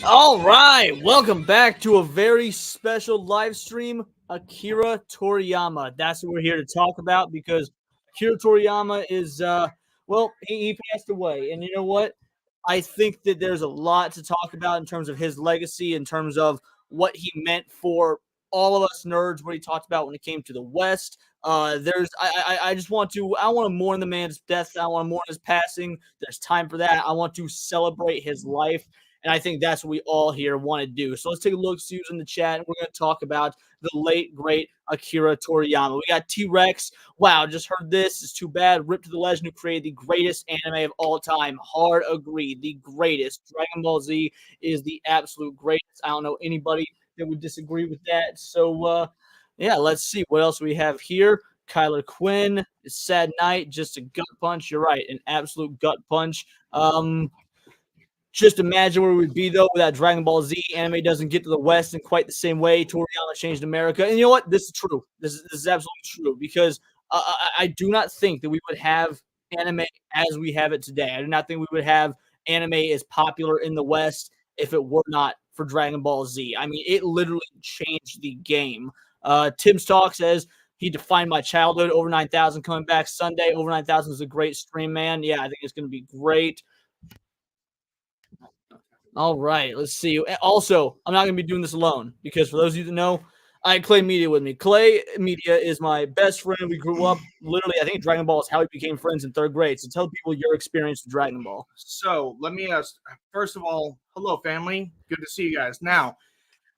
All right, welcome back to a very special live stream. Akira Toriyama. That's what we're here to talk about because Akira Toriyama is, he passed away. And you know what? I think that there's a lot to talk about in terms of his legacy, in terms of what he meant for all of us nerds, what he talked about when it came to the West. I just want to, I want to mourn the man's death. I want to mourn his passing. There's time for that. I want to celebrate his life. And I think that's what we all here want to do. So let's take a look, see who's in the chat. And we're going to talk about the late, great Akira Toriyama. We got T-Rex. Wow, just heard this. It's too bad. Rip to the legend who created the greatest anime of all time. Hard agreed. The greatest. Dragon Ball Z is the absolute greatest. I don't know anybody that would disagree with that. So, yeah, let's see what else we have here. Kyler Quinn, sad night, just a gut punch. You're right, an absolute gut punch. Just imagine where we'd be, though, without Dragon Ball Z. Anime doesn't get to the West in quite the same way. Toriyama changed America. And you know what? This is true. This is absolutely true because I do not think that we would have anime as we have it today. I do not think we would have anime as popular in the West if it were not for Dragon Ball Z. I mean, it literally changed the game. Tim's Talk says, he defined my childhood. Over 9,000 coming back Sunday. Over 9,000 is a great stream, man. Yeah, I think it's going to be great. All right, let's see. Also, I'm not going to be doing this alone because for those of you that know, I had Clay Media with me. Clay Media is my best friend. We grew up literally, I think Dragon Ball is how we became friends in third grade. So tell people your experience with Dragon Ball. So let me first of all, hello family. Good to see you guys. Now,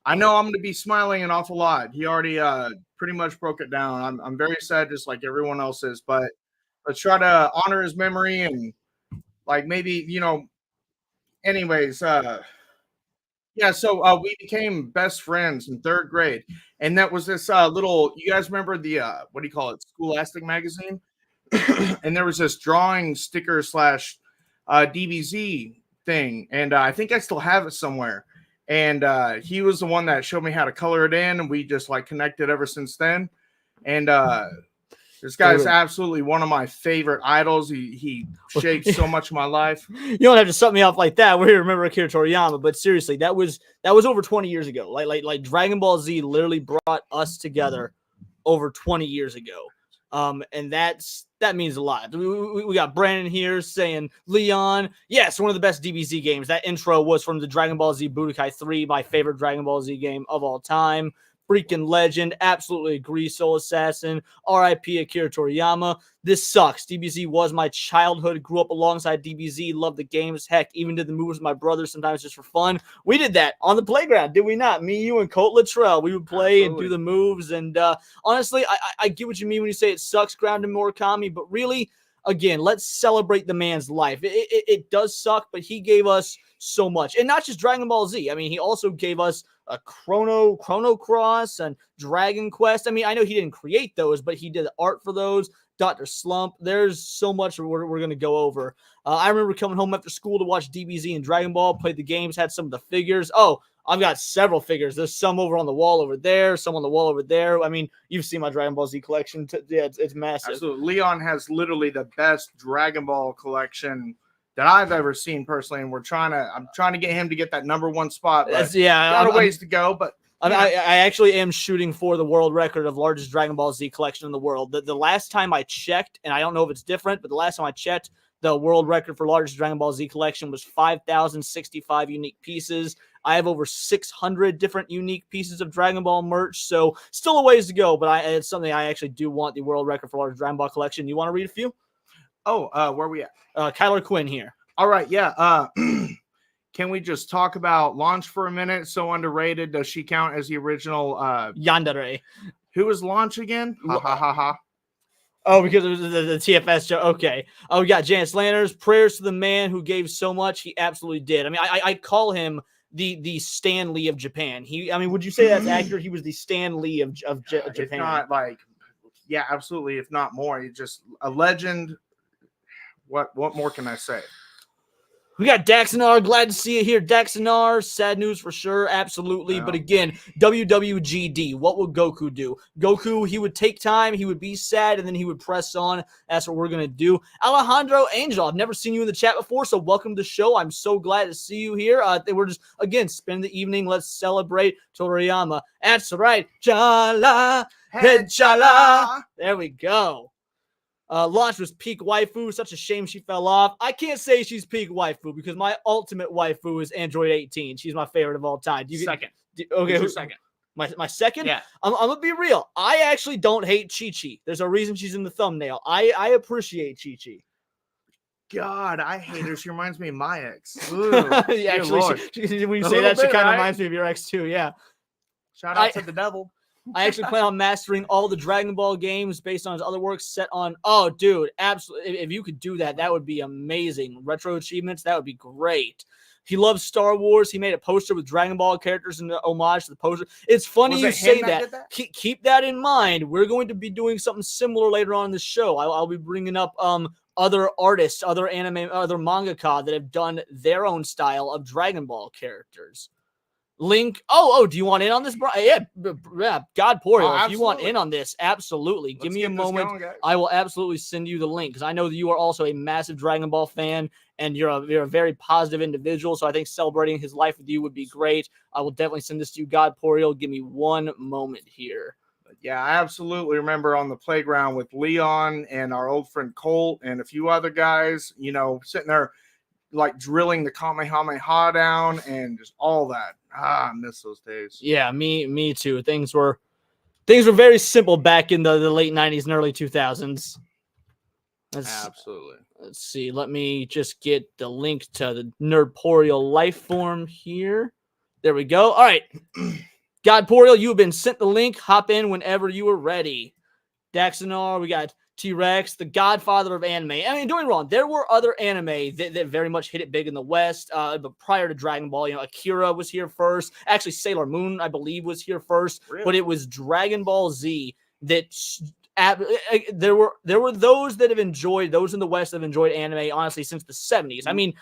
I know I'm going to be smiling an awful lot. He already pretty much broke it down. I'm very sad, just like everyone else is, but let's try to honor his memory and like maybe, anyways, yeah, so we became best friends in third grade, and that was this little. You guys remember the what do you call it? Scholastic magazine, and there was this drawing sticker slash DBZ thing, and I think I still have it somewhere. And he was the one that showed me how to color it in, and we just like connected ever since then. And this guy is absolutely one of my favorite idols. He shaped so much of my life. You don't have to set me off like that. We're here to remember Akira Toriyama, but seriously, that was over 20 years ago. Like Dragon Ball Z literally brought us together over 20 years ago. And that means a lot. We got Brandon here saying Leon, yes, one of the best DBZ games. That intro was from the Dragon Ball Z Budokai 3, my favorite Dragon Ball Z game of all time. Freaking legend. Absolutely agree, Soul Assassin. R.I.P. Akira Toriyama. This sucks. DBZ was my childhood. Grew up alongside DBZ. Loved the games. Heck, even did the moves with my brother sometimes just for fun. We did that on the playground, did we not? Me, you, and Colt Luttrell. We would play and do the moves. And honestly, I get what you mean when you say it sucks, Grounded Murakami. But really, again, let's celebrate the man's life. It does suck, but he gave us so much. And not just Dragon Ball Z. I mean, he also gave us a Chrono Cross and Dragon Quest. I mean, I know he didn't create those, but he did the art for those. Dr. Slump. There's so much we're going to go over. I remember coming home after school to watch DBZ and Dragon Ball, played the games, had some of the figures. Oh, I've got several figures. There's some over on the wall over there, some on the wall over there. I mean, you've seen my Dragon Ball Z collection. Yeah, it's massive. Absolutely. Leon has literally the best Dragon Ball collection that I've ever seen personally, and I'm trying to get him to get that #1 spot. But got a ways to go, but I actually am shooting for the world record of largest Dragon Ball Z collection in the world. The last time I checked, and I don't know if it's different, but the last time I checked, the world record for largest Dragon Ball Z collection was 5,065 unique pieces. I have over 600 different unique pieces of Dragon Ball merch, so still a ways to go, but it's something I actually do want, the world record for largest Dragon Ball collection. You want to read a few? Oh, where are we at? Kyler Quinn here. All right, yeah. Can we just talk about Launch for a minute? So underrated. Does she count as the original? Yandere. Who was Launch again? Ha ha ha ha. Oh, because it was the TFS show. Okay. Oh, we got Janice Landers. Prayers to the man who gave so much. He absolutely did. I mean, I call him the Stan Lee of Japan. Would you say that's accurate? He was the Stan Lee of Japan. If not, yeah, absolutely. If not more, he's just a legend. What more can I say? We got Daxonar. Glad to see you here, Daxonar. Sad news for sure, absolutely. Yeah. But again, WWGD. What would Goku do? Goku, he would take time, he would be sad, and then he would press on. That's what we're gonna do. Alejandro Angel. I've never seen you in the chat before, so welcome to the show. I'm so glad to see you here. We're just again spend the evening. Let's celebrate Toriyama. That's right, Chala, head Chala. There we go. Launch was peak waifu. Such a shame she fell off. I can't say she's peak waifu because my ultimate waifu is Android 18. She's my favorite of all time. Second. Okay, Who's your second? My second? Yeah. I'm gonna be real. I actually don't hate Chi-Chi. There's a reason she's in the thumbnail. I appreciate Chi-Chi. God, I hate her. She reminds me of my ex. Yeah, actually, when you say that, she kind of reminds me of your ex too. Yeah. Shout out to the devil. I actually plan on mastering all the Dragon Ball games based on his other works set on. Oh, dude, absolutely. If you could do that, that would be amazing. Retro achievements, that would be great. He loves Star Wars. He made a poster with Dragon Ball characters in the homage to the poster. It's funny you say that. Keep that in mind. We're going to be doing something similar later on in the show. I'll be bringing up other artists, other anime, other mangaka that have done their own style of Dragon Ball characters. Link. Oh, do you want in on this, bro? Yeah, God Porio. If you want in on this, absolutely. Give me a moment. I will absolutely send you the link because I know that you are also a massive Dragon Ball fan and you're a very positive individual. So I think celebrating his life with you would be great. I will definitely send this to you, God Porio. Give me one moment here. Yeah, I absolutely remember on the playground with Leon and our old friend Colt and a few other guys, you know, sitting there like drilling the Kamehameha down and just all that. I miss those days. Yeah, me too. Things were very simple back in the late 90s and early 2000s. Absolutely. Let's see. Let me just get the link to the Nerdporeal life form here. There we go. All right. God Poreal, you have been sent the link. Hop in whenever you are ready. Daxonar, we got T-Rex, the godfather of anime. I mean, don't get me wrong, there were other anime that very much hit it big in the West, but prior to Dragon Ball, you know, Akira was here first. Actually, Sailor Moon, I believe, was here first. Really? But it was Dragon Ball Z that there were those that have enjoyed, those in the West that have enjoyed anime, honestly, since the 70s. I mean,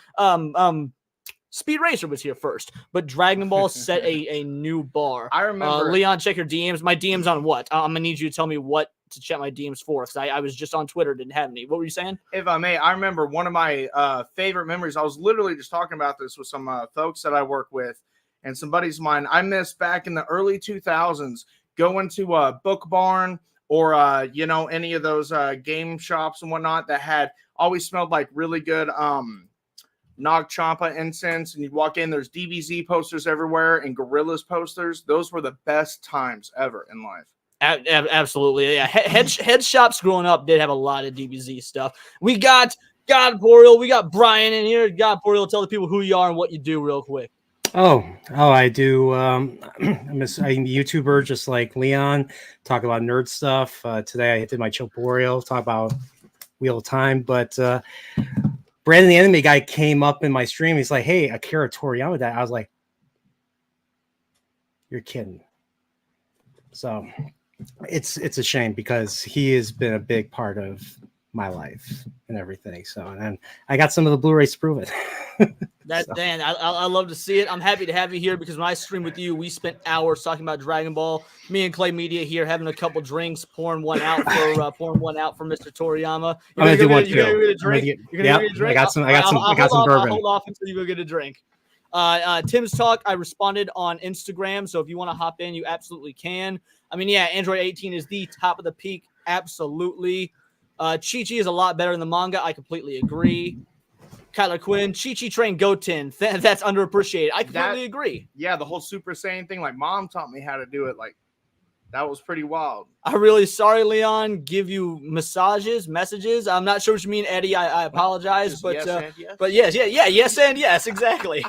Speed Racer was here first, but Dragon Ball set a new bar. I remember. Leon, check your DMs. My DMs on what? I'm going to need you to tell me what to check my DMs for, because I was just on Twitter, didn't have any. What were you saying? If I may, I remember one of my favorite memories. I was literally just talking about this with some folks that I work with and some buddies of mine. I missed back in the early 2000s going to a Book Barn or, you know, any of those game shops and whatnot that had always smelled like really good Nog Champa incense. And you'd walk in, there's DBZ posters everywhere and Gorillaz posters. Those were the best times ever in life. Absolutely, yeah. Head shops growing up did have a lot of DBZ stuff. We got God Poreal, we got Brian in here. God Poreal, tell the people who you are and what you do real quick. I do. I'm a YouTuber just like Leon. Talk about nerd stuff. Today I did my Chill Poreal, talk about Wheel of Time. But Brandon, the anime guy, came up in my stream. He's like, "Hey, Akira Toriyama died." I was like, "You're kidding." So it's a shame because he has been a big part of my life and everything. So, and I got some of the Blu-rays to prove it. Dan, I love to see it. I'm happy to have you here because when I stream with you, we spent hours talking about Dragon Ball. Me and Clay Media here having a couple drinks, pouring one out for Mr. Toriyama. I'm gonna do one too. You're gonna get a drink. I got some bourbon. I'll hold off until you go get a drink. Tim's talk, I responded on Instagram, so if you want to hop in, you absolutely can. I mean, yeah, Android 18 is the top of the peak, absolutely. Chi-Chi is a lot better in the manga, I completely agree. Kyler Quinn, Chi-Chi train Goten, that's underappreciated. I completely agree. Yeah, the whole Super Saiyan thing, like Mom taught me how to do it, like that was pretty wild. I'm really sorry, Leon. Give you messages. I'm not sure what you mean, Eddie. I apologize, but yes. Yes and yes, exactly.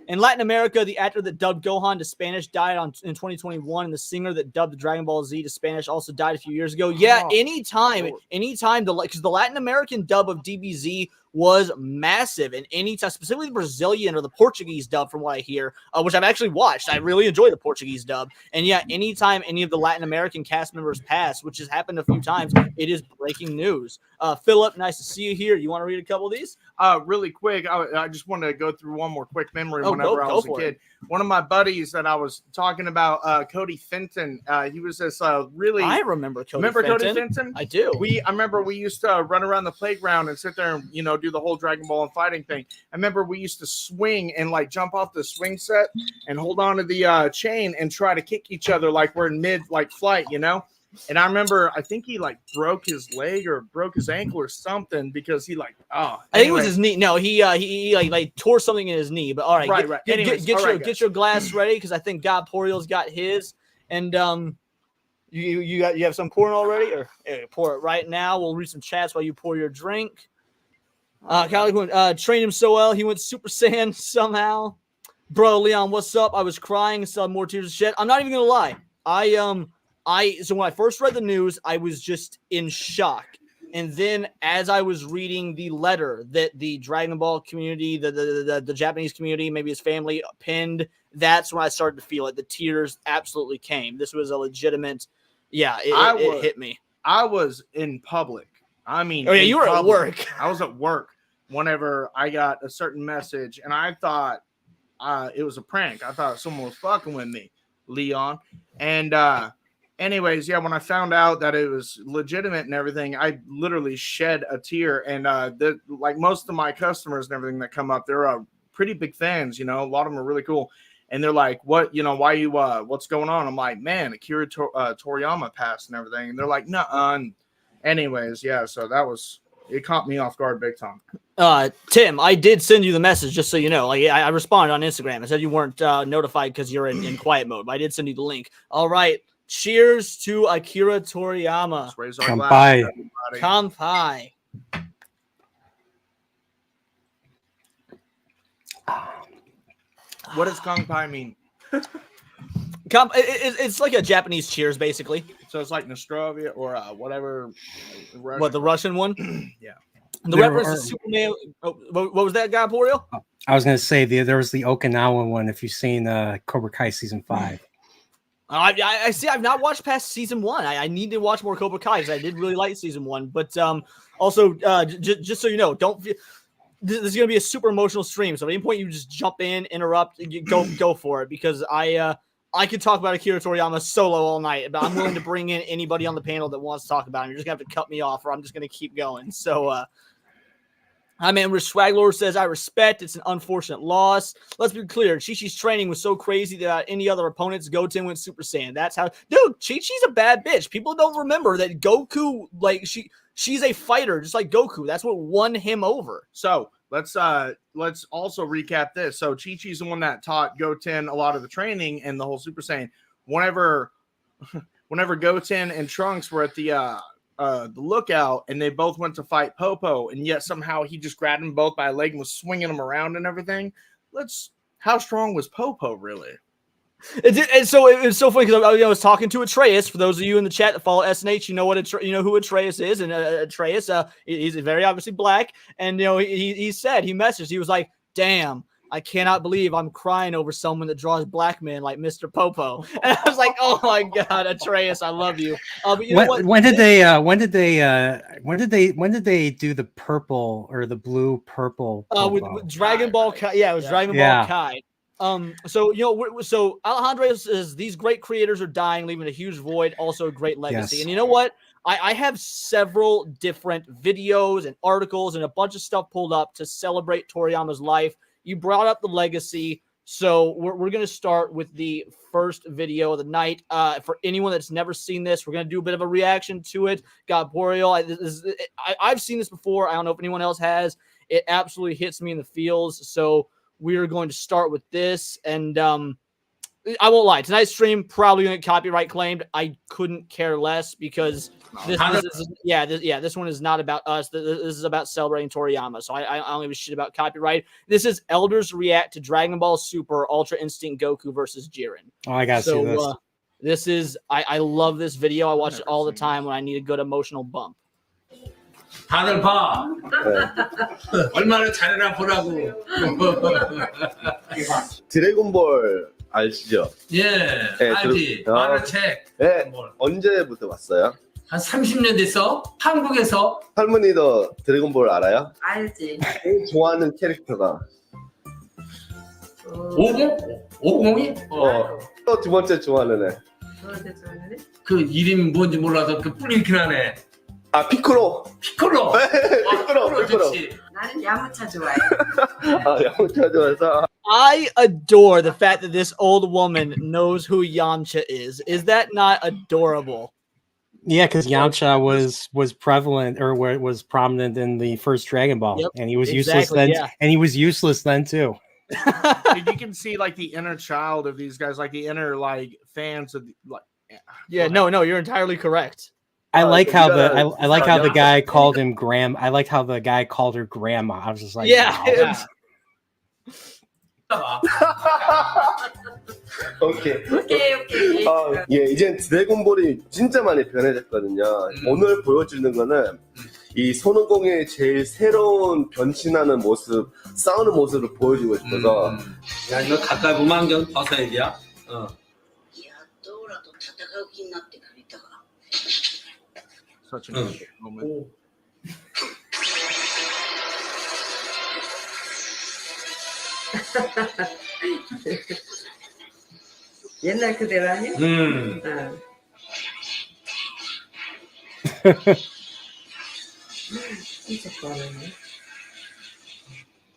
In Latin America, the actor that dubbed Gohan to Spanish died in 2021, and the singer that dubbed Dragon Ball Z to Spanish also died a few years ago. Yeah, anytime, because the Latin American dub of DBZ was massive. And anytime, specifically the Brazilian or the Portuguese dub, from what I hear, which I've actually watched, I really enjoy the Portuguese dub. And yeah, anytime any of the Latin American cast members pass, which has happened a few times, it is breaking news. Philip, nice to see you here. You want to read a couple of these? Really quick, I just wanted to go through one more quick memory. Oh, Whenever I was a for kid, it. one of my buddies that I was talking about, Cody Fenton, he was this really. I remember Cody Cody Fenton. Fenton? I do. I remember we used to run around the playground and sit there and, you know, do the whole Dragon Ball and fighting thing. I remember we used to swing and like jump off the swing set and hold on to the chain and try to kick each other like we're in mid like flight, you know. And I remember, I think he like broke his leg or broke his ankle or something because he like, I think it was his knee. No, he like tore something in his knee. But all right, right. Get your glass ready, because I think God Poriel's got his. And you have some pouring already, or pour it right now. We'll read some chats while you pour your drink. Kyle trained him so well, he went Super Saiyan somehow. Bro, Leon, what's up? I was crying, still have more tears to shed. I'm not even gonna lie. So when I first read the news, I was just in shock. And then as I was reading the letter that the Dragon Ball community, the Japanese community, maybe his family penned, that's when I started to feel it. The tears absolutely came. This was a legitimate, it hit me. I was in public. I mean, you were at work. I was at work whenever I got a certain message, and I thought it was a prank. I thought someone was fucking with me, Leon. And anyways, when I found out that it was legitimate and everything, I literally shed a tear. And like most of my customers and everything that come up, they're pretty big fans. You know, a lot of them are really cool. And they're like, "What? You know, why you? What's going on?" I'm like, "Man, Akira Toriyama passed and everything." And they're like, "Nuh-uh." Anyways, so it caught me off guard big time. Tim, I did send you the message just so you know. Like I responded on Instagram. I said you weren't notified because you're in quiet mode, but I did send you the link. All right. Cheers to Akira Toriyama. Let's raise our glass, Kanpai. What does Kanpai mean? It's like a Japanese cheers, basically. So it's like Nostrovia or whatever. What, the Russian one? Yeah. The reference to Superman. What was that, guy, Porio? I was going to say there was the Okinawa one. If you've seen Cobra Kai season 5. I see. I've not watched past season 1. I need to watch more Cobra Kai because I did really like season 1. But also, just so you know, this is going to be a super emotional stream. So at any point you just jump in, interrupt, go for it, because I could talk about Akira Toriyama solo all night, but I'm willing to bring in anybody on the panel that wants to talk about him. You're just going to have to cut me off, or I'm just going to keep going. So, Rich Swaglord says, I respect. It's an unfortunate loss. Let's be clear. Chi-Chi's training was so crazy that any other opponents, Goten went Super Saiyan. That's how... Dude, Chi-Chi's a bad bitch. People don't remember that Goku, like, she's a fighter, just like Goku. That's what won him over. So, let's also recap this. So, Chi-Chi's the one that taught Goten a lot of the training and the whole Super Saiyan. Whenever Goten and Trunks were at the lookout, and they both went to fight Popo, and yet somehow he just grabbed them both by a leg and was swinging them around and everything. How strong was Popo really? And so it was so funny because I was talking to Atreus. For those of you in the chat that follow SNH, you know who Atreus is, and Atreus, he's very obviously black, and he messaged, he was like, "Damn, I cannot believe I'm crying over someone that draws black men like Mr. Popo." And I was like, "Oh my God, Atreus, I love you." But you know what? When did they do the purple or the blue purple? With Dragon Ball Kai. Yeah, it was Dragon Ball Kai. So Alejandro says these great creators are dying, leaving a huge void, also a great legacy. Yes. And you know what? I have several different videos and articles and a bunch of stuff pulled up to celebrate Toriyama's life. You brought up the legacy, so we're going to start with the first video of the night. For anyone that's never seen this, we're going to do a bit of a reaction to it. God, Boreal, I've seen this before. I don't know if anyone else has. It absolutely hits me in the feels, so we are going to start with this, and I won't lie. Tonight's stream probably going to get copyright claimed. I couldn't care less because this one is not about us. This is about celebrating Toriyama. So I don't give a shit about copyright. This is Elders react to Dragon Ball Super Ultra Instinct Goku versus Jiren. Oh, I gotta see this. This is I love this video. I watch it all the time when I need a good emotional bump. 다들 봐. 네. 얼마나 잘해나 보라고. 드래곤볼 아시죠? 예, 네, 알지. 만화책. 네. 언제부터 봤어요? 한 30년 됐어? 한국에서. 할머니도 드래곤볼 알아요? 알지. 제일 좋아하는 캐릭터가 50? 50이? 또 두 번째 좋아하는 애. 저한테 좋아하네. 그 이름이 뭔지 몰라서 그 뿔이 이렇게 나네. 아 피코로. 피콜로. 피코로. 좋지. 나는 야무차 좋아해. 아 양자 좋아해서. I adore the fact that this old woman knows who Yamcha is. Is that not adorable? Yeah, because Yamcha was prevalent or was prominent in the first Dragon Ball, Yep, and he was useless exactly, then, yeah. and he was useless then too. Dude, you can see like the inner child of these guys, like the inner like fans of like. Yeah, no, you're entirely correct. I like how I like how the guy called him Graham. I like how the guy called her Grandma. I was just like, Yeah. wow. 오케이. 오케이. 예, 이젠 드래곤볼이 진짜 많이 변해졌거든요. 오늘 보여주는 거는 이 손오공의 제일 새로운 변신하는 모습, 싸우는 모습을 보여주고 싶어서. 야, 이거 가까이 보면 안경 벗어야지야. やっとオラと戦う気になってくれたか。 Such an important moment. 옛날 그대로 아니야? 어. 진짜 좋아하네.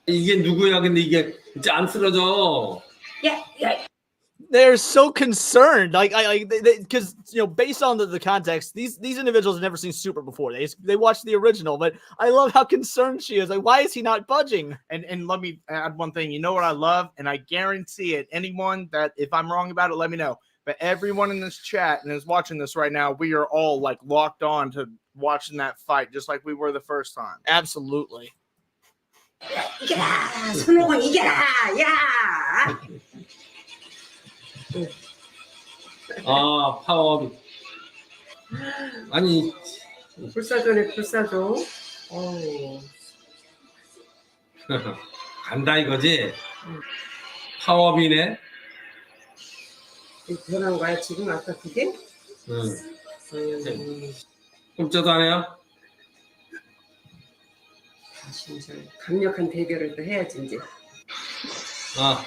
이게 누구야? 근데 이게 진짜 안 쓰러져. 야. They're so concerned, because based on the context, these individuals have never seen Super before. They watched the original, but I love how concerned she is. Like, why is he not budging? And let me add one thing. You know what I love, and I guarantee it. Anyone that if I'm wrong about it, let me know. But everyone in this chat and is watching this right now, we are all like locked on to watching that fight, just like we were the first time. Absolutely. 이겨라! 손오공 이겨라! 야! 아, 파워. 아니, 불사조네 불사조. 어우. 간다 이거지? 파워비네? 변한 거야 지금 아까 그게? 응. 꼼짝도 안 해요? 진짜 강력한 대결을 또 해야지 이제. 야.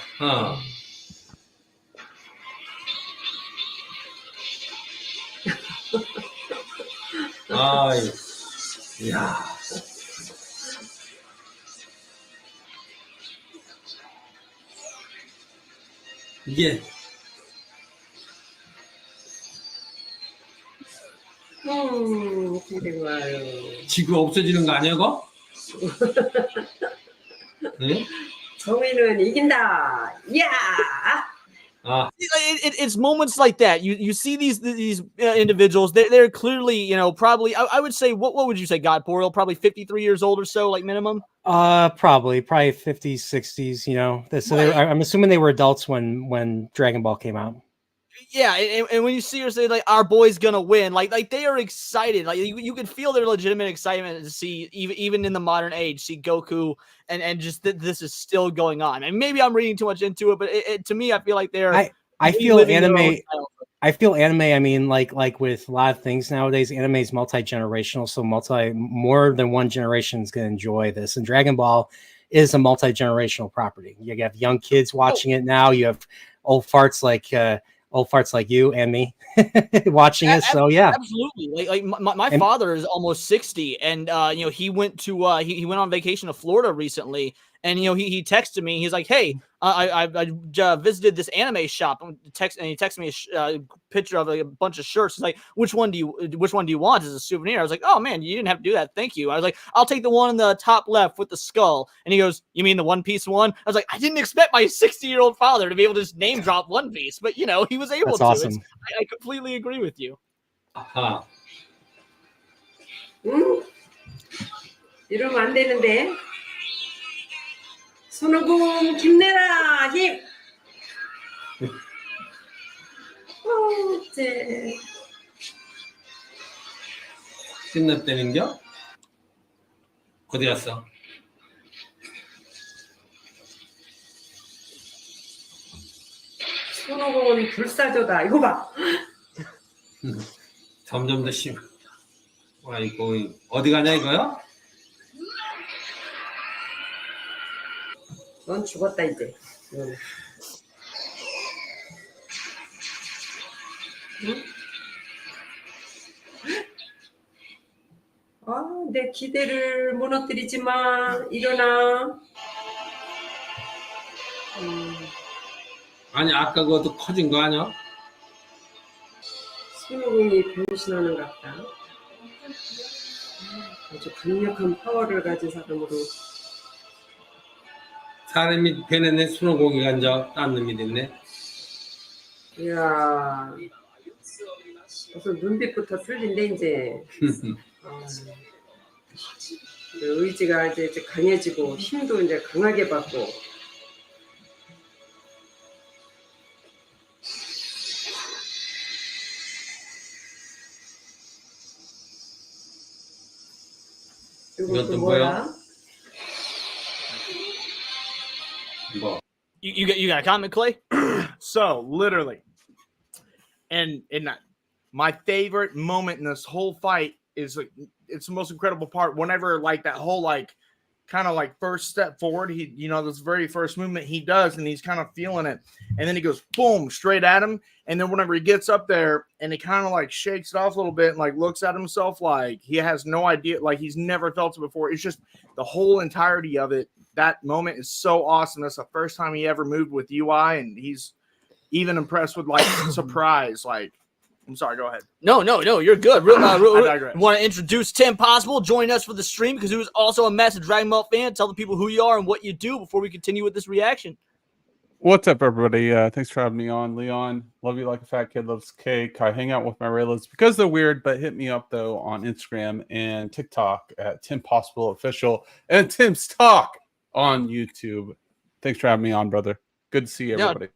이게 어떻게 된 거예요? 지구 없어지는 거 아니야, 그거? 응? 정의는 이긴다. 야! It's moments like that. You see these individuals. They're clearly, probably. I would say, what would you say, God Boreal? Probably 53 years old or so, like minimum. Probably 50s, 60s. So Right. I'm assuming they were adults when Dragon Ball came out. Yeah, and when you see her say like our boy's gonna win, like they are excited. Like you can feel their legitimate excitement to see even in the modern age, see Goku and just this is still going on. And maybe I'm reading too much into it, but to me, I feel like they're. I feel anime. I feel anime. I mean, like with a lot of things nowadays, anime is multi-generational. So more than one generation is going to enjoy this. And Dragon Ball is a multi-generational property. You have young kids watching it now. You have old farts like you and me watching it. So yeah, absolutely. Like my father is almost 60, and he went to he went on vacation to Florida recently, and he texted me. He's like, "Hey, I visited this anime shop." And he texted me a picture of a bunch of shirts. He's like, which one do you want as a souvenir? I was like, "Oh man, you didn't have to do that. Thank you." I was like, "I'll take the one in the top left with the skull." And he goes, "You mean the One Piece one?" I was like, "I didn't expect my 60-year-old father to be able to just name drop One Piece, but he was able that's to." awesome. I completely agree with you. 이러면 안 되는데. 손오공 힘내라 힘. 끝났다는겨? 어디 갔어? 손오공은 불사조다. 이거 봐. 점점 더 심. 아이고 어디 가냐 이거요? 넌 죽었다 이제. 응? 아, 내 기대를 무너뜨리지 마. 일어나. 아니 아까 그것도 커진 거 아니야? 손오공이 변신하는 것 같다. 아주 강력한 파워를 가진 사람으로. 사람이 변했네. 손오공이가 이제 딴 놈이 됐네. 이야. 무슨 눈빛부터 틀린데 이제. 의지가 이제 강해지고 힘도 이제 강하게 받고. 이것도 뭐야? 뭐? You got a comment, Clay? So literally, and my favorite moment in this whole fight is like it's the most incredible part. Whenever like that whole like kind of like first step forward, he this very first movement he does, and he's kind of feeling it, and then he goes boom straight at him, and then whenever he gets up there and he kind of like shakes it off a little bit and like looks at himself like he has no idea, like he's never felt it before. It's just the whole entirety of it. That moment is so awesome. That's the first time he ever moved with UI, and he's even impressed with like surprise. Like, I'm sorry, go ahead. No, you're good. I digress. Want to introduce Tim Possible joining us for the stream because he was also a massive Dragon Ball fan. Tell the people who you are and what you do before we continue with this reaction. What's up, everybody? Thanks for having me on, Leon. Love you like a fat kid loves cake. I hang out with my Raylas because they're weird, but hit me up though on Instagram and TikTok at Tim Possible Official and Tim's Talk on YouTube. Thanks for having me on, brother. Good to see everybody.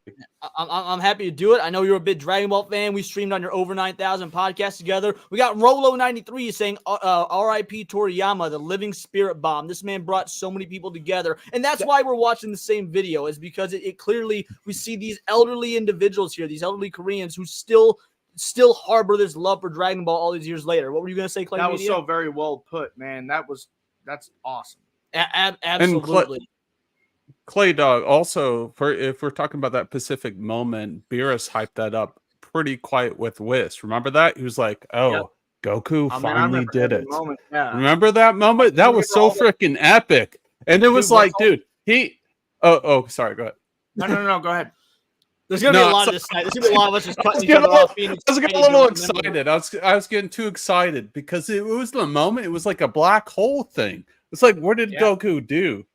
I'm happy to do it. I know you're a big Dragon Ball fan. We streamed on your over 9,000 podcast together. We got Rolo93 saying R.I.P. Toriyama, the living spirit bomb. This man brought so many people together. And that's why we're watching the same video, is because it clearly, we see these elderly individuals here, these elderly Koreans who still harbor this love for Dragon Ball all these years later. What were you going to say, Clay? That was so very well put, man. That's awesome. Absolutely. Clay Dog, also, if we're talking about that Pacific moment, Beerus hyped that up pretty quite with Whis. Remember that? He was like, Goku finally did it. Moment, yeah. Remember that moment? That was so freaking epic. And it was like, dude, sorry, go ahead. No, go ahead. There's going to be a lot of this night. There's going to be a lot of us just cutting each other off. I was getting a little excited. I was getting too excited because it was the moment. It was like a black hole thing. It's like, what did Goku do?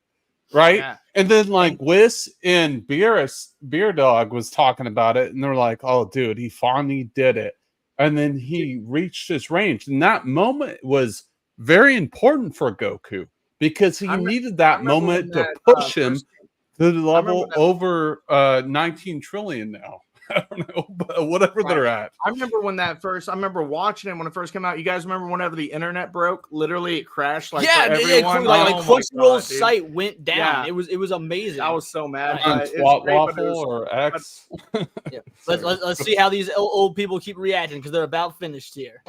Right? Yeah. And then like Whis and Beer Dog was talking about it, and they're like, oh, dude, he finally did it. And then he reached his range. And that moment was very important for Goku because he needed that moment to push him to the level over 19 trillion now. I don't know, but whatever they're at. I remember watching it when it first came out. You guys remember whenever the internet broke? Literally, it crashed. Like, everyone. Like Crunchyroll's site went down. Yeah. It was amazing. I was so mad. Waffle or X. Let's see how these old people keep reacting because they're about finished here.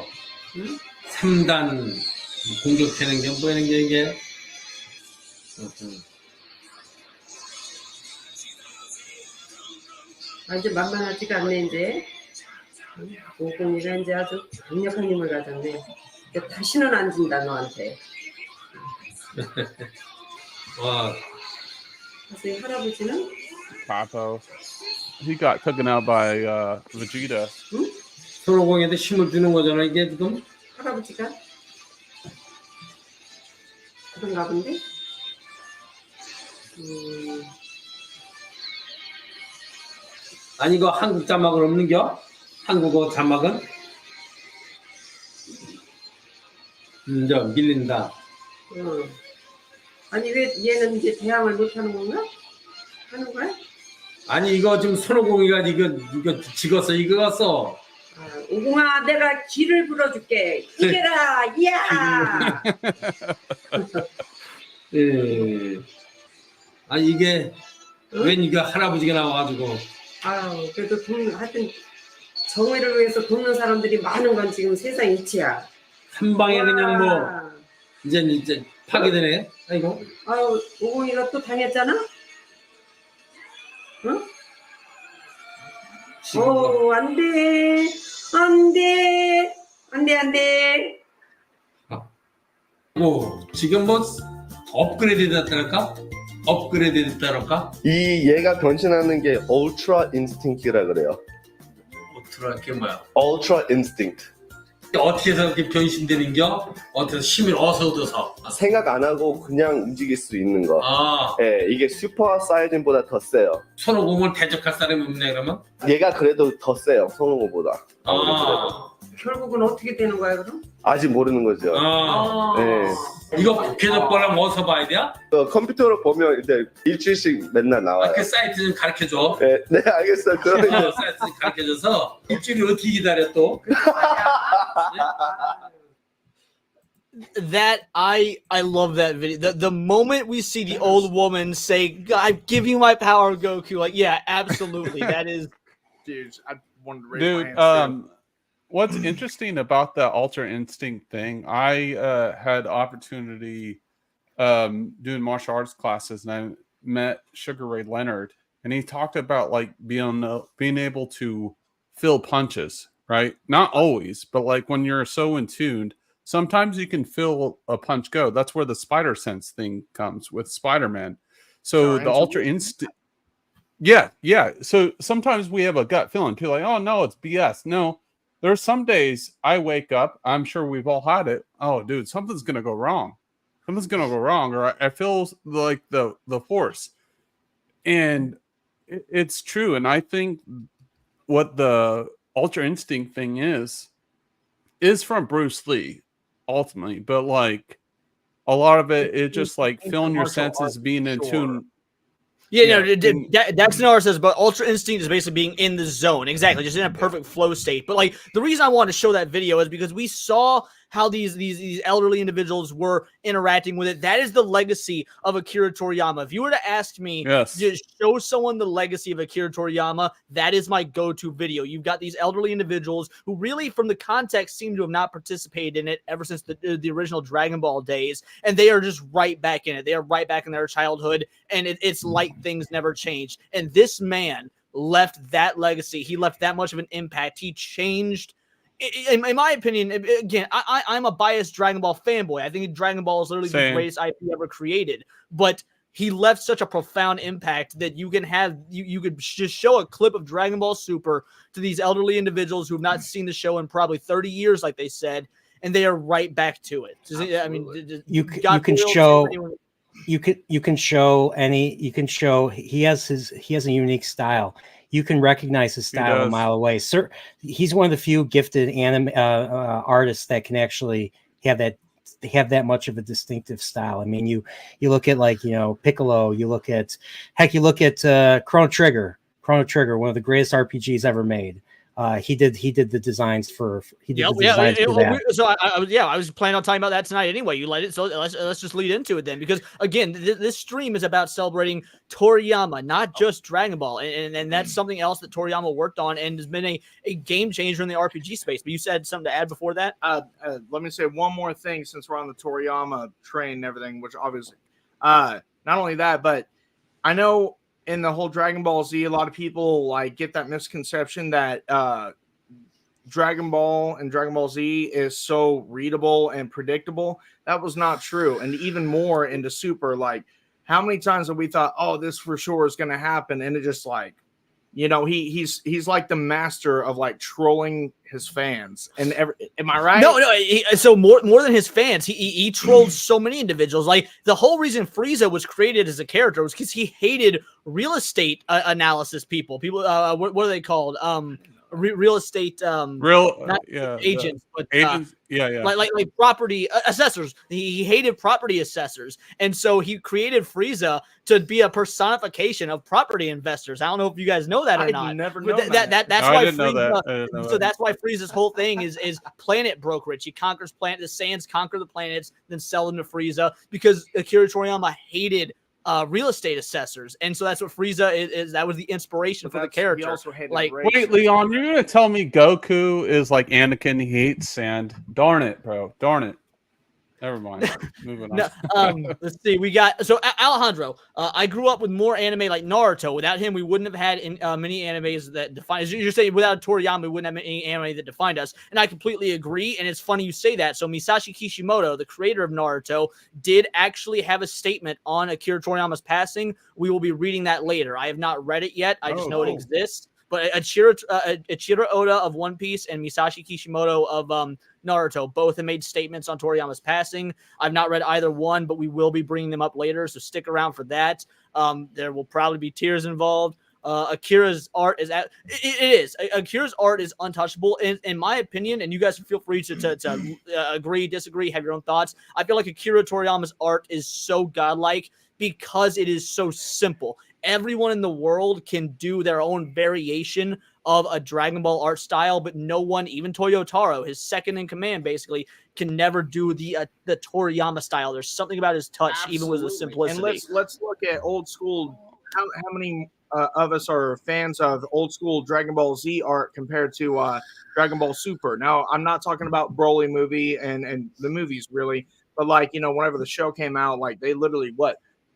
3단 공격하는 게 보이는 게 이게. 아주 만만하지가 않네 이제. 오공이가 이제 아주 강력한 힘을 가졌네. 다시는 안 진다 너한테. 와. 그래서 이 할아버지는? Papo. He got taken out by Vegeta. 응? 손오공한테 힘을 주는 거잖아 이게 지금. 할아버지가? 그런가 본데? 아니 이거 한국 자막은 없는겨? 한국어 자막은? 저 밀린다. 아니 왜 얘는 이제 대항을 못 하는 건가? 하는 거야? 아니 이거 지금 손오공이가 이거 찍었어 이거였어. 오공아 내가 길을 불어줄게. 이겨라 이야. 예. 아 이게 웬 이거 할아버지가 나와가지고 아유, 그래도 하여튼 정의를 위해서 돕는 사람들이 많은 건 지금 세상 이치야. 한 방에 그냥 뭐 와. 이제 파괴되네. 아이고. 아유, 오공이가 또 당했잖아? 응? 지금 뭐. 오, 안 돼. 안 돼. 안 돼, 안 돼. 뭐 지금 뭐 업그레이드 됐다랄까? 업그레이드 됐다랄까? 이 얘가 변신하는 게 울트라 인스팅크라 그래요. 어떻게 뭐야? 울트라 인스팅크. 어떻게 해서 이렇게 변신되는겨? 어떻게 해서 힘을 얻어서? 생각 안 하고 그냥 움직일 수 있는 거. 아, 예, 이게 슈퍼 사이즌보다 더 세요. 손오공을 대적할 사람이 없네 그러면? 얘가 그래도 더 세요, 손오공보다. 아, 결국은 어떻게 되는 거야, 그럼? 아직 모르는 거죠. 아, 예. 이거 계속 보려면 어디서 봐야 돼? 컴퓨터로 보면 이제 일주일씩 맨날 나와요. 그 사이트 좀 가르쳐줘. 네, 네, 알겠어요. 그러면 사이트 좀 가르쳐줘서 일주일을 어떻게 기다려 또? That I love that video. The moment we see the old woman say, "I give you my power, Goku," like, yeah, absolutely. That is, Dude, I wanted to raise my Dude, hands. what's interesting about the Ultra Instinct thing, I had opportunity doing martial arts classes, and I met Sugar Ray Leonard, and he talked about like being able to feel punches, right? Not always, but like when you're so in tuned, sometimes you can feel a punch go. That's where the spider sense thing comes with Spider-Man. So the Ultra Instinct. Yeah. So sometimes we have a gut feeling. People are like, oh no, it's BS. No, there's some days I wake up. I'm sure we've all had it. Oh, dude, something's gonna go wrong. Something's gonna go wrong, or I feel like the force, and it's true. And I think what the Ultra Instinct thing is from Bruce Lee, ultimately. But like a lot of it's just like feeling your senses, being in tune. yeah, no, Daxonar says, but Ultra Instinct is basically being in the zone. Exactly, just in a perfect flow state. But like the reason I wanted to show that video is because we saw how these elderly individuals were interacting with it. That is the legacy of Akira Toriyama. If you were to ask me to show someone the legacy of Akira Toriyama, that is my go-to video. You've got these elderly individuals who really, from the context, seem to have not participated in it ever since the original Dragon Ball days, and they are just right back in it. They are right back in their childhood, and it's like things never changed. And this man left that legacy. He left that much of an impact. He changed. In my opinion, again, I'm a biased Dragon Ball fanboy. I think Dragon Ball is literally the greatest IP ever created. But he left such a profound impact that you can have you could just show a clip of Dragon Ball Super to these elderly individuals who have not seen the show in probably 30 years, like they said, and they are right back to it. I mean, you can show. You can show he has a unique style. You can recognize his style a mile away. Sir, he's one of the few gifted anime artists that can actually have that much of a distinctive style. I mean, you look at Piccolo, you look at Chrono Trigger, one of the greatest RPGs ever made. He did the designs for that. So I was planning on talking about that tonight anyway. You let it, so let's just lead into it then, because again, this stream is about celebrating Toriyama, not just Dragon Ball, and that's something else that Toriyama worked on and has been a game changer in the RPG space. But you said something to add before that. Let me say one more thing since we're on the Toriyama train and everything, which obviously, not only that, but I know in the whole Dragon Ball Z, a lot of people like get that misconception that Dragon Ball and Dragon Ball Z is so readable and predictable. That was not true. And even more into Super, like how many times have we thought, oh, this for sure is going to happen? And it just like, he's like the master of like trolling his fans. And am I right? No. So more than his fans, he trolled so many individuals. Like the whole reason Frieza was created as a character was because he hated real estate analysis people. What are they called? real estate not agents, but agents. like property assessors. He hated property assessors, and so he created Frieza to be a personification of property investors. I don't know if you guys know that or not. Never But known that's No, why I didn't know Frieza. that. I didn't know So that. that's why Frieza's whole thing is planet brokerage. He conquers planet. The Saiyans conquer the planets, then sell them to Frieza because Akira Toriyama hated real estate assessors, and so that's what Frieza is. That was the inspiration for the character. He also hated Like, race. Wait, Leon, you're gonna tell me Goku is like Anakin? He hates sand. Darn it, bro. Darn it. Never mind. Moving on. No, let's see. We got Alejandro. I grew up with more anime like Naruto. Without him, we wouldn't have had many animes that define. You're saying without Toriyama, we wouldn't have any anime that defined us, and I completely agree. And it's funny you say that. So Masashi Kishimoto, the creator of Naruto, did actually have a statement on Akira Toriyama's passing. We will be reading that later. I have not read it yet. I just know it exists. But Ichiro Oda of One Piece and Masashi Kishimoto of Naruto both have made statements on Toriyama's passing. I've not read either one, but we will be bringing them up later, so stick around for that. There will probably be tears involved. Akira's art is Akira's art is untouchable in my opinion, and you guys feel free to agree, disagree, have your own thoughts. I feel like Akira Toriyama's art is so godlike because it is so simple. Everyone in the world can do their own variation of a Dragon Ball art style, but no one, even Toyotaro, his second in command, basically can never do the Toriyama style. There's something about his touch, even with the simplicity. And let's look at old school. How many of us are fans of old school Dragon Ball Z art compared to Dragon Ball Super? Now, I'm not talking about Broly movie and the movies really, but like, you know, whenever the show came out, like they literally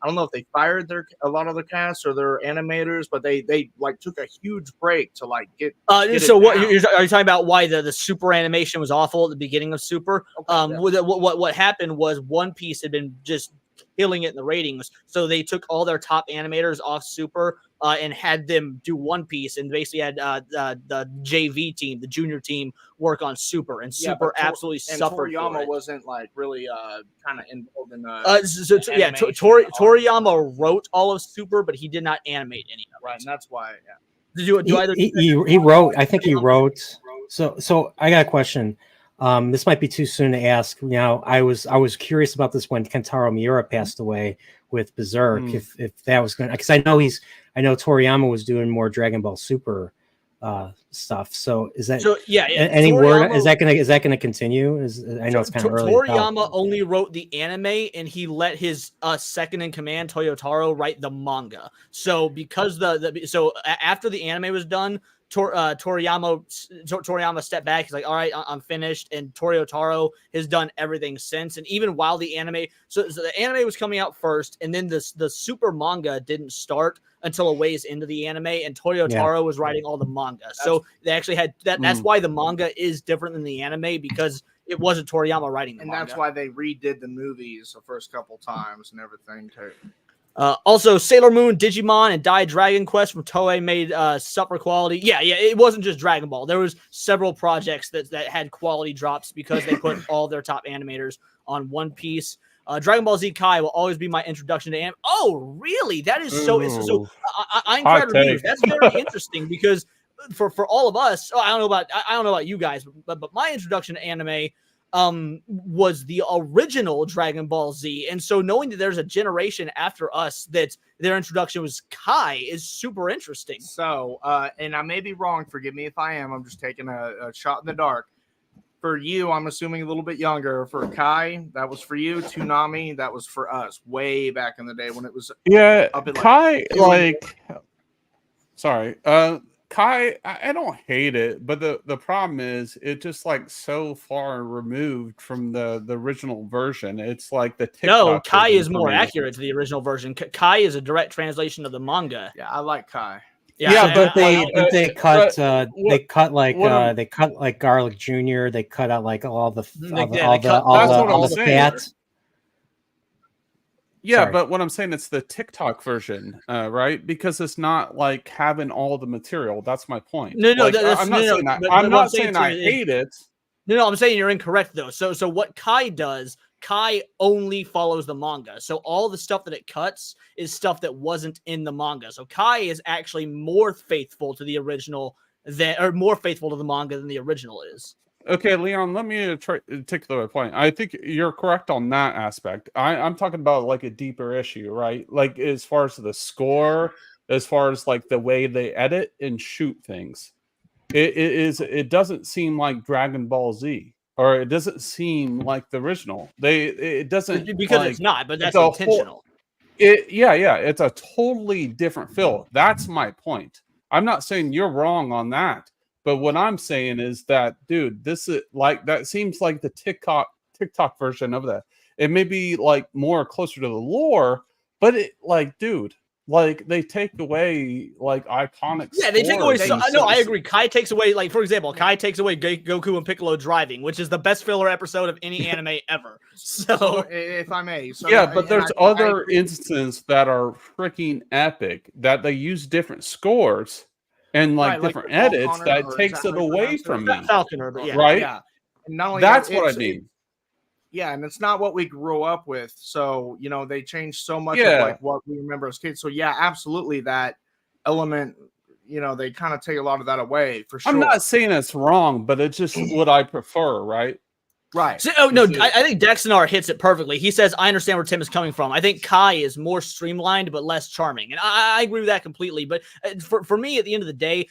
I don't know if they fired a lot of their cast or their animators, but they like took a huge break to like get so what down. are you talking about? Why the Super animation was awful at the beginning of Super? What happened was One Piece had been just killing it in the ratings, so they took all their top animators off Super and had them do One Piece, and basically had the JV team, the junior team, work on Super, and Super absolutely suffered. Toriyama wasn't like really kind of involved in Toriyama wrote all of Super, but he did not animate any of it. Right, and that's why. He wrote. I think he wrote. So I got a question. This might be too soon to ask. You know, I was curious about this when Kentaro Miura passed away with Berserk. If that was going, because I know Toriyama was doing more Dragon Ball Super stuff. So is that any word? Is that gonna continue? I know it's kind of early. Toriyama only wrote the anime, and he let his second in command Toyotaro write the manga. So because after the anime was done, Toriyama stepped back. He's like, all right, I'm finished. And Toyotaro has done everything since. And even while the anime, so the anime was coming out first, and then the Super manga didn't start until a ways into the anime, and Toyotaro was writing all the manga. So they actually had that. That's why the manga is different than the anime, because it wasn't Toriyama writing the manga. And that's why they redid the movies the first couple times and everything too. Also, Sailor Moon, Digimon, and Dai Dragon Quest from Toei made supper quality. Yeah, it wasn't just Dragon Ball. There was several projects that had quality drops because they put all their top animators on One Piece. Dragon Ball Z Kai will always be my introduction to anime. Oh, really? That is so. I'm glad reviews. That's very interesting because for all of us, I don't know about you guys, but my introduction to anime was the original Dragon Ball Z, and so knowing that there's a generation after us that their introduction was Kai is super interesting. So, and I may be wrong, forgive me if I am, I'm just taking a shot in the dark. For you, I'm assuming a little bit younger. For Kai, that was for you. Toonami, that was for us way back in the day when it was up in Kai, Kai, I don't hate it, but the problem is it's just like so far removed from the original version. It's like the TikTok Kai is more accurate to the original version. Kai is a direct translation of the manga. Yeah, I like Kai. But they cut like Garlic Jr. They cut out like all the fat. Yeah, Sorry. but what I'm saying, it's the TikTok version, right? Because it's not like having all the material. That's my point. I'm not saying I hate it. No, I'm saying you're incorrect though. So what Kai does, Kai only follows the manga. So all the stuff that it cuts is stuff that wasn't in the manga. So Kai is actually more faithful to the original than, or more faithful to the manga than the original is. Okay, Leon, let me take the point. I think you're correct on that aspect. I'm talking about like a deeper issue, right? Like as far as the score, as far as like the way they edit and shoot things. It doesn't seem like Dragon Ball Z, or it doesn't seem like the original. It doesn't, because like, it's not, but that's it's a intentional. it's a totally different feel. That's my point. I'm not saying you're wrong on that, but what I'm saying is that, dude, this is like, that seems like the TikTok version of that. It may be like more closer to the lore, but it, like, dude, like they take away like iconic. Yeah, they take away. scores and No, I agree. Kai takes away, like, for example, Kai takes away Goku and Piccolo driving, which is the best filler episode of any anime ever. So, if I may, so yeah, but there's I other agree. instances that are freaking epic that they use different scores and like Right, like different the Falconer, edits that or is takes that it how you away pronounce it? from me. Falconer, but yeah. Right? Yeah. And not only That's that, what I it's- mean. Yeah, and it's not what we grew up with. So, you know, they changed so much Yeah. of like what we remember as kids. So yeah, absolutely that element, you know, they kind of take a lot of that away for sure. I'm not saying it's wrong, but it's just what I prefer, right? right. So, oh no, It's I think Dexanar hits it perfectly. He says, "I understand where Tim is coming from. I think Kai is more streamlined but less charming," and I agree with that completely. But for me, at the end of the day,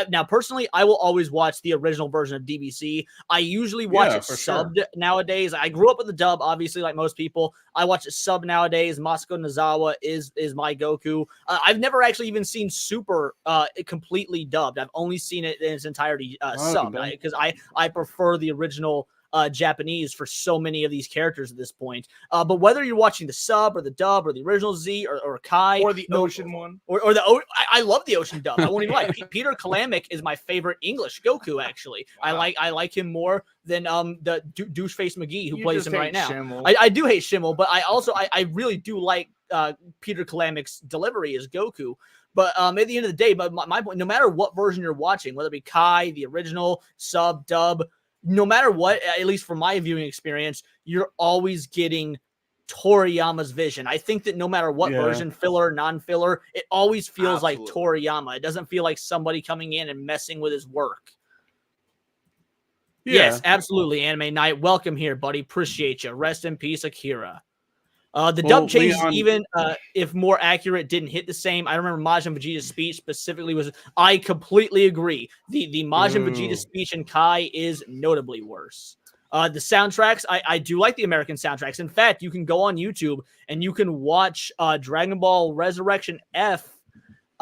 now personally, I will always watch the original version of DBC. I usually watch Yeah, it for sure. subbed nowadays. I grew up with the dub, obviously, like most people. I watch it sub nowadays. Masako Nozawa is my Goku. I've never actually even seen Super completely dubbed. I've only seen it in its entirety subbed Okay. because I prefer the original Japanese for so many of these characters at this point. But whether you're watching the sub or the dub or the original Z or Kai Or the ocean one. or the I love the ocean dub. I won't even lie. Peter Kalamick is my favorite English Goku. Actually, Wow. I like him more than the doucheface McGee who You plays just him right hate now. Schimmel. I do hate Schimmel, but I really do like Peter Kalamick's delivery as Goku. But at the end of the day, but my point, no matter what version you're watching, whether it be Kai, the original, sub, dub, no matter what, at least from my viewing experience, you're always getting Toriyama's vision. I think that no matter what Yeah. version, filler, non-filler, it always feels like Absolutely. Toriyama. It doesn't feel like somebody coming in and messing with his work. Yeah. Yes, absolutely. Anime Night, welcome here, buddy. Appreciate you. Rest in peace, Akira. The Well, dub changes, Leon- even if more accurate, didn't hit the same. I remember Majin Vegeta's speech specifically was. I completely agree. The Majin Vegeta Ooh. speech in Kai is notably worse. The soundtracks, I do like the American soundtracks. In fact, you can go on YouTube and you can watch Dragon Ball Resurrection F.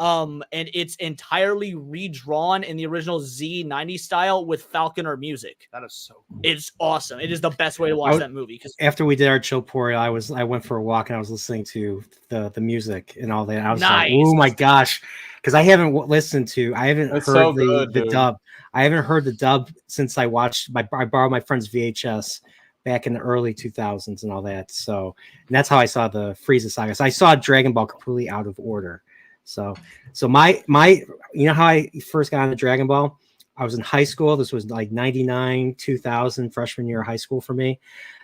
And it's entirely redrawn in the original Z90 style with Falconer music. That is so cool. It's awesome. It is the best way to watch that movie. Because After we did our Chilpori, I went for a walk and I was listening to the music and all that. I was like, Nice. oh my gosh, because I haven't I haven't It's heard so the good, the dude. dub. I haven't heard the dub since I borrowed my friend's VHS back in the early 2000s and all that. So, and that's how I saw the Frieza saga. So I saw Dragon Ball completely out of order. So my you know how I first got into Dragon Ball? I was in high school. This was like 99, 2000, freshman year of high school for me.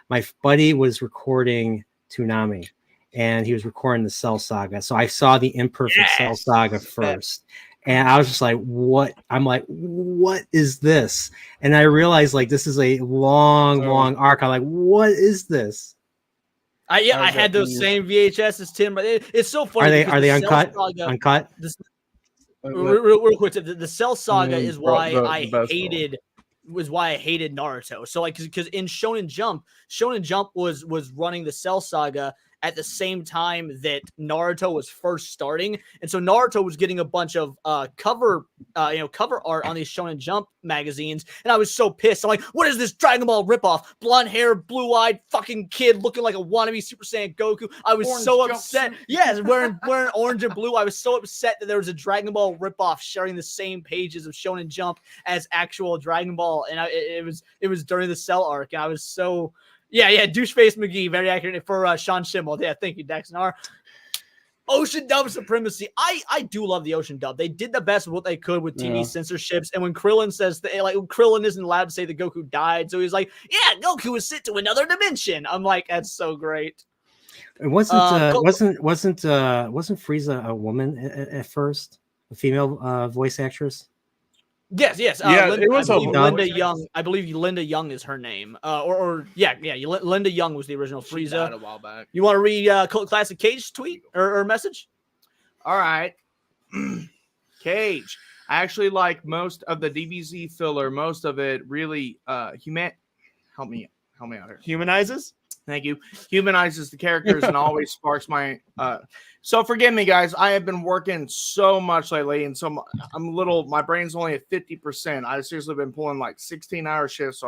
My buddy was recording Toonami and he was recording the Cell Saga. So I saw the imperfect Cell Saga first. And I was just like, what? I'm like, what is this? And I realized like this is a long arc. I'm like, what is this? I had those same VHS as Tim, but it's so funny. Are they because the Cell uncut? Saga- Uncut? real quick, the Cell Saga Mm, is bro, why the I best hated Naruto. So like because in Shonen Jump was running the Cell Saga at the same time that Naruto was first starting, and so Naruto was getting a bunch of cover art on these Shonen Jump magazines, and I was so pissed. I'm like, what is this Dragon Ball ripoff? Blonde hair, blue-eyed fucking kid looking like a wannabe Super Saiyan Goku. I was Orange so jumpsuit. upset. Yes, wearing orange and blue. I was so upset that there was a Dragon Ball ripoff sharing the same pages of Shonen Jump as actual Dragon Ball, and it was during the Cell arc, and I was so. Yeah, doucheface McGee, very accurate for Sean Schimmel. Yeah, thank you, Dexnar. Ocean dub supremacy. I do love the ocean dub. They did the best of what they could with TV censorships. And when Krillin says that, like, Krillin isn't allowed to say that Goku died, so he's like, "Yeah, Goku was sent to another dimension." I'm like, that's so great. It wasn't Frieza a woman at first, a female voice actress? Yes. Yeah, Linda, it was I a believe Linda Young. I believe Linda Young is her name. Linda Young was the original She died a Frieza. while back. You want to read Cult Classic Cage tweet or message? All right. Cage. I actually like most of the DBZ filler. Most of it really help me out here. Humanizes. Thank you. Humanizes the characters and always sparks my so forgive me guys. I have been working so much lately and my brain's only at 50%. I've seriously been pulling like 16-hour shifts, so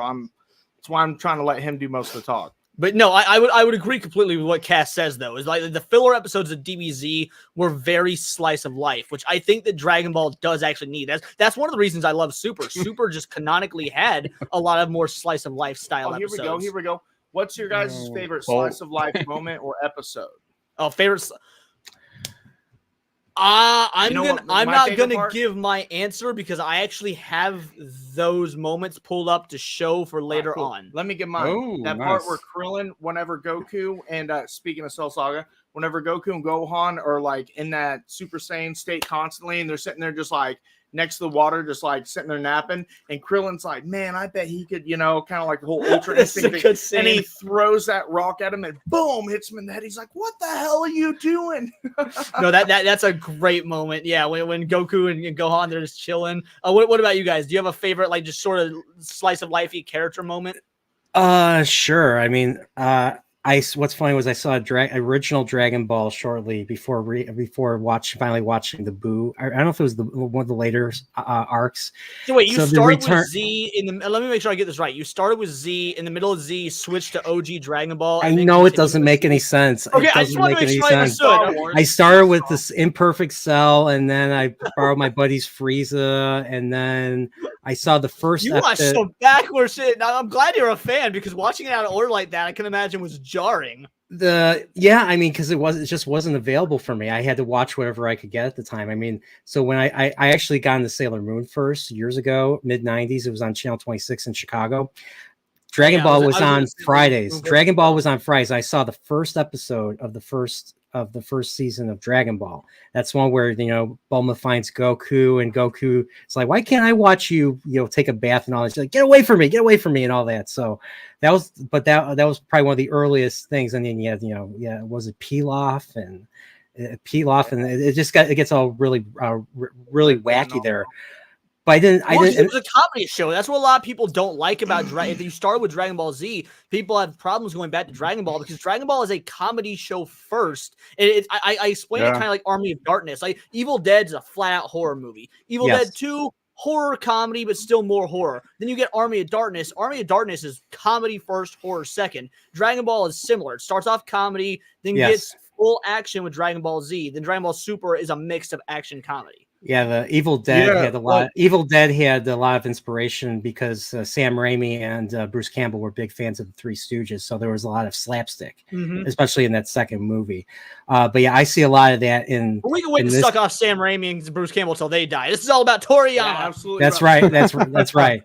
that's why I'm trying to let him do most of the talk. But no, I would agree completely with what Cass says, though. Is like the filler episodes of DBZ were very slice of life, which I think that Dragon Ball does actually need. That's one of the reasons I love Super. Super just canonically had a lot of more slice of life style episodes. Here we go. What's your guys' favorite slice of life moment or episode? Oh, favorite. I'm not gonna give my answer because I actually have those moments pulled up to show for later on. Let me give mine. Oh, that part where Krillin, whenever Goku and speaking of Cell Saga, whenever Goku and Gohan are like in that Super Saiyan state constantly, and they're sitting there just like next to the water, just like sitting there napping, and Krillin's like, "Man, I bet he could," kind of like the whole Ultra Instinct thing. And he throws that rock at him, and boom, hits him in the head. He's like, "What the hell are you doing?" No, that's a great moment. Yeah, when Goku and Gohan they're just chilling. What about you guys? Do you have a favorite like just sort of slice of lifey character moment? Sure. I mean, what's funny was I saw original Dragon Ball shortly before finally watching the Boo. I don't know if it was one of the later arcs. So wait, you started with Z in the. Let me make sure I get this right. You started with Z in the middle of Z, switched to OG Dragon Ball. I know it doesn't make any sense. Okay, I just want to make sure I understood. I started with this imperfect Cell, and then I borrowed my buddy's Frieza, and then I saw the first. You watched some backwards shit. Now I'm glad you're a fan because watching it out of order like that, I can imagine was jarring. I mean, because it just wasn't available for me. I had to watch whatever I could get at the time. I mean, so when I actually got into Sailor Moon first years ago, mid-90s, it was on Channel 26 in Chicago. Dragon Ball was on Fridays. Dragon Ball was on Fridays. I saw the first episode of the first season of Dragon Ball. That's one where Bulma finds Goku, and Goku is like, "Why can't I watch you take a bath and all that?" She's like, get away from me, and all that. So that was probably one of the earliest things. And then was it Pilaf and it gets all really wacky there. But it was a comedy show. That's what a lot of people don't like about Dragon. If you start with Dragon Ball Z, people have problems going back to Dragon Ball because Dragon Ball is a comedy show first. I explain it kind of like Army of Darkness. Like Evil Dead is a flat-out horror movie. Evil Dead 2, horror comedy, but still more horror. Then you get Army of Darkness. Army of Darkness is comedy first, horror second. Dragon Ball is similar. It starts off comedy, then gets full action with Dragon Ball Z. Then Dragon Ball Super is a mix of action comedy. Yeah, the Evil Dead had a lot. Evil Dead had a lot of inspiration because Sam Raimi and Bruce Campbell were big fans of the Three Stooges, so there was a lot of slapstick, especially in that second movie. But yeah, I see a lot of that in. We can wait to suck off Sam Raimi and Bruce Campbell till they die. This is all about Toriyama. Yeah, absolutely. That's right. That's right.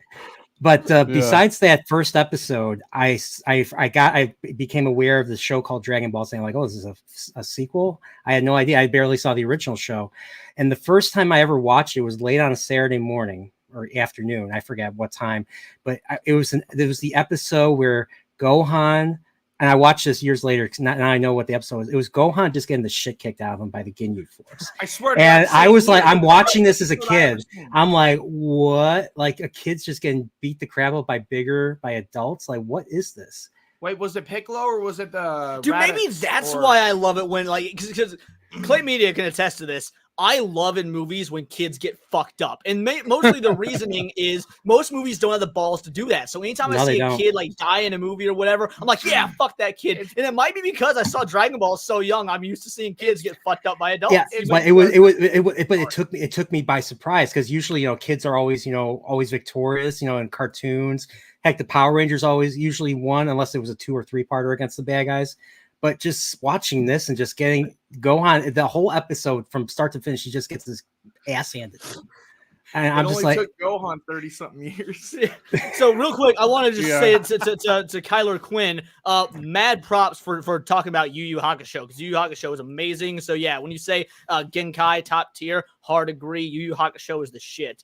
But besides that first episode, I became aware of the show called Dragon Ball, saying like, "Oh, this is a sequel." I had no idea. I barely saw the original show, and the first time I ever watched it was late on a Saturday morning or afternoon. I forget what time, but it was the episode where Gohan. And I watched this years later because now I know what the episode was. It was Gohan just getting the shit kicked out of him by the Ginyu Force. I swear. And I was like, I'm watching this as a kid. I'm like, what? Like a kid's just getting beat the crap out by adults? Like, what is this? Wait, was it Piccolo or was it the? Dude, maybe that's why I love it when because Clay Media can attest to this. I love in movies when kids get fucked up. And mostly the reasoning is most movies don't have the balls to do that. So anytime I see a kid like die in a movie or whatever, I'm like, yeah, fuck that kid. And it might be because I saw Dragon Ball so young. I'm used to seeing kids get fucked up by adults. Yeah, but it took me by surprise because usually, kids are always victorious, in cartoons. Heck, the Power Rangers usually won unless it was a 2 or 3 parter against the bad guys. But just watching this and just getting Gohan, the whole episode from start to finish, he just gets his ass handed. And I'm just like, took Gohan 30-something years. So real quick, I want to just say it to Kyler Quinn, mad props for talking about Yu Yu Hakusho because Yu Yu Hakusho is amazing. So yeah, when you say Genkai top tier, hard agree. Yu Yu Hakusho is the shit.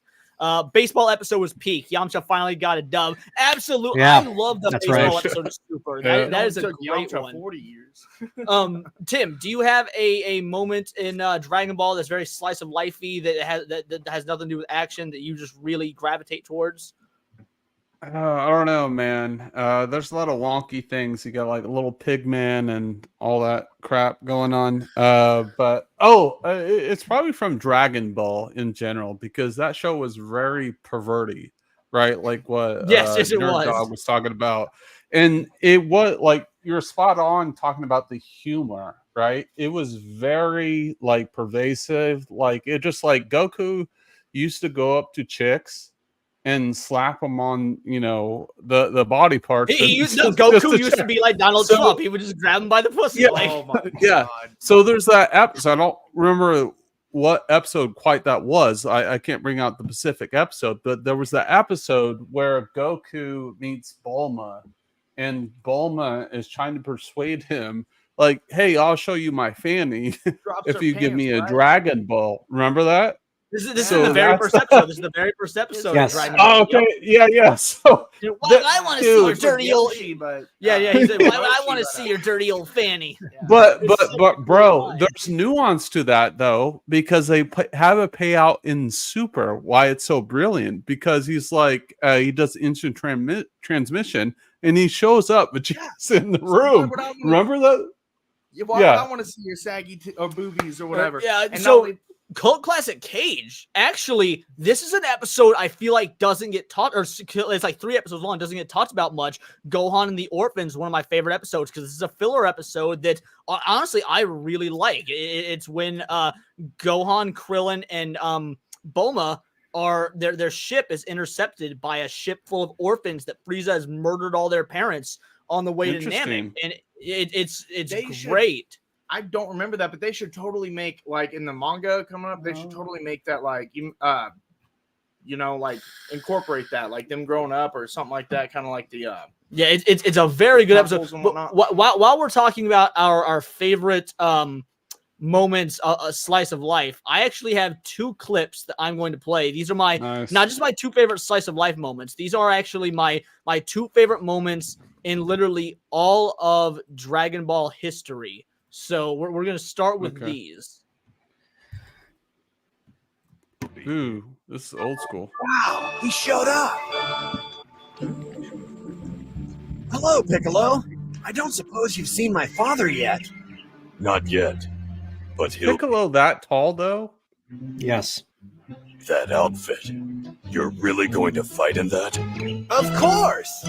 Baseball episode was peak. Yamcha finally got a dub. Absolutely. Yeah, I love the that's baseball right. episode of Super. Yeah. That is a Took great Yamcha one. 40 years. Tim, do you have a moment in Dragon Ball that's very slice of lifey that has nothing to do with action that you just really gravitate towards? I don't know, man. There's a lot of wonky things. You got like a little pigman and all that crap going on. But it's probably from Dragon Ball in general because that show was very perverty, right? Like what Yes, it Nerd was. Dog was talking about, and it was like you're spot on talking about the humor, right? It was very like pervasive. Like it just like Goku used to go up to chicks and slap them on, the body parts. Goku used to be like Donald Trump. He would just grab him by the pussy. Yeah, Oh my yeah. God. So there's that episode. I don't remember what episode quite that was. I can't bring out the specific episode, but there was that episode where Goku meets Bulma, and Bulma is trying to persuade him, like, "Hey, I'll show you my fanny Drops if her you give me pants, a right? Dragon Ball." Remember that? This is So the very that's- first episode. This is the very first episode. Yes. Of Dragon Ball. Oh, okay. Yeah. So Dude, why that- I want to dude, see your dirty old. Yoshi, but, Yeah. He said, "Why would I Yoshi, want to but, see your dirty old fanny?" But It's so bro, fine. there's nuance to that though, because they have a payout in Super. Why it's so brilliant? Because he's like he does instant transmission, and he shows up, but just in the room. Why would I wanna- Remember that? Why Yeah. would I want to see your saggy or boobies or whatever? Yeah. And So not only- Cult Classic Cage. Actually, this is an episode I feel like doesn't get taught, or it's like 3 episodes long, doesn't get talked about much. Gohan and the Orphans, one of my favorite episodes, because this is a filler episode that honestly I really like. It's when Gohan, Krillin, and Bulma their ship is intercepted by a ship full of orphans that Frieza has murdered all their parents on the way to Interesting. Namek, and it's They should- great. I don't remember that, but they should totally make, like, in the manga coming up, they should totally make that, like, like incorporate that, like them growing up or something like that, kind of like the Yeah, it's a very good episode. Couples and But whatnot. while we're talking about our favorite moments, a slice of life, I actually have 2 clips that I'm going to play. These are my Nice. not just my 2 favorite slice of life moments. These are actually my 2 favorite moments in literally all of Dragon Ball history. So we're going to start with Okay. these. Ooh, this is old school. Wow, he showed up. Hello, Piccolo. I don't suppose you've seen my father yet. Not yet, but Piccolo that tall though? Yes. That outfit. You're really going to fight in that? Of course!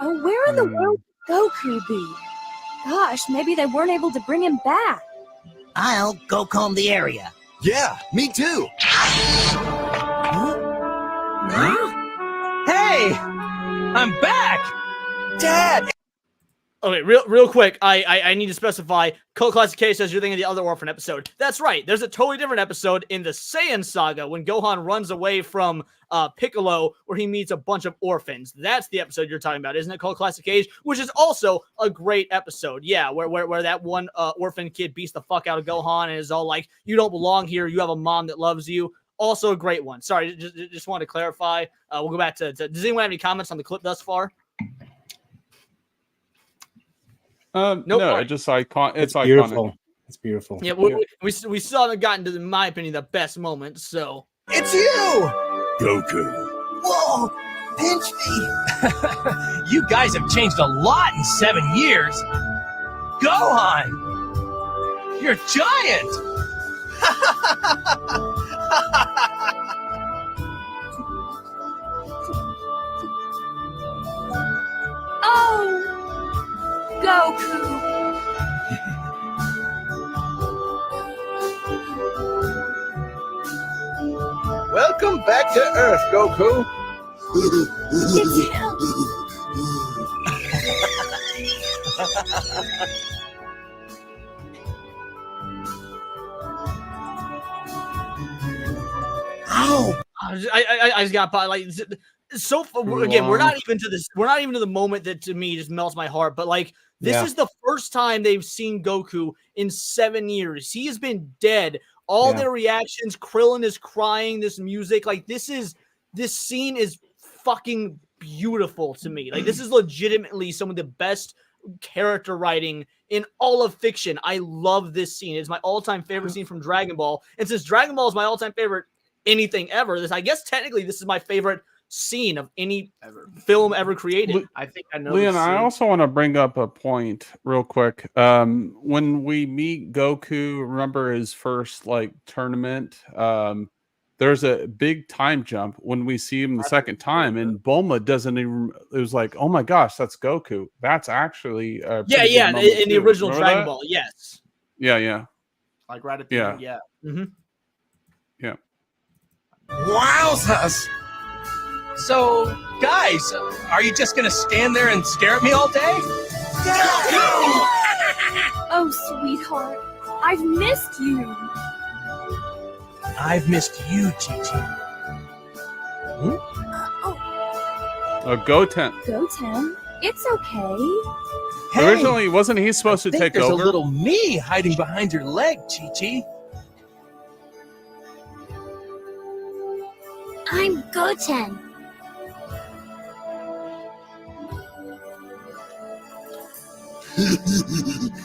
Oh, where in the world would Goku be? Gosh, maybe they weren't able to bring him back. I'll go comb the area. Yeah, me too. Hey! I'm back! Dad! Okay, real quick, I need to specify. Cult Classic K says you're thinking of the other Orphan episode. That's right. There's a totally different episode in the Saiyan Saga when Gohan runs away from Piccolo, where he meets a bunch of orphans. That's the episode you're talking about, isn't it? Cult Classic Age, which is also a great episode. Yeah, where that one orphan kid beats the fuck out of Gohan and is all like, "You don't belong here. You have a mom that loves you." Also a great one. Sorry, just wanted to clarify. We'll go back to. Does anyone have any comments on the clip thus far? Nope. No, it's just it's beautiful. iconic. It's beautiful. Yeah, we still haven't gotten to, in my opinion, the best moment. So It's you! Goku. Whoa! Pinch me! You guys have changed a lot in 7 years. Gohan! You're giant! Oh, Goku. Welcome back to Earth, Goku. It's him. Ow! I just got like so. Again, we're not even to this. We're not even to the moment that to me just melts my heart. But like this Yeah. is the first time they've seen Goku in 7 years. He has been dead All Yeah. their reactions, Krillin is crying, this music, like this scene is fucking beautiful to me. Like this is legitimately some of the best character writing in all of fiction. I love this scene. It's my all-time favorite scene from Dragon Ball. And since Dragon Ball is my all-time favorite anything ever, I guess technically this is my favorite scene of any film ever created. I think I know. Leon, I also want to bring up a point real quick. When we meet Goku, remember his first like tournament? There's a big time jump when we see him the second time, and Bulma doesn't even. It was like, oh my gosh, that's Goku. That's actually a pretty good moment, in the too. original Remember Dragon that? Ball, yes. Yeah. Like right at the end, yeah. Mm-hmm. Yeah. Wowzers! So, guys, are you just gonna stand there and stare at me all day? Oh, sweetheart, I've missed you. I've missed you, Chi-Chi. Goten. Goten, it's okay. Hey, Originally, wasn't he supposed to I think take there's over? a little me hiding behind your leg, Chi-Chi. I'm Goten.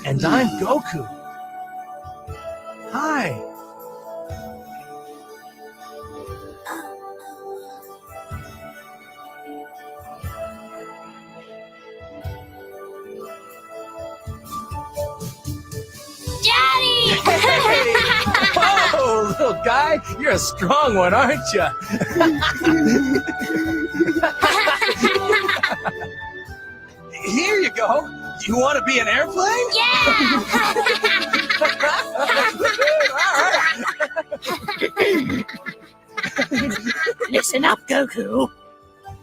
And I'm Goku. Hi. Daddy! Oh, little guy, you're a strong one, aren't you? Here you go. You want to be an airplane? Listen up, Goku.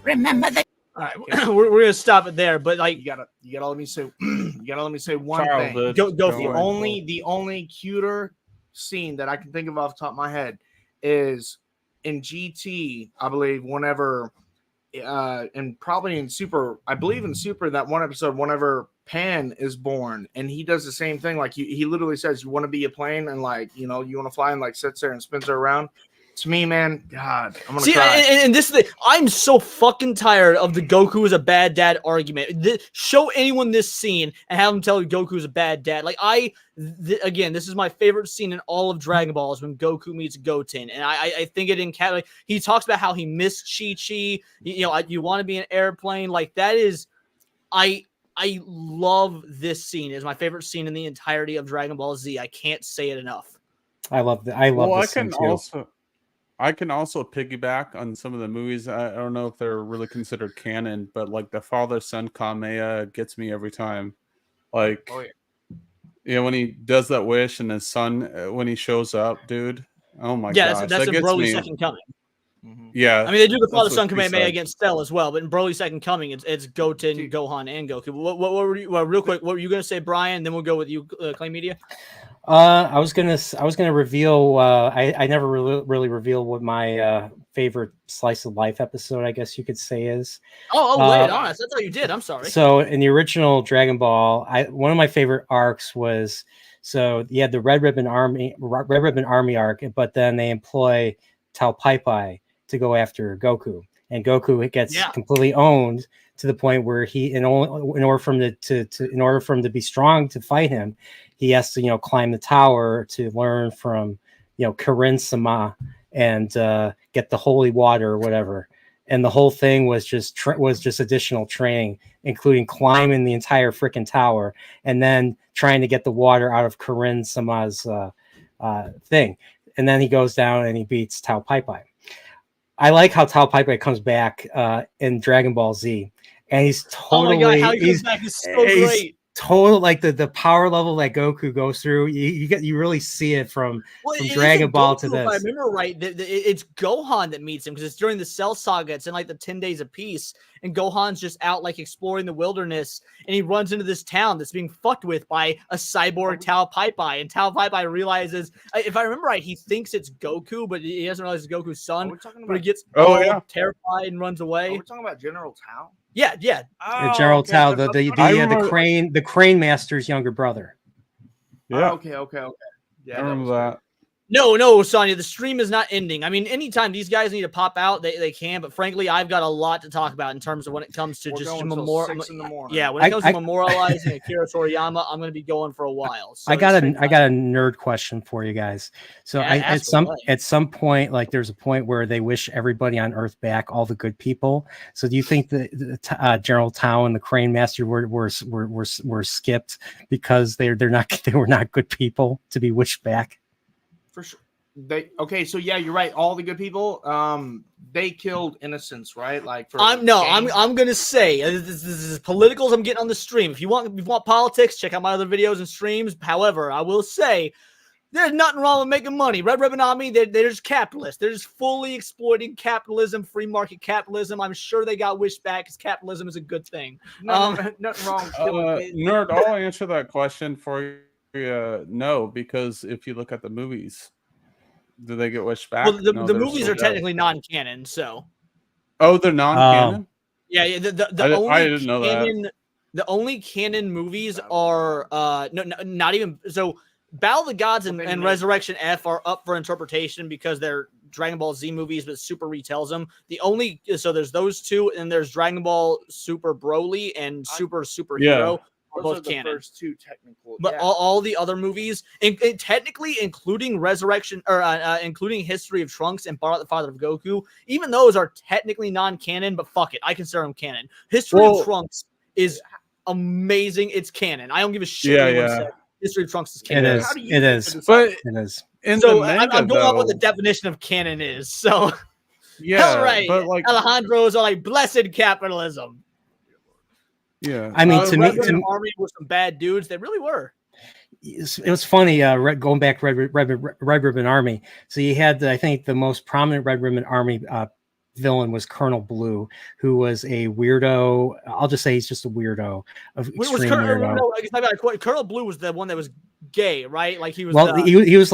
Remember the. All right, we're gonna stop it there. But like, You gotta let me say one Childhood. thing. Go The for it. only cuter scene that I can think of off the top of my head is in GT, I believe, whenever and probably in Super, I believe in Super, that one episode whenever Pan is born and he does the same thing. Like he literally says, you want to be a plane, and like, you know, you want to fly, and like sits there and spins her around. To me, man, God, I'm gonna see, cry. and this is the, I'm so fucking tired of the Goku is a bad dad argument. Show anyone this scene and have them tell you Goku is a bad dad. Like again, this is my favorite scene in all of Dragon Ball is when Goku meets Goten, and I think it in like, he talks about how he missed Chi-Chi. You know, you want to be an airplane. Like that is, I love this scene. It's my favorite scene in the entirety of Dragon Ball Z. I can't say it enough. I love this scene too. I can also piggyback on some of the movies. I don't know if they're really considered canon, but like the father-son Kameya gets me every time. Like, when he does that wish and his son, when he shows up, dude. Oh my gosh, that's that in gets Broly's me. Second Coming. Yeah, I mean, they do the that's what father-son she Kamehameha said. against Cell as well, but in Broly's Second Coming, it's Goten, Gohan, and Goku. What were you, real quick, what were you going to say, Brian? Then we'll go with you, Clay Media. I was gonna reveal. I never really reveal what my favorite slice of life episode, I guess you could say, is. Lay it on us. That's all you did. I'm sorry. So in the original Dragon Ball, one of my favorite arcs was, so you had the Red Ribbon Army arc, but then they employ Tao Pai Pai to go after Goku, and Goku gets completely owned to the point where he, in order for him to be strong to fight him, he has to, climb the tower to learn from, Kirin-sama and get the holy water or whatever. And the whole thing was just additional training, including climbing the entire freaking tower and then trying to get the water out of Kirin-sama's thing. And then he goes down and he beats Tao Pai Pai. I like how Tao Pai Pai comes back in Dragon Ball Z, and he's totally. Oh my god, how he comes back is so great. Total, like the power level that Goku goes through, you really see it from Dragon Ball to this. If I remember right, it's Gohan that meets him because it's during the Cell Saga. It's in like the 10 Days of Peace, and Gohan's just out like exploring the wilderness, and he runs into this town that's being fucked with by a cyborg Tao Pai Pai, and Tao Pai Pai realizes, if I remember right, he thinks it's Goku, but he doesn't realize it's Goku's son. But he gets terrified and runs away. Are we talking about General Tao? Yeah. General Tao, the Crane Master's younger brother. Yeah. Okay. Yeah. I remember that. No, Sonya, the stream is not ending. I mean, anytime these guys need to pop out, they can. But frankly, I've got a lot to talk about in terms of when it comes to We're just going till memorial. 6 in the morning. Yeah, when it comes to memorializing Akira Toriyama, I'm going to be going for a while. So I got a nerd question for you guys. So Yeah, at some point, like there's a point where they wish everybody on Earth back, all the good people. So do you think that General Tao and the Crane Master were skipped because they were not good people to be wished back? For sure. So yeah, you're right. All the good people, they killed innocents, right? Like for I'm gonna say this is politicals I'm getting on the stream. If you want politics, check out my other videos and streams. However, I will say there's nothing wrong with making money. Red Ribbon Army, they're just capitalists. They're just fully exploiting capitalism, free market capitalism. I'm sure they got wished back because capitalism is a good thing. Nothing wrong with killing kids. Nerd, I'll answer that question for you. No, because if you look at the movies, do they get wished back? Well, the movies are technically non-canon, so. Oh, they're non-canon? Yeah. I didn't know that. The only canon movies are not even so. Battle of the Gods and Resurrection F are up for interpretation because they're Dragon Ball Z movies, but Super retells them. There's those two, and there's Dragon Ball Super Broly and Superhero. Yeah. Both canon. First two technical, but all the other movies, technically including Resurrection or including History of Trunks and Bardock the Father of Goku, even those are technically non-canon. But fuck it, I consider them canon. History of Trunks is amazing. It's canon. I don't give a shit. Yeah. History of Trunks is canon. It is. But it is. In so the manga, I'm going off what the definition of canon is. So yeah, all right. But like Alejandro's are like blessed capitalism. Yeah, I mean, to me, Army with some bad dudes. They really were. It was funny. Going back, Red Ribbon Army. So you had, I think, the most prominent Red Ribbon Army villain was Colonel Blue, who was a weirdo. I'll just say he's just a weirdo. Colonel Blue was the one that was gay, right? Like he was. Well, he was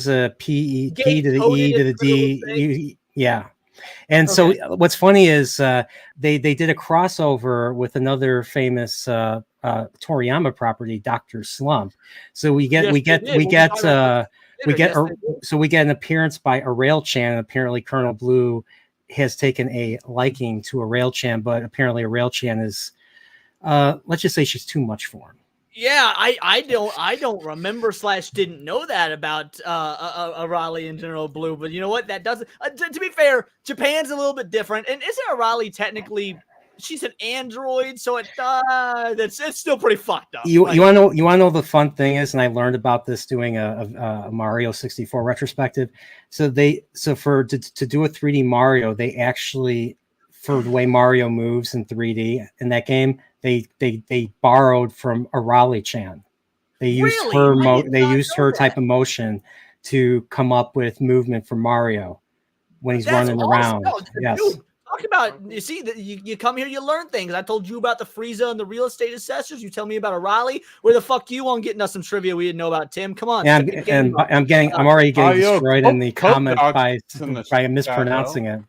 a P to the E to the D. Yeah. And so what's funny is they did a crossover with another famous Toriyama property, Dr. Slump. So we get an appearance by a Rail-chan. Apparently Colonel Blue has taken a liking to a Rail-chan, but apparently a Rail-chan is let's just say she's too much for him. Yeah, I don't remember / didn't know that about Arale and General Blue, but you know what? That doesn't. To be fair, Japan's a little bit different, and isn't Arale technically? She's an android, so it's still pretty fucked up. You want to know the fun thing is, and I learned about this doing a Mario 64 retrospective. So to do a 3D Mario, they actually, for the way Mario moves in 3D in that game, they borrowed from Arale-chan. They used her type of motion to come up with movement for Mario when he's running around. Yes. Dude, talk about, you see that you come here, you learn things. I told you about the Frieza and the real estate assessors. You tell me about Arale. Where the fuck you on getting us some trivia we didn't know about, Tim? Come on. Yeah, I'm already getting destroyed in the comments by mispronouncing it.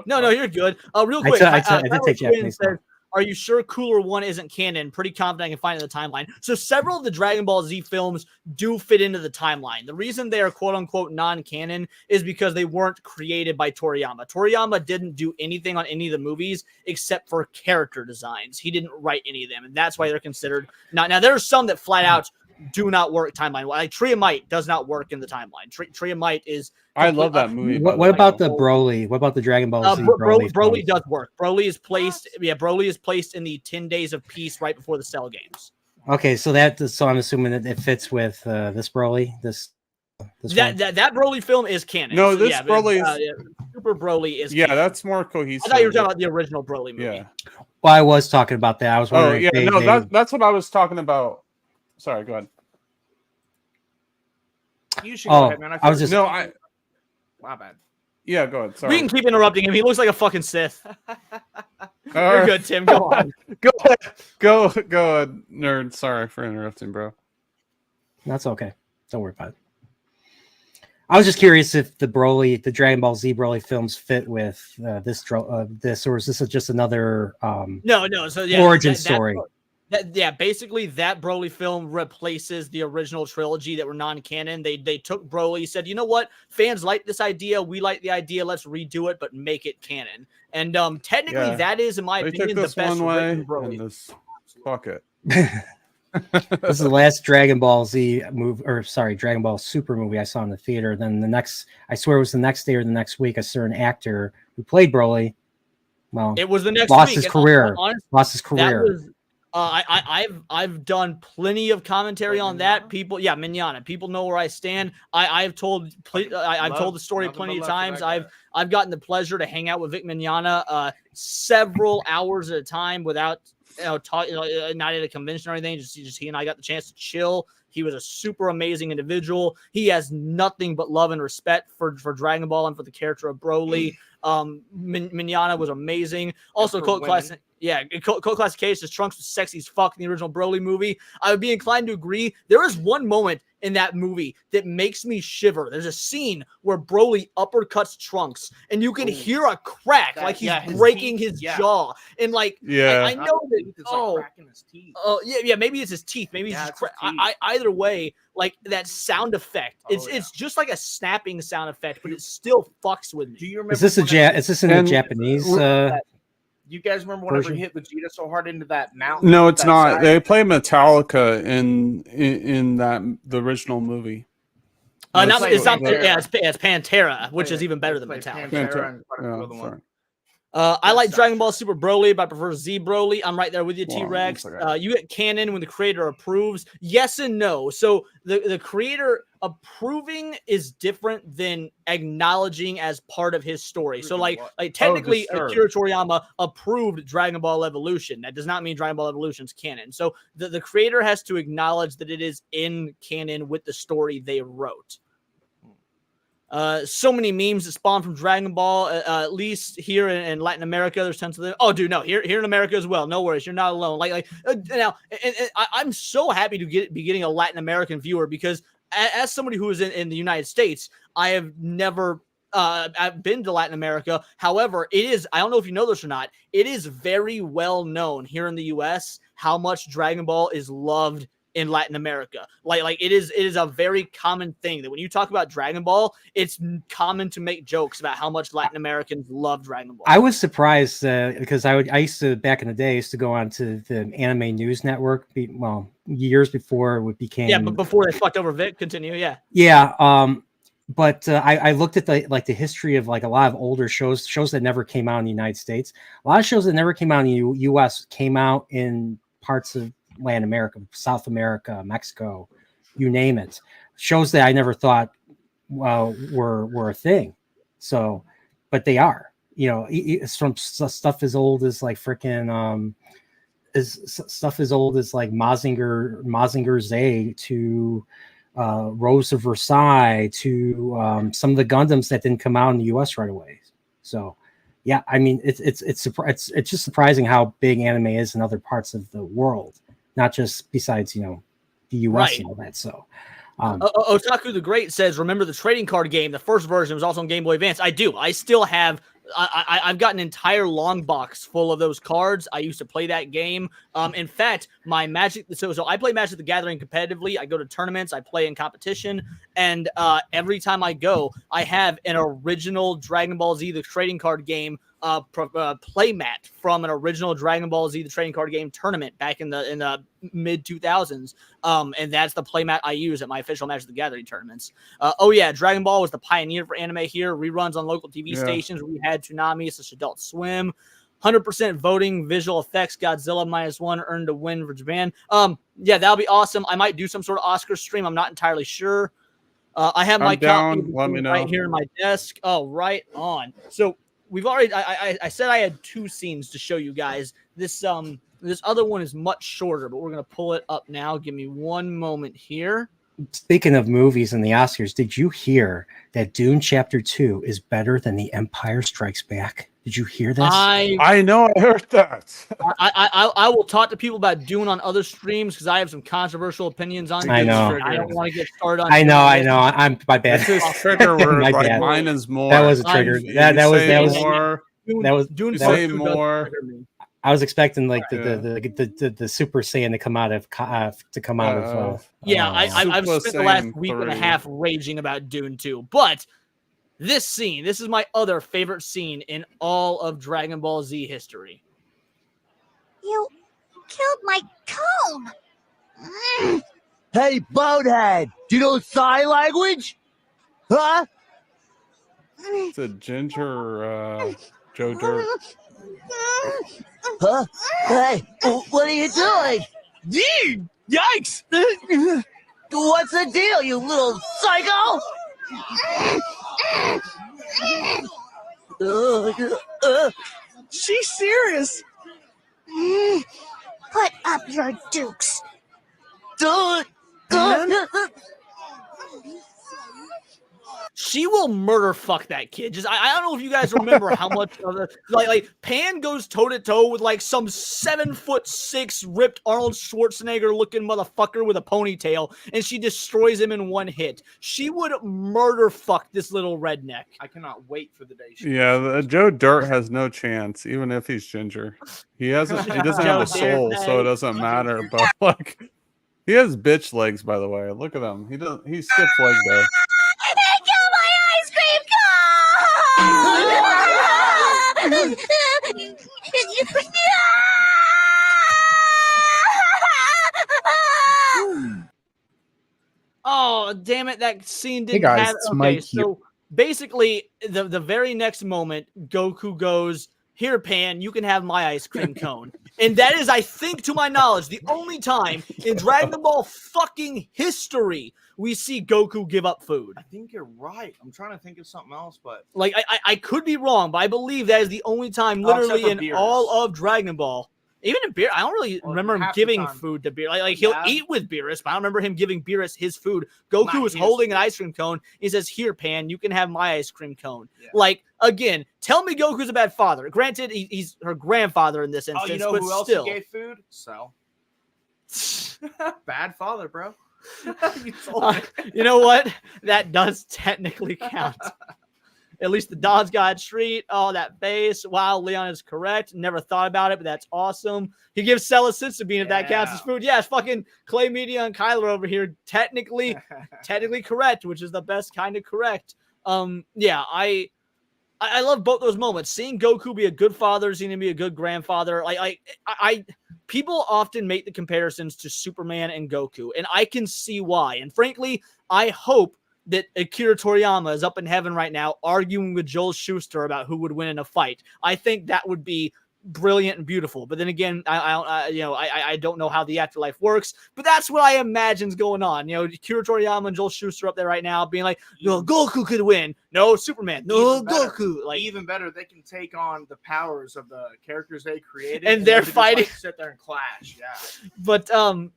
No, you're good. Real quick, I did take Japanese. Are you sure Cooler 1 isn't canon? Pretty confident I can find it in the timeline. So several of the Dragon Ball Z films do fit into the timeline. The reason they are quote-unquote non-canon is because they weren't created by Toriyama. Toriyama didn't do anything on any of the movies except for character designs. He didn't write any of them, and that's why they're considered not. Now, there are some that flat out do not work timeline. Like Triamite does not work in the timeline. Triamite is. I love that movie. What about the Broly? What about the Dragon Ball Z Broly? Broly does work. Broly is placed. Yeah, Broly is placed in the 10 Days of Peace right before the Cell games. Okay, so I'm assuming that it fits with this Broly. That Broly film is canon. No, this Broly Super Broly is. Yeah, canon. that's more cohesive. I thought you were talking about the original Broly movie. Yeah. Well, I was talking about that. I was wondering. That's what I was talking about. Sorry, go ahead. You should go ahead, man. My bad. Yeah, go ahead. Sorry. We can keep interrupting him. He looks like a fucking Sith. You're good, Tim. Go on. Go ahead, nerd. Sorry for interrupting, bro. That's okay. Don't worry about it. I was just curious if the Dragon Ball Z Broly films fit with this, or is this just another no? So yeah, origin story? Basically that Broly film replaces the original trilogy that were non-canon. They took Broly, said, you know what, fans like this idea, we like the idea, let's redo it, but make it canon. And technically, that is, in my opinion, the best written Broly. Fuck it. This is the last Dragon Ball Z movie, or sorry, Dragon Ball Super movie I saw in the theater. Then the next, I swear it was the next day or the next week, I saw an actor who played Broly. Well, it was the next lost week. his career. Honestly, lost his career. I've done plenty of commentary on that. People, Mignana. People know where I stand. I've told the story plenty of times. I've gotten the pleasure to hang out with Vic Mignana several hours at a time without not at a convention or anything. Just he and I got the chance to chill. He was a super amazing individual. He has nothing but love and respect for Dragon Ball and for the character of Broly. Mignana was amazing. Also, Cult Classic. Yeah, Cult Classification, Trunks was sexy as fuck in the original Broly movie. I would be inclined to agree. There is one moment in that movie that makes me shiver. There's a scene where Broly uppercuts Trunks, and you can hear a crack, like he's breaking his jaw. And like, I know that. Maybe it's his teeth. Maybe it's his either way, like that sound effect. It's just like a snapping sound effect, but it still fucks with me. Do you remember? Is this in the Japanese? You guys remember whenever he hit Vegeta so hard into that mountain? No, it's not. Side? They play Metallica in the original movie. It's Pantera, which is even better than Metallica. I like Dragon Ball Super Broly, but I prefer Z Broly. I'm right there with you, T-Rex. You get canon when the creator approves. Yes and no. So the creator approving is different than acknowledging as part of his story. So like technically, Akira Toriyama approved Dragon Ball Evolution. That does not mean Dragon Ball Evolution is canon. So the creator has to acknowledge that it is in canon with the story they wrote. So many memes that spawn from Dragon Ball, at least here in Latin America. There's tons of them. Oh, dude, no, here in America as well. No worries, you're not alone. Now, I'm so happy to be getting a Latin American viewer because as somebody who is in the United States, I have never I've been to Latin America. However, it is, I don't know if you know this or not, it is very well known here in the U.S. how much Dragon Ball is loved in Latin America. Like it is a very common thing that when you talk about Dragon Ball, it's common to make jokes about how much Latin Americans love Dragon Ball. I was surprised because I used to, back in the day, used to go on to the Anime News Network. Years before it became. But before they fucked over Vic, continue. But I looked at the history of like a lot of older shows that never came out in the United States. A lot of shows that never came out in the U.S. came out in parts of Latin America, South America, Mexico, you name it. Shows that I never thought were a thing. So, but they are. It's from stuff as old as like freaking stuff as old as like Mazinger Z to Rose of Versailles to some of the Gundams that didn't come out in the U.S. right away. So, yeah, I mean, it's just surprising how big anime is in other parts of the world, not just besides the U.S. and all that. So, Otaku the Great says, "Remember the trading card game? The first version was also on Game Boy Advance." I do. I still have. I've got an entire long box full of those cards. I used to play that game. In fact, my Magic. So I play Magic the Gathering competitively. I go to tournaments. I play in competition, and every time I go, I have an original Dragon Ball Z the trading card game playmat from an original Dragon Ball Z the trading card game tournament back in the mid 2000s. And that's the playmat I use at my official Magic the Gathering tournaments. Dragon Ball was the pioneer for anime here. Reruns on local TV stations. We had Toonami, such Adult Swim. 100% voting, visual effects, Godzilla -1 earned a win for Japan. That'll be awesome. I might do some sort of Oscar stream. I'm not entirely sure. I have my copy right here in my desk. Oh, right on. So we've already. I said I had 2 scenes to show you guys. This other one is much shorter, but we're gonna pull it up now. Give me one moment here. Speaking of movies and the Oscars, did you hear that Dune Chapter 2 is better than The Empire Strikes Back? Did you hear this? I know, I heard that. I will talk to people about Dune on other streams because I have some controversial opinions on Dune. I know. I don't want to get started on I know. I'm my bad. This is trigger word. Mine is more. That was a trigger. That was more. Dune say more. I was expecting like the Super Saiyan to come out of yeah. I've Super spent the last Saiyan week and a 3. half raging about Dune 2, but this is my other favorite scene in all of Dragon Ball Z history. You killed my cone. Hey, bonehead, do you know sign language? Huh? It's a ginger Joe Dirt. Huh? Hey, what are you doing? Dude, yikes! What's the deal, you little psycho? She's serious. Put up your dukes. She will murder fuck that kid. Just I don't know if you guys remember how much of the like Pan goes toe to toe with like some 7'6" ripped Arnold Schwarzenegger looking motherfucker with a ponytail, and she destroys him in one hit. She would murder fuck this little redneck. I cannot wait for the day. She Joe Dirt has no chance, even if he's ginger. He doesn't have a soul, so it doesn't matter. But like, he has bitch legs, by the way. Look at him. He skips leg day. Oh, damn it. That scene didn't guys, have... it's Okay, Mike so basically, the very next moment, Goku goes, "Here, Pan, you can have my ice cream cone." And that is, I think, to my knowledge, the only time in Dragon Ball fucking history we see Goku give up food. I think you're right. I'm trying to think of something else, but... Like, I could be wrong, but I believe that is the only time, except literally, for in Beerus. all of Dragon Ball. Even in Beerus, I don't really remember him half the giving time. food to Beerus. Like he'll Yeah. eat with Beerus, but I don't remember him giving Beerus his food. Goku Not was his holding an food. ice cream cone. He says, "Here, Pan, you can have my ice cream cone." Yeah. Like, again, tell me Goku's a bad father. Granted, he's her grandfather in this instance, Oh, you know but who else still. he gave food? So. Bad father, bro. You told me. You know what? That does technically count. At least the Don's God Street. Oh, that face. Wow, Leon is correct. Never thought about it, but that's awesome. He gives Cella Senzu Bean if that counts as food. Yeah, it's fucking Clay Media and Kyler over here. Technically correct, which is the best kind of correct. Yeah, I love both those moments. Seeing Goku be a good father, seeing him be a good grandfather. I people often make the comparisons to Superman and Goku, and I can see why. And frankly, I hope that Akira Toriyama is up in heaven right now arguing with Joel Shuster about who would win in a fight. I think that would be brilliant and beautiful. But then again, I don't know how the afterlife works, but that's what I imagine's going on. You know, Akira Toriyama and Joel Shuster up there right now being like, "No, Goku could win. No, Superman. No, Even better. Goku." Like, even better, they can take on the powers of the characters they created, And they're then just, fighting. sit there and clash. Yeah. but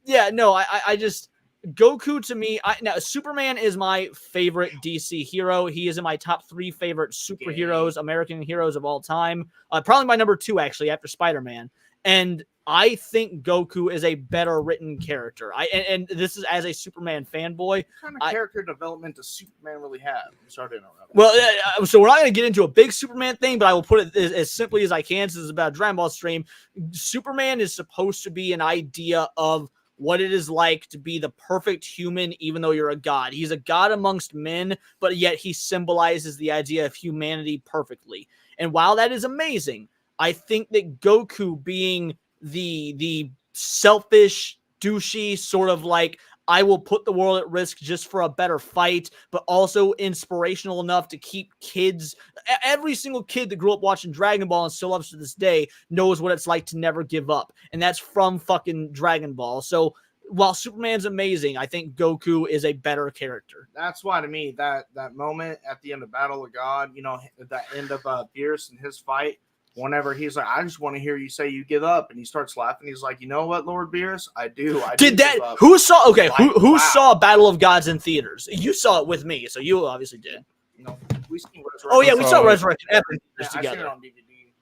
yeah, no, I just Goku to me, now Superman is my favorite DC hero. He is in my top 3 favorite superheroes, American heroes of all time. Probably my number 2 actually after Spider-Man. And I think Goku is a better written character. And this is as a Superman fanboy. What kind of character development does Superman really have? I'm sorry to interrupt. Well, so we're not going to get into a big Superman thing, but I will put it as simply as I can since it's about a Dragon Ball stream. Superman is supposed to be an idea of what it is like to be the perfect human, even though you're a god. He's a god amongst men, but yet he symbolizes the idea of humanity perfectly. And while that is amazing, I think that Goku being the selfish, douchey, sort of like, I will put the world at risk just for a better fight, but also inspirational enough to keep kids. Every single kid that grew up watching Dragon Ball and still loves to this day knows what it's like to never give up. And that's from fucking Dragon Ball. So while Superman's amazing, I think Goku is a better character. That's why to me, that moment at the end of Battle of God, you know, that end of Beerus and his fight, whenever he's like, "I just want to hear you say you give up," and he starts laughing. He's like, "You know what, Lord Beerus? I do. Did that? Give up." Who saw? Okay, who Wow. saw Battle of Gods in theaters? You saw it with me, so you obviously did. No, we seen Resurrection. Oh yeah, we saw Resurrection Yeah, Epic I seen together. it on DVD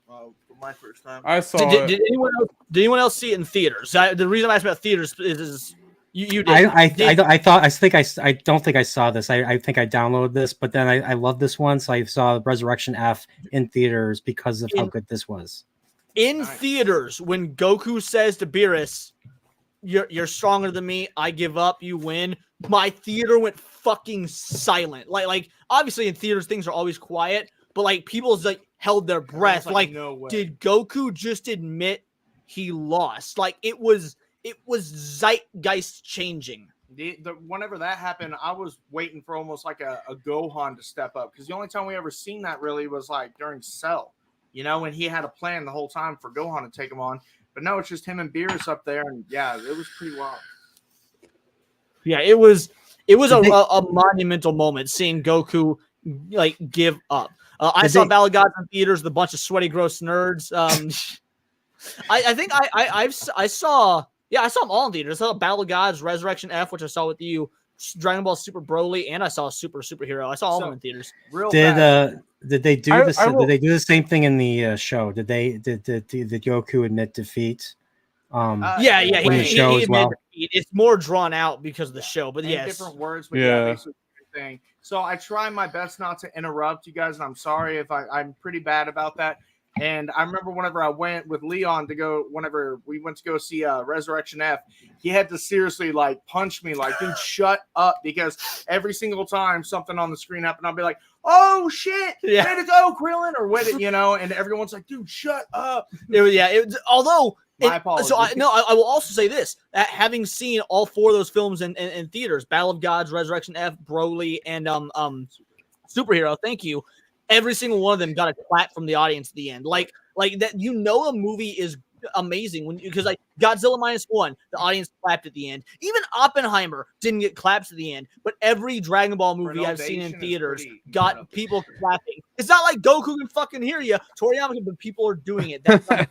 for my first time. I saw Did anyone else see it in theaters? The reason I asked about theaters is you did. I don't think I saw this. I think I downloaded this, but then I love this one, so I saw Resurrection F in theaters because of how good this was. in theaters when Goku says to Beerus, "You're stronger than me. I give up. You win." My theater went fucking silent. Like obviously in theaters things are always quiet, but like people like held their breath. Like, no way. did Goku just admit he lost? Like it was zeitgeist changing. Whenever that happened, I was waiting for almost like a Gohan to step up, because the only time we ever seen that really was like during Cell, you know, when he had a plan the whole time for Gohan to take him on. But no, it's just him and Beerus up there, and yeah, it was pretty wild. Yeah, it was a monumental moment seeing Goku like give up. I saw Battle of Gods in theaters with a bunch of sweaty, gross nerds. I think I saw them all in theaters. I saw Battle of Gods, Resurrection F, which I saw with you, Dragon Ball Super Broly, and I saw Superhero. I saw all of them in theaters. Did they do this? Did they do the same thing in the show? Did Goku admit defeat? Yeah, he show as well. It's more drawn out because of the show, but yes, different words. But yeah, basically the same thing. So I try my best not to interrupt you guys, and I'm sorry if I'm pretty bad about that. And I remember whenever I went with Leon whenever we went to go see Resurrection F, he had to seriously like punch me, like, dude, shut up, because every single time something on the screen happened, I'll be like, oh shit, way to go, Krillin, or what, you know, and everyone's like, dude, shut up. Although. My apologies. So I will also say this: having seen all four of those films in theaters, Battle of Gods, Resurrection F, Broly, and Superhero. Thank you. Every single one of them got a clap from the audience at the end. Like that, you know, a movie is amazing because like Godzilla -1, the audience clapped at the end. Even Oppenheimer didn't get claps at the end, but every Dragon Ball movie I've seen in theaters got people clapping. It's not like Goku can fucking hear you, Toriyama can, but people are doing it. That's not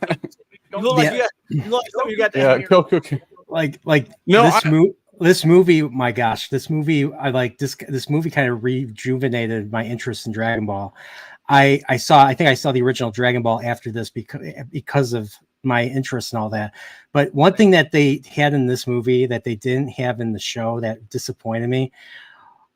this movie, my gosh, this movie, I like this movie kind of rejuvenated my interest in Dragon Ball. I think I saw the original Dragon Ball after this because of my interest and all that. But one thing that they had in this movie that they didn't have in the show that disappointed me.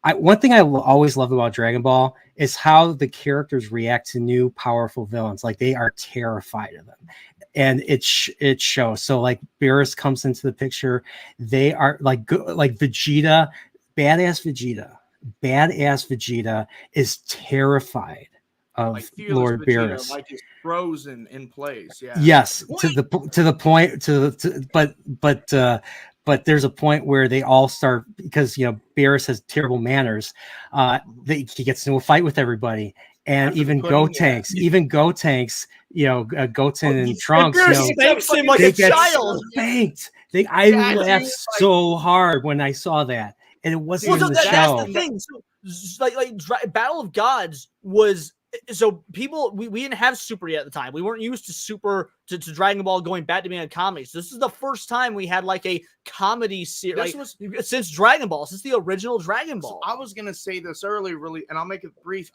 One thing I always love about Dragon Ball is how the characters react to new powerful villains. Like they are terrified of them. And it shows. So like Beerus comes into the picture. They are like Vegeta, badass Vegeta is terrified of like Lord Beerus. Like he's frozen in place. Yeah. Yes, to the point but there's a point where they all start, because you know Beerus has terrible manners. He gets into a fight with everybody. And even Gotenks, you know, Goten and Trunks, you know, spanks him like a child. Spanked. I laughed so hard when I saw that, and it wasn't in the show. That's the thing. So, like Battle of Gods was so people we didn't have Super yet at the time. We weren't used to Super to Dragon Ball going back to being a comedy. So this is the first time we had like a comedy series since Dragon Ball, since the original Dragon Ball. So I was gonna say this earlier, really, and I'll make it brief.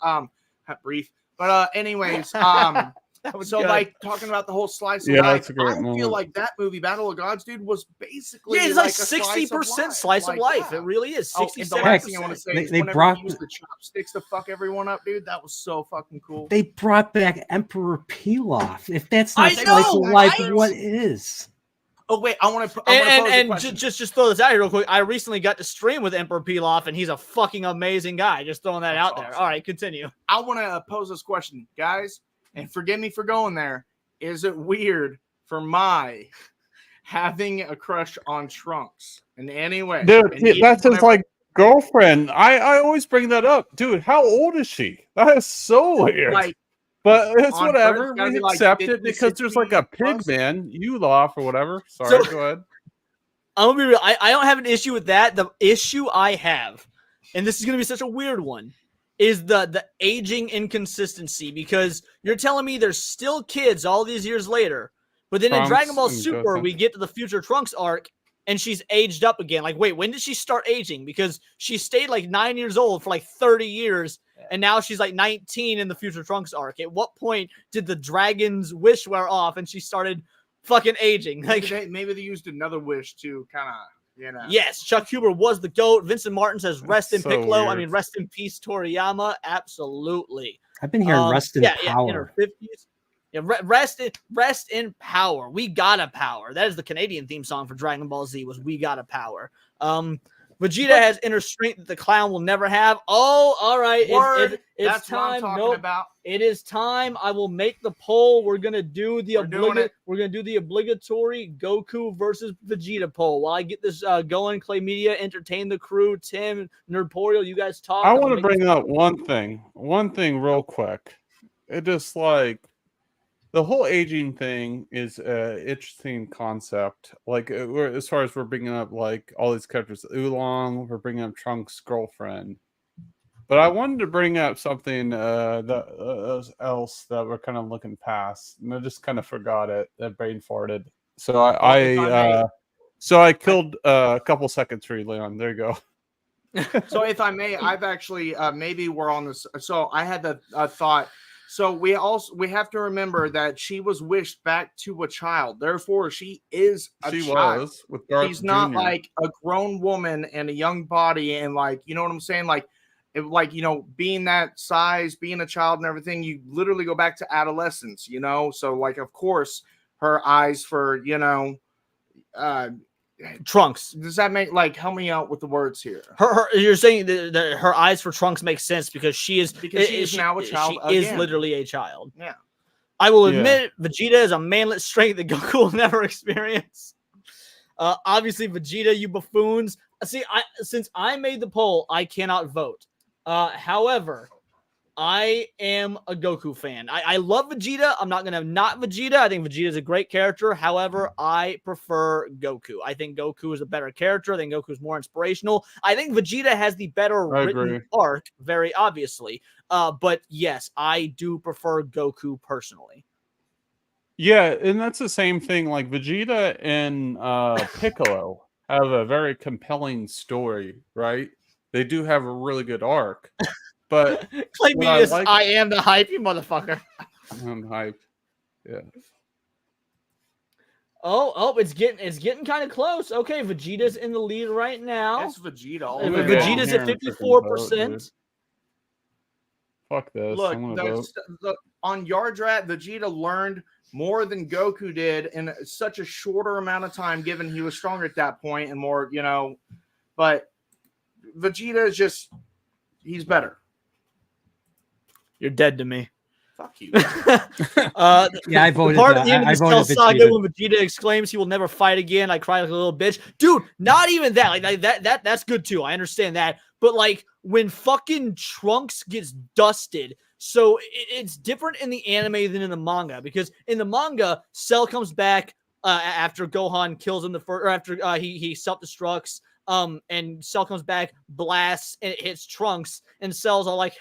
Not brief, but anyways, so good. Like talking about the whole slice of life, I feel like that movie Battle of Gods, dude, was basically it's like 60% slice of life. It really is 60%. The last thing I want to say is they brought the chopsticks to fuck everyone up, dude. That was so fucking cool. They brought back Emperor Pilaf. If that's not slice of life, what is? Oh wait, I want to and just throw this out here real quick. I recently got to stream with Emperor Pilaf, and he's a fucking amazing guy. Just throwing that out there. All right, continue. I want to pose this question, guys, and forgive me for going there. Is it weird for my having a crush on Trunks in any way? Dude, that's his like girlfriend. I always bring that up, dude. How old is she? That is so weird. Like, but it's whatever. We accept it because there's like a pig man, Olaf or whatever. Sorry, go ahead. I'm gonna be real. I don't have an issue with that. The issue I have, and this is gonna be such a weird one, is the aging inconsistency, because you're telling me there's still kids all these years later, but then Trunks in Dragon Ball Super we get to the Future Trunks arc and she's aged up again. Like, wait, when did she start aging? Because she stayed like 9 years old for like 30 years. And now she's like 19 in the Future Trunks arc. At what point did the dragon's wish wear off and she started fucking aging? Like maybe they used another wish to kind of, you know. Yes, Chuck Huber was the GOAT. Vincent Martin says rest in Piccolo. Weird. I mean, rest in peace, Toriyama. Absolutely. I've been hearing rest in power. In her 50s. Yeah, rest in power. We got a power. That is the Canadian theme song for Dragon Ball Z. Was we got a power. Vegeta has inner strength that the clown will never have. Oh, all right. It's That's time. what I'm talking about. It is time. I will make the poll. We're gonna do the We're gonna do the obligatory Goku versus Vegeta poll. While I get this going, Clay Media, entertain the crew. Tim, Nerdporial, you guys talk. I want to bring up one thing real quick. It just like the whole aging thing is an interesting concept. Like as far as we're bringing up like all these characters, Oolong, we're bringing up Trunks' girlfriend. But I wanted to bring up something else that we're kind of looking past, and I just kind of forgot it. That brain farted. So I killed a couple seconds for you, Leon. There you go. So if I may, I've actually maybe we're on this. So I had the thought. So we have to remember that she was wished back to a child. Therefore, she is a child. With Garth She's not Jr. like a grown woman in a young body, and like you know what I'm saying, like. Being that size, being a child and everything, you literally go back to adolescence, So, like, of course, her eyes for, Trunks. Does that make, help me out with the words here? You're saying that her eyes for Trunks make sense because she is now a child. She is literally a child. Yeah. I will admit, Vegeta is a manlet strength that Goku will never experience. Obviously, Vegeta, you buffoons. See, since I made the poll, I cannot vote. However, I am a Goku fan. I love Vegeta. I'm not going to not Vegeta. I think Vegeta is a great character. However, I prefer Goku. I think Goku is a better character. I think Goku is more inspirational. I think Vegeta has the better written arc, very obviously. But yes, I do prefer Goku personally. Yeah, and that's the same thing. Like Vegeta and Piccolo have a very compelling story, right? They do have a really good arc, but I am the hype, you motherfucker. I'm hype. Yeah. Oh, it's getting kind of close. Okay, Vegeta's in the lead right now. It's Vegeta. Vegeta's at 54%. Fuck this. Look, on Yardrat, Vegeta learned more than Goku did in such a shorter amount of time, given he was stronger at that point and more, but Vegeta is he's better. You're dead to me. Fuck you. Yeah, I voted. Part of the end of this Vegeta. saga when Vegeta exclaims he will never fight again. I cry like a little bitch, dude. Not even that. Like that's good too. I understand that, but like when fucking Trunks gets dusted. So it's different in the anime than in the manga because in the manga, Cell comes back after Gohan kills him or after he self-destructs. And Cell comes back, blasts, and it hits Trunks, and Cell's all like,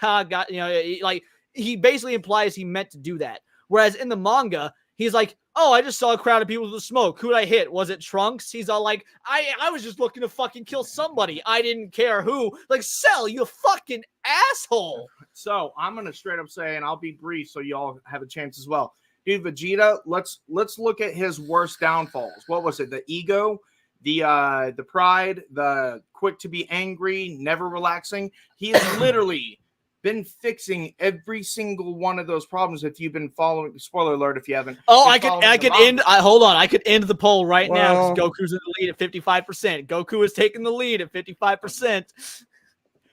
he basically implies he meant to do that. Whereas in the manga, he's like, oh, I just saw a crowd of people with smoke. Who'd I hit? Was it Trunks? He's all like, I was just looking to fucking kill somebody. I didn't care who. Like, Cell, you fucking asshole. So I'm gonna straight up say, and I'll be brief so y'all have a chance as well. Dude, Vegeta, let's look at his worst downfalls. What was it? The ego? The pride, the quick to be angry, never relaxing. He has literally been fixing every single one of those problems. If you've been following, spoiler alert, if you haven't. Oh, I could end. Hold on, I could end the poll right now because Goku's in the lead at 55%. Goku is taking the lead at 55%.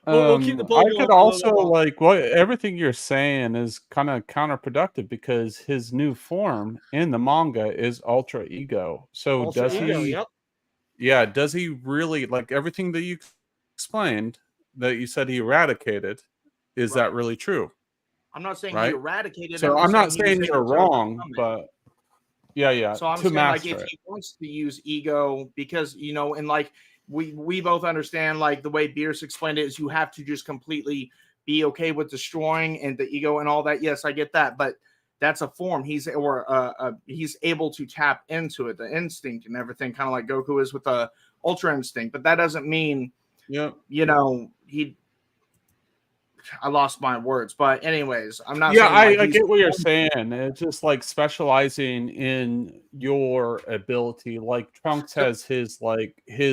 We'll keep the poll. I could also everything you're saying is kind of counterproductive because his new form in the manga is Ultra Ego. So does he? Yep. Yeah, does he really like everything that you explained that you said he eradicated? Is that really true? I'm not saying he eradicated. So I'm not saying you're wrong, but yeah. So I'm saying like if he wants to use ego, because and like we both understand like the way Bierce explained it is you have to just completely be okay with destroying and the ego and all that. Yes, I get that, but that's a form. He's able to tap into it, the instinct and everything, kind of like Goku is with the Ultra Instinct. But that doesn't mean, I lost my words. But anyways, I'm not. Yeah, I get what you're saying. It's just like specializing in your ability. Like Trunks has his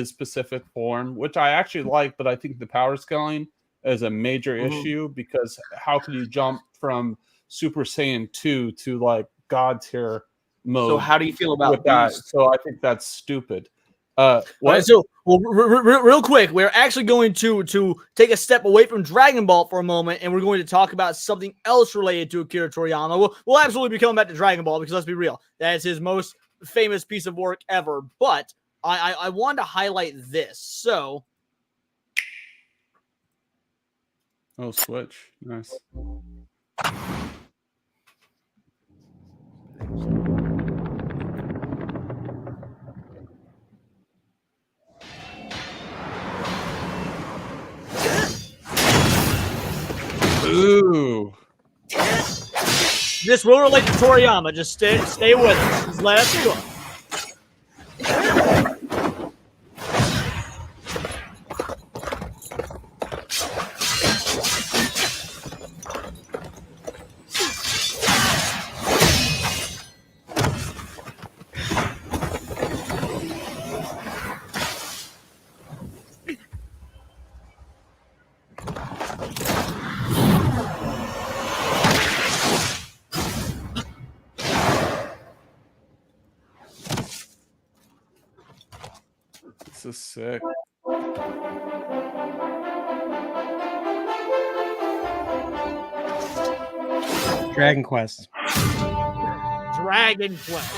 specific form, which I actually like, but I think the power scaling is a major issue because how can you jump from Super Saiyan 2 to like God tier mode. So how do you feel about with that? Beast? So I think that's stupid. All right, so real quick, we're actually going to take a step away from Dragon Ball for a moment, and we're going to talk about something else related to Akira Toriyama. We'll absolutely be coming back to Dragon Ball because let's be real, that is his most famous piece of work ever. But I wanted to highlight this. So, Switch, nice. Ooh. This will relate to Toriyama. Just stay with us. Just let us go. This is sick. Dragon Quest. Dragon Quest.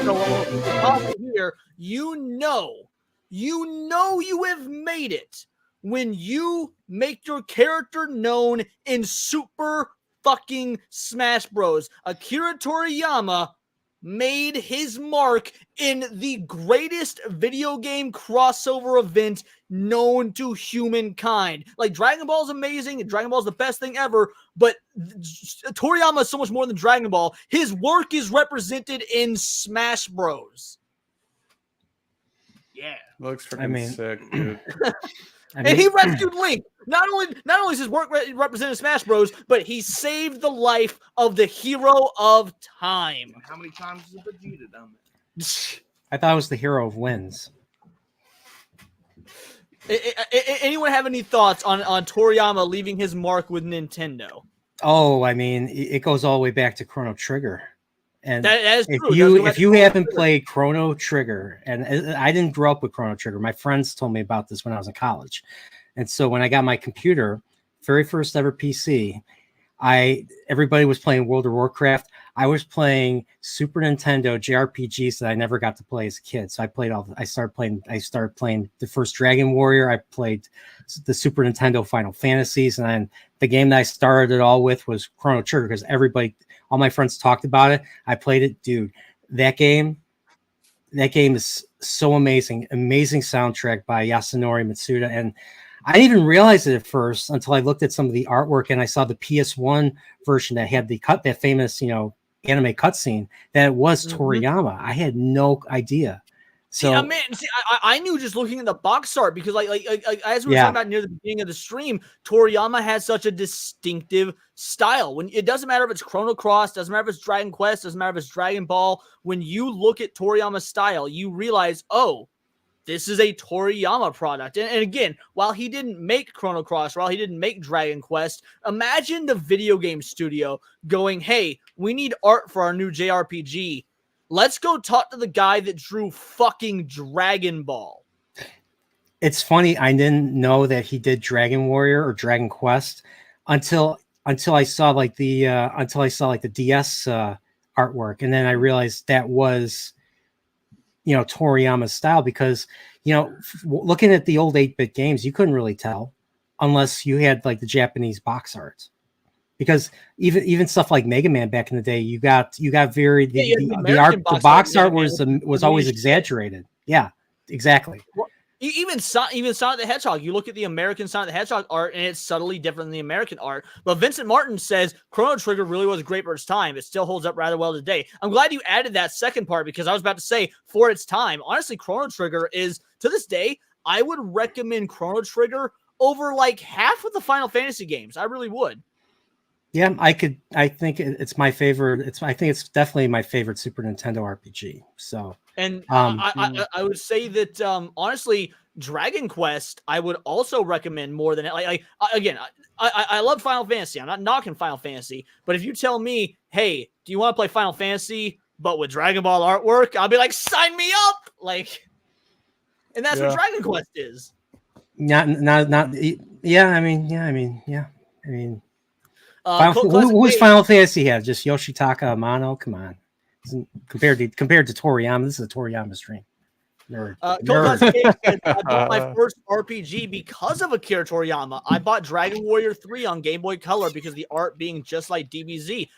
So here, you know you have made it when you make your character known in Super fucking Smash Bros. Akira Toriyama made his mark in the greatest video game crossover event known to humankind. Like, Dragon Ball is amazing, and Dragon Ball is the best thing ever, but Toriyama is so much more than Dragon Ball. His work is represented in Smash Bros. Yeah. Looks freaking sick, dude. And he rescued Link. Not only is his work represented Smash Bros, but he saved the life of the hero of time. And how many times has Vegeta done that? I thought it was the hero of wins. Anyone have any thoughts on Toriyama leaving his mark with Nintendo? Oh, I mean, it goes all the way back to Chrono Trigger. And that is true. If you haven't played Chrono Trigger, and I didn't grow up with Chrono Trigger, my friends told me about this when I was in college. And so when I got my computer, very first ever PC, everybody was playing World of Warcraft. I was playing Super Nintendo JRPGs that I never got to play as a kid. So I started playing the first Dragon Warrior. I played the Super Nintendo Final Fantasies, and then the game that I started it all with was Chrono Trigger because all my friends talked about it. I played it, dude. That game is so amazing. Amazing soundtrack by Yasunori Mitsuda. And I didn't even realize it at first until I looked at some of the artwork and I saw the PS1 version that had that famous, anime cutscene that it was Toriyama. I had no idea. So I knew just looking at the box art because like as we were talking about near the beginning of the stream, Toriyama has such a distinctive style. When it doesn't matter if it's Chrono Cross, doesn't matter if it's Dragon Quest, doesn't matter if it's Dragon Ball. When you look at Toriyama's style, you realize, oh, this is a Toriyama product. And again, while he didn't make Chrono Cross, while he didn't make Dragon Quest, imagine the video game studio going, hey, we need art for our new JRPG. Let's go talk to the guy that drew fucking Dragon Ball. It's funny. I didn't know that he did Dragon Warrior or Dragon Quest until I saw like the DS artwork, and then I realized that was Toriyama's style because looking at the old 8-bit games, you couldn't really tell unless you had like the Japanese box art. Because even stuff like Mega Man back in the day, you got very the box art was always exaggerated. Yeah, exactly. Well, even Sonic the Hedgehog, you look at the American Sonic the Hedgehog art, and it's subtly different than the American art. But Vincent Martin says Chrono Trigger really was great for its time. It still holds up rather well today. I'm glad you added that second part because I was about to say for its time. Honestly, Chrono Trigger is, to this day, I would recommend Chrono Trigger over like half of the Final Fantasy games. I really would. Yeah, I think it's my favorite. I think it's definitely my favorite Super Nintendo RPG. So, and I would say that honestly, Dragon Quest, I would also recommend more than again. I love Final Fantasy. I'm not knocking Final Fantasy, but if you tell me, hey, do you want to play Final Fantasy but with Dragon Ball artwork? I'll be like, sign me up! Like, and that's what Dragon Quest is. Yeah. I mean. Who's Final Fantasy have? Just Yoshitaka Amano? Come on. Compared to Toriyama, this is a Toriyama stream. Nerd. I bought my first RPG because of Akira Toriyama. I bought Dragon Warrior 3 on Game Boy Color because the art being just like DBZ.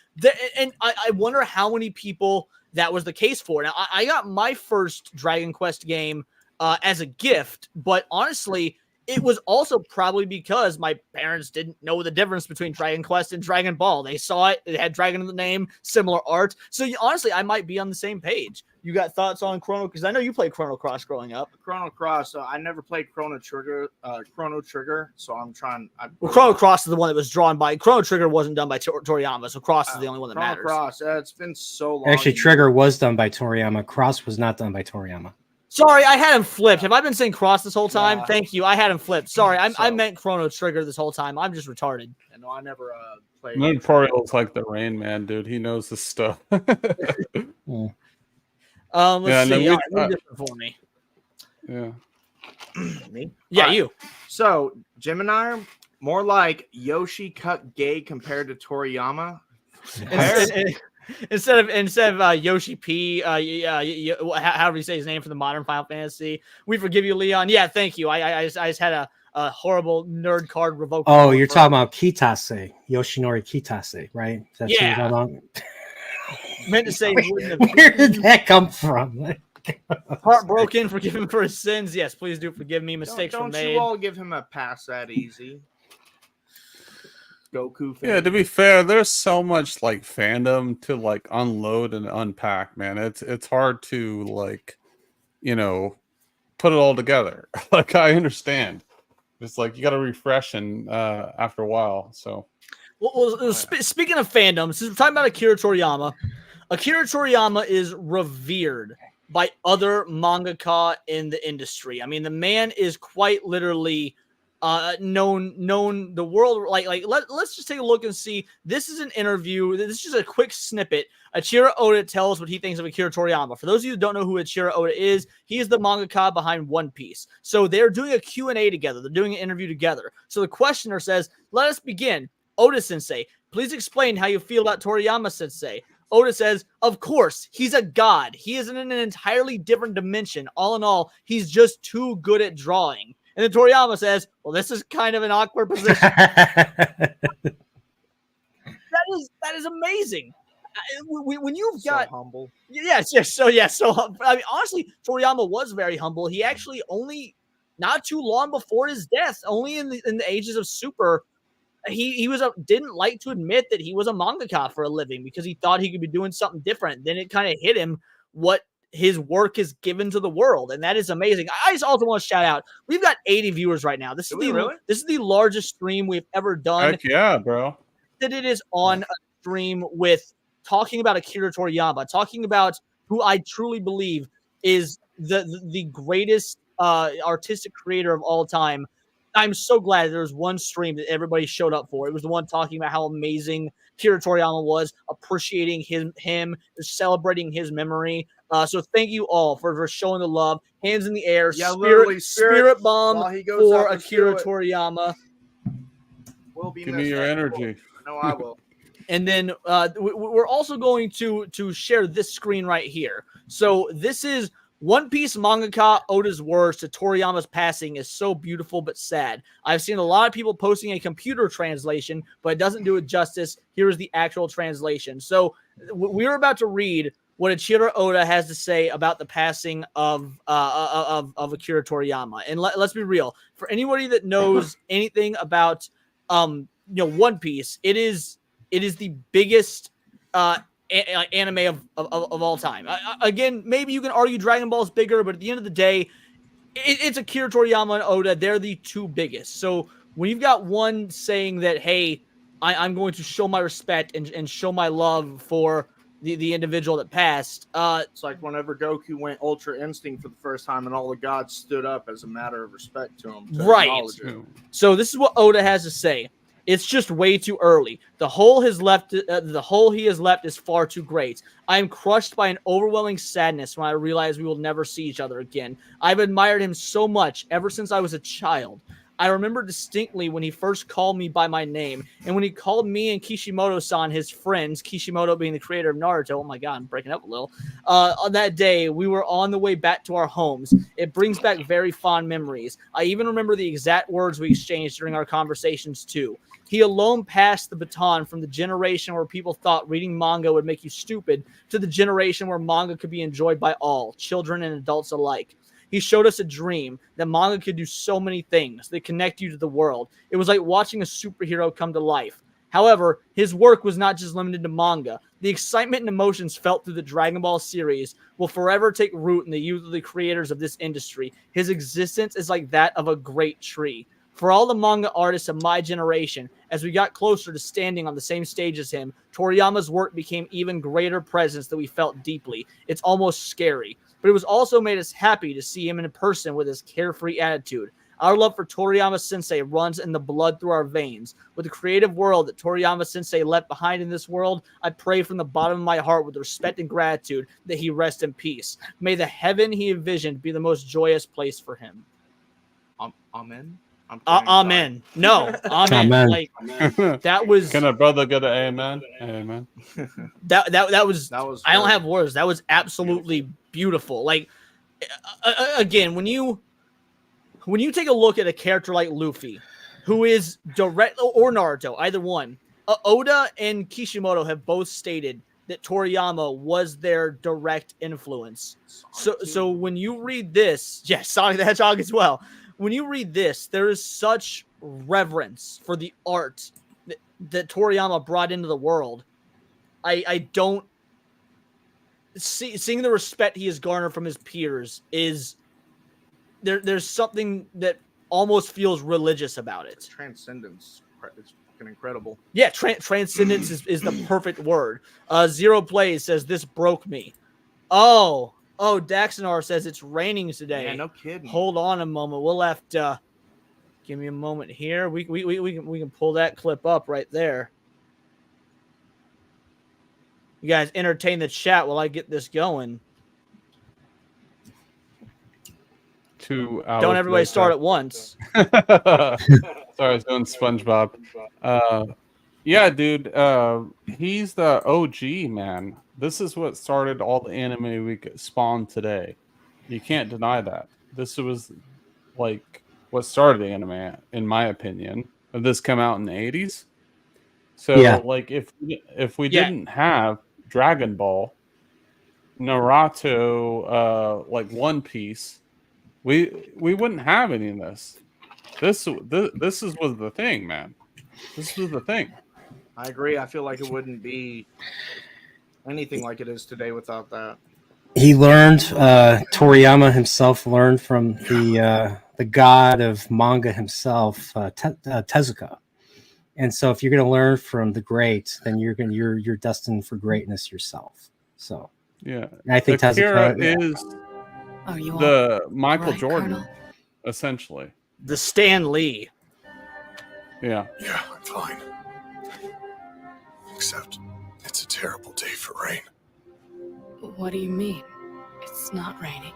And I wonder how many people that was the case for. Now, I got my first Dragon Quest game as a gift, but honestly, it was also probably because my parents didn't know the difference between Dragon Quest and Dragon Ball. They saw it had Dragon in the name, similar art. So honestly, I might be on the same page. You got thoughts on Chrono? Because I know you played Chrono Cross growing up. Chrono Cross. I never played Chrono Trigger. So I'm trying. Chrono Cross is the one that was drawn by. Chrono Trigger wasn't done by Toriyama, so Cross is the only one that Chrono matters. Cross. It's been so long. Actually, Trigger was done by Toriyama. Cross was not done by Toriyama. Sorry, I had him flipped. Have I been saying Cross this whole time? Thank you. I had him flipped. Sorry, I meant Chrono Trigger this whole time. I'm just retarded. No, I never played. Notorial's like the Rain Man, dude. He knows this stuff. Let's see. Different for me. Yeah. Me? Yeah, right. You. So, Gemini, more like Yoshi cut gay compared to Toriyama. Instead of Yoshi P, how do you say his name for the modern Final Fantasy? We forgive you, Leon. Yeah, thank you. I just had a horrible nerd card revoked. Oh, you're talking about Kitase, Yoshinori Kitase, right? That's yeah. Meant to say, where did that come from? Heartbroken, forgive him for his sins. Yes, please do forgive me. Mistakes were made. Don't you all give him a pass that easy? Goku fan. Yeah, to be fair, there's so much like fandom to like unload and unpack, man. It's hard to like, put it all together. Like I understand. It's like you got to refresh and after a while. So speaking of fandom, since we're talking about Akira Toriyama is revered by other mangaka in the industry. I mean, the man is quite literally known the world. Let's just take a look and see. This is an interview. This is just a quick snippet. Eiichiro Oda tells what he thinks of Akira Toriyama. For those of you who don't know who Eiichiro Oda is, he is the mangaka behind One Piece. So they're doing a Q&A together. They're doing an interview together. So the questioner says, "Let us begin. Oda-sensei, please explain how you feel about Toriyama-sensei." Oda says, "Of course, he's a god. He is in an entirely different dimension. All in all, he's just too good at drawing." And then Toriyama says, "Well, this is kind of an awkward position." That is amazing. When you've got humble. Yes. So I mean, honestly, Toriyama was very humble. He actually only not too long before his death, only in the ages of Super, he didn't like to admit that he was a mangaka for a living because he thought he could be doing something different. Then it kind of hit him what his work is given to the world, and that is amazing. I just also want to shout out, we've got 80 viewers right now. This is the largest stream we've ever done. Heck yeah, bro. That it is on a stream with talking about Akira Toriyama, talking about who I truly believe is the greatest artistic creator of all time. I'm so glad there was one stream that everybody showed up for. It was the one talking about how amazing Akira Toriyama was, appreciating him, celebrating his memory. So thank you all for showing the love. Hands in the air. Yeah, spirit bomb for Akira Toriyama. Give me your energy. No, I will. And then we're also going to share this screen right here. So this is One Piece mangaka Oda's words to Toriyama's passing is so beautiful but sad. I've seen a lot of people posting a computer translation, but it doesn't do it justice. Here is the actual translation. So we're about to read what Eiichiro Oda has to say about the passing of Akira Toriyama. And let's be real. For anybody that knows anything about One Piece, it is the biggest anime of all time. Again, maybe you can argue Dragon Ball is bigger, but at the end of the day, it's Akira Toriyama and Oda. They're the two biggest. So when you've got one saying that, hey, I'm going to show my respect and show my love for the individual that passed. It's like whenever Goku went Ultra Instinct for the first time, and all the gods stood up as a matter of respect to him. To acknowledge it. So this is what Oda has to say. It's just way too early. The hole he has left is far too great. I am crushed by an overwhelming sadness when I realize we will never see each other again. I've admired him so much ever since I was a child. I remember distinctly when he first called me by my name, and when he called me and Kishimoto-san his friends, Kishimoto being the creator of Naruto. Oh my god, I'm breaking up a little. On that day, we were on the way back to our homes. It brings back very fond memories. I even remember the exact words we exchanged during our conversations too. He alone passed the baton from the generation where people thought reading manga would make you stupid to the generation where manga could be enjoyed by all, children and adults alike. He showed us a dream that manga could do so many things that connect you to the world. It was like watching a superhero come to life. However, his work was not just limited to manga. The excitement and emotions felt through the Dragon Ball series will forever take root in the youth of the creators of this industry. His existence is like that of a great tree. For all the manga artists of my generation, as we got closer to standing on the same stage as him, Toriyama's work became even greater presence that we felt deeply. It's almost scary. But it was also made us happy to see him in person with his carefree attitude. Our love for Toriyama Sensei runs in the blood through our veins. With the creative world that Toriyama Sensei left behind in this world, I pray from the bottom of my heart with respect and gratitude that he rest in peace. May the heaven he envisioned be the most joyous place for him. Amen. Amen. No, amen. Amen. Like that was. Can a brother go to amen? Amen. That was. I don't have words. That was absolutely beautiful. Like again, when you take a look at a character like Luffy, who is direct, or Naruto, either one, Oda and Kishimoto have both stated that Toriyama was their direct influence. So when you read this, yes, Sonic the Hedgehog as well. When you read this, there is such reverence for the art that Toriyama brought into the world. I don't seeing the respect he has garnered from his peers is there's something that almost feels religious about it. Transcendence. It's fucking incredible. Yeah, transcendence is the perfect word. Zero Plays says this broke me. Oh, Daxonar says it's raining today. Yeah, no kidding. Hold on a moment. We'll have to give me a moment here. We can pull that clip up right there. You guys entertain the chat while I get this going. 2 hours. Don't everybody start at once. Sorry, I was doing SpongeBob. Yeah, dude. He's the OG, man. This is what started all the anime we spawned today. You can't deny that. This was like what started the anime, in my opinion. This came out in the 80s. So, Yeah. like, if we didn't have Dragon Ball, Naruto, like One Piece, we wouldn't have any of this. This was the thing, man. This was the thing. I agree. I feel like it wouldn't be anything like it is today without that. He learned, Toriyama himself learned from the god of manga himself, Tezuka. And so, if you're going to learn from the great, then you're destined for greatness yourself. So, yeah, and I think Akira Tezuka is the Michael Jordan, Colonel? Essentially. The Stan Lee. Yeah. Yeah, I'm fine. Except it's a terrible day for rain. What do you mean? It's not raining.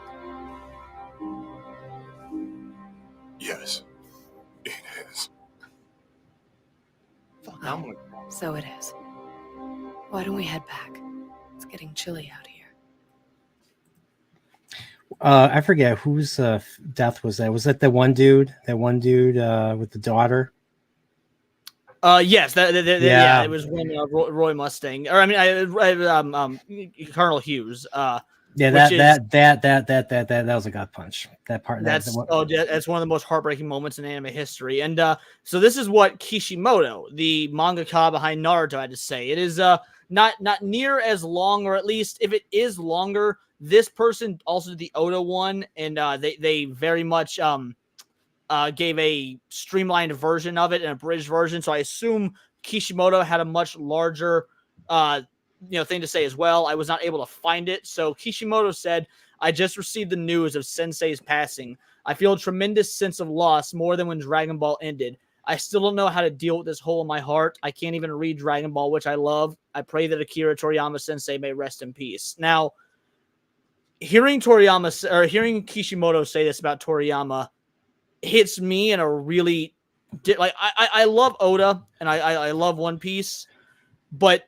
Yes, it is. So it is. Why don't we head back? It's getting chilly out here. I forget whose death was that. Was that the one dude? That one dude with the daughter? Yes, yeah, it was when Roy Mustang, or I mean, Colonel Hughes. Yeah, that was a gut punch. That part. That's one of the most heartbreaking moments in anime history. And so this is what Kishimoto, the mangaka behind Naruto, had to say. It is not near as long, or at least if it is longer, this person also did the Oda one, and they very much gave a streamlined version of it, an abridged version. So I assume Kishimoto had a much larger thing to say as well. I was not able to find it. So Kishimoto said, I just received the news of Sensei's passing. I feel a tremendous sense of loss, more than when Dragon Ball ended. I still don't know how to deal with this hole in my heart. I can't even read Dragon Ball, which I love. I pray that Akira Toriyama Sensei may rest in peace. Now, hearing Kishimoto say this about Toriyama hits me in a really I love Oda and I love One Piece, but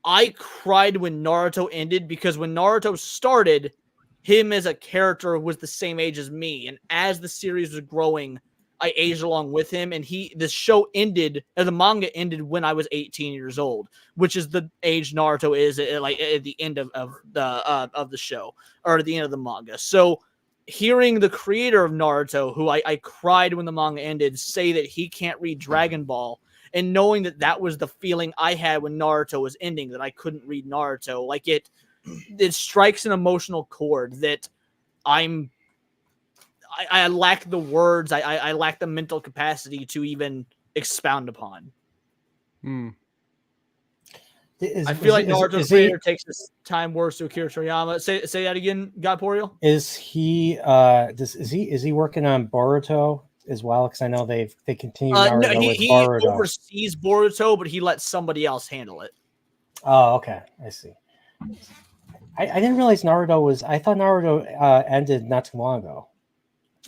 I cried when Naruto ended, because when Naruto started, him as a character was the same age as me, and as the series was growing, I aged along with him, and the show ended, the manga ended when I was 18 years old, which is the age Naruto is at the end of the show, or at the end of the manga. So hearing the creator of Naruto, who I cried when the manga ended, say that he can't read Dragon Ball, and knowing that was the feeling I had when Naruto was ending, that I couldn't read Naruto, like it strikes an emotional chord that I lack the words, I lack the mental capacity to even expound upon. I feel like Naruto's creator takes his time worse to Akira Toriyama. Say that again, God Poriel. Is he working on Boruto as well? Because I know they continue Naruto no, with he Boruto. oversees Boruto, but he lets somebody else handle it. Oh, okay, I see. I didn't realize Naruto was. I thought Naruto ended not too long ago.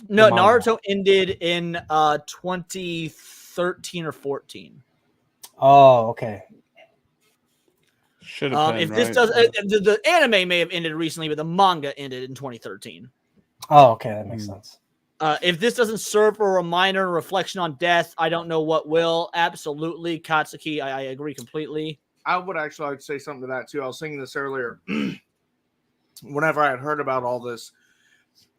No, Naruto ended in 2013 or 14. Oh, okay. Should have been, if this right? does, the anime may have ended recently, but the manga ended in 2013. Oh, okay, that makes sense. If this doesn't serve for a reminder or reflection on death, I don't know what will. Absolutely, Katsuki, I agree completely. I would actually like to say something to that too. I was thinking this earlier. Whenever I had heard about all this,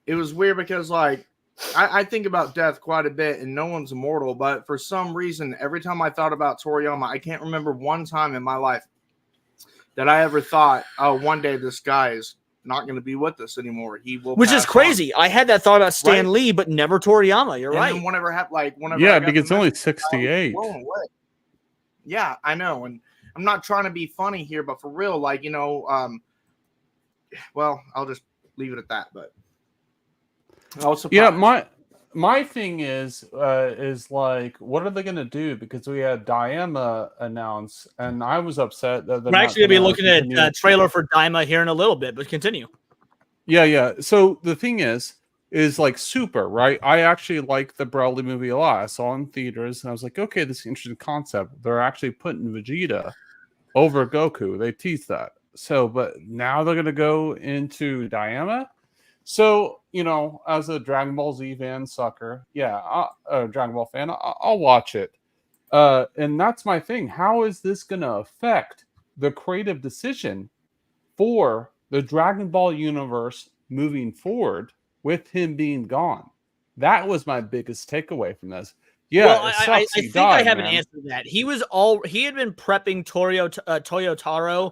it was weird because, like, I think about death quite a bit, and no one's immortal. But for some reason, every time I thought about Toriyama, I can't remember one time in my life that I ever thought, "Oh, one day this guy is not going to be with us anymore. He will." Which is crazy. I had that thought about Stan Right? Lee, but never Toriyama. You're And right. then whenever I got because it's the only message, I was 68. blown away. Yeah, I know, and I'm not trying to be funny here, but for real, like, well, I'll just leave it at that. But I was surprised. Yeah, my thing is like, what are they going to do? Because we had Daima announce, and I was upset that We're actually going to be looking at a trailer for Daima here in a little bit, but continue. Yeah. So the thing is like Super, right? I actually like the Broly movie a lot. I saw it in theaters, and I was like, okay, this is an interesting concept. They're actually putting Vegeta over Goku. They teased that. So, but now they're going to go into Daima. So, as a Dragon Ball Z fan sucker, Dragon Ball fan, I'll watch it. And that's my thing. How is this going to affect the creative decision for the Dragon Ball universe moving forward with him being gone? That was my biggest takeaway from this. Yeah, well, I think I have an answer to that. He had been prepping Toyotaro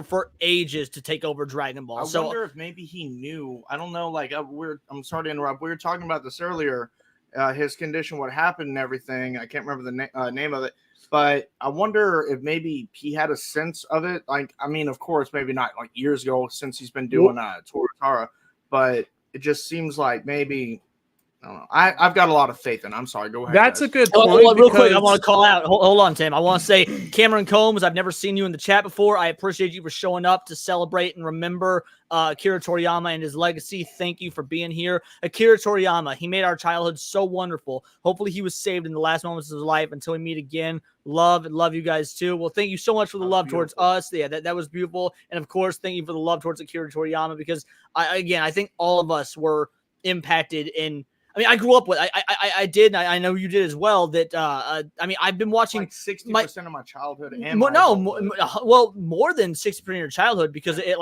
for ages to take over Dragon Ball. I wonder if maybe he knew. I don't know. Like, I'm sorry to interrupt. We were talking about this earlier. His condition, what happened, and everything. I can't remember the name of it, but I wonder if maybe he had a sense of it. Like, I mean, of course, maybe not like years ago since he's been doing Toyotaro, but it just seems like maybe. I don't know. I've got a lot of faith in. I'm sorry. Go ahead. That's guys. a good point. Real quick, I want to call out. Hold on, Tim. I want to say, Cameron Combs, I've never seen you in the chat before. I appreciate you for showing up to celebrate and remember Akira Toriyama and his legacy. Thank you for being here. Akira Toriyama, he made our childhood so wonderful. Hopefully he was saved in the last moments of his life. Until we meet again, love you guys too. Well, thank you so much for the love towards us. Yeah, that was beautiful. And of course, thank you for the love towards Akira Toriyama, because I think all of us were impacted in. I mean, I grew up with. I did. I know you did as well. That I mean, I've been watching like 60% of my childhood. And more than 60% of your childhood, because it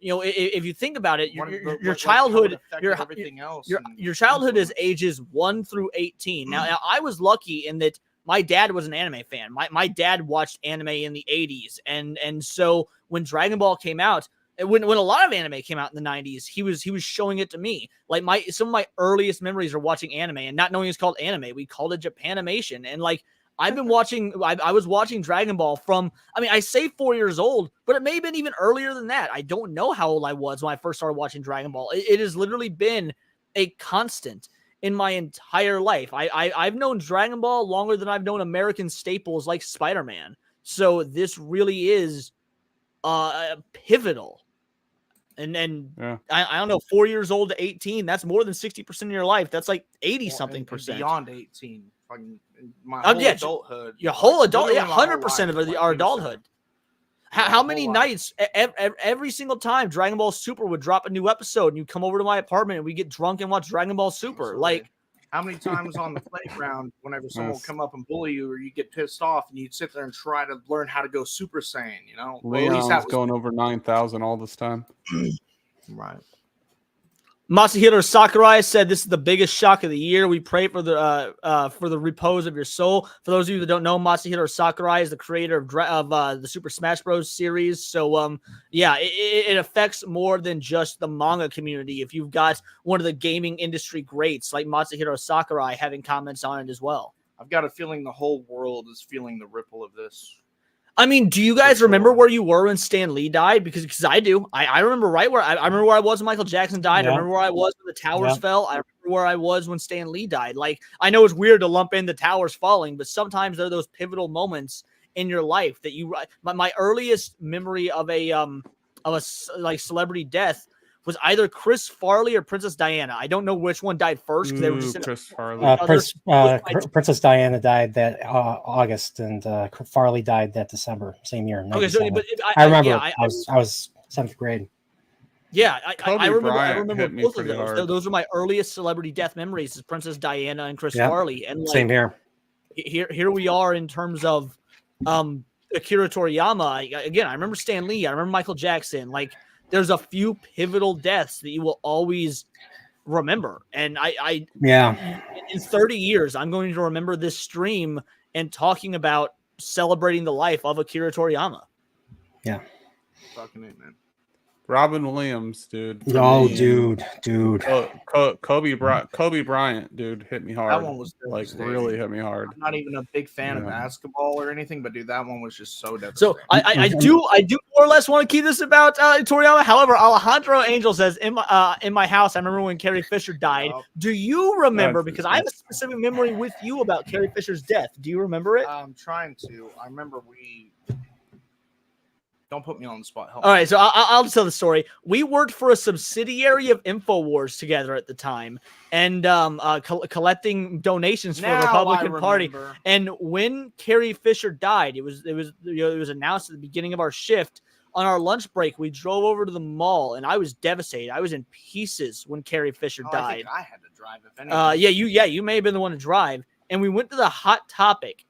if you think about it, your childhood, your childhood is ages 1 through 18. Now, I was lucky in that my dad was an anime fan. My dad watched anime in the 80s, and so when Dragon Ball came out. When a lot of anime came out in the 90s, he was showing it to me. Like some of my earliest memories are watching anime and not knowing it's called anime. We called it Japanimation. And like I've been watching. I was watching Dragon Ball from. I mean, I say 4 years old, but it may have been even earlier than that. I don't know how old I was when I first started watching Dragon Ball. It has literally been a constant in my entire life. I've known Dragon Ball longer than I've known American staples like Spider-Man. So this really is pivotal. And Yeah. I don't know, 4 years old to 18, that's more than 60% of your life. That's like 80 something percent. Beyond 18. Fucking my whole adulthood. Your whole adult, literally my whole 100% of life, our like, adulthood. How many nights, every single time Dragon Ball Super would drop a new episode and you come over to my apartment and we get drunk and watch Dragon Ball Super? Absolutely. Like, how many times on the playground, whenever someone would come up and bully you, or you get pissed off, and you'd sit there and try to learn how to go Super Saiyan, you know? Well, at least that was going over 9,000 all this time. Right. Masahiro Sakurai said this is the biggest shock of the year. We pray for the repose of your soul. For those of you that don't know, Masahiro Sakurai is the creator of the Super Smash Bros. Series. So yeah, it affects more than just the manga community. If you've got one of the gaming industry greats like Masahiro Sakurai having comments on it as well. I've got a feeling the whole world is feeling the ripple of this. I mean, do you guys remember where you were when Stan Lee died? Because I do. I remember right where I remember where I was when Michael Jackson died. Yeah. I remember where I was when the towers fell. I remember where I was when Stan Lee died. Like, I know it's weird to lump in the towers falling, but sometimes there are those pivotal moments in your life that you. My earliest memory of a like celebrity death was either Chris Farley or Princess Diana. I don't know which one died first because they were just in Chris Farley. Princess Diana died that August, and Farley died that December, same year. Okay, so but I remember. I was 7th grade. Yeah, I remember hit me both of pretty those. hard. Those are my earliest celebrity death memories: is Princess Diana and Chris Farley. And like, same here. Here we are in terms of Akira Toriyama. Again, I remember Stan Lee. I remember Michael Jackson. Like, there's a few pivotal deaths that you will always remember. And in 30 years, I'm going to remember this stream and talking about celebrating the life of Akira Toriyama. Yeah. Fucking it, man. Robin Williams, dude. Oh, dude. Kobe Bryant, dude, hit me hard. That one was like devastating. really hit me hard. I'm not even a big fan of basketball or anything, but dude, that one was just so devastating. So I do more or less want to keep this about Toriyama. However, Alejandro Angel says in my house, I remember when Carrie Fisher died. Do you remember? Because I have a specific memory with you about Carrie Fisher's death. Do you remember it? I'm trying to. I remember Don't put me on the spot. Help All me. right, so I'll just tell the story. We worked for a subsidiary of InfoWars together at the time, and collecting donations for the Republican Party. And when Carrie Fisher died, it was announced at the beginning of our shift. On our lunch break, we drove over to the mall, and I was devastated. I was in pieces when Carrie Fisher died. I think I had to drive. If anything. You may have been the one to drive. And we went to the Hot Topic.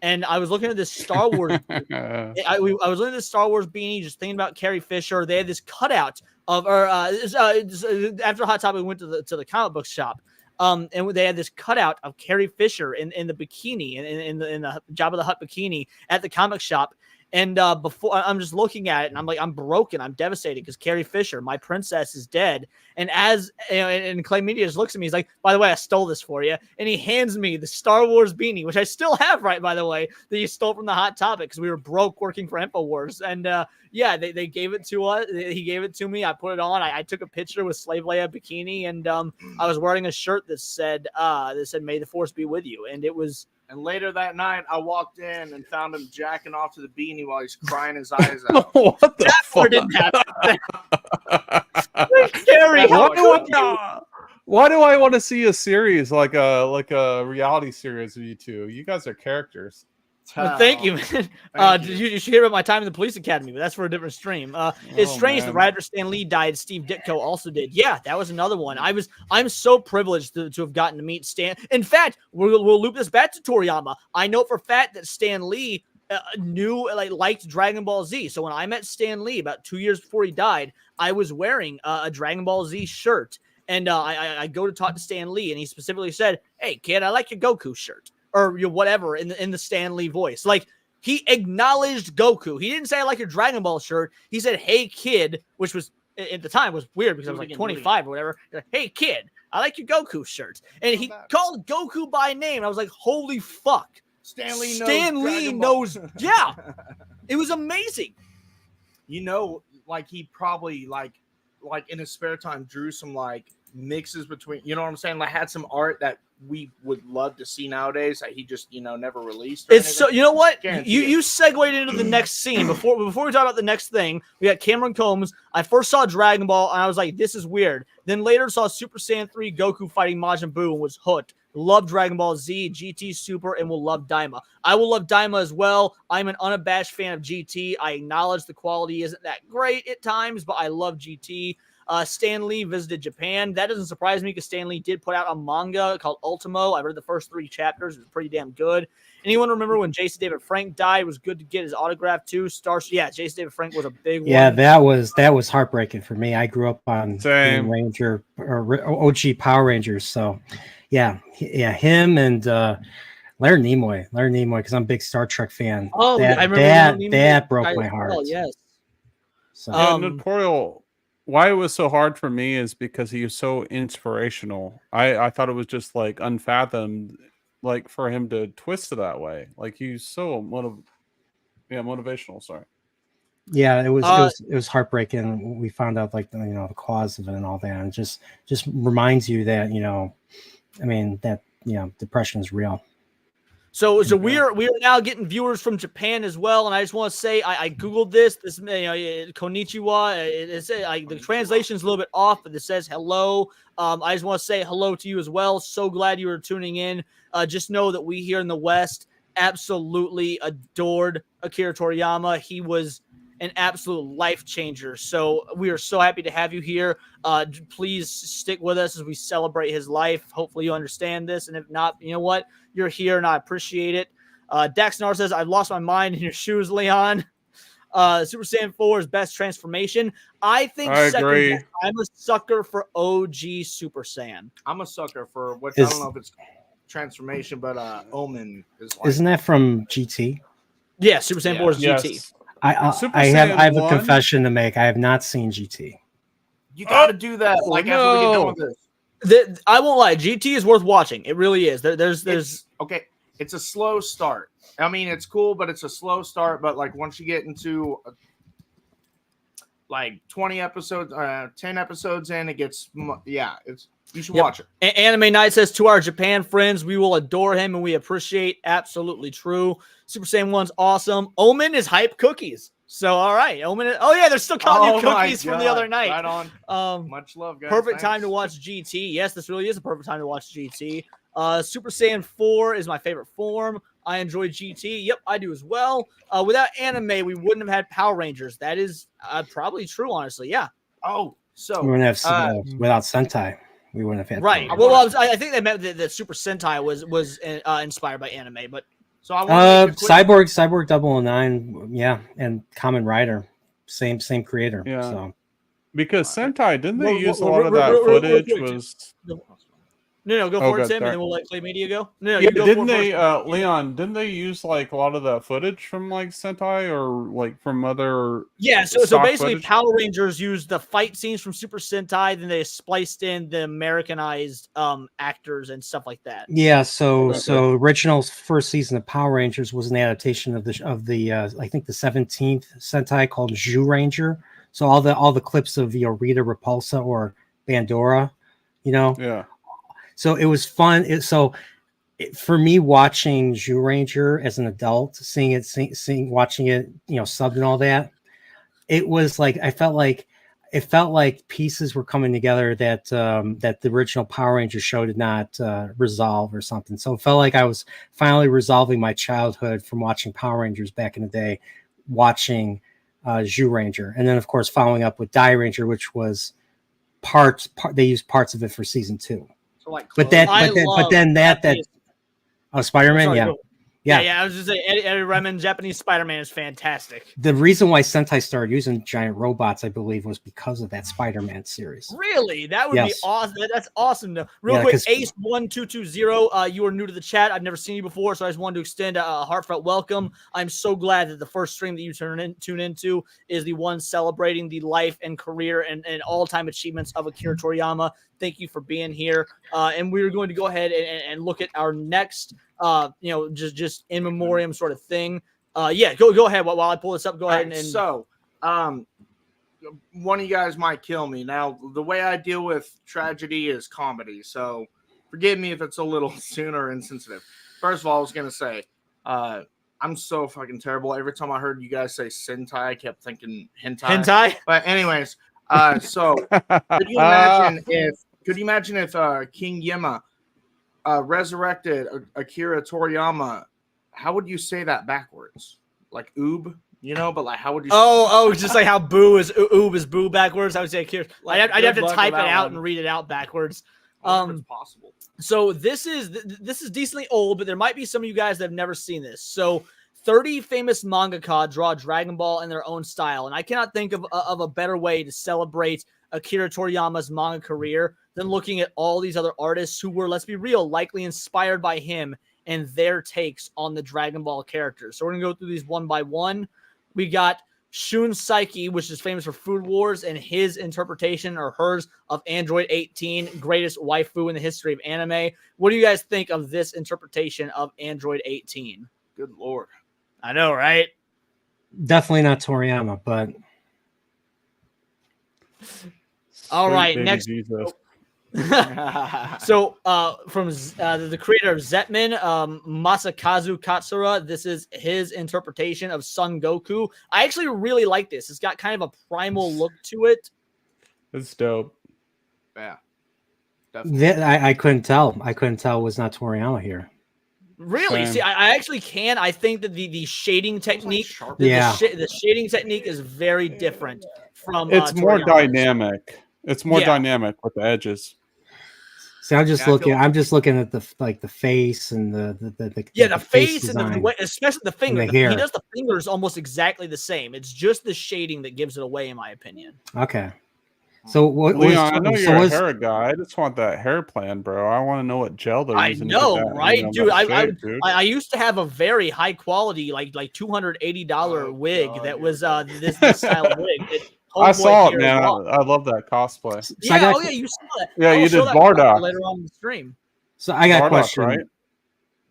And I was looking at this Star Wars. I was looking at this Star Wars beanie, just thinking about Carrie Fisher. They had this cutout of, after Hot Topic, we went to the comic book shop, and they had this cutout of Carrie Fisher in the bikini, in the Jabba the Hutt bikini at the comic shop. And before I'm just looking at it, and I'm like, I'm broken, I'm devastated because Carrie Fisher, my princess, is dead. And as and Clay Media just looks at me, he's like, by the way, I stole this for you, and he hands me the Star Wars beanie, which I still have, right, by the way, that you stole from the Hot Topic because we were broke working for InfoWars. And they gave it to us. He gave it to me. I put it on. I took a picture with Slave Leia bikini, and I was wearing a shirt that said "May the Force be with you," and it was. And later that night, I walked in and found him jacking off to the beanie while he's crying his eyes out. What the fuck? Didn't happen. Scary. Why do I want to see a series like a reality series of you two? You guys are characters. Well, thank you, man. You should hear about my time in the police academy, but that's for a different stream. It's strange that right after Stan Lee died, Steve Ditko also did. Yeah, that was another one. I'm so privileged to have gotten to meet Stan. In fact, we'll loop this back to Toriyama. I know for a fact that Stan Lee liked Dragon Ball Z. So when I met Stan Lee about 2 years before he died, I was wearing a Dragon Ball Z shirt, and I go to talk to Stan Lee, and he specifically said, "Hey, kid, I like your Goku shirt." Or whatever in the Stan Lee voice. Like, he acknowledged Goku. He didn't say, "I like your Dragon Ball shirt." He said, "Hey, kid," which was at the time was weird because I was like 25 or whatever. Like, "Hey, kid, I like your Goku shirt." And he called Goku by name. I was like, holy fuck. Stan Lee knows. Yeah, it was amazing. You know, like he probably like in his spare time drew some like mixes between, you know what I'm saying? Like had some art that we would love to see nowadays that he just, never released. It's so, you know what? You segued into the next scene. Before we talk about the next thing, we got Cameron Combs. I first saw Dragon Ball and I was like, this is weird. Then later saw Super Saiyan 3 Goku fighting Majin Buu and was hooked. Love Dragon Ball Z, GT Super, and will love Daima. I will love Daima as well. I'm an unabashed fan of GT. I acknowledge the quality isn't that great at times, but I love GT. Stan Lee visited Japan. That doesn't surprise me because Stan Lee did put out a manga called Ultimo. I read the first 3 chapters. It was pretty damn good. Anyone remember when Jason David Frank died? It was good to get his autograph too. Yeah, Jason David Frank was a big one. Yeah, that was heartbreaking for me. I grew up on Same. Ranger or OG Power Rangers. So, yeah, him and Leonard Nimoy, because I'm a big Star Trek fan. Oh, that, I remember that broke my heart. Oh, yes. So, Notorial. Why it was so hard for me is because he was so inspirational. I thought it was just like unfathomed, like for him to twist it that way. Like he's so motivational. Sorry. Yeah, it was heartbreaking. We found out like the cause of it and all that, and just reminds you that depression is real. So we are now getting viewers from Japan as well, and I just want to say I googled this konnichiwa. It's the translation is a little bit off, but it says hello. I just want to say hello to you as well. So glad you were tuning in. Just know that we here in the West absolutely adored Akira Toriyama. He was an absolute life changer. So we are so happy to have you here. Please stick with us as we celebrate his life. Hopefully you understand this, and if not, you know what? You're here, and I appreciate it. Daxnar says, I've lost my mind in your shoes, Leon. Super Saiyan 4 is best transformation. I agree. I'm a sucker for OG Super Saiyan. I'm a sucker for what I don't know if it's transformation, but Omen is like, isn't that from GT? Yeah, Super Saiyan 4 is GT. I have a confession to make. I have not seen GT. You got to do that. Like after we get done with this. I won't lie. GT is worth watching. It really is. There's okay. It's a slow start. I mean, it's cool, but it's a slow start. But like once you get into like 20 episodes, 10 episodes in, it gets you should watch it. Anime Night says, to our Japan friends, we will adore him and we appreciate. Absolutely true. Super Saiyan 1's awesome. Omen is hype cookies. So, all right. Omen. They're still calling you cookies from the other night. Right on. Much love, guys. Perfect time to watch GT. Yes, this really is a perfect time to watch GT. Super Saiyan 4 is my favorite form. I enjoy GT. Yep, I do as well. Without anime, we wouldn't have had Power Rangers. That is probably true, honestly. Yeah. Oh, so we wouldn't have without Sentai. We wouldn't have had. Right. Well, I think they meant that Super Sentai was inspired by anime, but. So I Cyborg 009, yeah, and Kamen Rider, same creator. Yeah. So because Sentai didn't they use a lot of that footage? No, go for it, Tim, and then we'll let Clay Media go. No, yeah, didn't they, Leon? Didn't they use like a lot of that footage from like Sentai or like from other? Yeah, so basically, footage? Power Rangers used the fight scenes from Super Sentai, then they spliced in the Americanized actors and stuff like that. Yeah, so original first season of Power Rangers was an adaptation of the I think the 17th Sentai called Zhu Ranger. So all the clips of Rita Repulsa or Bandora, Yeah. So it was fun. For me, watching Zhu Ranger as an adult, watching it, subbed and all that, it was like it felt like pieces were coming together that the original Power Rangers show did not resolve or something. So it felt like I was finally resolving my childhood from watching Power Rangers back in the day, watching Zhu Ranger, and then of course following up with Die Ranger, which was they used parts of it for season 2. So like, Spider-Man, yeah. I was just saying, Eddie Redmayne, Japanese Spider-Man is fantastic. The reason why Sentai started using giant robots, I believe, was because of that Spider-Man series. Really? That would be awesome. That's awesome. Real quick, Ace1220, you are new to the chat. I've never seen you before, so I just wanted to extend a heartfelt welcome. I'm so glad that the first stream that you tune into is the one celebrating the life and career and all-time achievements of Akira Toriyama. thank you for being here. And we're going to go ahead and look at our next, just in memoriam sort of thing. Go ahead while I pull this up. Go ahead. Right, so, one of you guys might kill me. Now, the way I deal with tragedy is comedy, so forgive me if it's a little soon or insensitive. First of all, I was going to say, I'm so fucking terrible. Every time I heard you guys say Sentai, I kept thinking hentai. But anyways, so could you imagine if King Yema resurrected Akira Toriyama? How would you say that backwards? Like oob, but like how would you? Just like how oob is boo backwards. I would say Akira. I'd have to type it out and read it out backwards. It's possible. So this is decently old, but there might be some of you guys that have never seen this. So 30 famous mangaka draw Dragon Ball in their own style, and I cannot think of a better way to celebrate Akira Toriyama's manga career than looking at all these other artists who were, let's be real, likely inspired by him and their takes on the Dragon Ball characters. So we're gonna go through these one by one. We got Shun Saiki, which is famous for Food Wars, and his interpretation or hers of Android 18, greatest waifu in the history of anime. What do you guys think of this interpretation of Android 18? Good Lord. I know, right? Definitely not Toriyama, but all right, next. So from the creator of Zetman, Masakazu Katsura, this is his interpretation of Son Goku. I actually really like this. It's got kind of a primal look to it. It's dope. Yeah. I couldn't tell. I couldn't tell it was not Toriyama here. Really? Same. See, I actually can. I think that the shading technique, the shading technique is very different from. It's more Toriyama's. dynamic. It's more dynamic with the edges. See, I'm just looking. I'm just looking at the face and the face and the way, especially the finger. hair. He does the fingers almost exactly the same. It's just the shading that gives it away, in my opinion. Okay. So what? Leon, I know you're a hair guy. I just want that hair plan, bro. I want to know what gel they're using. I know, to get that, right, dude? dude? I used to have a very high quality, like $280 wig that was this style of wig. I saw it, man. I love that cosplay. So you saw that. Yeah, you did Bardock later on in the stream. So I got a Bardock, question. right?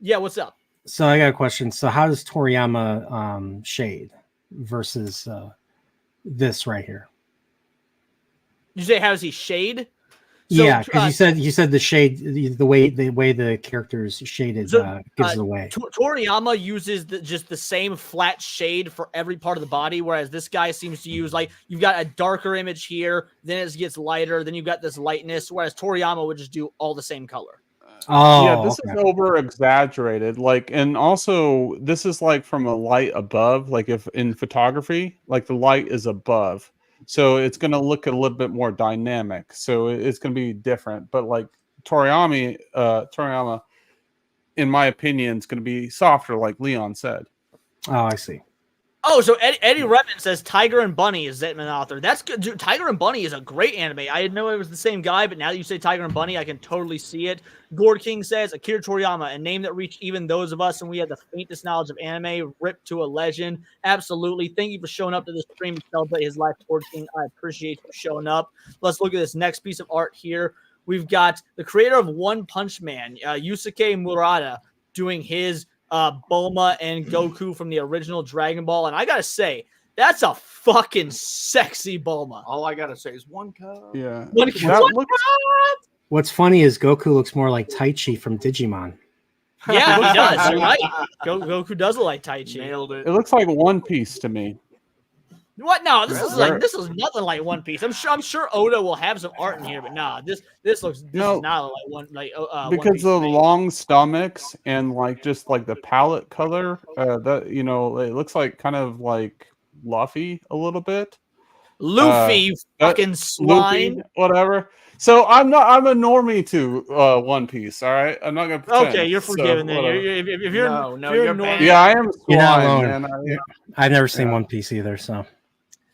Yeah, what's up? So I got a question. So how does Toriyama shade versus this right here? You say how does he shade? So, yeah, because you said the shade, the way the characters shaded gives it away. Toriyama uses just the same flat shade for every part of the body, whereas this guy seems to use like you've got a darker image here, then it gets lighter, then you've got this lightness, whereas Toriyama would just do all the same color. Oh, yeah, this is over exaggerated. Like, and also this is like from a light above, like if in photography, like the light is above. So it's going to look a little bit more dynamic. So it's going to be different. But like Toriyama, in my opinion, is going to be softer, like Leon said. Oh, I see. Oh, so Eddie Redmond says Tiger and Bunny is Zetman author. That's good. Dude, Tiger and Bunny is a great anime. I didn't know it was the same guy, but now that you say Tiger and Bunny, I can totally see it. Gord King says Akira Toriyama, a name that reached even those of us and we had the faintest knowledge of anime, ripped to a legend. Absolutely. Thank you for showing up to this stream to celebrate his life, Gord King. I appreciate you showing up. Let's look at this next piece of art here. We've got the creator of One Punch Man, Yusuke Murata, doing his Bulma and Goku from the original Dragon Ball. And I gotta say, that's a fucking sexy Bulma. All I gotta say is one cup. Yeah. One cup. What's funny is Goku looks more like Taichi from Digimon. Yeah, he does. You're right. Goku does look like Taichi. Nailed it. It looks like One Piece to me. What? No, this is nothing like One Piece. I'm sure Oda will have some art in here, but nah, this is not like one because One Piece of the long stomachs and like just like the palette color. That it looks like kind of like Luffy a little bit. Luffy, fucking swine, Luffy, whatever. So I'm a normie to One Piece. All right, I'm not gonna pretend. Okay, you're forgiven then. If you're normie, yeah, I am. You're not Swine, alone. man. I've never seen One Piece either, so.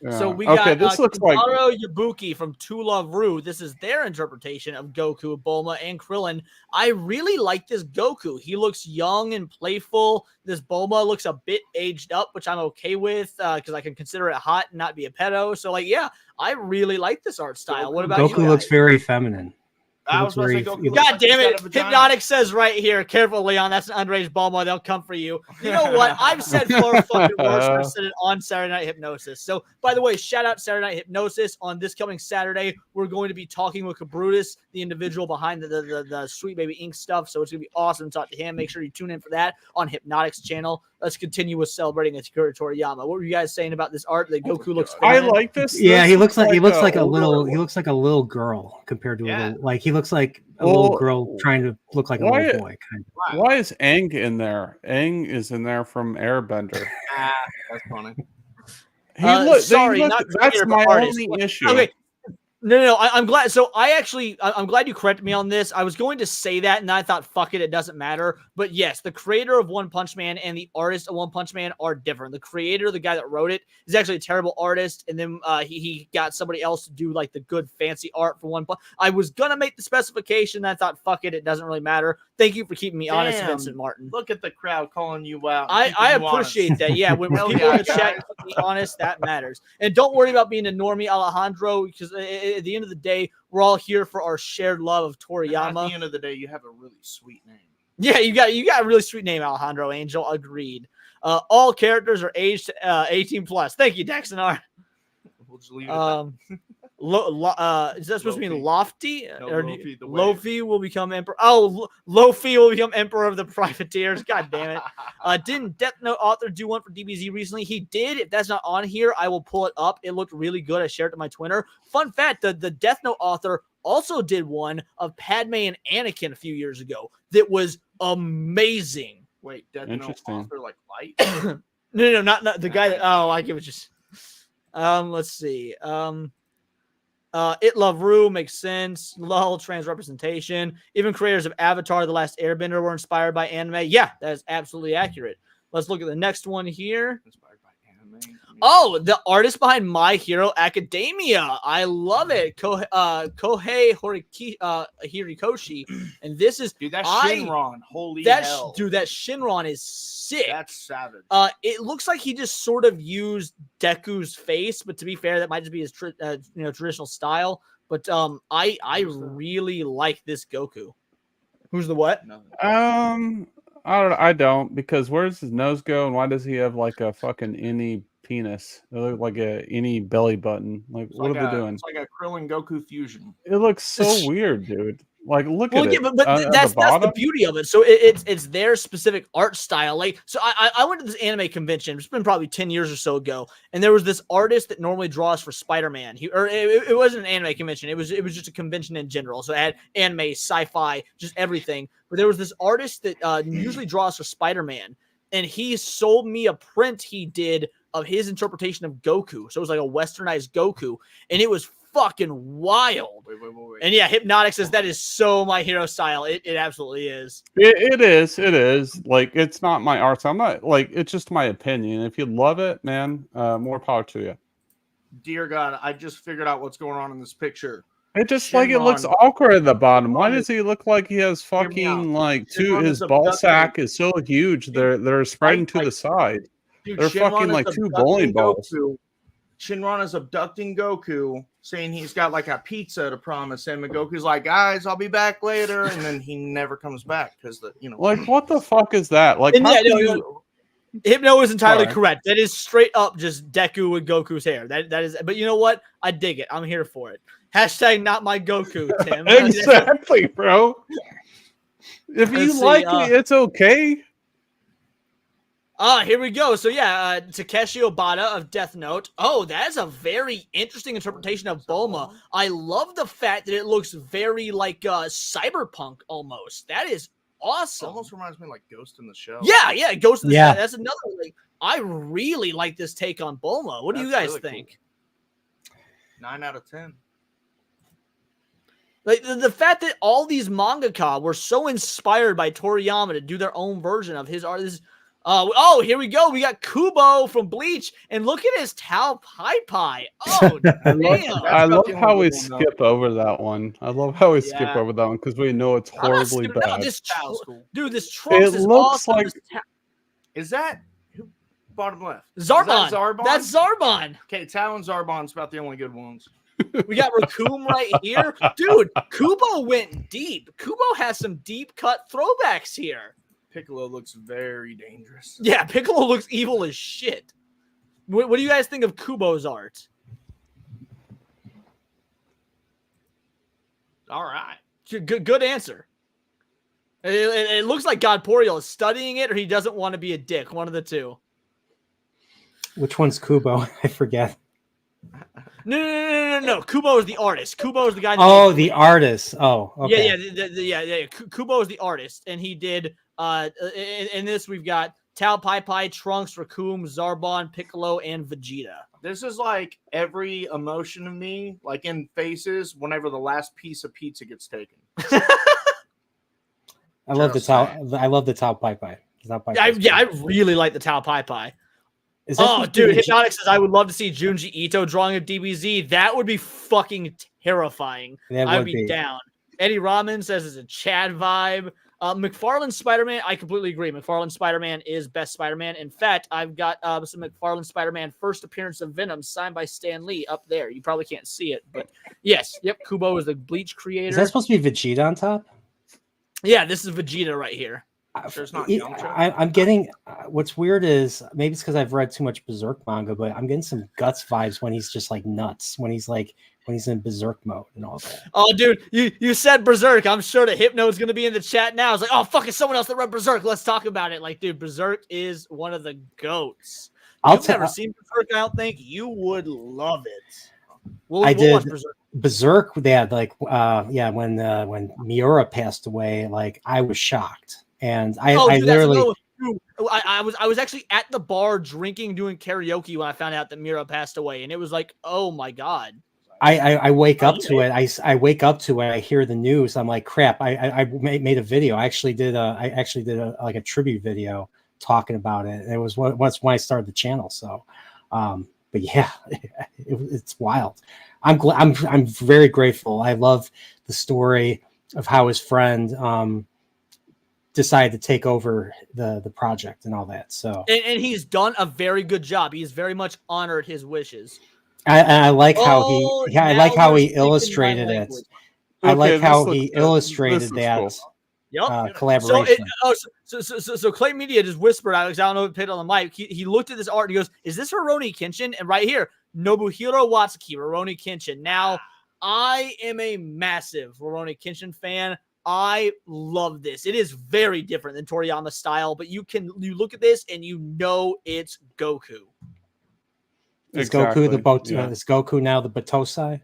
Yeah. So we got this looks like Yabuki from To Love Ru. This is their interpretation of Goku, Bulma, and Krillin. I really like this Goku. He looks young and playful. This Bulma looks a bit aged up, which I'm okay with because I can consider it hot and not be a pedo. So, I really like this art style. What about Goku you? Looks very feminine. I was about to say Goku. God damn it! Hypnotic says right here, careful, Leon. That's an underage Bulma. They'll come for you. You know what? I've said far fucking worse. I've said it on Saturday Night Hypnosis. So, by the way, shout out Saturday Night Hypnosis. On this coming Saturday, we're going to be talking with Brutus, the individual behind the Sweet Baby Ink stuff. So it's gonna be awesome to talk to him. Make sure you tune in for that on Hypnotic's channel. Let's continue with celebrating Akira Toriyama. What were you guys saying about this art? That Goku looks. I like this. Yeah, this he looks like a older- little girl compared to a little, like he looks like a little girl trying to look like a little boy. Kind of. Why is Aang in there? Aang is in there from Airbender. That's funny. Sorry, that's my only issue. Okay. No, I'm glad. So I'm glad you corrected me on this. I was going to say that, and I thought, fuck it, it doesn't matter. But yes, the creator of One Punch Man and the artist of One Punch Man are different. The creator, the guy that wrote it, is actually a terrible artist, and then he got somebody else to do like the good fancy art for One Punch. I was gonna make the specification, and I thought, fuck it, it doesn't really matter. Thank you for keeping me honest, Vincent Martin. Look at the crowd calling you out. I appreciate that. Yeah, when people in the chat keep me honest, that matters. And don't worry about being a normie, Alejandro, because at the end of the day, we're all here for our shared love of Toriyama. At the end of the day, you have a really sweet name. Yeah, you got a really sweet name, Alejandro Angel. Agreed. All characters are aged 18 plus. Thank you, Daxonar. We'll just leave it at is that supposed to mean lofty? No, or Lofi will become emperor. Oh, Lofi will become emperor of the privateers. God damn it! Didn't Death Note author do one for DBZ recently? He did. If that's not on here, I will pull it up. It looked really good. I shared it to my Twitter. Fun fact: the Death Note author also did one of Padme and Anakin a few years ago. That was amazing. Wait, Death Note author like light? No, not the guy that. Oh, I give it just. Let's see. It Love Ru makes sense. Lol, trans representation. Even creators of Avatar: The Last Airbender were inspired by anime. Yeah, that is absolutely accurate. Let's look at the next one here. Inspired by anime. Oh, the artist behind My Hero Academia. I love it. Kohei Horikoshi. And this is dude, that's Shinron. Holy hell. Dude, that Shinron is sick. That's savage. It looks like he just sort of used Deku's face, but to be fair, that might just be his traditional style. But I really like this Goku. Who's the what? I don't, because where does his nose go, and why does he have like a fucking innie penis? It looks like a innie belly button. Like, what are they doing? It's like a Krillin Goku fusion. It looks so weird, dude. Like, look at it. But that's the beauty of it. So it's their specific art style. Like, so I went to this anime convention. It's been probably 10 years or so ago, and there was this artist that normally draws for Spider-Man. It wasn't an anime convention. It was just a convention in general. So it had anime, sci-fi, just everything. But there was this artist that usually draws for Spider-Man, and he sold me a print he did of his interpretation of Goku. So it was like a westernized Goku, and it was fucking wild. Wait. And yeah, Hypnotic says that is so My Hero style. It absolutely is. It is. Like, it's not my art style. I'm not, like, it's just my opinion. If you love it, man, more power to you. Dear God, I just figured out what's going on in this picture. It just like it looks awkward at the bottom. Why does he look like he has fucking like his ball sack is so huge? They're spreading to the side. Dude, they're fucking like two bowling balls. Shinron is abducting Goku, saying he's got like a pizza to promise him, and Goku's like, "Guys, I'll be back later," and then he never comes back because like, what the fuck is that? Like, Hypno is entirely correct. That is straight up just Deku with Goku's hair. That is, but you know what? I dig it. I'm here for it. Hashtag not my Goku, Tim. Exactly, bro. If you like it, it's okay. Here we go. So yeah, Takeshi Obata of Death Note. Oh, that's a very interesting interpretation of Bulma. I love the fact that it looks very like cyberpunk almost. That is awesome. Almost reminds me of like Ghost in the Shell. Yeah, Ghost in the Shell. That's another like. I really like this take on Bulma. What do you guys think? Cool. 9 out of 10. Like the fact that all these mangaka were so inspired by Toriyama to do their own version of his art. Oh, here we go. We got Kubo from Bleach, and look at his Tao Pai Pai. Oh, damn. I love how we skip over that one. I love how we skip over that one because we know it's horribly bad. This Trunks is looks awesome. like. Is that bottom left? Zarbon. Is that Zarbon? That's Zarbon. Okay, Tao and Zarbon's about the only good ones. We got Raccoon right here. Dude, Kubo went deep. Kubo has some deep cut throwbacks here. Piccolo looks very dangerous. Yeah, Piccolo looks evil as shit. What do you guys think of Kubo's art? All right. Good answer. It looks like Godporiel is studying it or he doesn't want to be a dick. One of the two. Which one's Kubo? I forget. No. Kubo is the artist. Kubo is the guy. Oh, the artist. Oh, okay. Yeah. Kubo is the artist. And he did, in this, we've got Tao Pai Pai, Trunks, Raccoon, Zarbon, Piccolo, and Vegeta. This is like every emotion of me, like in Faces, whenever the last piece of pizza gets taken. I love the Tao Pai Pai. I really like the Tao Pai Pai. Oh, dude, Hypnotic says, I would love to see Junji Ito drawing a DBZ. That would be fucking terrifying. I'd be down. Eddie Rahman says it's a Chad vibe. McFarlane Spider-Man, I completely agree. McFarlane Spider-Man is best Spider-Man. In fact, I've got some McFarlane Spider-Man first appearance of Venom signed by Stan Lee up there. You probably can't see it, but yes. Yep, Kubo is the Bleach creator. Is that supposed to be Vegeta on top? Yeah, this is Vegeta right here. I'm getting what's weird is maybe it's because I've read too much Berserk manga, but I'm getting some Guts vibes when he's just like nuts, when he's in Berserk mode and all that. Oh, dude, you said Berserk. I'm sure that Hypno is going to be in the chat now. It's like, oh, fuck, it's someone else that read Berserk. Let's talk about it. Like, dude, Berserk is one of the goats. You've never seen Berserk, I don't think. You would love it. We'll did. Watch Berserk, they had when Miura passed away, like I was shocked. And I was actually at the bar drinking, doing karaoke when I found out that Mira passed away, and it was like, oh my god. I wake up to it. I wake up to it. I hear the news. I'm like, crap. I made a video. I actually did a tribute video talking about it. And it was once when I started the channel. So, but yeah, it's wild. I'm very grateful. I love the story of how his friend decided to take over the project and all that. So and he's done a very good job. He's very much honored his wishes. I like how he illustrated it. I like how he illustrated that collaboration. So Clay Media just whispered, Alex, I don't know if it hit on the mic. He looked at this art and he goes, is this Rurouni Kenshin? And right here, Nobuhiro Watsuki, Rurouni Kenshin. Now, I am a massive Rurouni Kenshin fan. I love this. It is very different than Toriyama style, but you look at this and you know it's Goku. Is Goku is Goku now the Batosai?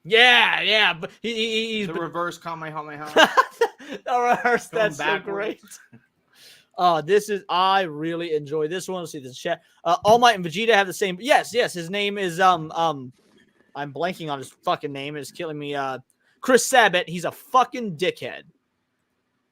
Yeah, but he's the reverse Kamehameha. The reverse, that's so great. I really enjoy this one. Let's see this chat. All Might and Vegeta have the same. Yes. His name is I'm blanking on his fucking name. It's killing me. Chris Sabat. He's a fucking dickhead.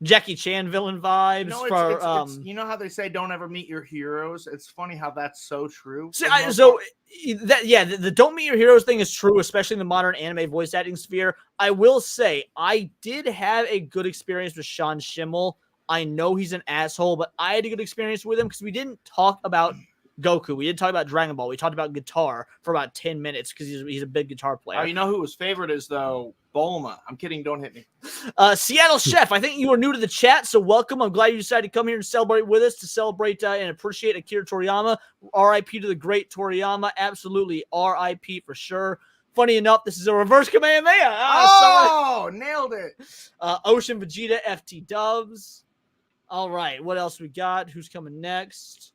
Jackie Chan villain vibes. You know how they say don't ever meet your heroes? It's funny how that's so true. The don't meet your heroes thing is true, especially in the modern anime voice acting sphere. I will say I did have a good experience with Sean Schimmel. I know he's an asshole, but I had a good experience with him because we didn't talk about Goku. We didn't talk about Dragon Ball. We talked about guitar for about 10 minutes because he's a big guitar player. Oh, you know who his favorite is, though? Bulma. I'm kidding. Don't hit me. Seattle Chef, I think you are new to the chat, so welcome. I'm glad you decided to come here and celebrate with us, to celebrate and appreciate Akira Toriyama. R.I.P. to the great Toriyama. Absolutely R.I.P. for sure. Funny enough, this is a reverse Kamehameha. Nailed it. Ocean Vegeta, FT Dubs. All right, what else we got? Who's coming next?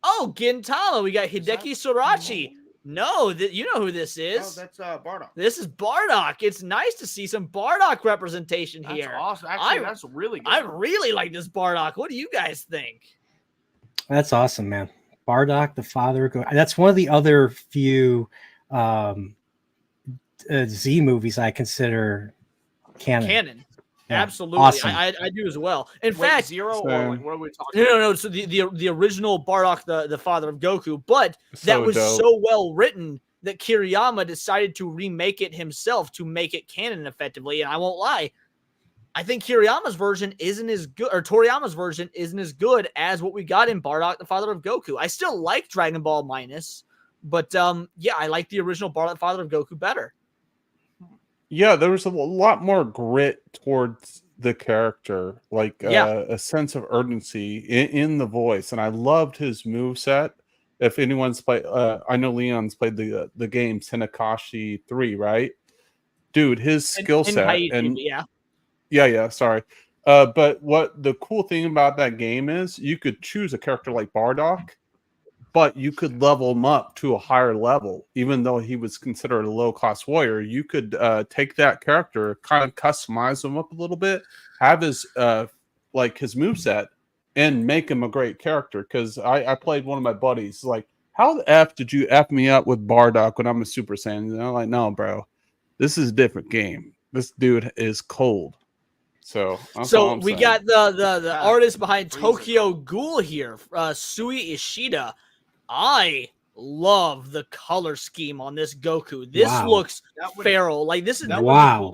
Oh, Gintama. We got Hideki Sorachi. No, you know who this is. Oh, that's Bardock. This is Bardock. It's nice to see some Bardock representation here. That's awesome. Actually, that's really good. I really like this Bardock. What do you guys think? That's awesome, man. Bardock, the father. That's one of the other few Z movies I consider canon. Yeah, absolutely. Awesome. I do as well. In fact, Zero or like, what are we talking about? No. So the original Bardock, the father of Goku, but that was dope. So well written that Kiriyama decided to remake it himself to make it canon effectively. And I won't lie, I think Kiriyama's version isn't as good, or Toriyama's version isn't as good as what we got in Bardock, the father of Goku. I still like Dragon Ball Minus, But yeah, I like the original Bardock father of Goku better. Yeah, there was a lot more grit towards the character, like a sense of urgency in the voice, and I loved his moveset. If anyone's played, I know Leon's played the game Tenakashi 3, right? Dude, his skill set and yeah, sorry. But what the cool thing about that game is, you could choose a character like Bardock, but you could level him up to a higher level, even though he was considered a low-class warrior. You could take that character, kind of customize him up a little bit, have his like his moveset, and make him a great character. Because I played one of my buddies, like, how the F did you F me up with Bardock when I'm a Super Saiyan? And I'm like, no, bro, this is a different game. This dude is cold. So we got the artist behind Tokyo Ghoul here, Sui Ishida. I love the color scheme on this Goku. This looks feral. Like this is wow.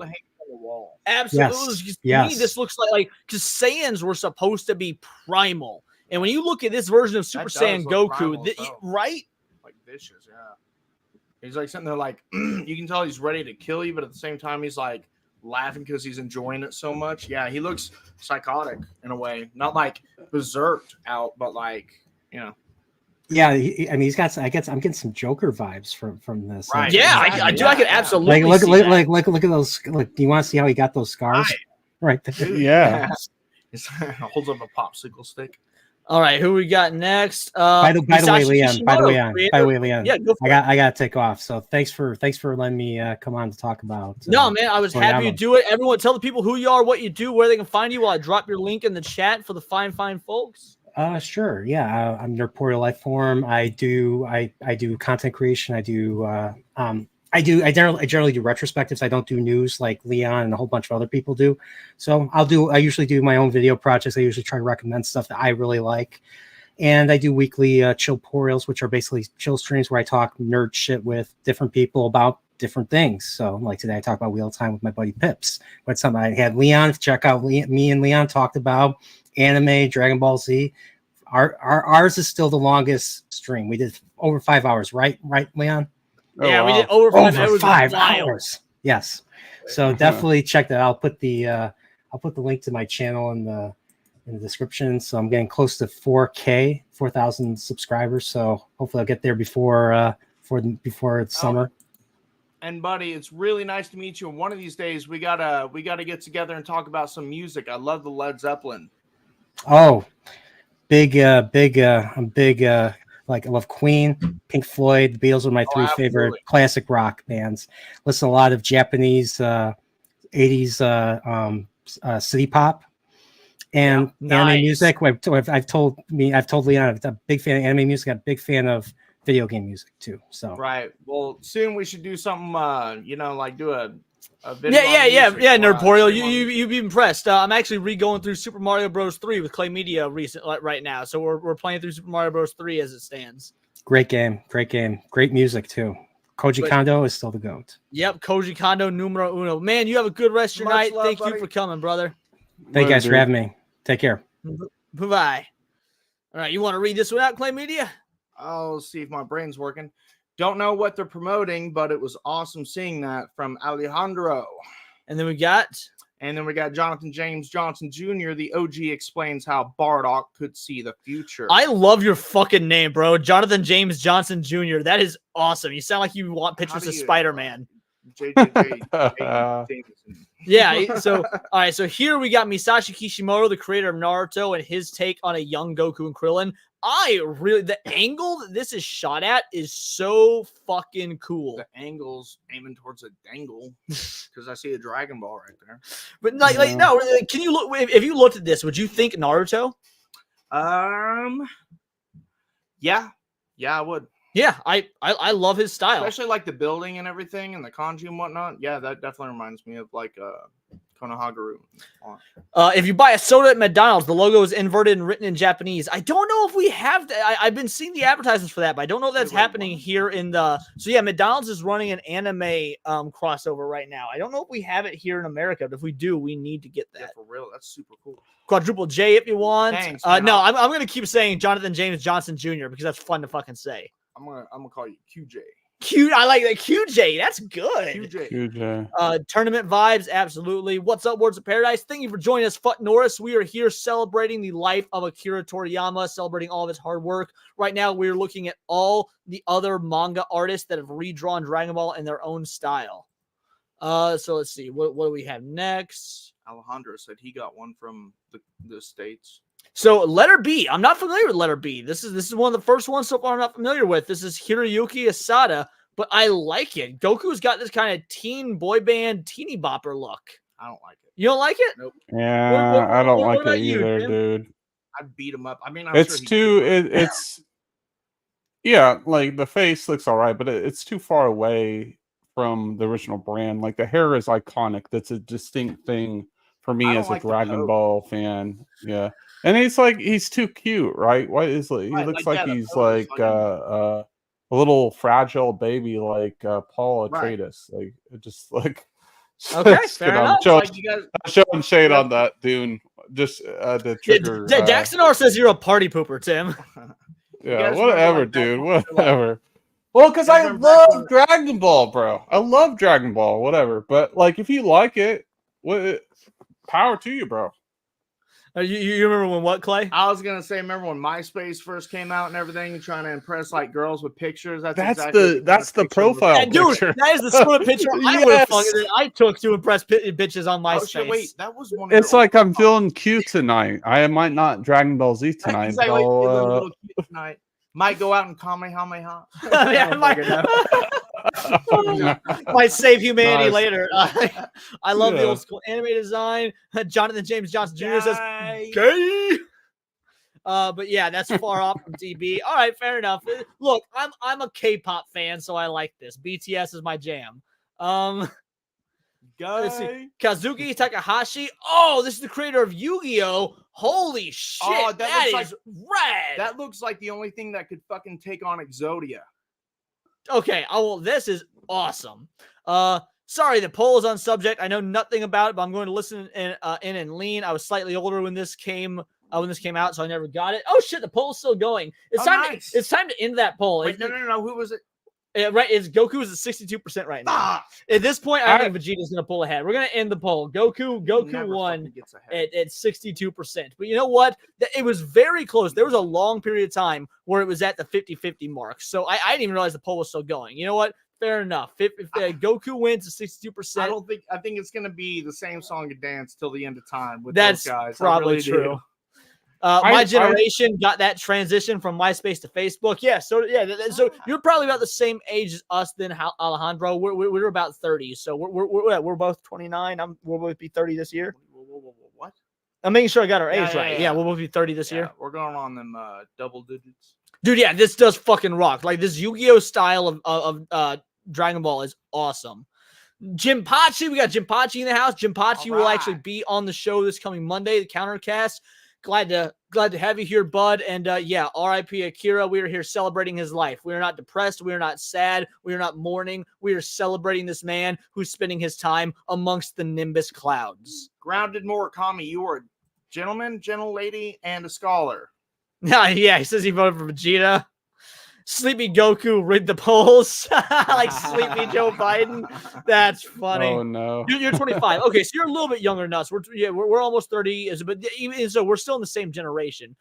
Absolutely. To me, this looks like because Saiyans were supposed to be primal, and when you look at this version of Super Saiyan Goku, right? Like vicious, yeah. He's like sitting there, like you can tell he's ready to kill you, but at the same time, he's like laughing because he's enjoying it so much. Yeah, he looks psychotic in a way, not like berserked out, but like Yeah, I mean, he's got. I'm getting some Joker vibes from this. Right? Yeah, I do. I could absolutely look at those. Look, do you want to see how he got those scars? Right. Yeah. Holds up a popsicle stick. All right, who we got next? By the way, Leon. Yeah, go for I got to take off. So thanks for letting me come on to talk about. No, man, I was happy to do it. Everyone, tell the people who you are, what you do, where they can find you. While I drop your link in the chat for the fine folks. Sure. Yeah. I'm Nerdporial Lifeform. I do content creation. I generally do retrospectives. I don't do news like Leon and a whole bunch of other people do. So I usually do my own video projects. I usually try to recommend stuff that I really like. And I do weekly chillporials, which are basically chill streams where I talk nerd shit with different people about different things. So like today I talk about Wheel of Time with my buddy Pips. But something I had Leon check out. Me and Leon talked about anime, Dragon Ball Z. Ours is still the longest stream. We did over 5 hours, right, Leon? Yeah, we did over 5 hours. Yes. So definitely check that out. I'll put the link to my channel in the description. So I'm getting close to 4,000 subscribers. So hopefully I'll get there before summer. And buddy, it's really nice to meet you. And one of these days we gotta get together and talk about some music. I love the Led Zeppelin. Oh, I'm big. Like I love Queen, Pink Floyd, the Beatles are my three favorite classic rock bands. Listen to a lot of Japanese 80s city pop and anime music. I've told Leon I'm a big fan of anime music. I'm a big fan of video game music too. So right. Well, soon we should do something. Like do a video. Yeah. Nerdporial, you'd be impressed. I'm actually re-going through Super Mario Bros. 3 with Clay Media right now. So we're playing through Super Mario Bros. 3 as it stands. Great game, great music too. Koji Kondo is still the GOAT. Yep, Koji Kondo numero uno. Man, you have a good rest of your night. Thank you for coming, brother. Thank you guys for having me. Take care. Bye-bye. All right, you want to read this one out, Clay Media? I'll see if my brain's working. Don't know what they're promoting, but it was awesome seeing that from Alejandro. And then we got Jonathan James Johnson Jr. The OG explains how Bardock could see the future. I love your fucking name, bro. Jonathan James Johnson Jr. That is awesome. You sound like you want pictures of Spider-Man. Yeah. So, all right. So here we got Masashi Kishimoto, the creator of Naruto, and his take on a young Goku and Krillin. The angle that this is shot at is so fucking cool. The angle's aiming towards a dangle because I see a Dragon Ball right there. But no, can you look? If you looked at this, would you think Naruto? Yeah, I would. Yeah, I love his style, especially like the building and everything and the kanji and whatnot. Yeah, that definitely reminds me of like Konohaguru. If you buy a soda at McDonald's, the logo is inverted and written in Japanese. I don't know if we have that. I've been seeing the advertisements for that, but I don't know if that's happening here in the. So yeah, McDonald's is running an anime crossover right now. I don't know if we have it here in America, but if we do, we need to get that. Yeah, for real, that's super cool. Quadruple J if you want. Thanks, no, I'm gonna keep saying Jonathan James Johnson Jr. because that's fun to fucking say. I'm gonna call you QJ. I like that. QJ, that's good. QJ. Tournament vibes, absolutely. What's up, Words of Paradise? Thank you for joining us, Fuck Norris. We are here celebrating the life of Akira Toriyama, celebrating all of his hard work. Right now, we're looking at all the other manga artists that have redrawn Dragon Ball in their own style. So let's see. What do we have next? Alejandro said he got one from the States. So letter B. I'm not familiar with letter B. This is one of the first ones so far I'm not familiar with. This is Hiroyuki Asada, but I like it. Goku's got this kind of teen boy band, teeny bopper look. I don't like it. You don't like it? Nope. Yeah, I don't like it you, either, Jim? dude. I'd beat him up. I mean, I'm It's sure too. It's yeah, like the face looks all right, but it's too far away from the original brand. Like the hair is iconic. That's a distinct thing for me as a Dragon Ball fan. Yeah. And he's too cute, right? Why is he looks like he's like a little fragile baby like Paul Atreides. Like just like okay, fair enough. Showing shade on that, Dune. Just the trigger. Daxonar says you're a party pooper, Tim. Yeah, whatever, dude. Whatever. Well, because I love Dragon Ball, bro. I love Dragon Ball, whatever. But like, if you like it, power to you, bro. You remember when what, Clay? I was gonna say, remember when MySpace first came out and everything, trying to impress like girls with pictures. That's the profile picture. Dude, that is the sort of picture I took to impress bitches on MySpace. Oh, shit, wait, that was one. It's like I'm feeling cute tonight. I might not Dragon Ball Z tonight. Exactly, little cute tonight. Might go out and Kamehameha. Yeah, might save humanity later. I love the old school anime design. Jonathan James Johnson Jr. says gay. But yeah, that's far off from DB. All right, fair enough. Look, I'm a K-pop fan, so I like this. BTS is my jam. Let's see. Kazuki Takahashi. Oh, this is the creator of Yu-Gi-Oh! Holy shit, that is rad. That looks like the only thing that could fucking take on Exodia. Okay, well, this is awesome. Sorry, the poll is on subject. I know nothing about it, but I'm going to listen in and lean. I was slightly older when this came out, so I never got it. Oh shit, the poll's still going. It's time to end that poll. Wait, no. Who was it? Right, it's Goku is at 62% right now. At this point, I think Vegeta's going to pull ahead. We're going to end the poll. Goku won at 62%. But you know what? It was very close. There was a long period of time where it was at the 50-50 mark. So I didn't even realize the poll was still going. You know what? Fair enough. If Goku wins at 62%. I think it's going to be the same song and dance till the end of time with those guys. That's probably true. My generation got that transition from MySpace to Facebook. Yeah, so you're probably about the same age as us then, Alejandro. We're about 30, so we're both 29. We'll both be 30 this year. What? I'm making sure I got our age right. Yeah, we'll both be 30 this year. We're going on them double digits. Dude, yeah, this does fucking rock. Like this Yu-Gi-Oh style of Dragon Ball is awesome. Jinpachi, we got Jinpachi in the house. Jinpachi will actually be on the show this coming Monday, the Countercast. Glad to have you here, bud. And yeah, R.I.P. Akira. We are here celebrating his life. We are not depressed. We are not sad. We are not mourning. We are celebrating this man who's spending his time amongst the Nimbus clouds. Grounded Murakami, you are a gentleman, gentle lady, and a scholar. Yeah, he says he voted for Vegeta. Sleepy Goku rigged the polls like Sleepy Joe Biden. That's funny. Oh no, you're 25. Okay, so you're a little bit younger than us. We're almost 30, but even so, we're still in the same generation.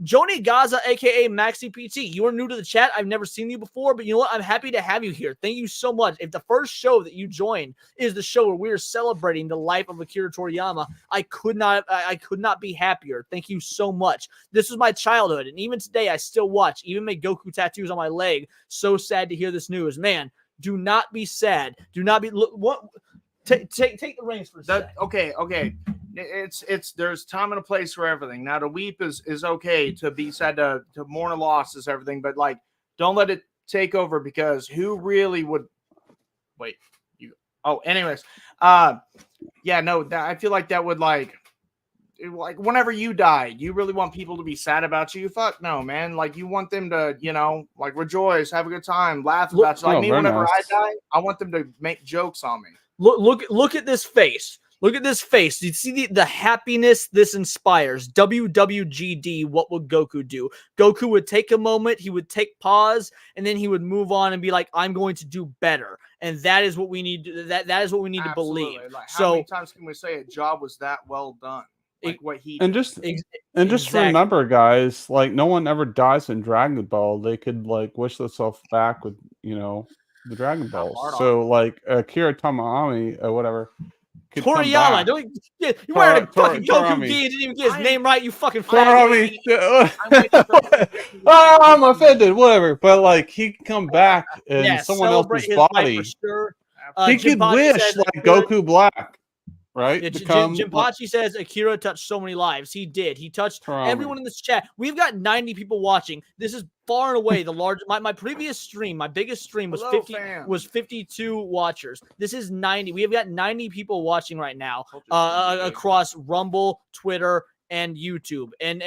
Joni Gaza, aka Maxi PT, you are new to the chat. I've never seen you before, but you know what? I'm happy to have you here. Thank you so much. If the first show that you joined is the show where we are celebrating the life of Akira Toriyama, I could not be happier. Thank you so much. This was my childhood, and even today I still watch. Even make Goku tattoos on my leg. So sad to hear this news, man. Do not be sad. Do not be take the reins for a second. Okay. It's there's time and a place for everything. Now to weep is okay, to be sad, to mourn a loss is everything, but like don't let it take over, because who really would anyways. I feel like that would like whenever you die, you really want people to be sad about you? Fuck no, man. Like you want them to, like rejoice, have a good time, laugh about you. Like me, whenever I die, I want them to make jokes on me. Look at this face. Look at this face. You see the happiness this inspires. WWGD, what would Goku do? Goku would take a moment, he would take pause, and then he would move on and be like, I'm going to do better. And that is what we need that is what we need to believe. Like, how many times can we say a job was that well done? Like what he did. Just exactly. remember, guys, like no one ever dies in Dragon Ball. They could like wish themselves back with the Dragon Balls. So like Akira Toriyama or whatever. Toriyama, you wearing a fucking Goku gi and didn't even get his name right, you fucking Toriyama. I'm offended, whatever. But like he can come back in someone else's body. Sure. He could wish like Goku Black. Right? Yeah, Jinpachi says Akira touched so many lives. He did. He touched everyone in this chat. We've got 90 people watching. This is far and away the largest. My previous stream, my biggest stream was 52 watchers. This is 90. We have got 90 people watching right now across Rumble, Twitter, and YouTube. And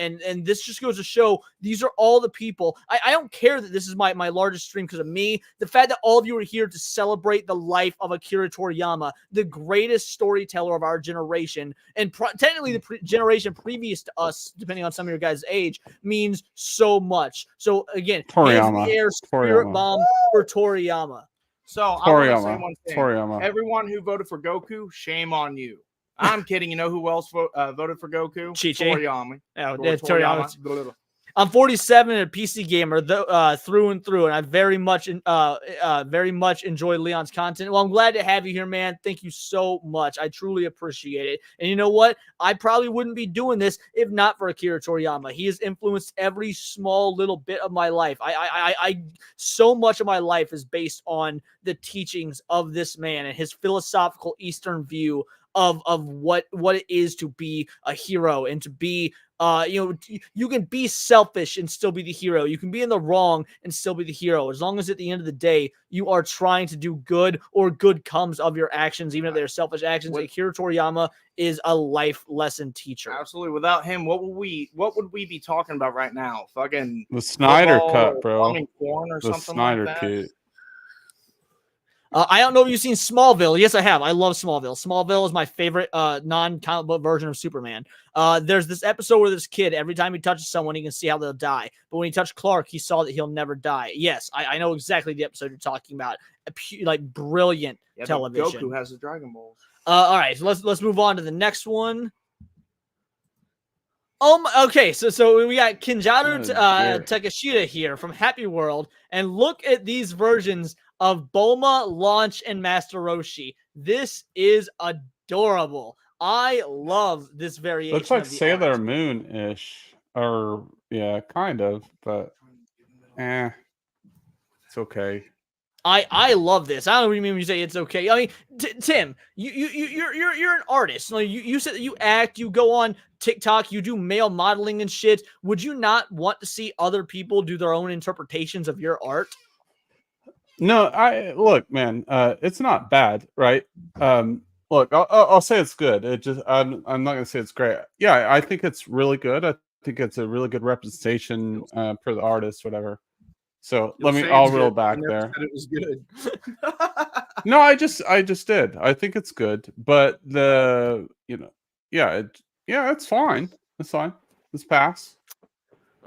this just goes to show these are all the people. I don't care that this is my largest stream because of me. The fact that all of you are here to celebrate the life of Akira Toriyama, the greatest storyteller of our generation, and technically the generation previous to us, depending on some of your guys' age, means so much. So again, Toriyama. Spirit bomb for Toriyama. So I want to say one thing. Toriyama. Everyone who voted for Goku, shame on you. I'm kidding. You know who else voted for Goku? Toriyama. Toriyama. I'm 47 and a PC gamer through and through, and I very much enjoy Leon's content. Well, I'm glad to have you here, man. Thank you so much. I truly appreciate it. And you know what? I probably wouldn't be doing this if not for Akira Toriyama. He has influenced every small little bit of my life. I so much of my life is based on the teachings of this man and his philosophical Eastern view of what it is to be a hero and to be you can be selfish and still be the hero. You can be in the wrong and still be the hero. As long as at the end of the day you are trying to do good or good comes of your actions, even if they're selfish actions. Akira Toriyama is a life lesson teacher. Absolutely. Without him, what would we be talking about right now? Fucking the Snyder cut, bro. Corn or the something Snyder like that. kit. I don't know if you've seen Smallville. Yes, I have. I love Smallville. Smallville is my favorite non-comic book version of Superman. There's this episode where this kid, every time he touches someone, he can see how they'll die. But when he touched Clark, he saw that he'll never die. Yes, I know exactly the episode you're talking about. Like brilliant television. Goku has the Dragon Balls. All right, so let's move on to the next one. Okay, so we got Kinjaru Takashita here from Happy World, and look at these versions of Bulma, Launch, and Master Roshi. This is adorable. I love this variation. Looks like Sailor Moon-ish, or yeah, kind of, but it's okay. I love this. I don't know what you mean when you say it's okay. I mean, Tim, you're an artist. Like you said that you act, you go on TikTok, you do male modeling and shit. Would you not want to see other people do their own interpretations of your art? No, look, man. It's not bad, right? Look, I'll say it's good. It just I'm not gonna say it's great. Yeah, I think it's really good. I think it's a really good representation for the artist, whatever. So I'll reel back there. It was good. No, I just did. I think it's good, but it's fine. It's fine. Let's pass.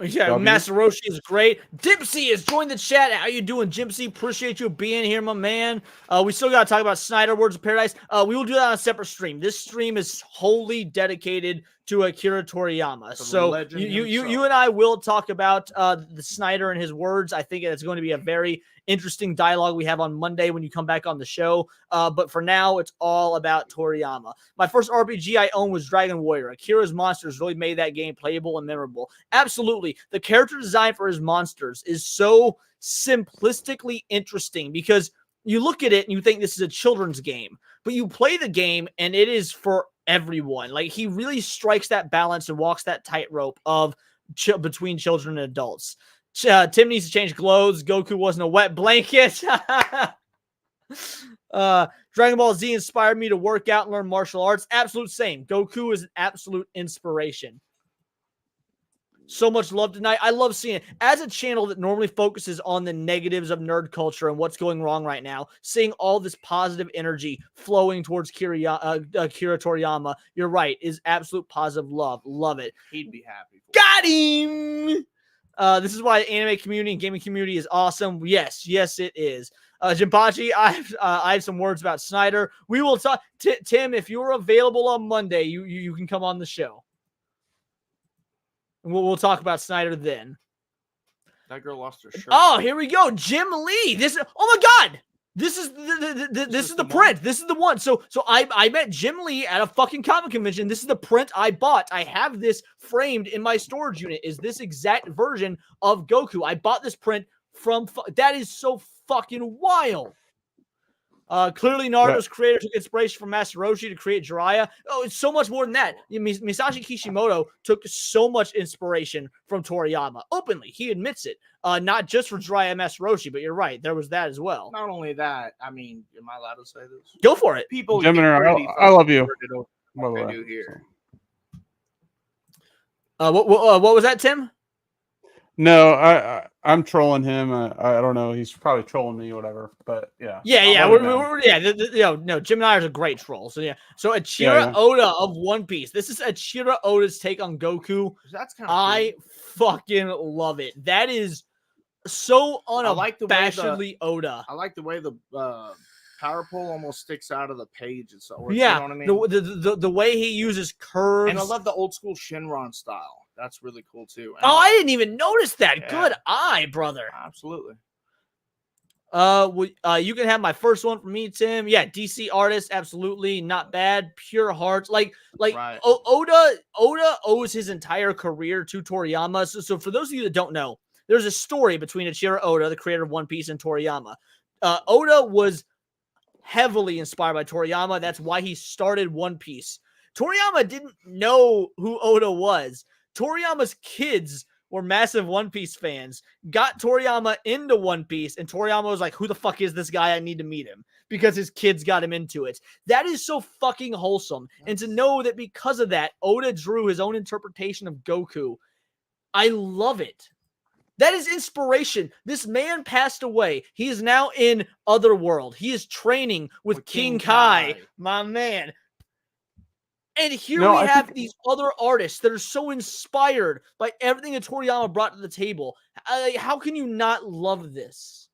Yeah, Master Roshi is great. Dipsy has joined the chat. How you doing, Dipsy? Appreciate you being here, my man. We still got to talk about Snyder Words of Paradise. We will do that on a separate stream. This stream is wholly dedicated to Akira Toriyama. So you and I will talk about the Snyder and his words. I think it's going to be a very interesting dialogue we have on Monday when you come back on the show. But for now, it's all about Toriyama. My first RPG I owned was Dragon Warrior. Akira's monsters really made that game playable and memorable. Absolutely. The character design for his monsters is so simplistically interesting because you look at it and you think this is a children's game, but you play the game and it is for everyone. Like, he really strikes that balance and walks that tightrope of between children and adults. Tim needs to change clothes. Goku wasn't a wet blanket. Dragon Ball Z inspired me to work out and learn martial arts. Absolute same. Goku is an absolute inspiration. So much love tonight. I love seeing it. As a channel that normally focuses on the negatives of nerd culture and what's going wrong right now, seeing all this positive energy flowing towards Akira Toriyama, you're right, is absolute positive love. Love it. He'd be happy. Got him! This is why the anime community and gaming community is awesome. Yes, it is. Jinpachi, I have some words about Snyder. We will talk. Tim, if you're available on Monday, you can come on the show. And we'll talk about Snyder then. That girl lost her shirt. Oh, here we go. Jim Lee. Oh my God. This is the print. This is the one. So I met Jim Lee at a fucking comic convention. This is the print I bought. I have this framed in my storage unit. Is this exact version of Goku? I bought this print from. That is so fucking wild. Clearly, Naruto's creator took inspiration from Master Roshi to create Jiraiya. Oh, it's so much more than that. Masashi Kishimoto took so much inspiration from Toriyama. Openly, he admits it. Not just for Jiraiya and Master Roshi, but you're right. There was that as well. Not only that, I mean, am I allowed to say this? Go for it. People, I love you. What I do here. What was that, Tim? No, I'm trolling him. I don't know. He's probably trolling me or whatever. But yeah. No, Jim and I are a great troll. So yeah. So Achira Oda of One Piece. This is Achira Oda's take on Goku. That's kind of I fucking love it. That is so unabashedly Oda. I like the way the power pole almost sticks out of the page. Yeah, you know what I mean? the way he uses curves. And I love the old school Shinron style. That's really cool too. And I didn't even notice that. Yeah. Good eye, brother. Absolutely. You can have my first one from me, Tim. Yeah, DC artist, absolutely not bad. Pure hearts, like right. Oda owes his entire career to Toriyama. So for those of you that don't know, there's a story between Achira Oda, the creator of One Piece, and Toriyama. Oda was heavily inspired by Toriyama. That's why he started One Piece. Toriyama didn't know who Oda was. Toriyama's kids were massive One Piece fans, got Toriyama into One Piece, and Toriyama was like, who the fuck is this guy? I need to meet him, because his kids got him into it. That is so fucking wholesome. And to know that because of that, Oda drew his own interpretation of Goku, I love it. That is inspiration. This man passed away. He is now in Otherworld. He is training with King Kai, my man. And here we have these other artists that are so inspired by everything that Toriyama brought to the table. How can you not love this?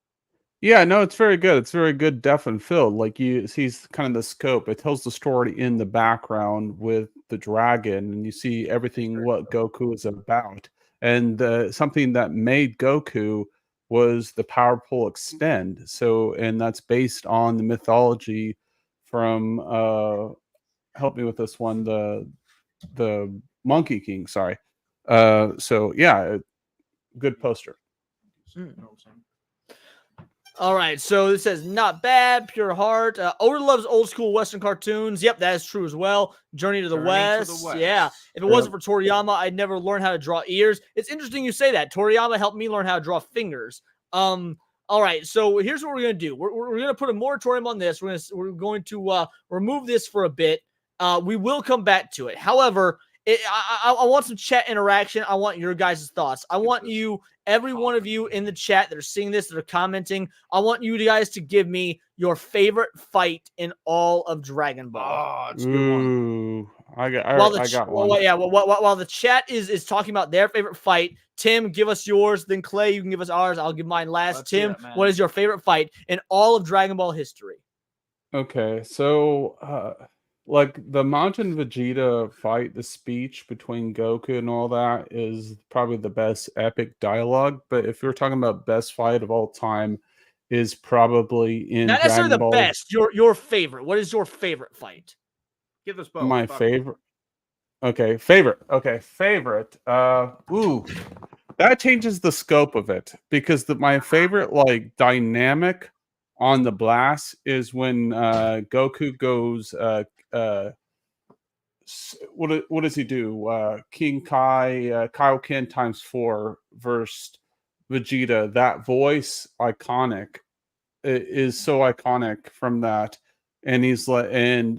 Yeah, no, it's very good. It's very good, depth and fill. Like you see kind of the scope. It tells the story in the background with the dragon, and you see everything what Goku is about. And something that made Goku was the power pole extend. So, and that's based on the mythology from help me with this one, the Monkey King. Sorry. So yeah, good poster. All right, so it says not bad, pure heart. Oda loves old school Western cartoons. Yep, that is true as well. Journey to the West. Yeah, if it wasn't for Toriyama, I'd never learn how to draw ears. It's interesting you say that. Toriyama helped me learn how to draw fingers. All right, so here's what we're gonna do. We're gonna put a moratorium on this. We're going to remove this for a bit. We will come back to it. However, I want some chat interaction. I want your guys' thoughts. I want you, every one of you in the chat that are seeing this, that are commenting, I want you guys to give me your favorite fight in all of Dragon Ball. Oh, it's a good one. I got one. Well, yeah, while the chat is talking about their favorite fight, Tim, give us yours. Then Clay, you can give us ours. I'll give mine last. Let's Tim, what is your favorite fight in all of Dragon Ball history? Okay, so like the Majin Vegeta fight, the speech between Goku and all that is probably the best epic dialogue. But if you're talking about best fight of all time, is probably in not necessarily Dragon Ball. The best. Your favorite. What is your favorite fight? Give us both. My favorite. Okay, favorite. Okay, favorite. Ooh, that changes the scope of it, because my favorite like dynamic on the blast is when Goku goes. What does he do? King Kai, Kaioken times 4 versus Vegeta. That voice, iconic. It is so iconic from that. And he's like, and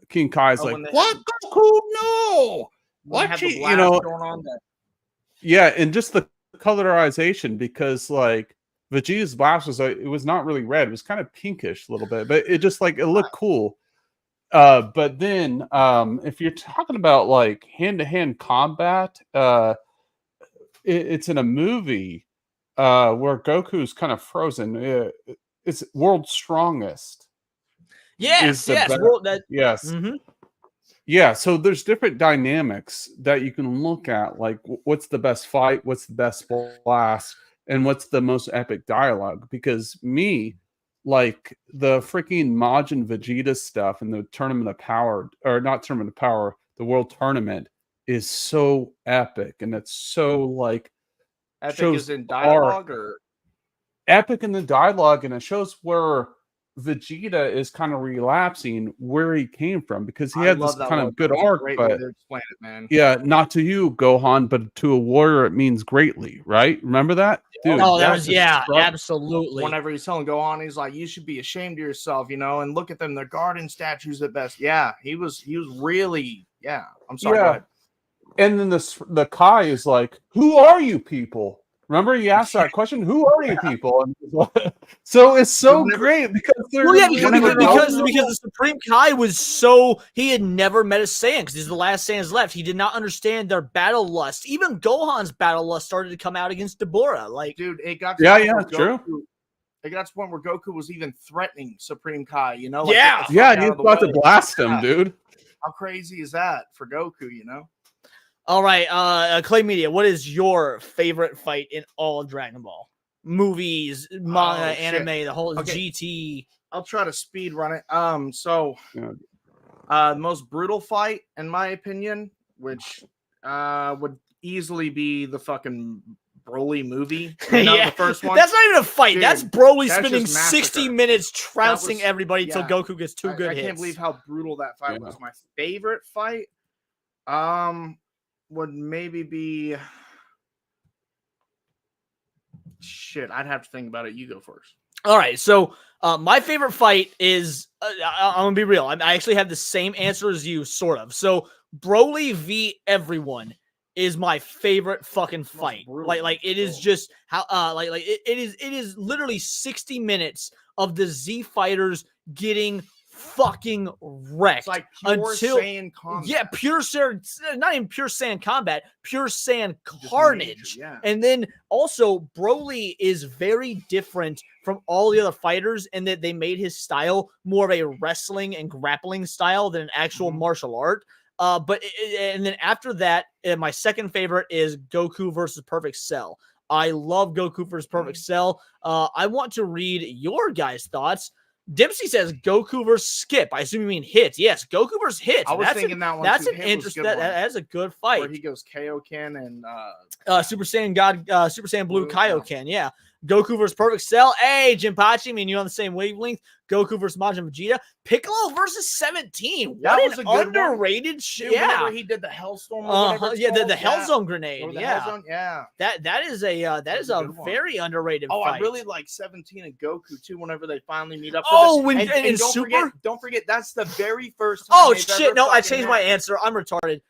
King Kai's like, "What, Goku? No! What? You know, going on that. Yeah, and just the colorization, because like Vegeta's blast was it was not really red, it was kind of pinkish a little bit, but it just like it looked cool. But then if you're talking about like hand-to-hand combat, it's in a movie where Goku's kind of frozen. It's World's Strongest. Yes, yes, yes. Mhm. Yeah, so there's different dynamics that you can look at, like what's the best fight, what's the best blast, and what's the most epic dialogue. Because like the freaking Majin Vegeta stuff and the Tournament of Power, or not Tournament of Power, the World Tournament is so epic, and it's so like Epic is in dialogue, or epic in the dialogue, and it shows where Vegeta is kind of relapsing where he came from, because he had this kind of good arc, but explain it, man. yeah, not to you, Gohan, but to a warrior, it means greatly, right? Remember that? Dude, oh, that was absolutely. Whenever he's telling Gohan, he's like, "You should be ashamed of yourself," and look at them, they're garden statues at best. Yeah, he was really, yeah. I'm sorry. Go ahead. And then the Kai is like, "Who are you people?" Remember, he asked that question, "Who are you people?" And so it's so great because they're because the Supreme Kai was he had never met a Saiyan, because he's the last Saiyans left. He did not understand their battle lust. Even Gohan's battle lust started to come out against Deborah. Like, dude, it got to true. It got to the point where Goku was even threatening Supreme Kai. He was about to blast him, dude. How crazy is that for Goku? All right, Clay Media, what is your favorite fight in all of Dragon Ball? Movies, manga, anime, the whole GT. I'll try to speed run it. The most brutal fight, in my opinion, which would easily be the fucking Broly movie. The first one. That's not even a fight. Dude, that's Broly spending 60 minutes trouncing everybody until Goku gets two good hits. I can't believe how brutal that fight was. My favorite fight, would maybe be I'd have to think about it. You go first. All right, so my favorite fight is I'm gonna be real. I actually have the same answer as you, sort of. So Broly v everyone is my favorite fucking fight. Like it is just how it is literally 60 minutes of the Z fighters getting fucking wrecked. It's like pure Saiyan combat. Yeah, pure Saiyan, not even pure Saiyan combat, pure Saiyan carnage. And then also Broly is very different from all the other fighters in that they made his style more of a wrestling and grappling style than an actual martial art. And then after that, my second favorite is Goku versus Perfect Cell. I love Goku versus Perfect Cell. I want to read your guys' thoughts. Dempsey says Goku versus Skip. I assume you mean Hits. Yes, Goku versus Hits. I was thinking that one. That's an interesting. That's a good fight. Where he goes Kaioken and Super Saiyan God, Super Saiyan Blue Kaioken. Yeah. Goku versus Perfect Cell. Hey, Jinpachi, I mean, you're on the same wavelength. Goku versus Majin Vegeta. Piccolo versus 17. What an underrated shit. Yeah. Where he did the Hellstorm. Yeah, the Hellzone grenade. Yeah. That is a very underrated fight. I really like 17 and Goku too whenever they finally meet up. And don't forget that's the very first time. Oh shit, no, I changed my answer. I'm retarded.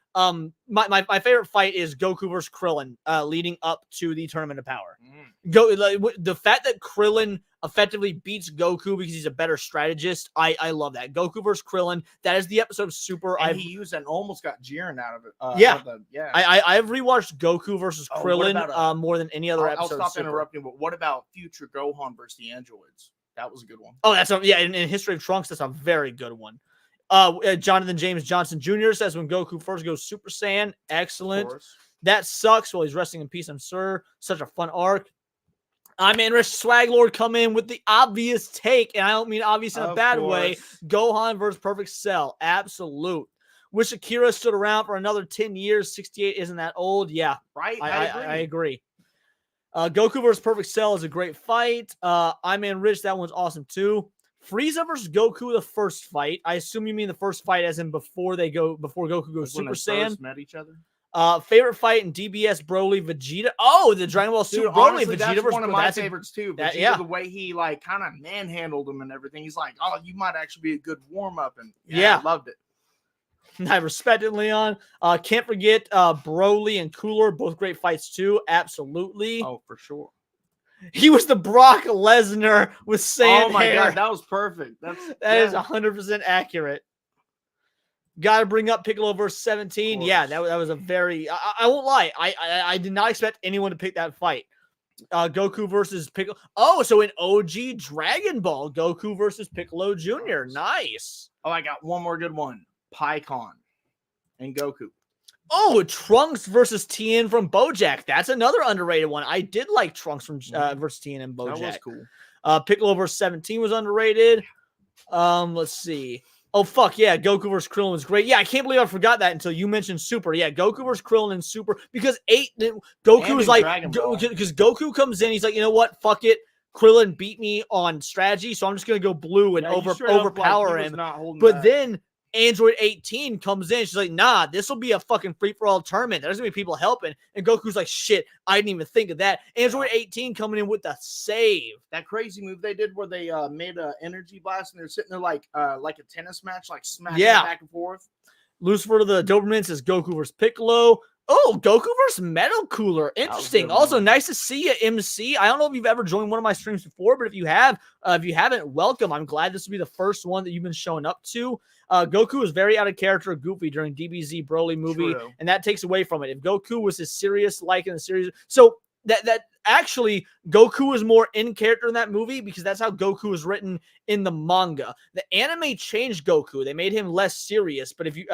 My favorite fight is Goku versus Krillin, leading up to the Tournament of Power. The fact that Krillin effectively beats Goku because he's a better strategist, I love that. Goku versus Krillin, that is the episode of Super. He used and almost got Jiren out of it. I've rewatched Goku versus Krillin more than any other episode. I'll stop interrupting, but what about Future Gohan versus the androids? That was a good one. Oh, in History of Trunks, that's a very good one. Jonathan James Johnson Jr. says when Goku first goes Super Saiyan, excellent. That sucks. Well, he's resting in peace, I'm sure. Such a fun arc. I'm in Rich Swag Lord come in with the obvious take, and I don't mean obvious in a bad way. Gohan versus Perfect Cell. Absolute. Wish Akira stood around for another 10 years. 68 isn't that old. Yeah. Right. I agree. Goku versus Perfect Cell is a great fight. I'm in Rich. That one's awesome too. Frieza versus Goku, the first fight. I assume you mean the first fight as in before Goku goes Super Saiyan. First met each other. Favorite fight in DBS Broly Vegeta. Oh, the Dragon Ball Super Broly honestly, Vegeta. That's one of my favorites too. Vegeta, the way he like kind of manhandled him and everything. He's like, oh, you might actually be a good warm up, and I loved it. I respect it, Leon. Can't forget Broly and Cooler, both great fights too. Absolutely. Oh, for sure. He was the Brock Lesnar with sand Oh my hair. god, that was perfect. That is 100% accurate. Got to bring up Piccolo versus 17. Yeah, that was a very. I won't lie. I did not expect anyone to pick that fight. Goku versus Piccolo. Oh, so in OG Dragon Ball, Goku versus Piccolo Jr. Nice. Oh, I got one more good one. Pycon and Goku. Oh, Trunks versus Tien from BoJack. That's another underrated one. I did like Trunks from versus Tien and BoJack. That was cool. Piccolo versus 17 was underrated. Let's see. Oh, fuck, yeah, Goku versus Krillin was great. Yeah, I can't believe I forgot that until you mentioned Super. Yeah, Goku versus Krillin and Super, because Goku was like, because Goku comes in, he's like, you know what, fuck it. Krillin beat me on strategy, so I'm just going to go blue and overpower him. But then Android 18 comes in. She's like, nah, this will be a fucking free-for-all tournament. There's going to be people helping. And Goku's like, shit, I didn't even think of that. Android 18 coming in with the save. That crazy move they did where they made an energy blast and they're sitting there like a tennis match, like smacking back and forth. Lucifer the Doberman says Goku versus Piccolo. Oh, Goku versus Metal Cooler. Interesting. Also, nice to see you, MC. I don't know if you've ever joined one of my streams before, but if you haven't, welcome. I'm glad this will be the first one that you've been showing up to. Goku is very out of character, goofy during DBZ Broly movie, and that takes away from it. If Goku was as serious like in the series, so that actually Goku is more in character in that movie because that's how Goku is written in the manga. The anime changed Goku; they made him less serious. But if you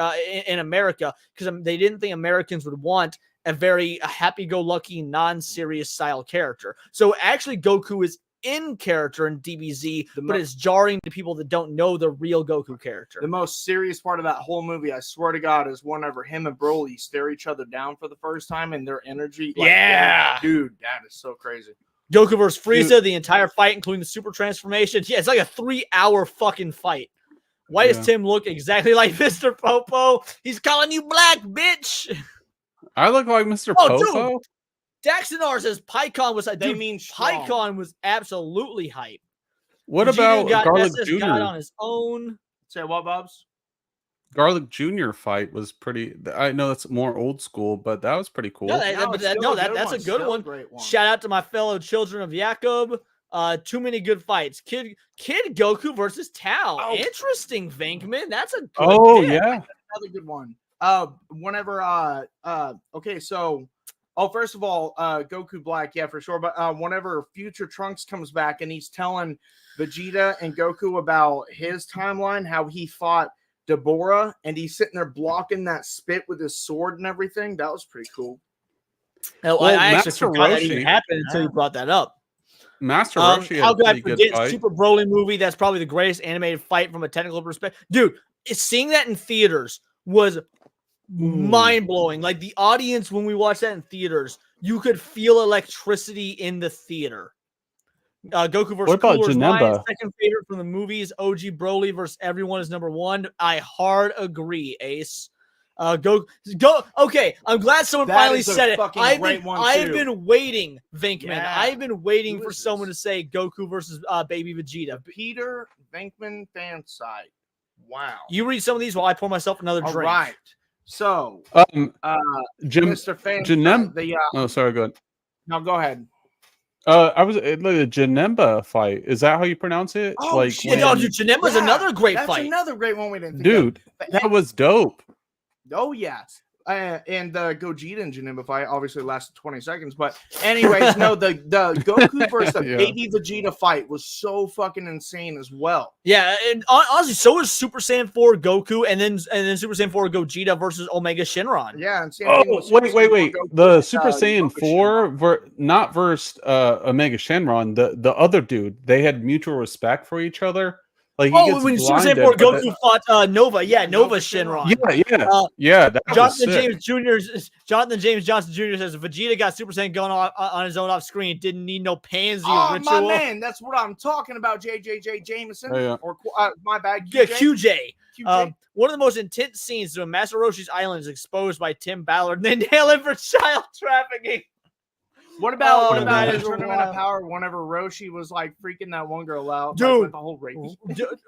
in America, because they didn't think Americans would want a very happy-go-lucky, non-serious style character. So actually, Goku is in character in DBZ, but it's jarring to people that don't know the real Goku character. The most serious part of that whole movie, I swear to God, is whenever him and Broly stare each other down for the first time and their energy. Like, yeah, dude, that is so crazy. Goku versus Frieza, the entire fight, including the super transformation. Yeah, it's like a 3-hour fucking fight. Why does Tim look exactly like Mr. Popo? He's calling you black, bitch. I look like Mr. Popo. Dude. Daxonar says Pycon was. They mean strong. Pycon was absolutely hype. What Vegeta about Garlic Jr. God on his own? Say what, Bubs? Garlic Jr. fight was pretty. I know that's more old school, but that was pretty cool. That's a good one. Shout out to my fellow children of Jakob. Too many good fights. Kid Goku versus Tao. Oh. Interesting, Venkman. That's a good pick. Another good one. Okay, so. Oh, first of all, Goku Black, yeah, for sure. But whenever Future Trunks comes back and he's telling Vegeta and Goku about his timeline, how he fought Deborah, and he's sitting there blocking that spit with his sword and everything, that was pretty cool. I actually forgot that even happened until you brought that up. Master Roshi how could I forget Super Broly movie? That's probably the greatest animated fight from a technical perspective. Dude, seeing that in theaters was mind-blowing. Like the audience, when we watched that in theaters, you could feel electricity in the theater. Goku versus Cooler is my second favorite from the movies. OG Broly versus everyone is number one. I hard agree, Ace. Okay, I'm glad someone finally said it. I've been waiting, Venkman. Yeah. I've been waiting for someone to say Goku versus Baby Vegeta. Peter Venkman fan site. Wow. You read some of these while I pour myself another drink. All right. So, Mr. Fan, oh, sorry, go ahead. No, go ahead. I was like the Janemba fight. Is that how you pronounce it? Oh, like, shit. Dude, Janemba's another great fight. That's another great one we didn't think Dude, that was dope. Oh, yes. And the Gogeta and Janemba fight obviously lasted 20 seconds. But anyways, no, the Goku versus the Baby Vegeta fight was so fucking insane as well. Yeah, and honestly, so was Super Saiyan 4 Goku and then Super Saiyan 4 Gogeta versus Omega Shenron. Yeah, and wait. The Super Saiyan 4 not versus Omega Shenron, the other dude, they had mutual respect for each other. Like when Super Saiyan 4 Goku fought Nova, Nova Shenron. Yeah. Jonathan James Johnson Jr. says Vegeta got Super Saiyan going on his own off screen. Didn't need no pansy or ritual. My man, that's what I'm talking about. JJJ Jameson, or my bad, QJ. One of the most intense scenes when Master Roshi's island is exposed by Tim Ballard and they nail him for child trafficking. What about that in the is Tournament wild. of Power? Whenever Roshi was like freaking that one girl out, Dude. like, with the whole rape.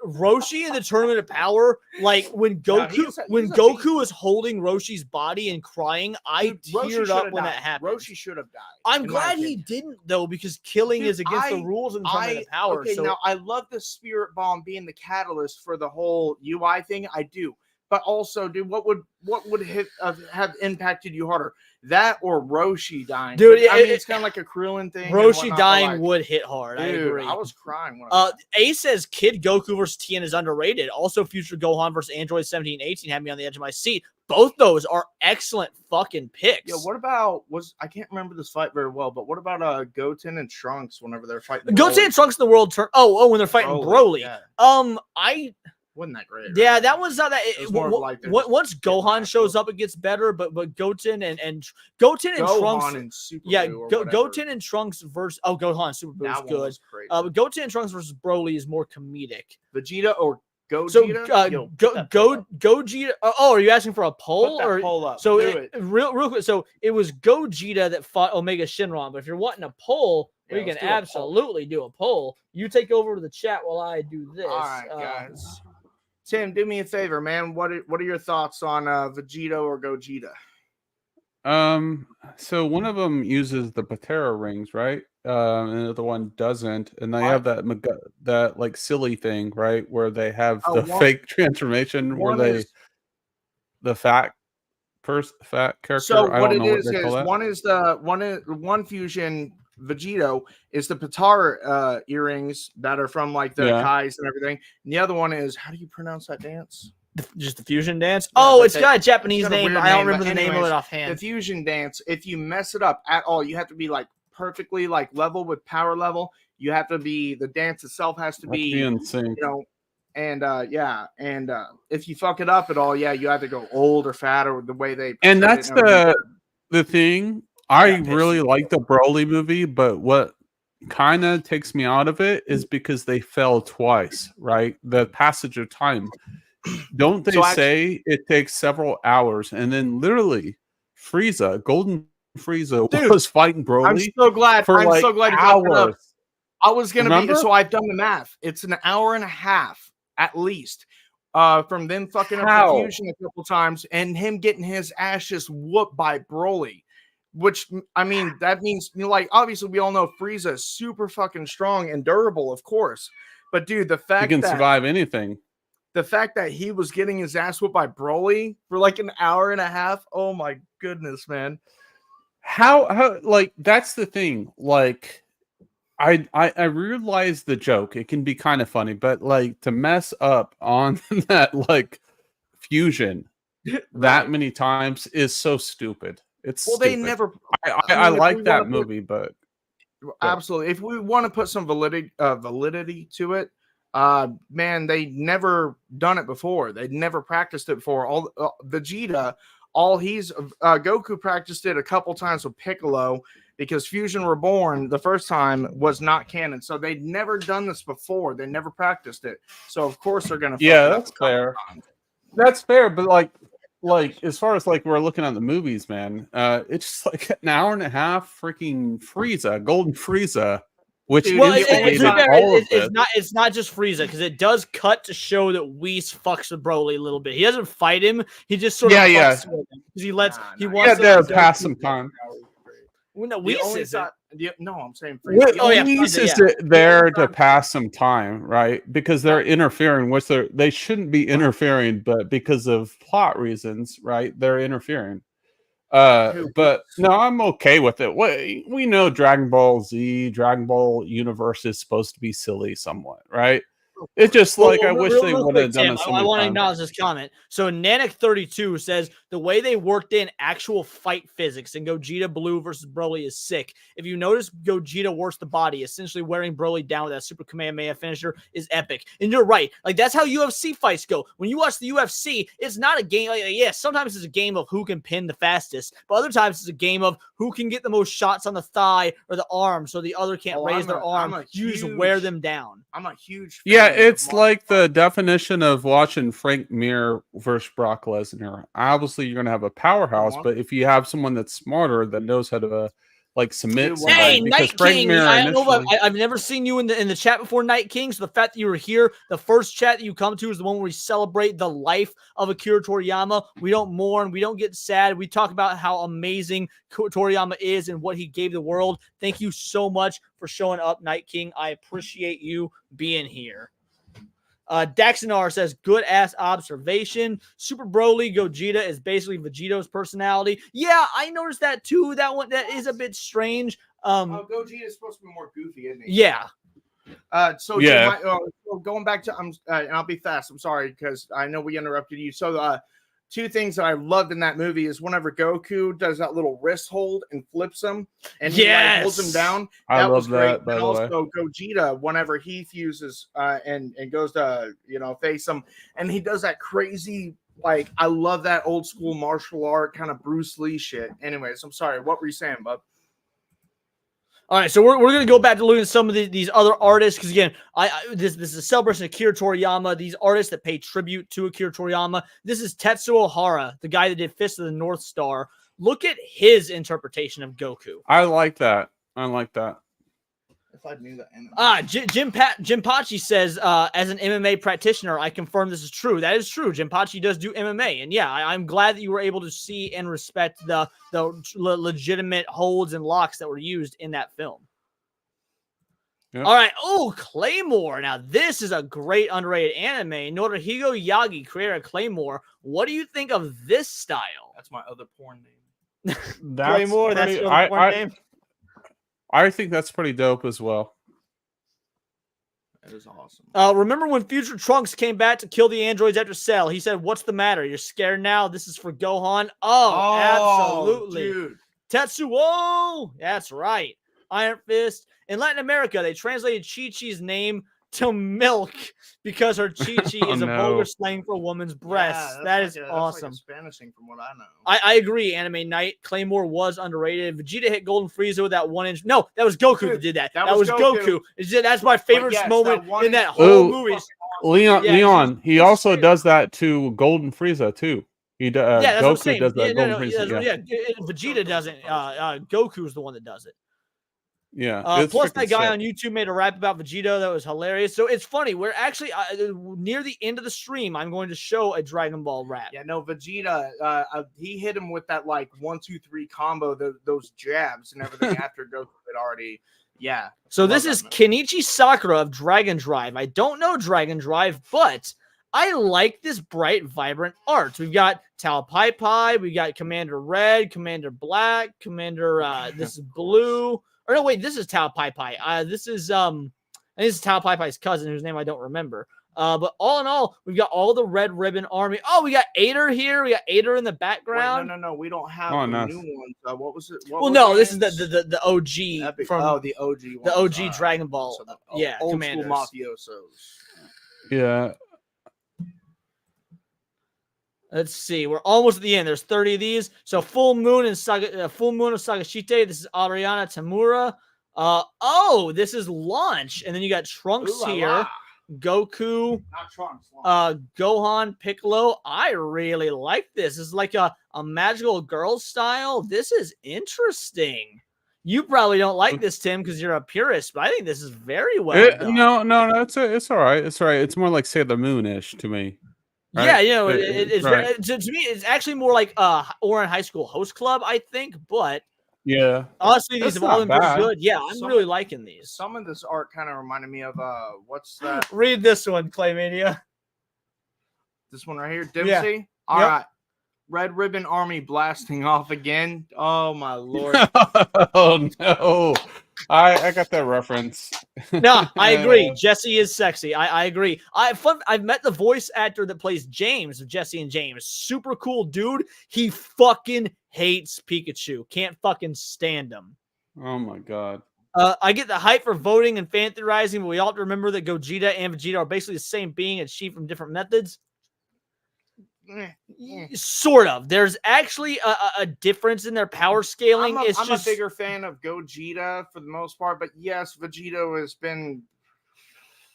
Roshi in the Tournament of Power, like when No, Goku he's a Goku was holding Roshi's body and crying, I Dude, Roshi teared should up have when died. that happened. Roshi should have died. I'm in my glad he opinion. didn't though, because killing Dude, is against the rules in the Tournament of Power. Okay, so now I love the Spirit Bomb being the catalyst for the whole UI thing. I do, but also, dude, what would have impacted you harder? That or Roshi dying? Dude, But, I mean, it's kind of like a Krillin thing. and Roshi whatnot, but, dying like, would hit hard. I dude, agree. I was crying. When Ace says Kid Goku versus Tien is underrated. Also, Future Gohan versus Android 1718 had me on the edge of my seat. Both those are excellent fucking picks. Yeah, what about I can't remember this fight very well, but what about Goten and Trunks whenever they're fighting? Goten and Trunks in the world turn. Oh, when they're fighting Broly. Yeah. I wasn't that great. Yeah, right? that was not that. It was more of like they're Once Gohan shows up, it gets better. But Goten and Goten and Gohan Trunks, and Super yeah, Buu or whatever. Goten and Trunks versus Gohan Super Buu That is one good. was crazy. But Goten and Trunks versus Broly is more comedic. Vegeta or Gogeta? So Yo, Gogeta. Oh, are you asking for a poll Put that or poll up. So Do it. real quick. So it was Gogeta that fought Omega Shenron. But if you're wanting a poll, Yeah, we can let's do a poll. absolutely do a poll. You take over the chat while I do this. All right, guys. Tim, do me a favor, man. What are your thoughts on Vegeta or Gogeta? So one of them uses the Patera rings, right? And the other one doesn't, and they have that like silly thing, right, where they have the fake transformation where the fat character. So I what don't it know what is they call that. one fusion Vegito is the Patara earrings that are from like the Kais and everything. And the other one is, how do you pronounce that dance? Just the fusion dance. Yeah, Oh, but it's got a Japanese it's got a name. weird But I don't name, remember but the name of anyways, it offhand. The fusion dance. If you mess it up at all, you have to be like perfectly like level with power level. You have to be the dance itself has to be in sync. you know. And if you fuck it up at all, you have to go old or fat or the way they. And that's the thing. I Yeah, really like the Broly movie, but what kind of takes me out of it is because they fell twice, right? The passage of time. Don't they say it takes several hours? And then literally, Frieza, Golden Frieza, was fighting Broly. I'm so glad. For I'm like so glad you hours. brought it up. I was gonna Remember? be. So I've done the math. It's an hour and a half at least. From them fucking up the fusion a couple times and him getting his ass just whooped by Broly. Which I mean, that means like obviously we all know Frieza is super fucking strong and durable, of course. But dude, the fact He can that survive anything. the fact that he was getting his ass whooped by Broly for like an hour and a half, oh my goodness, man. How like that's the thing. Like I realize the joke. It can be kind of funny, but like to mess up on that like fusion that many times is so stupid. It's Well, stupid. they never. I mean, if like we that wanna movie, but absolutely, if we want to put some validity to it, man, they never done it before. They never practiced it before. All Vegeta, Goku practiced it a couple times with Piccolo because Fusion Reborn the first time was not canon, so they'd never done this before. They never practiced it, so of course they're gonna. That's fair. That's fair, but like as far as like we're looking at the movies, man, it's just like an hour and a half freaking Frieza, Golden Frieza, which it's not just Frieza because it does cut to show that Whis fucks with Broly a little bit. He doesn't fight him; he just sort of fucks with him because he wants to pass some time. Well, no, Whis isn't. No, I'm saying Frieza. Whis is there to pass some time, right? Because they're interfering with they shouldn't be interfering, but because of plot reasons, right? They're interfering. But no, I'm okay with it. We know Dragon Ball Z, Dragon Ball universe is supposed to be silly somewhat, right? It's just like I wish they would have done it. I want to acknowledge this comment. So Nanik32 says the way they worked in actual fight physics in Gogeta Blue versus Broly is sick. If you notice, Gogeta works the body, essentially wearing Broly down with that Super Kamehameha finisher is epic. And you're right. Like that's how UFC fights go. When you watch the UFC, it's not a game. Sometimes it's a game of who can pin the fastest, but other times it's a game of who can get the most shots on the thigh or the arm, so the other can't raise their arm. You just wear them down. I'm a huge fan. Yeah, it's like the definition of watching Frank Mir versus Brock Lesnar. Obviously, you're going to have a powerhouse, but if you have someone that's smarter that knows how to like submit Dude, somebody Hey, because Night Frank King! Mir I don't know, initially. I've never seen you in the chat before, Night King. So the fact that you were here, the first chat that you come to is the one where we celebrate the life of Akira Toriyama. We don't mourn, we don't get sad. We talk about how amazing Toriyama is and what he gave the world. Thank you so much for showing up, Night King. I appreciate you being here. Daxinar says, good ass observation. Super Broly Gogeta is basically Vegeto's personality. Yeah, I noticed that too. That is a bit strange. Gogeta is supposed to be more goofy, isn't he? Yeah. So Yeah. so going back to and I'll be fast. I'm sorry because I know we interrupted you. So two things that I loved in that movie is whenever Goku does that little wrist hold and flips him and he like, holds him down. I That was love great. that, by And the way. also Gogeta, whenever he fuses and goes to face him, and he does that crazy like I love that old school martial art kind of Bruce Lee shit. Anyways, I'm sorry. What were you saying, bub? All right, so we're going to go back to looking at some of these other artists because again, this is a celebration of Akira Toriyama. These artists that pay tribute to Akira Toriyama. This is Tetsuo Hara, the guy that did Fist of the North Star. Look at his interpretation of Goku. I like that. I like that. If I knew that. Jim Pachi says, as an MMA practitioner, I confirm this is true. That is true. Jim Pachi does do MMA, and yeah, I'm glad that you were able to see and respect the legitimate holds and locks that were used in that film. Yep. All right. Oh, Claymore. Now, this is a great underrated anime. Norihiko Yagi created a Claymore. What do you think of this style? That's my other porn name. Claymore, that's your other porn name? I think that's pretty dope as well. That is awesome. Remember when Future Trunks came back to kill the androids after Cell? He said, "What's the matter? You're scared now? This is for Gohan." Oh, absolutely. Dude. Tetsuo. That's right. Iron Fist. In Latin America, they translated Chi-Chi's name to milk because her Chi-Chi is a vulgar slang for a woman's breast. That is awesome. That's like a Spanish thing from what I know. I agree, Anime Night. Claymore was underrated. Vegeta hit Golden Frieza with that 1 inch. No, that was Goku that did that. That was Goku. That's my favorite moment in that whole movie. Leon, he also does that to Golden Frieza too. He does. Yeah, that's what I'm Goku saying. does that. Golden Frieza. Vegeta doesn't. Goku's the one that does it. Yeah. Plus, that guy on YouTube made a rap about Vegeta that was hilarious. So it's funny. We're actually near the end of the stream. I'm going to show a Dragon Ball rap. Yeah, no, Vegeta. He hit him with that like 1, 2, 3 combo. Those jabs and everything after Goku had already. Yeah. So this is Kenichi Sakura of Dragon Drive. I don't know Dragon Drive, but I like this bright, vibrant art. We've got Tao Pai Pai. We got Commander Red, Commander Black, Commander. This is Blue. Or no, wait, this is Tao Pai Pai. This is this is Tao Pai Pai's cousin, whose name I don't remember. But all in all, we've got all the Red Ribbon Army. Oh, we got Ader here. We got Ader in the background. Wait, no, we don't have new ones. What was it? This is the OG from the OG ones. The OG Dragon Ball. Old Commanders. school mafiosos. Yeah. Let's see. We're almost at the end. There's 30 of these. So Full Moon and Full Moon of Sagashite. This is Ariana Tamura. This is Launch, and then you got Trunks here. Goku. Not Trunks. Gohan, Piccolo. I really like this. This is like a magical girl style. This is interesting. You probably don't like this, Tim, because you're a purist, but I think this is very well done. No, it's all right. It's all right. It's more like Sailor Moon-ish to me. Right? Yeah, it's right. To me, it's actually more like Ouran High School Host Club, I think. But yeah, honestly, these have all been pretty good. Yeah, I'm really liking these. Some of this art kind of reminded me of what's that? Read this one, Claymania. This one right here, Dempsey. All right. Red Ribbon Army blasting off again. Oh my lord! Oh no. I got that reference. No, I agree. Jesse is sexy. I agree. I've met the voice actor that plays James of Jesse and James. Super cool dude. He fucking hates Pikachu. Can't fucking stand him. Oh my god. I get the hype for voting and fan theorizing, but we all have to remember that Gogeta and Vegeta are basically the same being achieved from different methods. Sort of. There's actually a difference in their power scaling. I'm a bigger fan of Gogeta for the most part, but yes, Vegito has been.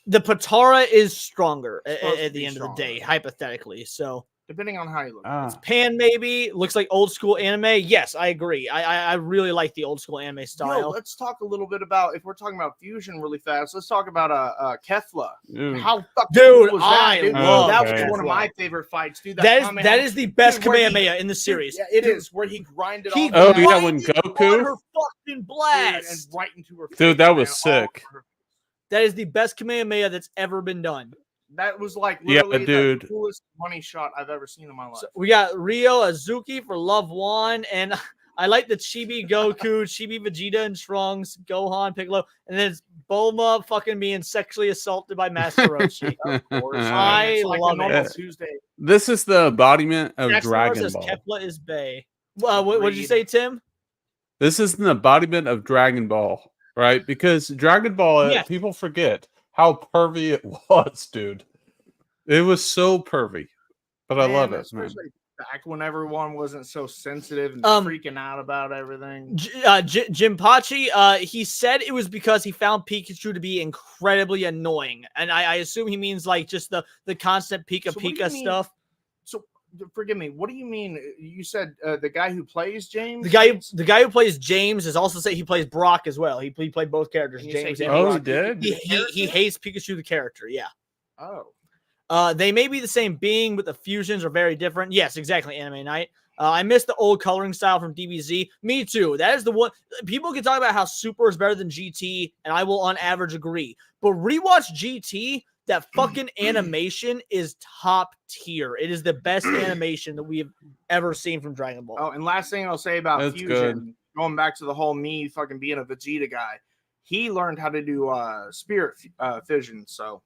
The Patara is stronger at the end of the day, hypothetically. So depending on how you look. Ah. Pan maybe looks like old school anime. Yes, I agree. I really like the old school anime style. Yo, let's talk a little bit about, if we're talking about fusion really fast, let's talk about Kefla. Ooh. How fucking Dude, cool was that? I Dude? love that was Kefla. one of my favorite fights, dude. That is the best Dude, where he- Kamehameha in the series. Yeah, it is where he grinded He off. Oh, the yeah, ground, when grinded Goku- on her fucking dude, blast. and right into her face, Dude, that was man. sick. Oh, That is the best Kamehameha that's ever been done. that was like Yeah, literally dude. the coolest money shot I've ever seen in my life. So we got Ryo Azuki for Love One, and I like the Chibi Goku, Chibi Vegeta and Trunks, Gohan, Piccolo, and then it's Bulma fucking being sexually assaulted by Master Roshi. Of course, I it's like love a normal it. Tuesday. This is the embodiment of Jackson Mars Dragon says Ball. Kefla is Bay. What did you Agreed. say, Tim? This is an embodiment of Dragon Ball, right? Because Dragon Ball, Yes. people forget how pervy it was, dude. It was so pervy, but I love it, man. especially back when everyone wasn't so sensitive and freaking out about everything. Jim Pachi, he said it was because he found Pikachu to be incredibly annoying, and I assume he means like just the constant Pika So what do you Pika mean- stuff. So forgive me. What do you mean? You said the guy who plays James. The guy who plays James is also say he plays Brock as well. He played both characters, And you say James he and Oh, Brock. he did? He hates Pikachu the character. Yeah. Oh. They may be the same being, but the fusions are very different. Yes, exactly. Anime Night. I miss the old coloring style from DBZ. Me too. That is the one. People can talk about how Super is better than GT, and I will on average agree. But rewatch GT. That fucking animation is top tier. It is the best animation that we have ever seen from Dragon Ball. Oh, and last thing I'll say about That's fusion, good. going back to the whole me fucking being a Vegeta guy, he learned how to do spirit fission. So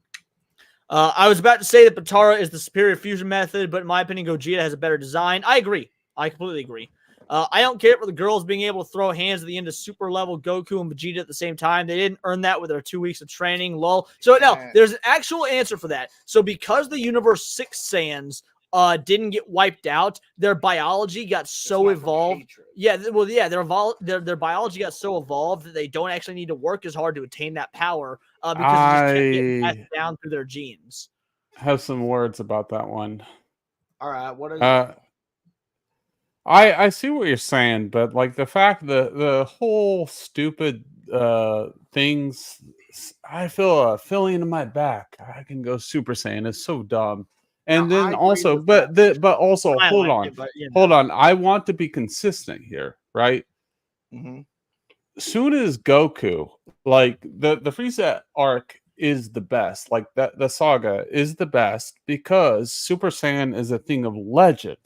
I was about to say that Batara is the superior fusion method, but in my opinion, Gogeta has a better design. I agree. I completely agree. I don't care for the girls being able to throw hands at the end of super level Goku and Vegeta at the same time. They didn't earn that with their 2 weeks of training. Lol. So no, there's an actual answer for that. So because the Universe 6 Saiyans didn't get wiped out, their biology got so evolved. Yeah, well, yeah, their biology got so evolved that they don't actually need to work as hard to attain that power because it just kept getting passed down through their genes. Have some words about that one. all right, what is it? I see what you're saying, but like the fact that the whole stupid things, I feel a feeling in my back. I can go Super Saiyan. It's so dumb. And No, I then agree also, with but also, I hold like on, it, but, you know. hold on. I want to be consistent here, right? Mm-hmm. Soon as Goku, like the Frieza arc is the best, like that the saga is the best because Super Saiyan is a thing of legend.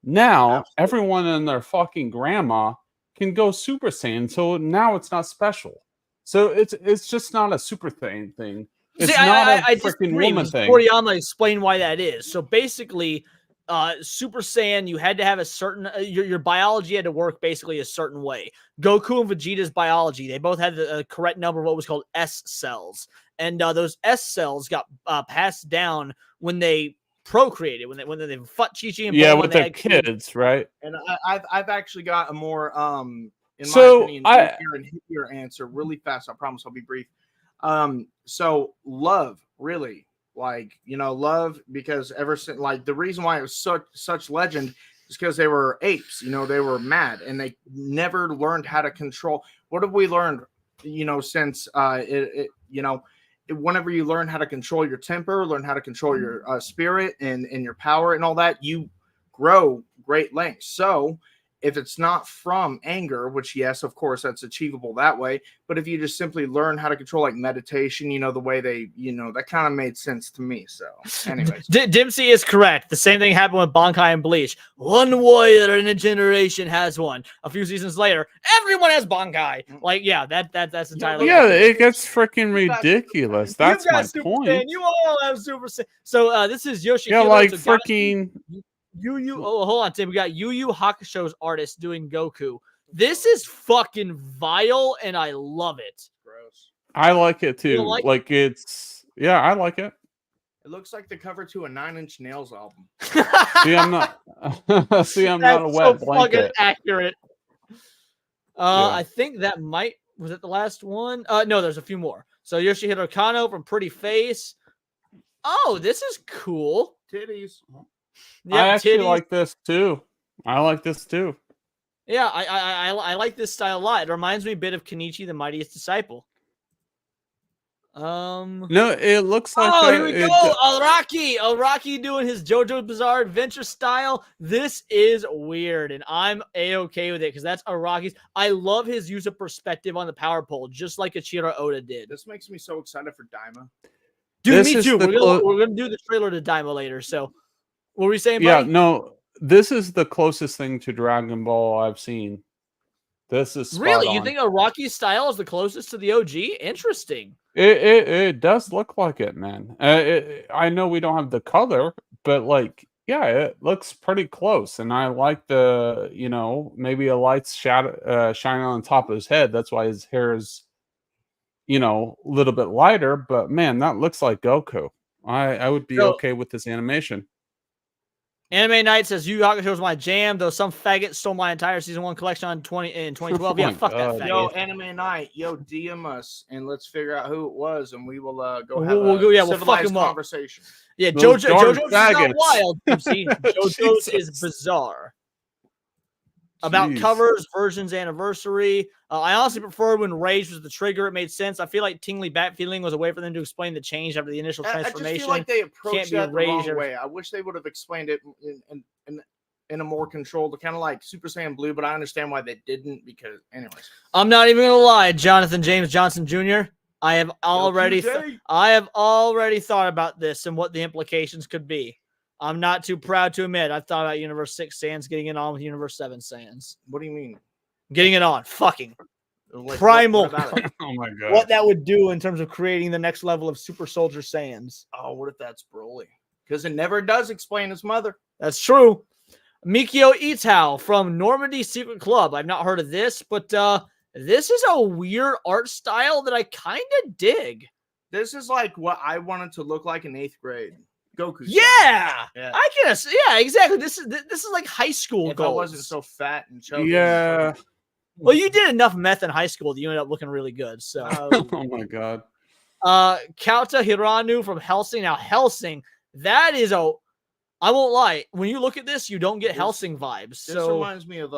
Now everyone and their fucking grandma can go Super Saiyan, so now it's not special. So it's just not a Super Saiyan thing. It's See, not a I freaking disagree, woman because thing. Toriyama explained why that is. So basically, Super Saiyan, you had to have a certain your biology had to work basically a certain way. Goku and Vegeta's biology, they both had the correct number of what was called S cells, and those S cells got passed down when they procreated, when they fought Chi-Chi and Bulma, with they their had kids. kids, right? And I've actually got a more in So, my opinion, easier and hippier answer really fast. I promise I'll be brief. So love, really, like, you know, love, because ever since, like, the reason why it was such legend is because they were apes, you know, they were mad and they never learned how to control. What have we learned, you know, since you know, whenever you learn how to control your temper, learn how to control your spirit and your power and all that, you grow great lengths. So if it's not from anger, which, yes, of course, that's achievable that way. But if you just simply learn how to control, like meditation, you know, the way they, you know, that kind of made sense to me. So anyways. Dempsey is correct. The same thing happened with Bankai and Bleach. One warrior in a generation has one. A few seasons later, everyone has Bankai. Like, yeah, that's entirely Yeah, accurate. it gets freaking ridiculous. That's You've got my Super point. Saiyan. You all have Super Saiyan. So this is Yoshihiro. Yeah, like Tagashi. freaking. Oh, hold on, Tim. We got Yu Yu Hakusho's artist doing Goku. This is fucking vile, and I love it. Gross. I like it You too. like Like it's I like it. It looks like the cover to a 9 Inch Nails album. See, I'm not. See, I'm not a That's wet so fucking blanket. accurate. Yeah. I think that was it the last one? No, there's a few more. So Yoshihiro Kano from Pretty Face. Oh, this is cool. Titties. I actually titties. like this too. I like this too. Yeah, I like this style a lot. It reminds me a bit of Kenichi, the Mightiest Disciple. No, it looks like. Oh, here we go. Araki doing his JoJo's Bizarre Adventure style. This is weird, and I'm a-okay with it because that's Araki's. I love his use of perspective on the power pole, just like Achiro Oda did. This makes me so excited for Daima. Dude, me too. We're gonna do the trailer to Daima later. So, what were we saying, buddy? Yeah, no, this is the closest thing to Dragon Ball I've seen. This is really. spot You on. think Araki's style is the closest to the OG? Interesting. It does look like it, man. I know we don't have the color, but like, yeah, it looks pretty close. And I like the, maybe a light's shining on top of his head. That's why his hair is, a little bit lighter. But man, that looks like Goku. I would be okay with this animation. Anime Night says Yu Yu Hakusho was my jam, though some faggot stole my entire season 1 collection in 2012. Yeah, fuck that faggot. Yo, Anime Night, DM us and let's figure out who it was, and we will go have we'll fuck him up. conversation. Yeah, JoJo's is not wild. JoJo's is bizarre. About covers, versions, anniversary. I honestly prefer when Rage was the trigger. It made sense. I feel like Tingly Bat Feeling was a way for them to explain the change after the initial transformation. I just feel like they approached that the wrong or... way. I wish they would have explained it in a more controlled, kind of like Super Saiyan Blue, but I understand why they didn't because, anyways. I'm not even gonna lie, Jonathan James Johnson Jr. I have already thought about this and what the implications could be. I'm not too proud to admit I've thought about Universe 6 Saiyans getting it on with Universe 7 Saiyans. What do you mean? Getting it on. Fucking. Like, primal. What oh my god. What that would do in terms of creating the next level of Super Soldier Saiyans. Oh, what if that's Broly? Because it never does explain his mother. That's true. Mikio Itao from Normandy Secret Club. I've not heard of this, but this is a weird art style that I kind of dig. This is like what I wanted to look like in 8th grade. Goku. Yeah. I guess. Yeah, exactly. This is like high school if goals. I wasn't so fat and chubby. Yeah. Well, you did enough meth in high school that you ended up looking really good. So. Oh my god. Kauta Hiranu from Hellsing. Now Hellsing, that is I won't lie. When you look at this, you don't get Hellsing vibes. This so reminds me of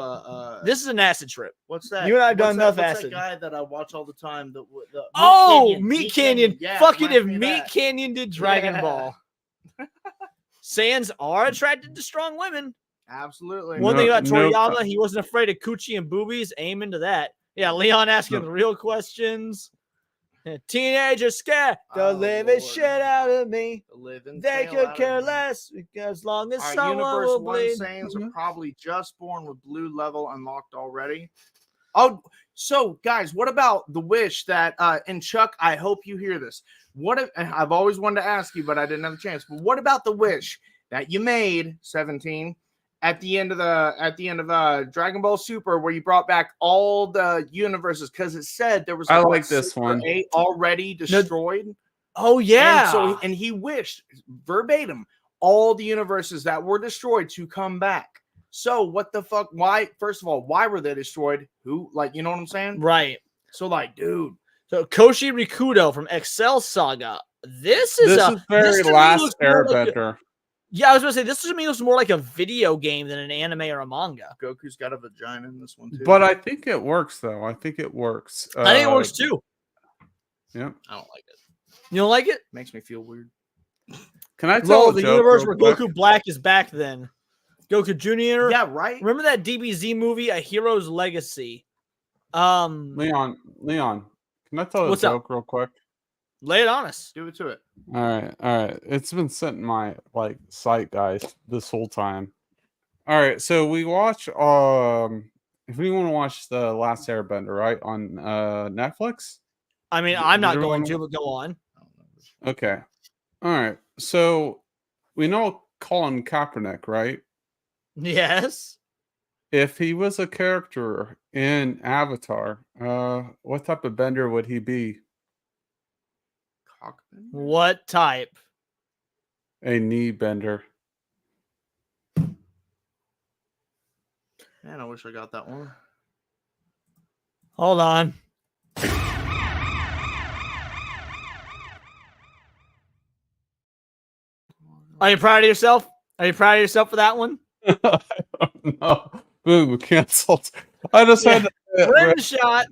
this is an acid trip. What's that? You and I have done enough what's acid. That guy that I watch all the time. Meat Canyon. Yeah, fucking if Meat that. Canyon did Dragon Ball. Saiyans are attracted to strong women. Absolutely. One thing about Toriyama, he wasn't afraid of coochie and boobies. Aim into that. Yeah, Leon asking the real questions. Teenagers scared the living shit out of me. They could care less as long as someone Universe will 1 bleed. Saiyans are probably just born with blue level unlocked already. Oh, so guys, what about the wish that and Chuck, I hope you hear this. What if, I've always wanted to ask you, but I didn't have a chance. But what about the wish that you made 17 at the end of Dragon Ball Super, where you brought back all the universes because it said there was I like this Super one 8 already destroyed. Oh yeah, and he wished verbatim all the universes that were destroyed to come back. So what the fuck? Why? First of all, why were they destroyed? Who? Like, you know what I'm saying? Right. So like, dude. So Koshi Rikudo from Excel Saga. This is very Last Airbender. Yeah, I was going to say, this to me looks more like a video game than an anime or a manga. Goku's got a vagina in this one, too. But I think it works, though. I think it works. I think it works, too. Yeah. I don't like it. You don't like it? Makes me feel weird. Can I tell the universe where Goku Black is back then? Goku Jr.? Yeah, right? Remember that DBZ movie, A Hero's Legacy? Leon, can I tell a joke real quick? Lay it on us. Do it to it. All right. It's been sitting in my sight, guys, this whole time. All right, so we watch if we want to watch The Last Airbender, right, on Netflix. I mean, I'm not going to, but go on. Okay. All right. So we know Colin Kaepernick, right? Yes. If he was a character in Avatar, what type of bender would he be? What type? A knee bender. Man, I wish I got that one. Hold on. Are you proud of yourself? Are you proud of yourself for that one? I don't know. Boom, canceled. I just had to rim shot.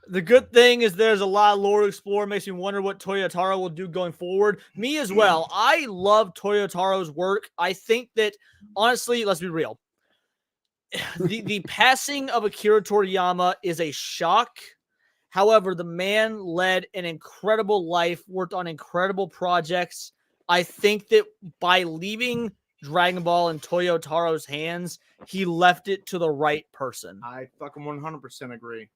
The good thing is there's a lot of lore to explore. Makes me wonder what Toyotaro will do going forward. Me as well. I love Toyotaro's work. I think that, honestly, let's be real. The passing of Akira Toriyama is a shock. However, the man led an incredible life, worked on incredible projects. I think that by leaving Dragon Ball in Toyotaro's hands, he left it to the right person. I fucking 100% agree.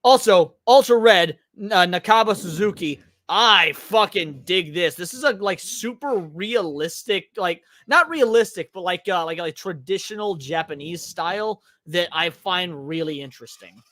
Also, Ultra Red, Nakaba Suzuki. I fucking dig this. This is a like super realistic, like not realistic, but like a traditional Japanese style that I find really interesting.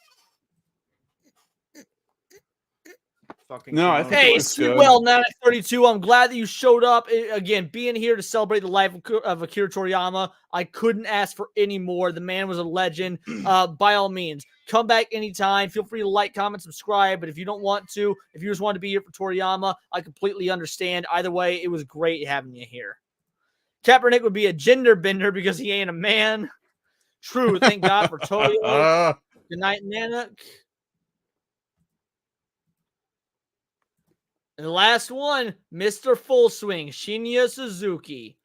No, I think hey, it's good. well, 932. I'm glad that you showed up again. Being here to celebrate the life of Akira Toriyama, I couldn't ask for any more. The man was a legend. By all means, come back anytime. Feel free to like, comment, subscribe. But if you don't want to, if you just want to be here for Toriyama, I completely understand. Either way, it was great having you here. Kaepernick would be a gender bender because he ain't a man. True. Thank God for Toyo. Good night, Nanak. And the last one, Mr. Full Swing, Shinya Suzuki.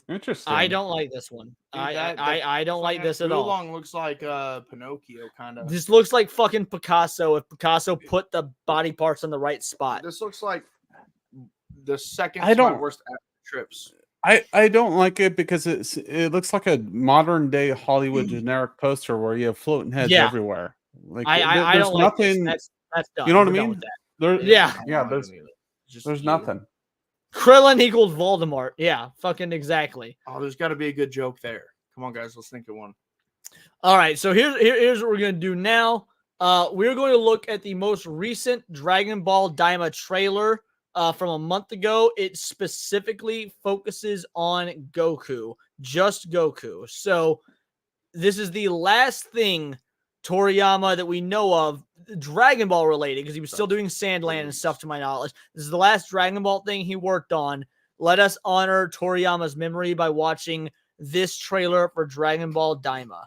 Interesting. I don't like this one. Dude, I don't like this at all. Oolong looks like Pinocchio, kind of. This looks like fucking Picasso if Picasso put the body parts on the right spot. This looks like the second I don't- worst trips. I don't like it because it looks like a modern day Hollywood generic poster where you have floating heads Yeah. everywhere. Like I there's don't like nothing. this. That's done. You know what I We're done mean? with that. There, Yeah. There's nothing. Krillin equals Voldemort. Yeah, fucking exactly. Oh, there's got to be a good joke there. Come on, guys, let's think of one. All right, so here's what we're gonna do now. We're going to look at the most recent Dragon Ball Daima trailer from a month ago. It specifically focuses on Goku, just Goku. So this is the last thing Toriyama that we know of Dragon Ball related, because he was still doing Sandland and stuff to my knowledge. This is the last Dragon Ball thing he worked on. Let us honor Toriyama's memory by watching this trailer for Dragon Ball Daima.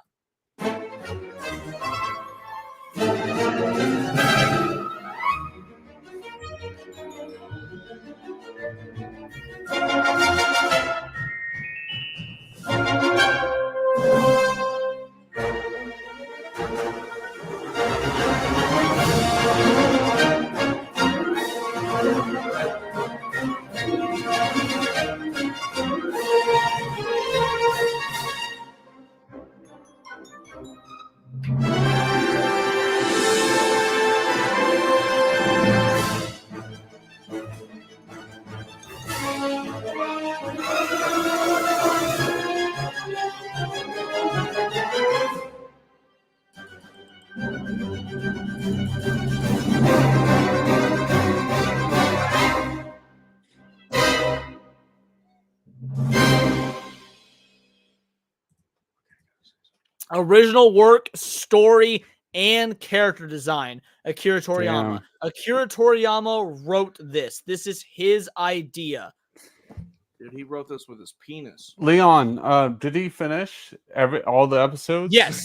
Original work, story, and character design. Akira Toriyama. Damn. Akira Toriyama wrote this. This is his idea. Dude, he wrote this with his penis. Leon, did he finish all the episodes? Yes.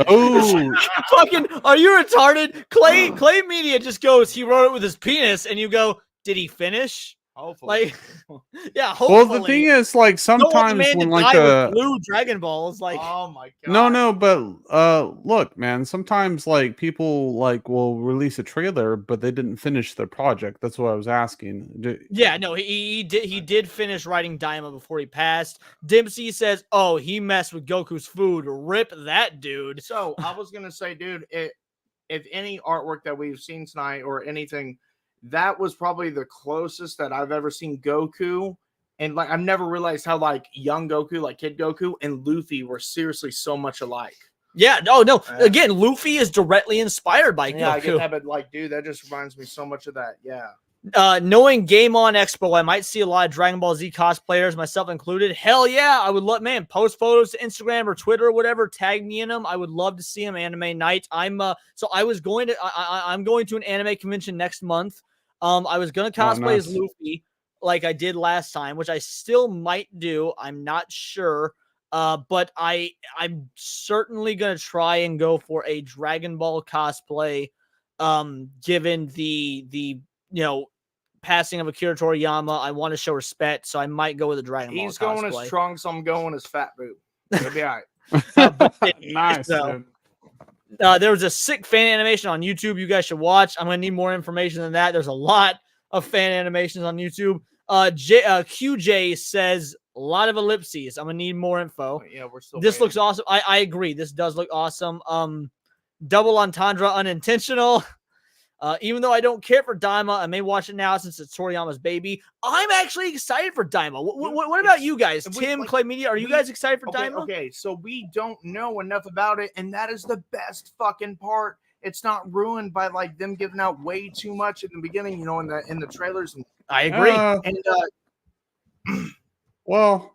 Oh, Fucking, are you retarded? Clay Media just goes, he wrote it with his penis, and you go, did he finish? Hopefully. Like, yeah, hopefully. well, the thing is, like Don't want the sometimes man when to like die a with blue Dragon Balls, like, oh my god. no, but look, man, sometimes like people like will release a trailer, but they didn't finish their project. That's what I was asking. yeah, no, he did finish writing Daima before he passed. Dempsey says, oh, he messed with Goku's food. Rip that dude. So I was gonna say, dude, if any artwork that we've seen tonight or anything, that was probably the closest that I've ever seen Goku. And like I've never realized how like young Goku, like kid Goku, and Luffy were seriously so much alike. Yeah, no. Again, Luffy is directly inspired by Yeah, I Goku. get that, but like, dude, that just reminds me so much of that. Yeah. Knowing Game On Expo, I might see a lot of Dragon Ball Z cosplayers, myself included. Hell yeah, I would love, man, post photos to Instagram or Twitter or whatever, tag me in them. I would love to see them. Anime night. I'm going to an anime convention next month. I was gonna cosplay as Luffy. like I did last time, which I still might do. I'm not sure. But I'm certainly gonna try and go for a Dragon Ball cosplay. Given the passing of Akira Toriyama, I want to show respect, so I might go with a Dragon Ball He's cosplay. going as Trunks. I'm going as Fat Boo. It'll be all right. Nice. So, there was a sick fan animation on YouTube you guys should watch. I'm gonna need more information than that. There's a lot of fan animations on YouTube. QJ says a lot of ellipses. I'm gonna need more info. Yeah, we're still. This waiting. looks awesome. I agree. This does look awesome. Double entendre unintentional. Even though I don't care for Daima, I may watch it now since it's Toriyama's baby. I'm actually excited for Daima. What about you guys? Tim, Clay Media, are you guys excited for Daima? Okay, so we don't know enough about it, and that is the best fucking part. It's not ruined by like them giving out way too much in the beginning, you know, in the trailers. And I agree. Well,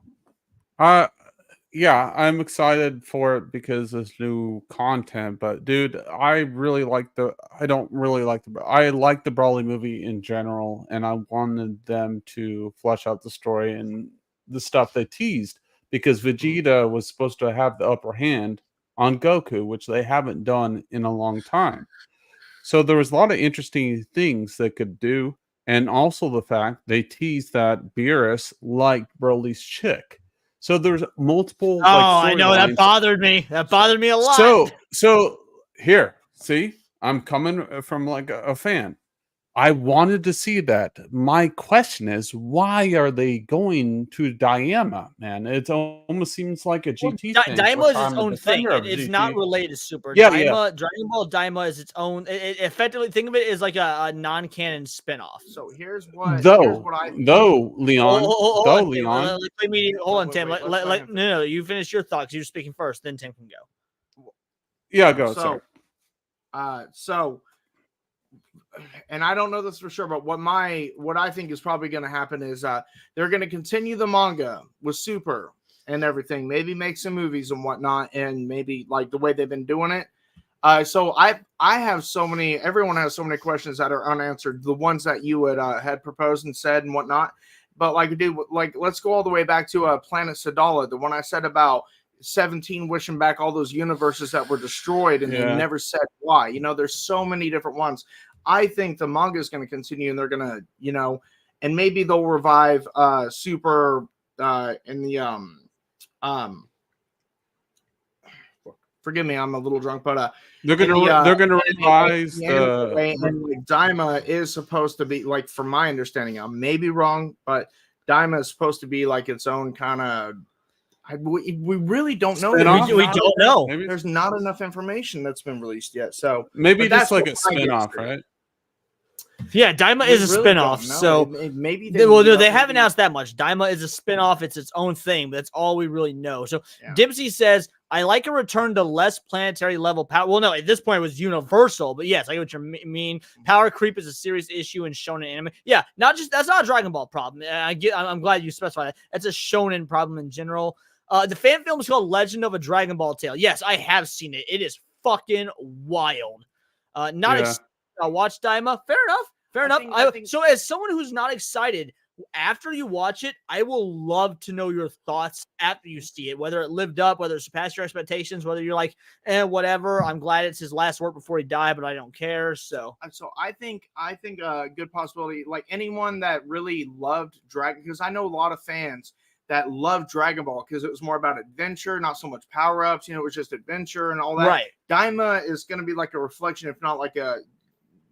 yeah, I'm excited for it because there's new content. But dude, I like the Broly movie in general, and I wanted them to flesh out the story and the stuff they teased because Vegeta was supposed to have the upper hand on Goku, which they haven't done in a long time. So there was a lot of interesting things they could do, and also the fact they teased that Beerus liked Broly's chick. So there's multiple. I know that bothered me. That bothered me a lot. So here, see, I'm coming from like a fan. I wanted to see that. My question is, why are they going to Daima, man? It almost seems like a GT thing. Daima is its own thing. It's not related to Super. Yeah, Dragon Ball Daima is its own. It effectively, think of it as like a non-canon spinoff. So here's what. Leon. Hold on, Tim. No, you finish your thoughts. You're speaking first, then Tim can go. Yeah, go. Sorry. So, and I don't know this for sure, but what I think is probably going to happen is they're going to continue the manga with Super and everything. Maybe make some movies and whatnot, and maybe like the way they've been doing it. So I have so many. Everyone has so many questions that are unanswered. The ones that you had proposed and said and whatnot. But let's go all the way back to Planet Sadala, the one I said about 17 wishing back all those universes that were destroyed, and they never said why. You know, there's so many different ones. I think the manga is going to continue, and they're going to, you know, and maybe they'll revive Super in the forgive me, I'm a little drunk, but they're going to revise Daima is supposed to be, like, from my understanding, I may be wrong, but Daima is supposed to be like its own kind of. We really don't know. We don't know. Maybe there's not enough information that's been released yet. So maybe just like a spinoff, right? Yeah, Daima is a spinoff. So maybe they haven't announced that much. Daima is a spinoff. It's its own thing. But that's all we really know. So Dipsy says, I like a return to less planetary level power. Well, no, at this point it was universal. But yes, I get what you mean. Power creep is a serious issue in shonen anime. Yeah, that's not a Dragon Ball problem. I'm glad you specified that. That's a shonen problem in general. The fan film is called Legend of a Dragon Ball Tale. Yes, I have seen it. It is fucking wild. Watch Daima. Fair enough. So as someone who's not excited, after you watch it, I will love to know your thoughts after you see it, whether it lived up, whether it surpassed your expectations, whether you're like, whatever. I'm glad it's his last work before he died, but I don't care. So I think a good possibility, like anyone that really loved Dragon, because I know a lot of fans that loved Dragon Ball because it was more about adventure, not so much power-ups. You know, it was just adventure and all that. Right. Daima is going to be like a reflection, if not like a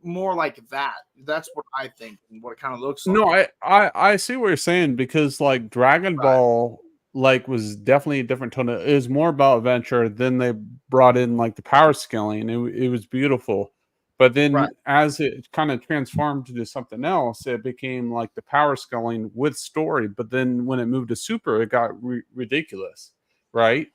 more like that. That's what I think and what it kind of looks like. No, I see what you're saying, because like Dragon Ball like was definitely a different tone. It was more about adventure. Then they brought in like the power scaling. It was beautiful. But then as it kind of transformed to something else, it became like the power scaling with story. But then when it moved to Super, it got ridiculous, right?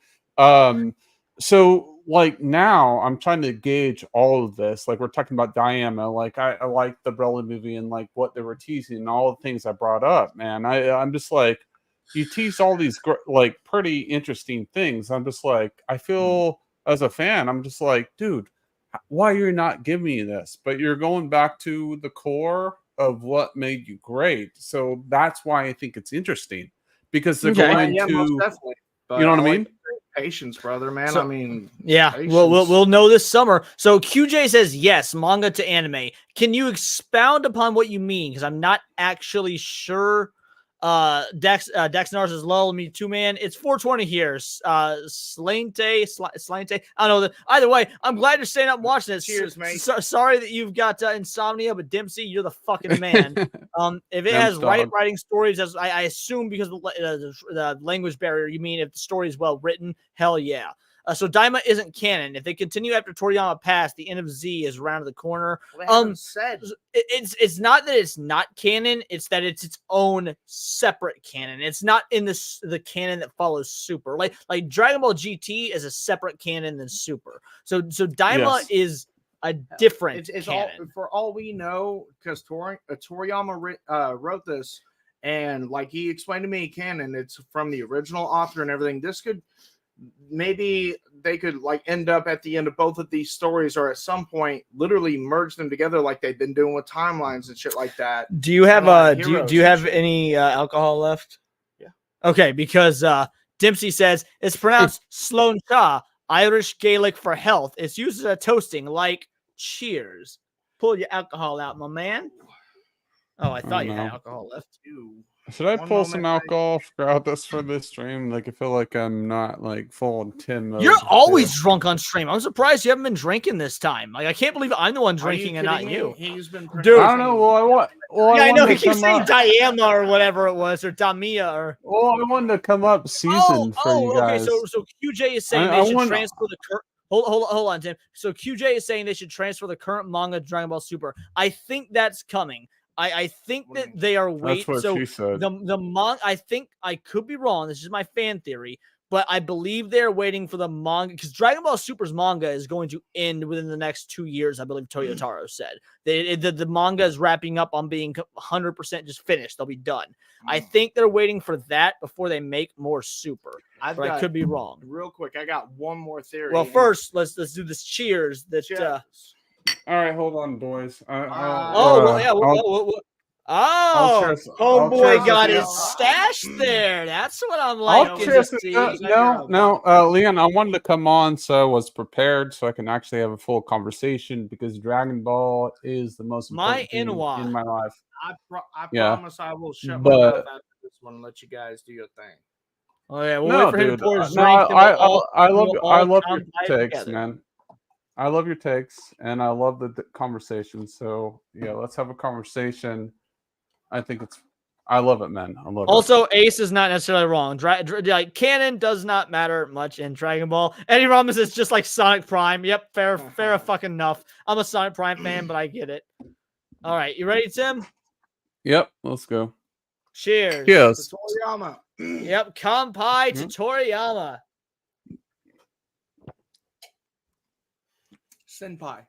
So like now I'm trying to gauge all of this. Like we're talking about Daima. Like I like the Broly movie and like what they were teasing and all the things I brought up, man. I'm just like, you tease all these like pretty interesting things. I'm just like, I feel as a fan, I'm just like, dude, why you're not giving me this? But you're going back to the core of what made you great. So that's why I think it's interesting, because they're Okay. going Yeah, most to, definitely. But you know what I like mean? the patience, brother, man. So- I mean, Yeah, patience. we'll know this summer. So QJ says yes, manga to anime. Can you expound upon what you mean? Because I'm not actually sure. Dex Nars is low. Me too, man. It's 4:20 here. Slante. I don't know. Either way, I'm glad you're staying up and watching it. Cheers, mate. Sorry that you've got insomnia, but Dempsey, you're the fucking man. If it Them has dog. writing stories, as I assume because of the language barrier, you mean if the story is well written, hell yeah. So Daima isn't canon. If they continue after Toriyama passed, the end of Z is around the corner. Well, they haven't said. It's not that it's not canon. It's that it's its own separate canon. It's not in the canon that follows Super. Like Dragon Ball GT is a separate canon than Super. So Daima is a different It's canon. all for all we know, because Toriyama wrote this, and like he explained to me, canon. It's from the original author and everything. This could. Maybe they could like end up at the end of both of these stories, or at some point literally merge them together like they've been doing with timelines and shit like that. Do you have do you have shit. any alcohol left? Yeah. Okay, because Dempsey says it's pronounced Sloan Cha, Irish Gaelic for health. It's used as a toasting, like cheers. Pull your alcohol out, my man. Oh, I thought you had know. alcohol left. Should I One pull some moment, alcohol throughout this for this stream? Like, I feel like I'm not like full on 10 mode. You're always drunk on stream. I'm surprised you haven't been drinking this time. Like, I can't believe I'm the one Are you drinking and not kidding me? you. He's been Dude. I don't know. Well, I want. Well, Yeah, I know. wanted He to keeps come saying up- Diama or whatever it was, or Damia or. Well, I wanted to come up season for you guys. Okay. So QJ is saying I they should wanna- transfer the current. Hold on, Tim. So QJ is saying they should transfer the current manga to Dragon Ball Super. I think that's coming. I think that they are waiting. That's what So she said. the manga. I think I could be wrong. This is my fan theory, but I believe they're waiting for the manga because Dragon Ball Super's manga is going to end within the next 2 years. I believe Toyotaro said the manga is wrapping up on being 100% just finished. They'll be done. I think they're waiting for that before they make more Super. I could be wrong. Real quick, I got one more theory. Well, first let's do this. Cheers. All right, hold on, boys. Homeboy got his stash there. That's what I'm I'll liking to cheers see. Leon, I wanted to come on so I was prepared so I can actually have a full conversation because Dragon Ball is the most important thing in my life. I Yeah. promise I will shut my mouth after this one and let you guys do your thing. Oh yeah, we'll No, wait for him to dude. pour his No, drink. I love your down takes, together. man. I love your takes, and I love the conversation. So yeah, let's have a conversation. I love it, man. I love it. Also, Ace is not necessarily wrong. Like canon does not matter much in Dragon Ball. Eddie Ramos is just like Sonic Prime. Yep, fair fucking enough. I'm a Sonic Prime fan, but I get it. All right, you ready, Tim? Yep, let's go. Cheers. Yes. Toriyama. Yep, Kampai to Toriyama. Senpai.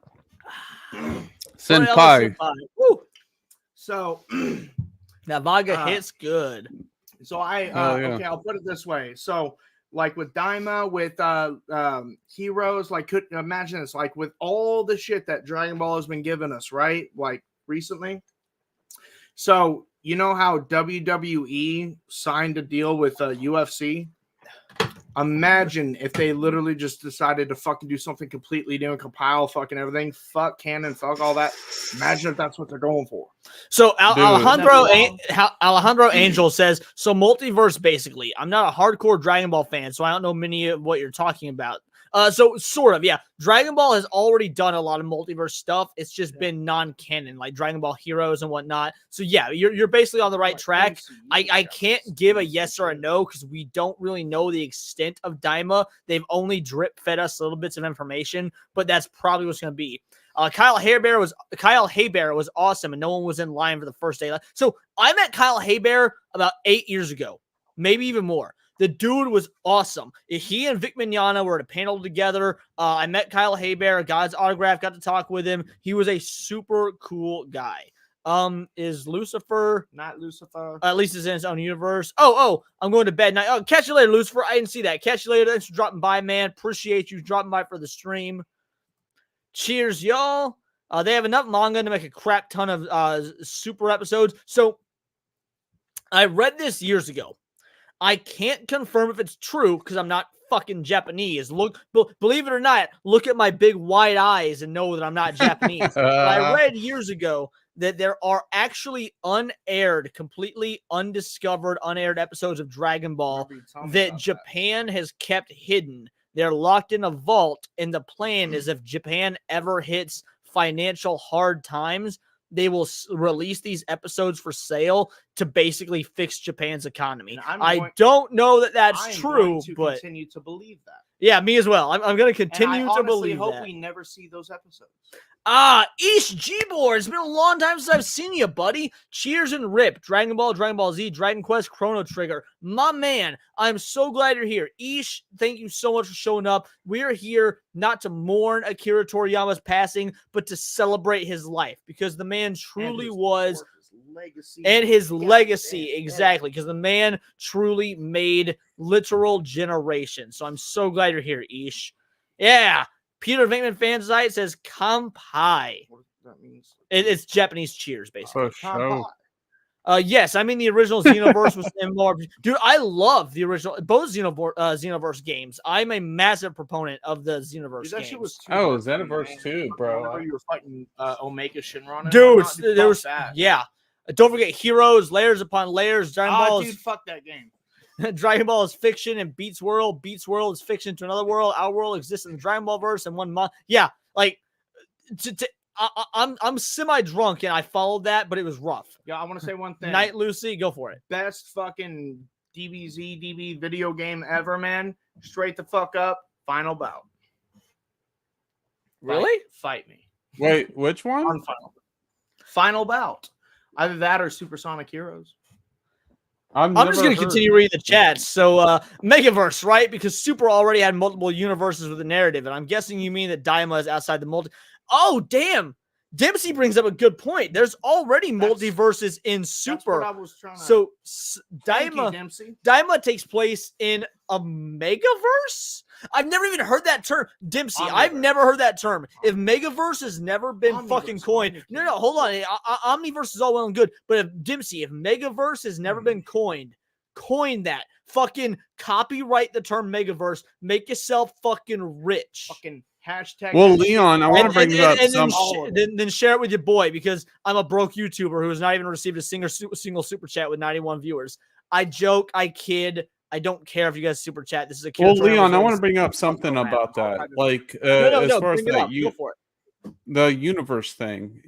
Senpai. Woo. So that vodka hits good. So okay, I'll put it this way. So like with Daima, with Heroes, like could imagine this, like with all the shit that Dragon Ball has been giving us, right? Like recently. So you know how WWE signed a deal with UFC? Imagine if they literally just decided to fucking do something completely new and compile fucking everything. Fuck canon, fuck all that. Imagine if that's what they're going for. So Alejandro Angel says, so multiverse basically. I'm not a hardcore Dragon Ball fan, so I don't know many of what you're talking about. So sort of, yeah. Dragon Ball has already done a lot of multiverse stuff. It's just been non-canon, like Dragon Ball Heroes and whatnot. So yeah, you're basically on the right track. I can't give a yes or a no because we don't really know the extent of Daima. They've only drip fed us little bits of information, but that's probably what's going to be. Kyle Haybear was awesome, and no one was in line for the first day. So I met Kyle Haybear about 8 years ago, maybe even more. The dude was awesome. He and Vic Mignogna were at a panel together. I met Kyle Haybear, got his autograph, got to talk with him. He was a super cool guy. Is Lucifer not Lucifer? At least it's in his own universe. Oh, I'm going to bed now. Oh, catch you later, Lucifer. I didn't see that. Catch you later. Thanks for dropping by, man. Appreciate you dropping by for the stream. Cheers, y'all. They have enough manga to make a crap ton of super episodes. So I read this years ago. I can't confirm if it's true because I'm not fucking Japanese. Believe it or not, look at my big wide eyes and know that I'm not Japanese. But I read years ago that there are actually unaired, completely undiscovered, unaired episodes of Dragon Ball that Japan has kept hidden. They're locked in a vault, and the plan is if Japan ever hits financial hard times, they will release these episodes for sale to basically fix Japan's economy. I don't know that that's true, but continue to believe that. Yeah, me as well. I'm going to continue to believe hope that. we never see those episodes. Ish Gibor, it's been a long time since I've seen you, buddy. Cheers and rip. Dragon Ball, Dragon Ball Z, Dragon Quest, Chrono Trigger. My man, I'm so glad you're here. Ish, thank you so much for showing up. We're here not to mourn Akira Toriyama's passing, but to celebrate his life because the man truly was legacy and his legacy, exactly, because the man truly made literal generations. So I'm so glad you're here, Ish. Yeah. Peter Venkman fan site says Kampai. What that means? It's Japanese cheers, basically. Kampai. Yes, I mean the original Xenoverse was more. Dude, I love the original both Xenoverse games. I'm a massive proponent of the Xenoverse games. Xenoverse 2, bro. Remember you were fighting Omega Shinron. Dude, there was yeah. Don't forget Heroes, layers upon layers. Dragon Ball. Dude, fuck that game. Dragon Ball is fiction and Beats World. Beats World is fiction to another world. Our world exists in the Dragon Ball verse and one month. Yeah, like I'm semi drunk and I followed that, but it was rough. Yeah, I want to say one thing. Night Lucy, go for it. Best fucking DB video game ever, man. Straight the fuck up. Final bout. Really? Fight me. Wait, which one? Final bout. Either that or Supersonic Heroes. I'm just going to continue reading the chats. So, Megaverse, right? Because Super already had multiple universes with a narrative, and I'm guessing you mean that Daima is outside the multi. Oh, damn! Dempsey brings up a good point. There's already multiverses in Super. That's what I was trying to... So, Dempsey. Daima takes place in a Megaverse? I've never even heard that term. Dempsey, I've never heard that term. If Megaverse has never been fucking coined. No, hold on. Omniverse is all well and good. But if Dempsey, if Megaverse has never been coined, coin that. Fucking copyright the term Megaverse. Make yourself fucking rich. Fucking hashtag. Well, Leon, I want to bring up some. Then share it with your boy because I'm a broke YouTuber who has not even received a single super chat with 91 viewers. I joke. I kid. I don't care if you guys super chat. This is a Well, Leon, I want to bring up something about that. Like, as far as that, go for it. The universe thing.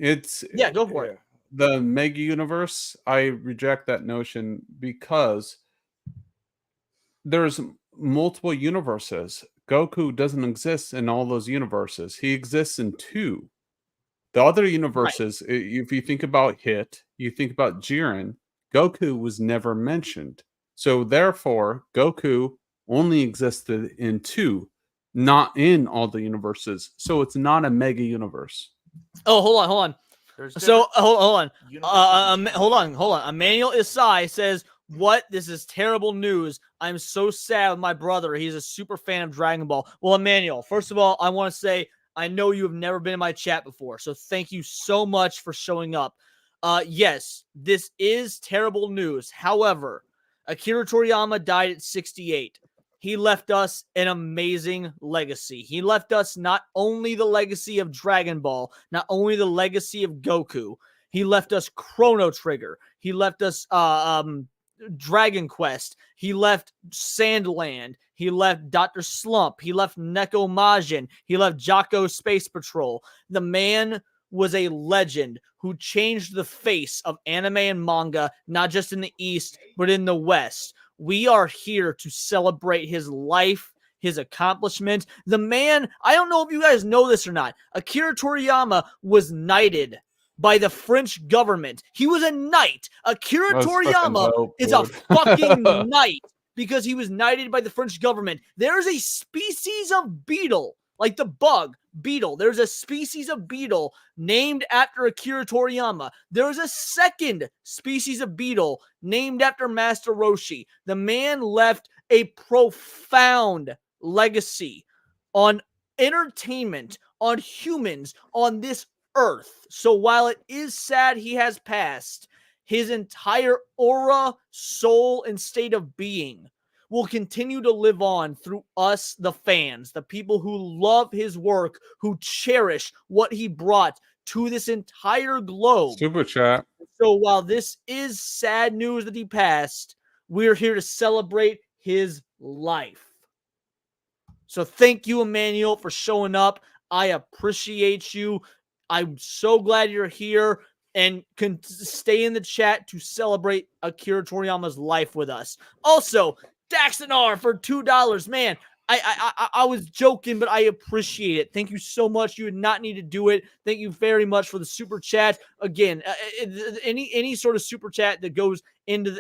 Go for it. The mega universe. I reject that notion because there's multiple universes. Goku doesn't exist in all those universes. He exists in 2. The other universes, if you think about Hit, you think about Jiren, Goku was never mentioned. So therefore, Goku only existed in 2, not in all the universes. So it's not a mega universe. Oh, hold on. So hold on. Emmanuel Isai says, "What? This is terrible news. I'm so sad with my brother. He's a super fan of Dragon Ball." Well, Emmanuel, first of all, I want to say I know you have never been in my chat before, so thank you so much for showing up. Yes, this is terrible news. However, Akira Toriyama died at 68. He left us an amazing legacy. He left us not only the legacy of Dragon Ball, not only the legacy of Goku. He left us Chrono Trigger. He left us Dragon Quest. He left Sandland. He left Dr. Slump. He left Neko Majin. He left Jocko Space Patrol. The man was a legend who changed the face of anime and manga, not just in the East, but in the West. We are here to celebrate his life, his accomplishment. The man, I don't know if you guys know this or not, Akira Toriyama was knighted by the French government. He was a knight. Akira Toriyama is a fucking knight because he was knighted by the French government. There's a species of beetle, like the bug beetle. There's a species of beetle named after Akira Toriyama. There's a second species of beetle named after Master Roshi. The man left a profound legacy on entertainment, on humans, on this earth. So while it is sad he has passed, his entire aura, soul, and state of being will continue to live on through us, the fans, the people who love his work, who cherish what he brought to this entire globe. Super chat. So while this is sad news that he passed, we're here to celebrate his life. So thank you, Emmanuel, for showing up. I appreciate you. I'm so glad you're here and can stay in the chat to celebrate Akira Toriyama's life with us. Also, Daxton R for $2. Man, I was joking, but I appreciate it. Thank you so much. You did not need to do it. Thank you very much for the super chat. Again, any sort of super chat that goes into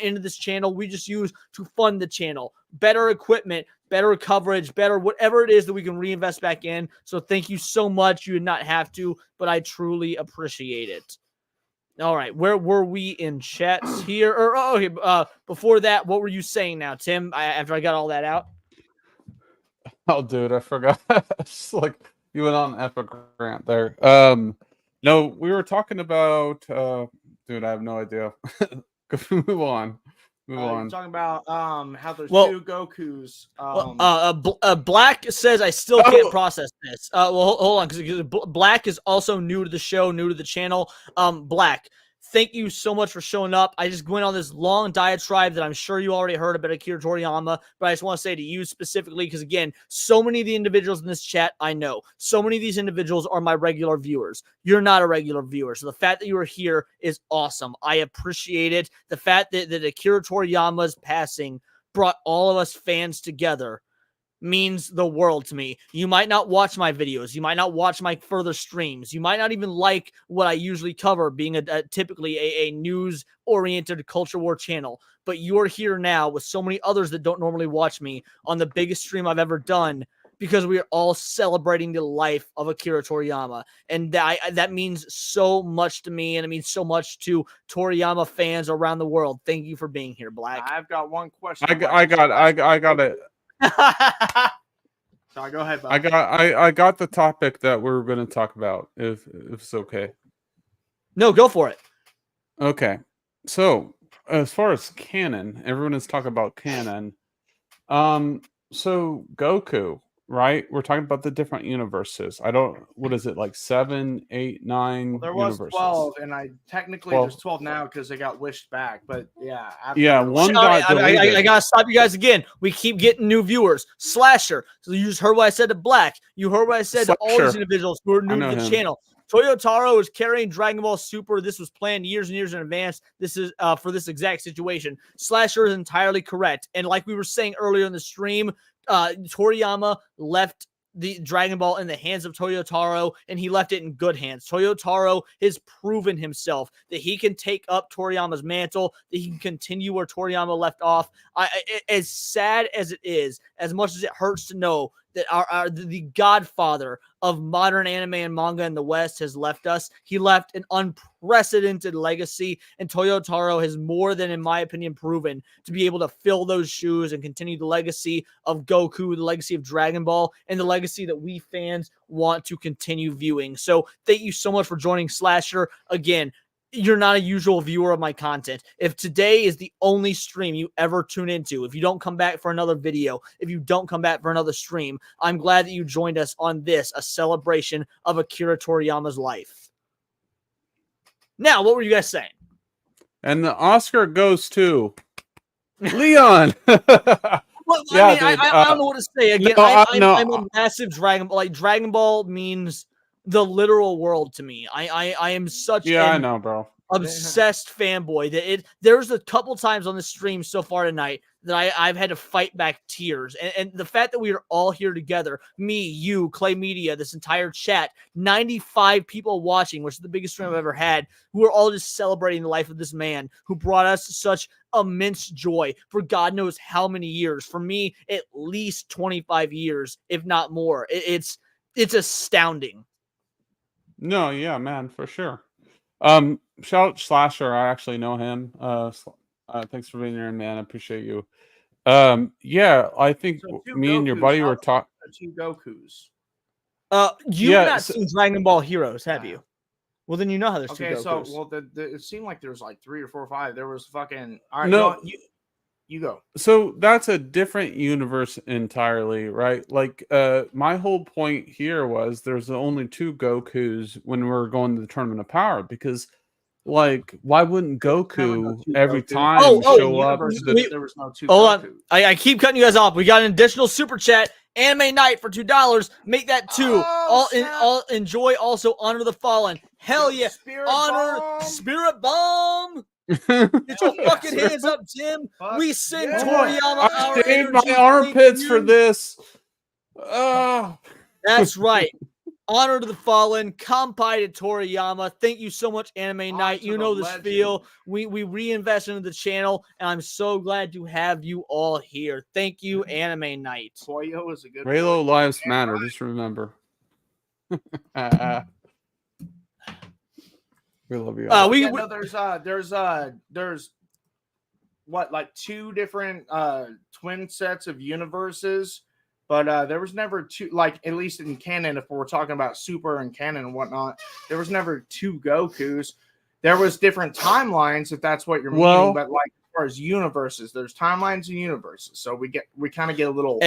into this channel, we just use to fund the channel. Better equipment, better coverage, better whatever it is that we can reinvest back in. So thank you so much. You did not have to, but I truly appreciate it. All right, where were we in chats here? Or before that, what were you saying now, Tim? After I got all that out. Oh, dude, I forgot. Just like you went on epic rant there. No, we were talking about. Dude, I have no idea. Move on. Move on. Talking about how there's two Gokus. Black says I still can't process this. Well, hold on, because Black is also new to the show, new to the channel. Black, thank you so much for showing up. I just went on this long diatribe that I'm sure you already heard about Akira Toriyama, but I just want to say to you specifically, because again, so many of the individuals in this chat I know. So many of these individuals are my regular viewers. You're not a regular viewer, so the fact that you are here is awesome. I appreciate it. The fact that Akira Toriyama's passing brought all of us fans together means the world to me. You might not watch my videos. You might not watch my further streams. You might not even like what I usually cover, being typically a news-oriented culture war channel. But you're here now with so many others that don't normally watch me on the biggest stream I've ever done, because we are all celebrating the life of Akira Toriyama. And that means so much to me, and it means so much to Toriyama fans around the world. Thank you for being here, Black. I've got one question. I got it. Sorry, go ahead, Bob. I got the topic that we're going to talk about, if it's okay. No, go for it. Okay. So, as far as canon, everyone is talking about canon. So Goku, right? We're talking about the different universes. What is it, like 7, 8, 9 Well, there was universes? 12, and technically 12. There's 12 now because they got wished back. But yeah, One got deleted. I gotta stop you guys again. We keep getting new viewers. Slasher. So you just heard what I said to Black. You heard what I said to all these individuals who are new to the channel. Toyotaro is carrying Dragon Ball Super. This was planned years and years in advance. This is for this exact situation. Slasher is entirely correct. And like we were saying earlier in the stream, Toriyama left the Dragon Ball in the hands of Toyotaro, and he left it in good hands. Toyotaro has proven himself that he can take up Toriyama's mantle, that he can continue where Toriyama left off. As sad as it is, as much as it hurts to know that the godfather of modern anime and manga in the West has left us, he left an unprecedented legacy, and Toyotaro has more than, in my opinion, proven to be able to fill those shoes and continue the legacy of Goku, the legacy of Dragon Ball, and the legacy that we fans want to continue viewing. So thank you so much for joining Slasher. Again, you're not a usual viewer of my content. If today is the only stream you ever tune into, if you don't come back for another video, if you don't come back for another stream, I'm glad that you joined us on this, a celebration of Akira Toriyama's life. Now, what were you guys saying? And the Oscar goes to Leon. Well, yeah, I don't know what to say. Again, I'm a massive Dragon Ball. Like, Dragon Ball means the literal world to me. I am such I know, bro. Obsessed fanboy that there's a couple times on the stream so far tonight that I've had to fight back tears. And the fact that we are all here together, me, you, Clay Media, this entire chat, 95 people watching, which is the biggest stream I've ever had, who are all just celebrating the life of this man who brought us such immense joy for God knows how many years. For me, at least 25 years, if not more. It's astounding. No, yeah, man, for sure. Shout out Slasher. I actually know him. Thanks for being here, man. I appreciate you. Yeah, I think me and your buddy were talking. Two Gokus. You've not seen Dragon Ball Heroes, have you? Well, then you know how there's two Gokus. Okay, so it seemed like there's like 3 or 4 or 5. There was fucking. All right, No, you go. So that's a different universe entirely, right? Like, my whole point here was there's only 2 Gokus when we're going to the Tournament of Power, because, like, why wouldn't Goku every time show up? There was no 2 Hold Goku. on, I keep cutting you guys off. We got an additional super chat. Anime Night for $2. Make that 2. All enjoy. Also honor the fallen. Hell yeah! Spirit Bomb. Get your fucking hands up, Tim. We send Toriyama our shaved energy. my armpits for this. Oh, that's right. Honor to the fallen. Kampai to Toriyama. Thank you so much, Anime Night. You know this feel. We reinvest into the channel, and I'm so glad to have you all here. Thank you, Anime Night. Toyo is a good. Raylo lives matter. Just remember. We love you. There's what, like 2 different twin sets of universes, but there was never 2, like, at least in canon, if we're talking about Super and canon and whatnot, there was never 2 Gokus. There was different timelines, if that's what you're meaning, but like as far as universes, there's timelines and universes, so we kind of get a little.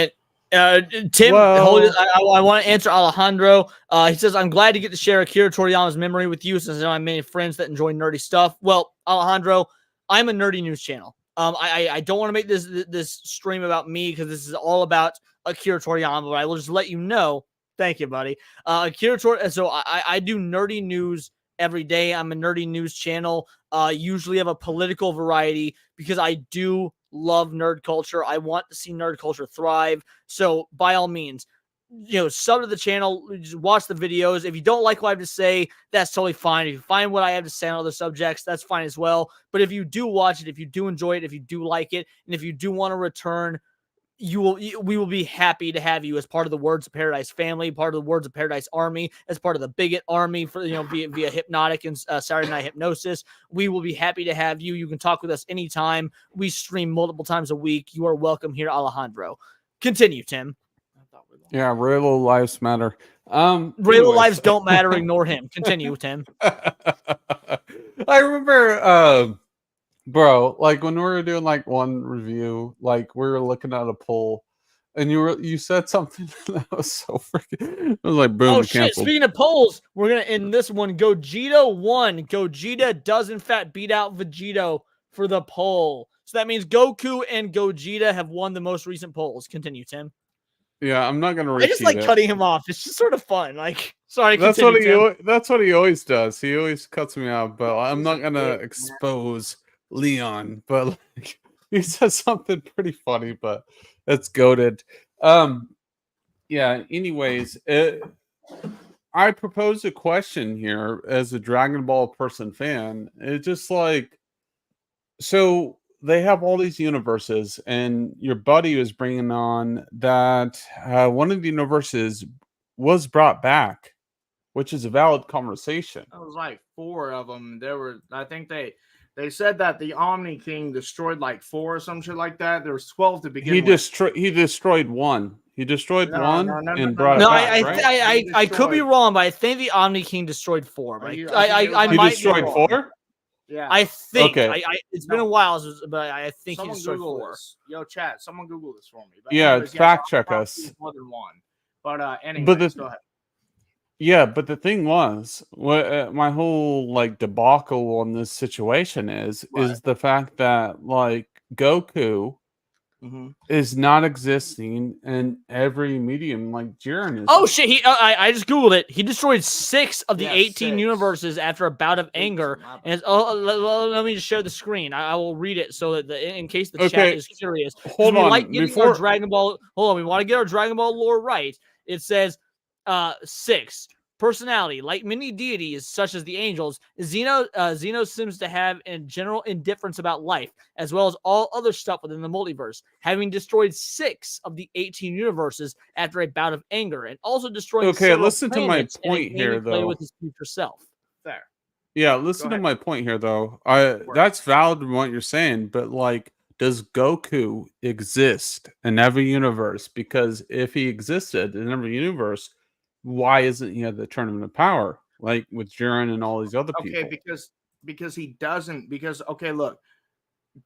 Tim, hold it. I want to answer Alejandro. He says, I'm glad to get to share Akira Toriyama's memory with you, since I know I have many friends that enjoy nerdy stuff. Well, Alejandro, I'm a nerdy news channel. I don't want to make this stream about me, because this is all about Akira Toriyama, but I will just let you know. Thank you, buddy. Akira Toriyama. So I do nerdy news every day. I'm a nerdy news channel. Usually have a political variety, because I do love nerd culture. I want to see nerd culture thrive. So by all means, sub to the channel, just watch the videos. If you don't like what I have to say, that's totally fine. If you find what I have to say on other subjects, that's fine as well. But if you do watch it, if you do enjoy it, if you do like it, and if you do want to return, we will be happy to have you as part of the Words of Paradise family, part of the Words of Paradise army, as part of the Bigot army for via Hypnotic and Saturday Night Hypnosis. We will be happy to have you. You can talk with us anytime. We stream multiple times a week. You are welcome here, Alejandro. Continue, Tim. Yeah, Raylo lives matter. Raylo lives don't matter. Ignore him. Continue, Tim. I remember, bro, like when we were doing like one review, like we were looking at a poll, and you said something that was so freaking. It was like boom. Oh shit! Canceled. Speaking of polls, we're gonna end this one. Gogeta won. Gogeta does in fact beat out Vegito for the poll. So that means Goku and Gogeta have won the most recent polls. Continue, Tim. Yeah, I'm not gonna. I just like cutting him off. It's just sort of fun. Like, sorry. That's continue, what he. That's what he always does. He always cuts me off, but I'm not gonna expose Leon. But like, he says something pretty funny, but it's goated. Yeah. Anyways, I propose a question here as a Dragon Ball person fan. It's just like, so they have all these universes, and your buddy was bringing on that one of the universes was brought back, which is a valid conversation. It was like 4 of them. I think they said that the Omni King destroyed like 4 or some shit like that. There was 12 to begin with. He destroyed one. He destroyed one and brought it back. I could be wrong, but I think the Omni King destroyed 4. But he might destroyed be 4. Yeah, I think. Okay. It's been a while, but I think someone he destroyed Google 4. this. Yo, chat. Someone Google this for me. But Yeah, anyways, fact check us. More than 1. But anyways, go ahead. Yeah, but the thing was, what my whole like debacle on this situation is the fact that like Goku is not existing in every medium like Jiren is. Oh shit! I just googled it. He destroyed 6 of the 18 universes after a bout of anger. And let me just share the screen. I will read it so that in case the chat is curious. Hold on. Like our Dragon Ball. Hold on. We want to get our Dragon Ball lore right. It says 6. Personality, like many deities such as the angels, Xeno seems to have a general indifference about life, as well as all other stuff within the multiverse, having destroyed 6 of the 18 universes after a bout of anger, and also destroying. Okay, listen to my point here, though. With his future self. There. Yeah, listen to my point here, though. That's valid in what you're saying, but like, does Goku exist in every universe? Because if he existed in every universe, why isn't he at the Tournament of Power like with Jiren and all these other people? Okay, because he doesn't. Because okay, look,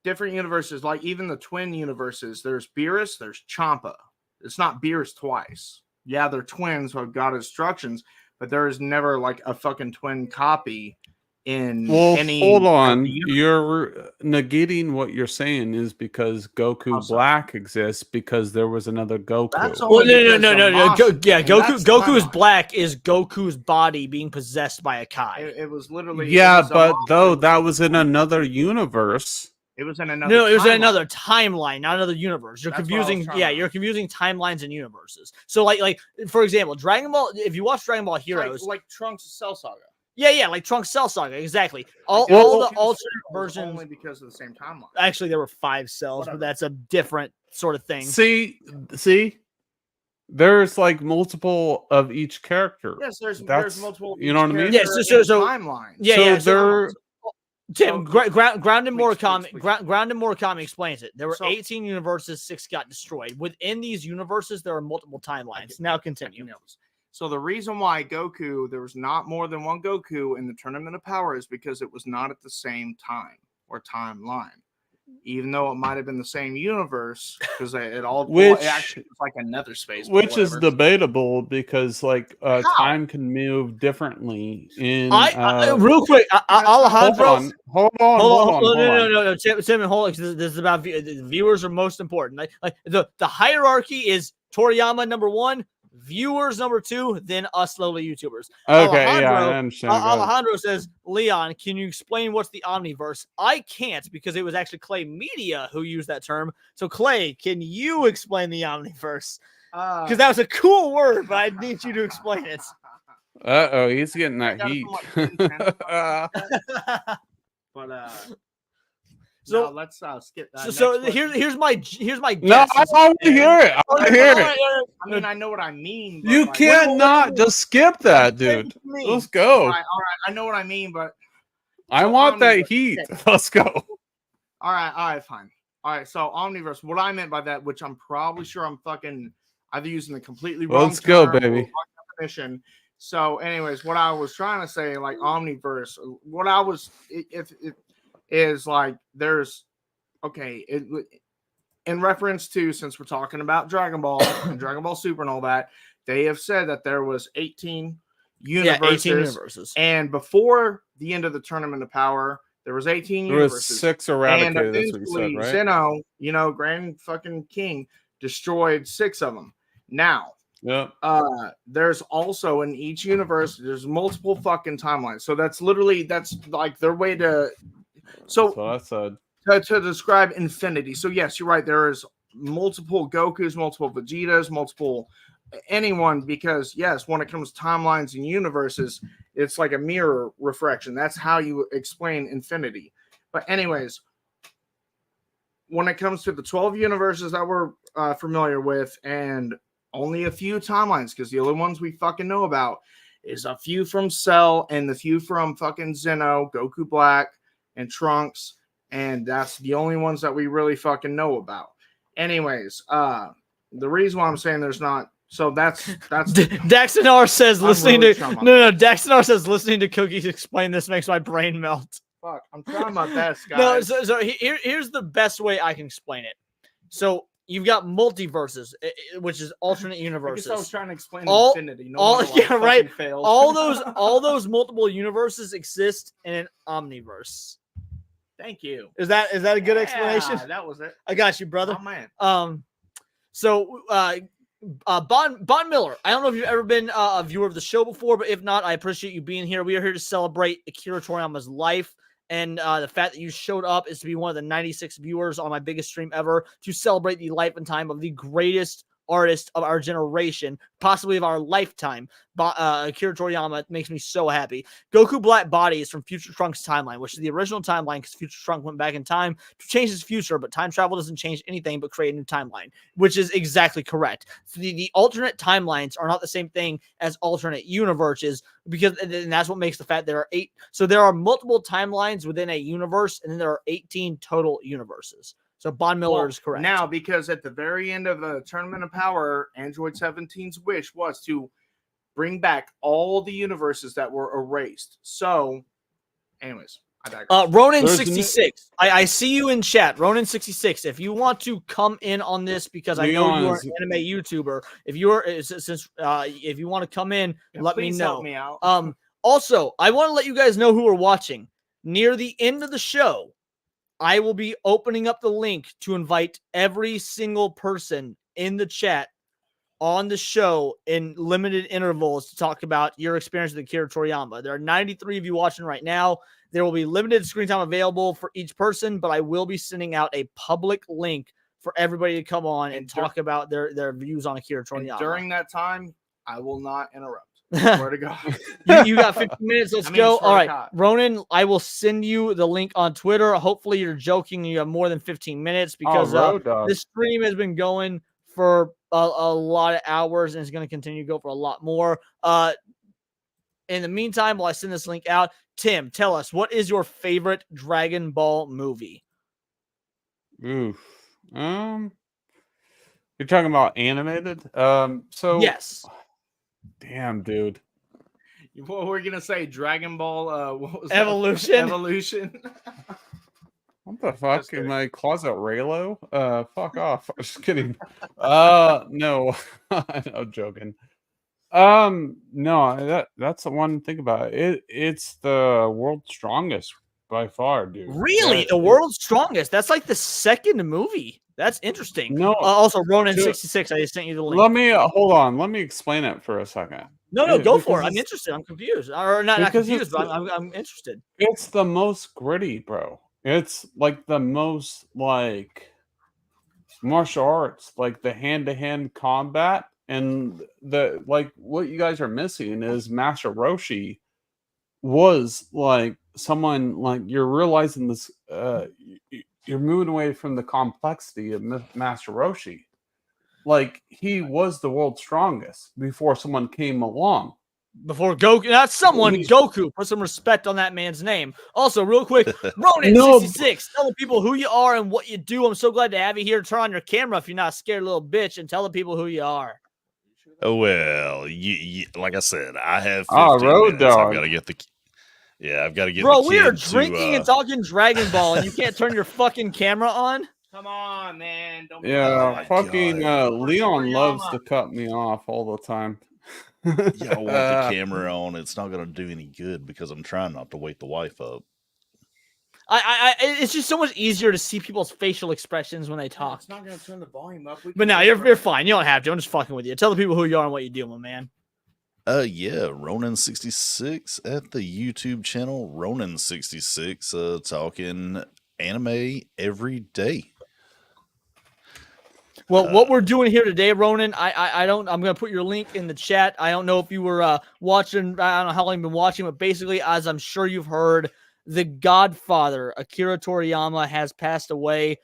different universes, like even the twin universes. There's Beerus, there's Champa. It's not Beerus twice. Yeah, they're twins who have got instructions, but there is never like a fucking twin copy in any. Hold on, you're negating what you're saying is because Goku Black exists because there was another Goku. That's Well, no. Goku's Goku's Black is Goku's body being possessed by a Kai. It was literally. Yeah, but though that was in another universe. It was in another. No, it was in timeline. another timeline, not another universe. You're That's what I was confusing. trying Yeah, to- you're confusing timelines and universes. So, like for example, Dragon Ball. If you watch Dragon Ball Heroes, like Trunks' Cell Saga. yeah, like Trunks Cell Saga, exactly. All Like, the two alternate cells versions. only because of the same timeline. Actually, there were 5 cells, but that's a different sort of thing. See, there's like multiple of each character. Yes, there's That's, multiple. you know what I mean? Yes, so timeline. Yeah, so they're. Tim, Ground in Murakami. Ground in Murakami explains it. There were 18 universes, 6 got destroyed. Within these universes, there are multiple timelines. Now continue. So the reason why Goku, there was not more than one Goku in the Tournament of Power is because it was not at the same time or timeline. Even though it might have been the same universe, because it actually was like another space. but Which is whatever. debatable because like time can move differently in real quick, Alejandro. Hold on. No. Tim, hold on. This is about the viewers are most important. Like the hierarchy is Toriyama number 1, viewers number 2, then us lowly YouTubers. Okay, I understand. Alejandro says, Leon, can you explain what's the Omniverse? I can't because it was actually Clay Media who used that term. So Clay, can you explain the Omniverse? Because that was a cool word, but I need you to explain it. He's getting that heat. But so no, let's skip that. Here's my guess. No, I want to hear it. I want to hear it. I mean, I know what I mean. You can't not just skip that, dude. Let's go. All right. I know what I mean, but I want that heat. Let's go. All right, fine. All right, so Omniverse. What I meant by that, which I'm probably sure I'm fucking either using the completely wrong. Let's go, term or baby. wrong definition. So, anyways, what I was trying to say, like Omniverse, what I was if is like there's in reference to, since we're talking about Dragon Ball and Dragon Ball Super and all that, they have said that there was 18 universes. 18 universes. And before the end of the Tournament of Power, there was 18 There universes. was 6 eradicated. And That's what you said, right? Zeno, Grand fucking King, destroyed 6 of them. Now, there's also in each universe, there's multiple fucking timelines. So that's like their way to. So that's what I said. To describe infinity. So yes, you're right. There is multiple Gokus, multiple Vegetas, multiple anyone, because yes, when it comes to timelines and universes, it's like a mirror reflection. That's how you explain infinity. But anyways, when it comes to the 12 universes that we're familiar with, and only a few timelines, because the only ones we fucking know about is a few from Cell and the few from fucking Zeno, Goku Black, and Trunks, and that's the only ones that we really fucking know about. Anyways, the reason why I'm saying there's not, so that's Daxonar says Daxonar says listening to Cookies explain this makes my brain melt. Fuck, I'm trying my best, guys. No, so here's the best way I can explain it. So you've got multiverses, which is alternate universes. I guess I was trying to explain infinity. Failed. All those multiple universes exist in an omniverse. Thank you. Is that a good explanation? That was it. I got you, brother. Oh man. Bon Miller, I don't know if you've ever been a viewer of the show before, but if not, I appreciate you being here. We are here to celebrate Akira Toriyama's life, and the fact that you showed up is to be one of the 96 viewers on my biggest stream ever to celebrate the life and time of the greatest artist of our generation, possibly of our lifetime. Akira Toriyama makes me so happy. Goku Black Body is from Future Trunks' timeline, which is the original timeline because Future Trunks went back in time to change his future, but time travel doesn't change anything but create a new timeline, which is exactly correct. The alternate timelines are not the same thing as alternate universes, because and that's what makes the fact there are 8. So there are multiple timelines within a universe, and then there are 18 total universes. So Bon Miller is correct. Now, because at the very end of the Tournament of Power, Android 17's wish was to bring back all the universes that were erased. So, anyways, I digress. Ronin66, I see you in chat. Ronin66, if you want to come in on this, because I know you are an anime YouTuber, if you want to come in, let me know. Help me out. Also, I want to let you guys know who are watching. Near the end of the show, I will be opening up the link to invite every single person in the chat on the show in limited intervals to talk about your experience with Akira Toriyama. There are 93 of you watching right now. There will be limited screen time available for each person, but I will be sending out a public link for everybody to come on and talk about their views on Akira Toriyama. During that time, I will not interrupt. Swear to God. You got 15 minutes. Let's go. All right, Ronan, I will send you the link on Twitter. Hopefully you're joking. You have more than 15 minutes because this stream has been going for a lot of hours and it's going to continue to go for a lot more. In the meantime, while I send this link out, Tim, tell us, what is your favorite Dragon Ball movie? Oof. You're talking about animated? So yes. Damn, dude. What were we gonna say? Dragon Ball what was Evolution? That? Evolution. What the fuck? In my closet Raylo? Fuck off. I'm just kidding. No. I'm joking. No, that's the one to think about. It's the world's strongest by far, dude. Really? The world's strongest? That's like the second movie. That's interesting. No. Also, Ronin66, I just sent you the link. Let me hold on. Let me explain it for a second. No, go for it. I'm interested. I'm confused. Or not confused, but I'm interested. It's the most gritty, bro. It's like the most like martial arts, like the hand-to-hand combat, and the like. What you guys are missing is Master Roshi was like someone like you're realizing this. You're moving away from the complexity of Master Roshi. Like he was the world's strongest before someone came along. Before Goku, not someone, Goku. Put some respect on that man's name. Also, real quick, Ronin66, tell the people who you are and what you do. I'm so glad to have you here. Turn on your camera if you're not a scared little bitch and tell the people who you are. Oh, well, you like I said, I have 15 Road minutes. Dog. I've got to get the I've got to get Bro, the we are kid drinking and talking Dragon Ball and you can't turn your fucking camera on? Come on, man. Don't fucking Leon loves to cut me off all the time. Yeah, I want the camera on. It's not going to do any good because I'm trying not to wake the wife up. It's just so much easier to see people's facial expressions when they talk. It's not going to turn the volume up. But no, you're fine. You don't have to. I'm just fucking with you. Tell the people who you are and what you do, my man. Yeah, Ronin66 at the YouTube channel, Ronin66, talking anime every day. Well, what we're doing here today, Ronan, I'm going to put your link in the chat. I don't know if you were watching, I don't know how long you've been watching, but basically, as I'm sure you've heard, the Godfather, Akira Toriyama, has passed away.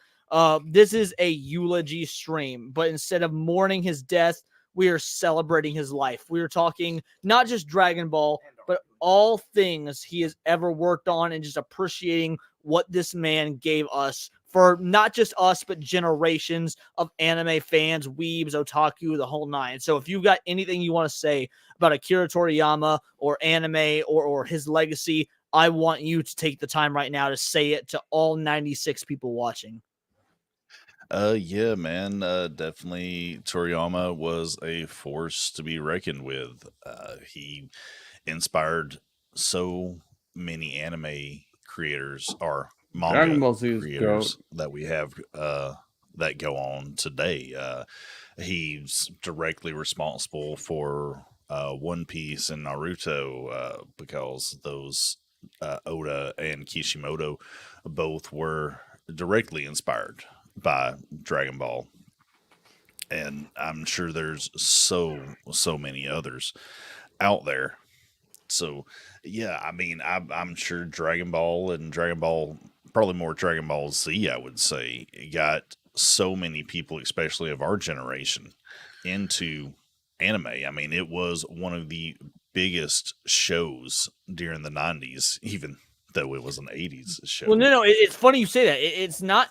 This is a eulogy stream, but instead of mourning his death, we are celebrating his life. We are talking not just Dragon Ball, but all things he has ever worked on and just appreciating what this man gave us for not just us, but generations of anime fans, weebs, otaku, the whole nine. So if you've got anything you want to say about Akira Toriyama or anime or his legacy, I want you to take the time right now to say it to all 96 people watching. Yeah, man, definitely Toriyama was a force to be reckoned with. He inspired so many anime creators or manga creators that we have that go on today. He's directly responsible for One Piece and Naruto because those Oda and Kishimoto both were directly inspired by Dragon Ball, and I'm sure there's so many others out there. So yeah, I mean, I'm sure Dragon Ball and Dragon Ball, probably more Dragon Ball Z, I would say, got so many people, especially of our generation, into anime. I mean, it was one of the biggest shows during the 90s, even though it was an 80s show. Well, no, it's funny you say that.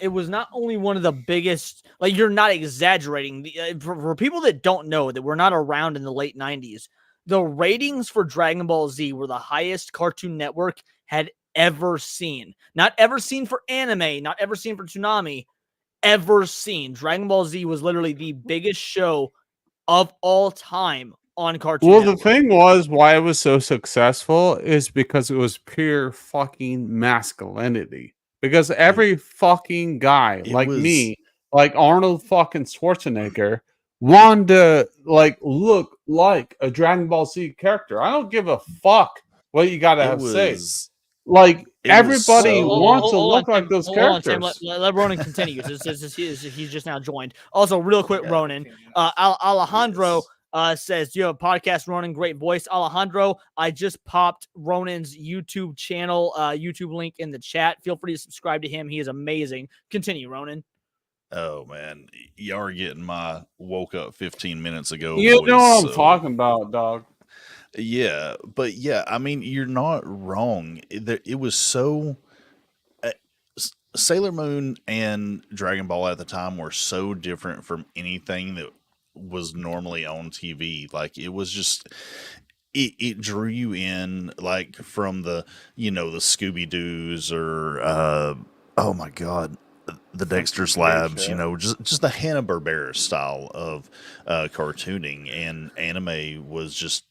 It was not only one of the biggest, like, you're not exaggerating. For people that don't know, that were not around in the late 90s, The ratings for Dragon Ball Z were the highest Cartoon Network had ever seen. Not ever seen for anime, not ever seen for Toonami, ever seen. Dragon Ball Z was literally the biggest show of all time on Cartoon Well, Network. the thing was, why it was so successful is because it was pure fucking masculinity. Because every fucking guy like me, like Arnold fucking Schwarzenegger, wanted to like look like a Dragon Ball Z character. I don't give a fuck what you gotta have to say. Like everybody wants to look like those characters. Let Ronan continue. He's just now joined. Also, real quick, Ronan, Alejandro says, "Do you have a podcast, Ronan? Great voice, Alejandro. I just popped Ronan's YouTube channel, YouTube link in the chat. Feel free to subscribe to him. He is amazing. Continue, Ronan." Oh man, y'all are getting my woke up 15 minutes ago. You voice, know what I'm talking about, dog. Yeah, but yeah, I mean, you're not wrong. It was so. Sailor Moon and Dragon Ball at the time were so different from anything that was normally on TV. Like it was just. It drew you in, like from the the Scooby Doo's or oh my god, the Dexter's Labs, just the Hanna-Barbera style of cartooning, and anime was just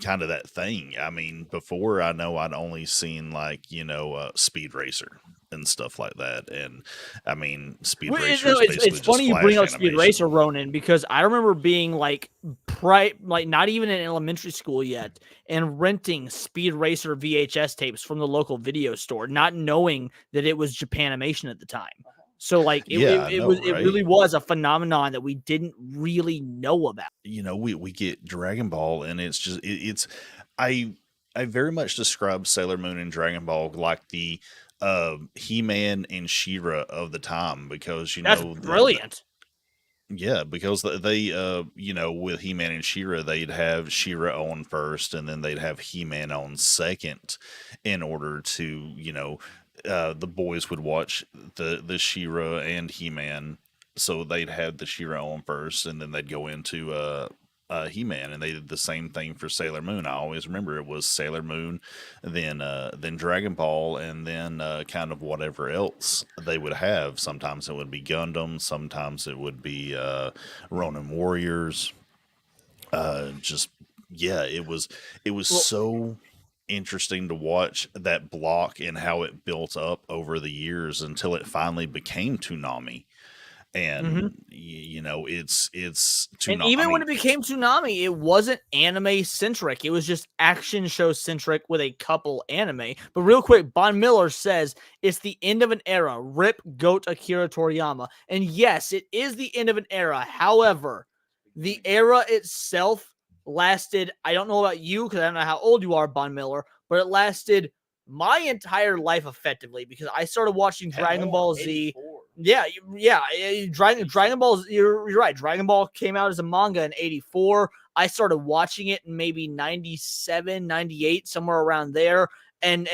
kind of that thing. I mean, before I know I'd only seen like Speed Racer and stuff like that, and I mean Speed Racer. It's funny you bring up Speed Racer, Ronan, because I remember being like not even in elementary school yet, and renting Speed Racer VHS tapes from the local video store, not knowing that it was Japanimation at the time. So like it really was a phenomenon that we didn't really know about. We get Dragon Ball, and it's just I very much describe Sailor Moon and Dragon Ball like the He-Man and She-Ra of the time, because that's brilliant. Yeah, because they with He-Man and She-Ra, they'd have She-Ra on first, and then they'd have He-Man on second, in order to the boys would watch the She-Ra and He-Man, so they'd have the She-Ra on first, and then they'd go into He-Man, and they did the same thing for Sailor Moon. I always remember it was Sailor Moon, then Dragon Ball, and then kind of whatever else they would have. Sometimes it would be Gundam, sometimes it would be Ronin Warriors. It was so interesting to watch that block and how it built up over the years until it finally became Toonami. And it's Toonami. And even when it became Toonami, it wasn't anime centric. It was just action show centric with a couple anime. But real quick, Von Miller says it's the end of an era. Rip Goat Akira Toriyama. And yes, it is the end of an era. However, the era itself lasted, I don't know about you, because I don't know how old you are, Von Miller, but it lasted my entire life effectively, because I started watching Dragon Ball Z. 84. Yeah. Dragon Ball, you're right. Dragon Ball came out as a manga in 84. I started watching it in maybe 97, 98, somewhere around there. And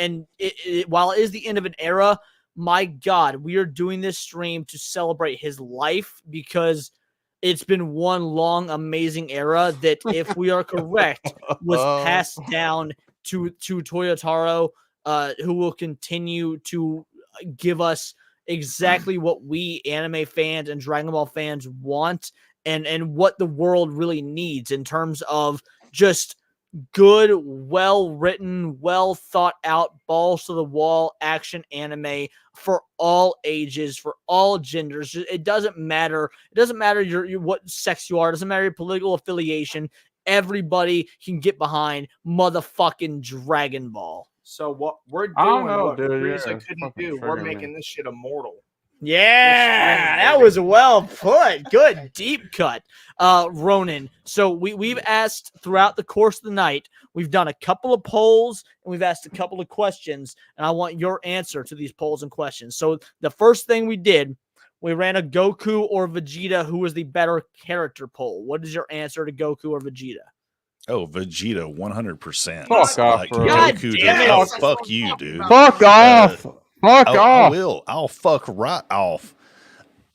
while it is the end of an era, my God, we are doing this stream to celebrate his life, because it's been one long, amazing era that, if we are correct, was passed down to Toyotaro, who will continue to give us exactly what we anime fans and Dragon Ball fans want, and what the world really needs in terms of just good, well-written, well-thought-out, balls to the wall action anime for all ages, for all genders. It doesn't matter. It doesn't matter your what sex you are. It doesn't matter your political affiliation. Everybody can get behind motherfucking Dragon Ball. So what we're doing, what Frieza couldn't do, we're making this shit immortal. Yeah, that was well put. Good deep cut, Ronan. So we've asked throughout the course of the night. We've done a couple of polls and we've asked a couple of questions, and I want your answer to these polls and questions. So the first thing we did, we ran a Goku or Vegeta, who was the better character poll. What is your answer to Goku or Vegeta? Oh, Vegeta, 100%. Fuck off, bro. God Goku, damn it. oh, fuck you, dude. Fuck off. Fuck off. I'll fuck right off.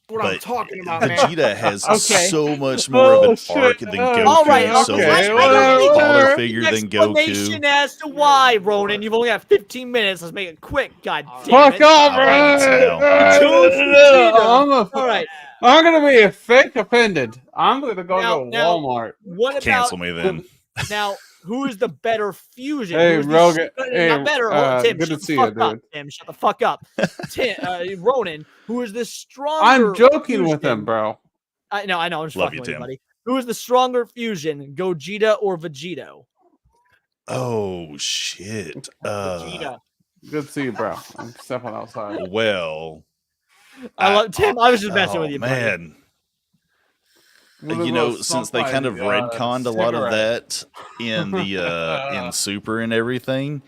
what I'm but talking about, man. Vegeta has Okay. so much more of an arc than Goku. All right, and so okay, much well, better of a well, father well, figure than Explanation Goku. as to why, Ronan. You've only got 15 minutes. Let's make it quick. God damn Fuck it. off, Choose Vegeta. All right. I'm gonna be a fake offended. I'm gonna go to Now, Walmart. what about Cancel me then. now? Who is the better fusion? Hey, Who is the Rogan. not better. Tim, good shut to the see fuck you, up. dude. Tim, shut the fuck up. Ronan, who is the stronger? I'm joking with fusion? him, bro. I know. I'm just Love fucking you, with you, Tim. buddy. Who is the stronger fusion, Gogeta or Vegito? Oh shit. Vegeta. Good to see you, bro. I'm stepping outside. Well, I love Tim. I was just messing with oh you, buddy. man. What You know, about since they kind of retconned a lot of that in the in Super and everything,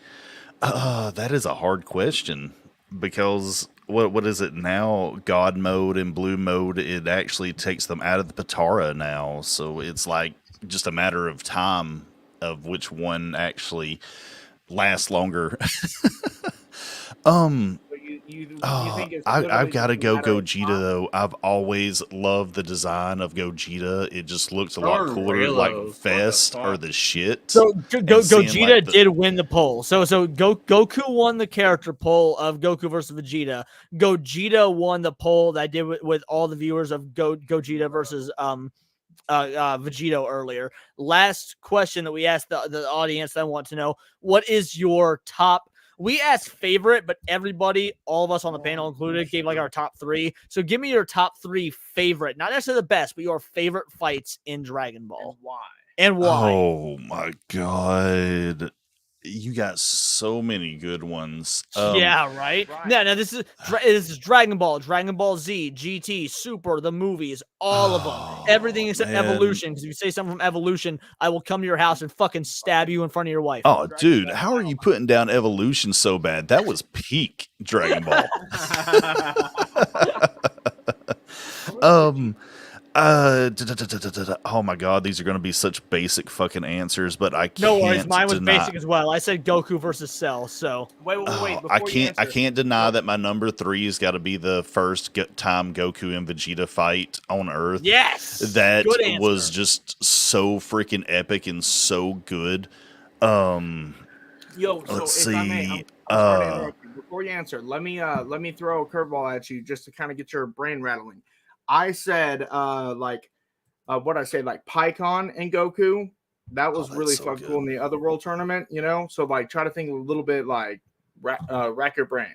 that is a hard question because what is it now? God mode and blue mode, it actually takes them out of the Patara now, so it's like just a matter of time of which one actually lasts longer. I've got to go Gogeta though. I've always loved the design of Gogeta. It just looks a lot cooler. Like Vest or the shit. So And seeing, Gogeta like, did win the poll. So Goku won the character poll of Goku versus Vegeta. Gogeta won the poll that I did with all the viewers of Gogeta versus Vegito earlier. Last question that we asked the audience that I want to know: what is your top? We asked favorite, but everybody, all of us on the panel included, gave like our top 3. So give me your top 3 favorite, not necessarily the best, but your favorite fights in Dragon Ball. And why? Oh my god. You got so many good ones. Yeah, right? Now this is Dragon Ball, Dragon Ball Z, GT, Super, the movies, all of them. Everything except man. Evolution. Because if you say something from Evolution, I will come to your house and fucking stab you in front of your wife. Oh, dude, how are you putting down Evolution so bad? That was peak Dragon Ball. Oh my god, these are going to be such basic fucking answers, but I can't. No worries, mine was deny, basic as well. I said Goku versus Cell. So Wait. I can't deny that my number 3 has got to be the first time Goku and Vegeta fight on Earth. Yes, that good answer. was just so freaking epic and so good. Yo, Let's so if I may, see. I'm sorry to interrupt you. Before you answer, let me throw a curveball at you just to kind of get your brain rattling. I said what I say, like Pycon and Goku. That was really so fucking cool in the other world tournament, you know. So like, try to think a little bit like rack your brain.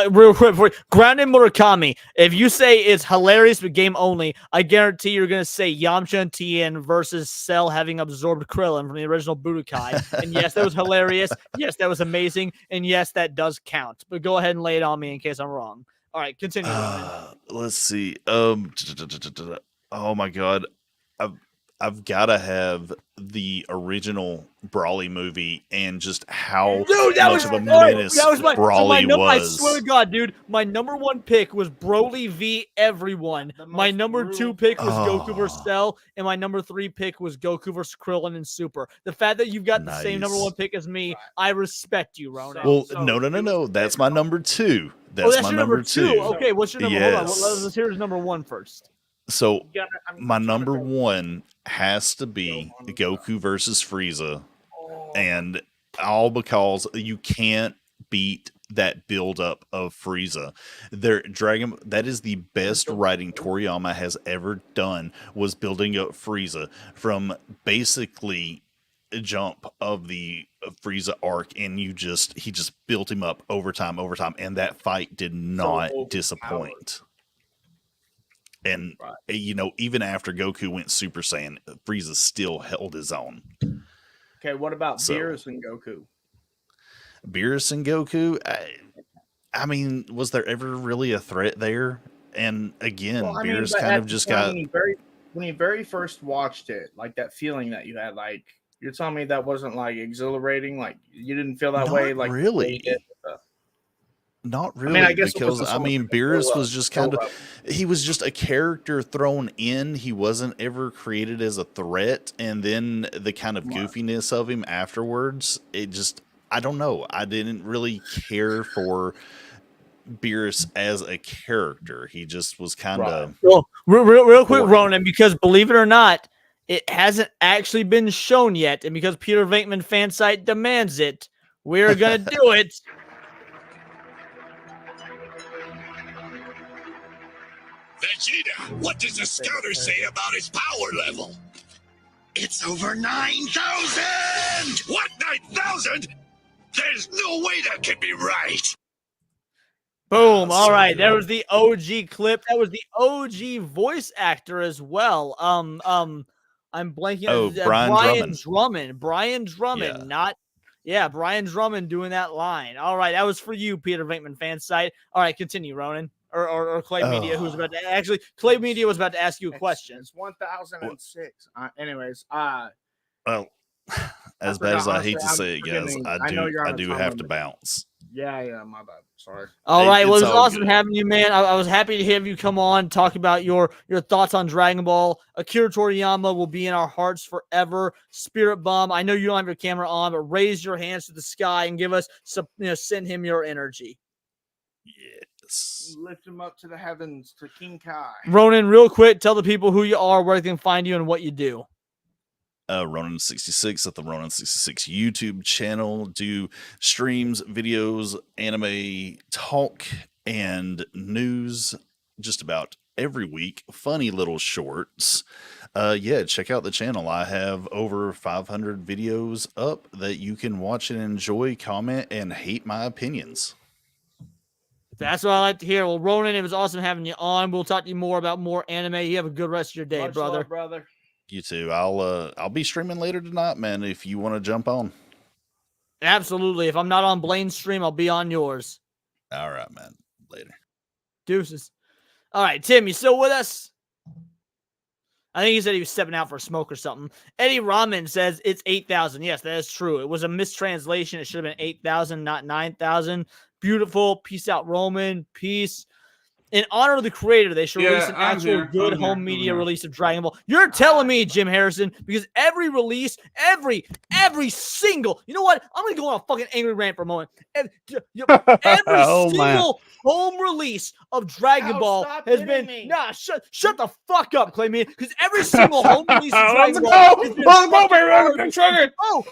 Real quick, Grounded Murakami. If you say it's hilarious but game only, I guarantee you're gonna say Yamcha and Tien versus Cell having absorbed Krillin from the original Budokai. And yes, that was hilarious. Yes, that was amazing. And yes, that does count. But go ahead and lay it on me in case I'm wrong. All right, continue. Let's see. Oh my god, I've got to have the original Brawly movie and just how much of a menace Brawly was. I swear to God, dude, my number 1 pick was Broly v. Everyone. My number 2 pick was Goku vs. Cell, and my number 3 pick was Goku vs. Krillin and Super. The fact that you've got the same number 1 pick as me, I respect you, Ronan. Well, no. That's my number 2. That's my your number 2. Okay, what's your number? Yes. Hold on. Let's hear his number 1 first. So my number 1 has to be Goku versus Frieza, and all because you can't beat that build up of Frieza. That is the best writing Toriyama has ever done, was building up Frieza from basically a jump of the Frieza arc, and he just built him up over time, and that fight did not disappoint. And, you know, even after Goku went Super Saiyan, Frieza still held his own. Okay, what about Beerus and Goku? Beerus and Goku? I mean, was there ever really a threat there? And again, Beerus kind of just got... When you very first watched it, like that feeling that you had, like, you're telling me that wasn't, like, exhilarating? Like, you didn't feel that way? Like, really. Not really, because Beerus was just kind of, he was just a character thrown in. He wasn't ever created as a threat, and then the kind of goofiness of him afterwards, it just, I don't know. I didn't really care for Beerus as a character. He just was kind of Well, real quick, Ronan, because believe it or not, it hasn't actually been shown yet, and because Peter Venkman fan site demands it, we're gonna do it. Vegeta, what does the scouter say about his power level? It's over 9,000! What, 9,000? There's no way that can be right! Boom. All right. There was the OG clip. That was the OG voice actor as well. I'm blanking. Oh, Brian Drummond. Brian Drummond, Brian Drummond doing that line. All right. That was for you, Peter Venkman fan site. All right. Continue, Ronan. Or Clay Media, who's about to actually Clay Media was about to ask you a question. It's 1006. Anyways, well, as bad as I hate to say it, guys, I do have to bounce. Yeah, my bad. Sorry. All right, well, it was awesome having you, man. I was happy to have you come on, talk about your thoughts on Dragon Ball. Akira Toriyama will be in our hearts forever. Spirit Bomb, I know you don't have your camera on, but raise your hands to the sky and give us some, send him your energy. Yes. Lift him up to the heavens, to King Kai. Ronan, real quick, tell the people who you are, where they can find you, and what you do. Ronan66 at the Ronan66 YouTube channel. Do streams, videos, anime talk, and news just about every week. Funny little shorts. Check out the channel. I have over 500 videos up that you can watch and enjoy, comment, and hate my opinions. That's what I like to hear. Well, Ronan, it was awesome having you on. We'll talk to you more about more anime. You have a good rest of your day, Much brother. love, brother. You too. I'll be streaming later tonight, man, if you want to jump on. Absolutely. If I'm not on Blaine's stream, I'll be on yours. All right, man. Later. Deuces. All right, Tim, you still with us? I think he said he was stepping out for a smoke or something. Eddie Rahman says it's 8,000. Yes, that is true. It was a mistranslation. It should have been 8,000, not 9,000. Beautiful. Peace out, Roman. Peace. In honor of the creator, they should release an actual good home media release of Dragon Ball. You're telling me, Jim Harrison, because every release, every single, you know what? I'm going to go on a fucking angry rant for a moment. Every single home release of Dragon Ball has been, shut the fuck up, Clayman, because every single home release of Dragon Ball has been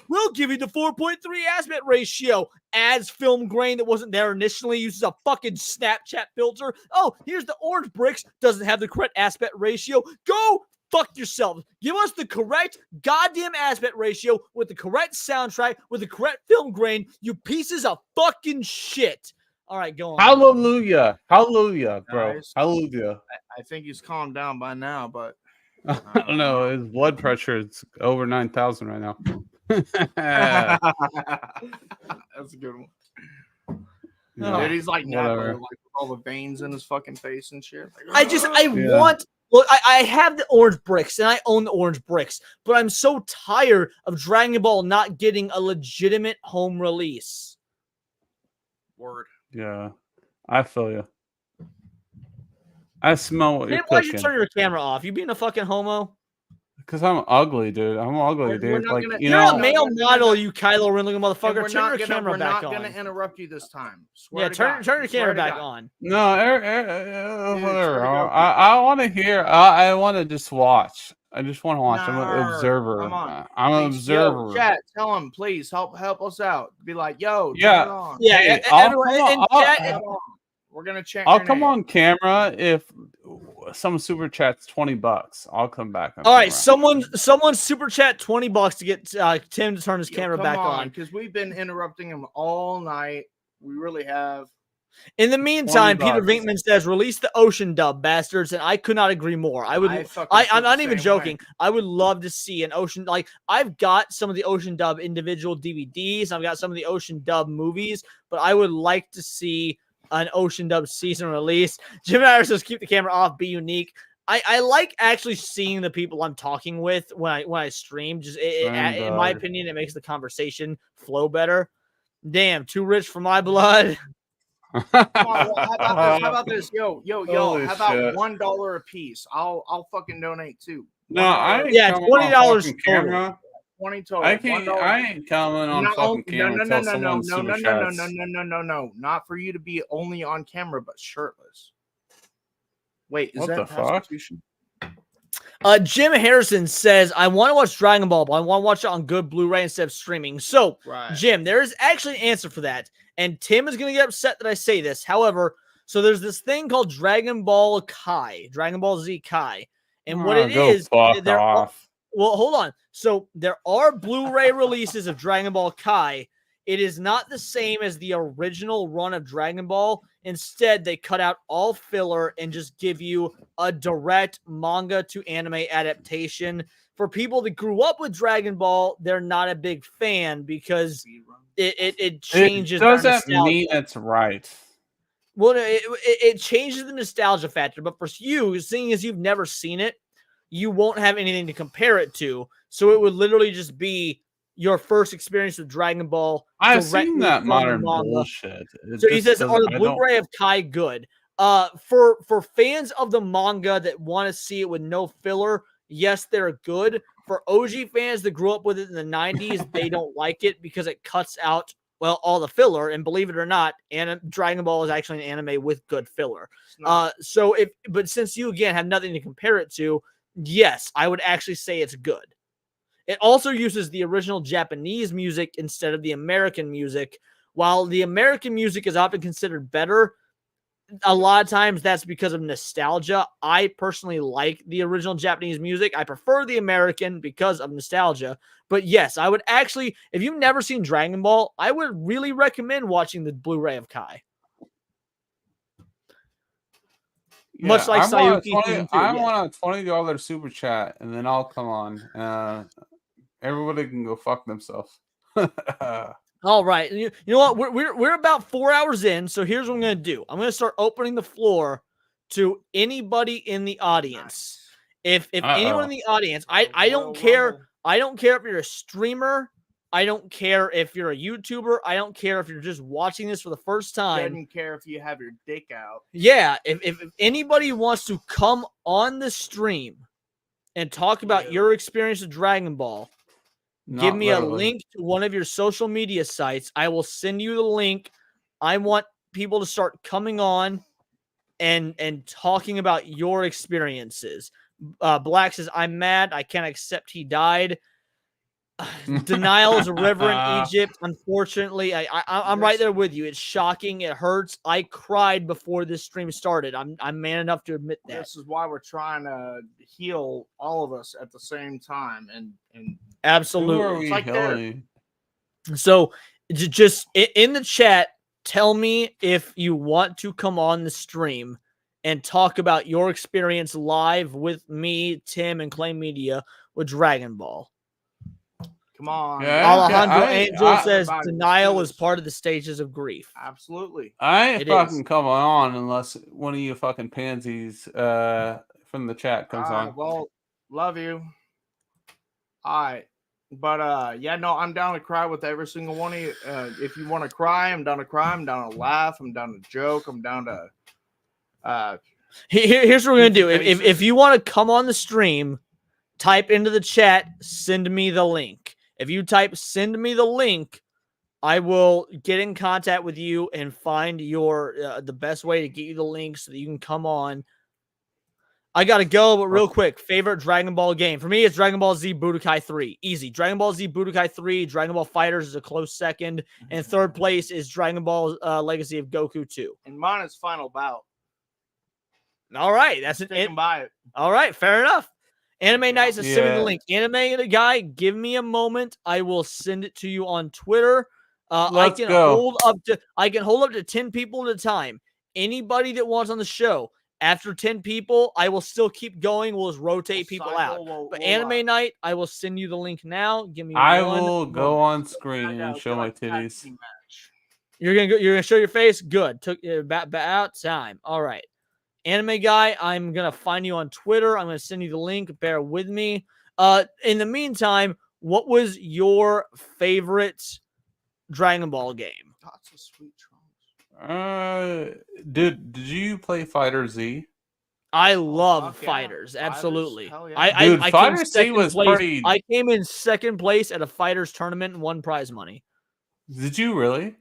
we'll give you the 4.3 aspect ratio. Adds film grain that wasn't there initially, uses a fucking Snapchat filter. Oh, here's the orange bricks, doesn't have the correct aspect ratio. Go fuck yourself. Give us the correct goddamn aspect ratio with the correct soundtrack, with the correct film grain, you pieces of fucking shit. All right, go on. Hallelujah. Hallelujah, bro. Guys, Hallelujah. I think he's calmed down by now, but I don't know. His blood pressure is over 9,000 right now. that's a good one. Yeah, Dude, he's like Nappa, whatever. like with all the veins in his fucking face and shit. Want. Look, I have the orange bricks, and I own the orange bricks, but I'm so tired of Dragon Ball not getting a legitimate home release. Word. Yeah, I feel you. I smell what Tim, you're why'd you cooking. turn your camera off? You being a fucking homo? Because I'm ugly, dude. I'm ugly, dude. Like, You're a male model, you Kylo Ren looking motherfucker. Turn your camera We're back not on. gonna interrupt you this time. Yeah, turn your camera back on. No, whatever. I want to hear. I want to just watch. I just want to watch. I'm an observer. Come on. I'm an observer. Yo, chat, tell him, please help us out. Be like, yo, Yeah. turn it on. Yeah, Hey, everyone I'll in come on- chat. We're gonna check. I'll your come name. on camera if some super chats $20. I'll come back. On All right, camera. someone super chat $20 to get Tim to turn his camera Come back on. because we've been interrupting him all night. We really have. In the meantime, Peter $20. Venkman says, "Release the Ocean dub, bastards," and I could not agree more. I'm not even joking. I would love to see an Ocean. Like, I've got some of the Ocean dub individual DVDs. I've got some of the Ocean dub movies, but I would like to see an Ocean dub season release. Jim Myers says, "Keep the camera off, be unique." I like actually seeing the people I'm talking with when I stream. Just in my opinion, it makes the conversation flow better. Damn, too rich for my blood. How about this? Yo, Holy how about shit. $1 a piece? I'll fucking donate too. No, I $20 camera. 20 total. I can't. $1. I ain't coming on fucking camera until someone super chats. No. Not for you to be only on camera, but shirtless. Wait, is What that the fuck? prostitution? Jim Harrison says, I want to watch Dragon Ball, but I want to watch it on good Blu-ray instead of streaming. So, Right. Jim, there is actually an answer for that. And Tim is going to get upset that I say this. However, so there's this thing called Dragon Ball Kai, Dragon Ball Z Kai. And what it go is, fuck there are, off. well, hold on. So there are Blu-ray releases of Dragon Ball Kai. It is not the same as the original run of Dragon Ball. Instead, they cut out all filler and just give you a direct manga to anime adaptation. For people that grew up with Dragon Ball, they're not a big fan because it changes. It doesn't mean it's right. Well, it changes the nostalgia factor. But for you, seeing as you've never seen it, you won't have anything to compare it to. So it would literally just be your first experience with Dragon Ball. I've seen that modern bullshit. So he says, are the Blu-ray of Kai good? For fans of the manga that want to see it with no filler, yes, they're good. For OG fans that grew up with it in the 90s, they don't like it because it cuts out, well, all the filler. And believe it or not, Dragon Ball is actually an anime with good filler. But since you, again, have nothing to compare it to, yes, I would actually say it's good. It also uses the original Japanese music instead of the American music. While the American music is often considered better, a lot of times that's because of nostalgia. I personally like the original Japanese music. I prefer the American because of nostalgia. But yes, I would actually, if you've never seen Dragon Ball, I would really recommend watching the Blu-ray of Kai. Yeah, Much like Sayuki. I want a $20 super chat, and then I'll come on. Everybody can go fuck themselves. All right. You know what? We're about 4 hours in, so here's what I'm going to do. I'm going to start opening the floor to anybody in the audience. If anyone in the audience, I don't care. I don't care if you're a streamer. I don't care if you're a YouTuber. I don't care if you're just watching this for the first time. Doesn't care if you have your dick out. Yeah. If anybody wants to come on the stream and talk about your experience with Dragon Ball, give me a link to one of your social media sites. I will send you the link. I want people to start coming on and talking about your experiences. Black says, I'm mad. I can't accept he died. Denial is a river in Egypt. Unfortunately, I'm right there with you. It's shocking. It hurts. I cried before this stream started. I'm man enough to admit that. This is why we're trying to heal all of us at the same time. And absolutely. It's like so just in the chat, tell me if you want to come on the stream and talk about your experience live with me, Tim, and Clay Media with Dragon Ball. Come on. Yeah, Alejandro Angel says denial is part of the stages of grief. Absolutely. I ain't fucking coming on unless one of you fucking pansies from the chat comes on. Well, love you. All right. But yeah, no, I'm down to cry with every single one of you. If you want to cry, I'm down to cry. I'm down to laugh. I'm down to joke. I'm down to here's what we're gonna do. If you want to come on the stream, type into the chat, send me the link. If you type send me the link, I will get in contact with you and find your the best way to get you the link so that you can come on. I gotta go, but real quick, favorite Dragon Ball game. For me, it's Dragon Ball Z Budokai 3. Easy. Dragon Ball Z Budokai 3, Dragon Ball FighterZ is a close second, and third place is Dragon Ball Legacy of Goku 2. And mine is Final Bout. All right, that's it. Buy it. All right, fair enough. Anime Nights is sending the link. Anime guy, give me a moment. I will send it to you on Twitter. I can hold up to 10 people at a time. Anybody that wants on the show. After 10 people, I will still keep going. We'll just rotate people out. But Anime Night, I will send you the link now. Give me. I will go on screen and show my titties. You're gonna show your face. Good. Took about time. All right. Anime guy, I'm going to find you on Twitter. I'm going to send you the link. Bear with me. In the meantime, what was your favorite Dragon Ball game? Lots of sweet trunks. Did you play Fighter Z? I love fuck yeah. fighters. Absolutely. Hell yeah. Dude, I came Fighter C second was place. pretty. I came in second place at a fighters tournament and won prize money. Did you really?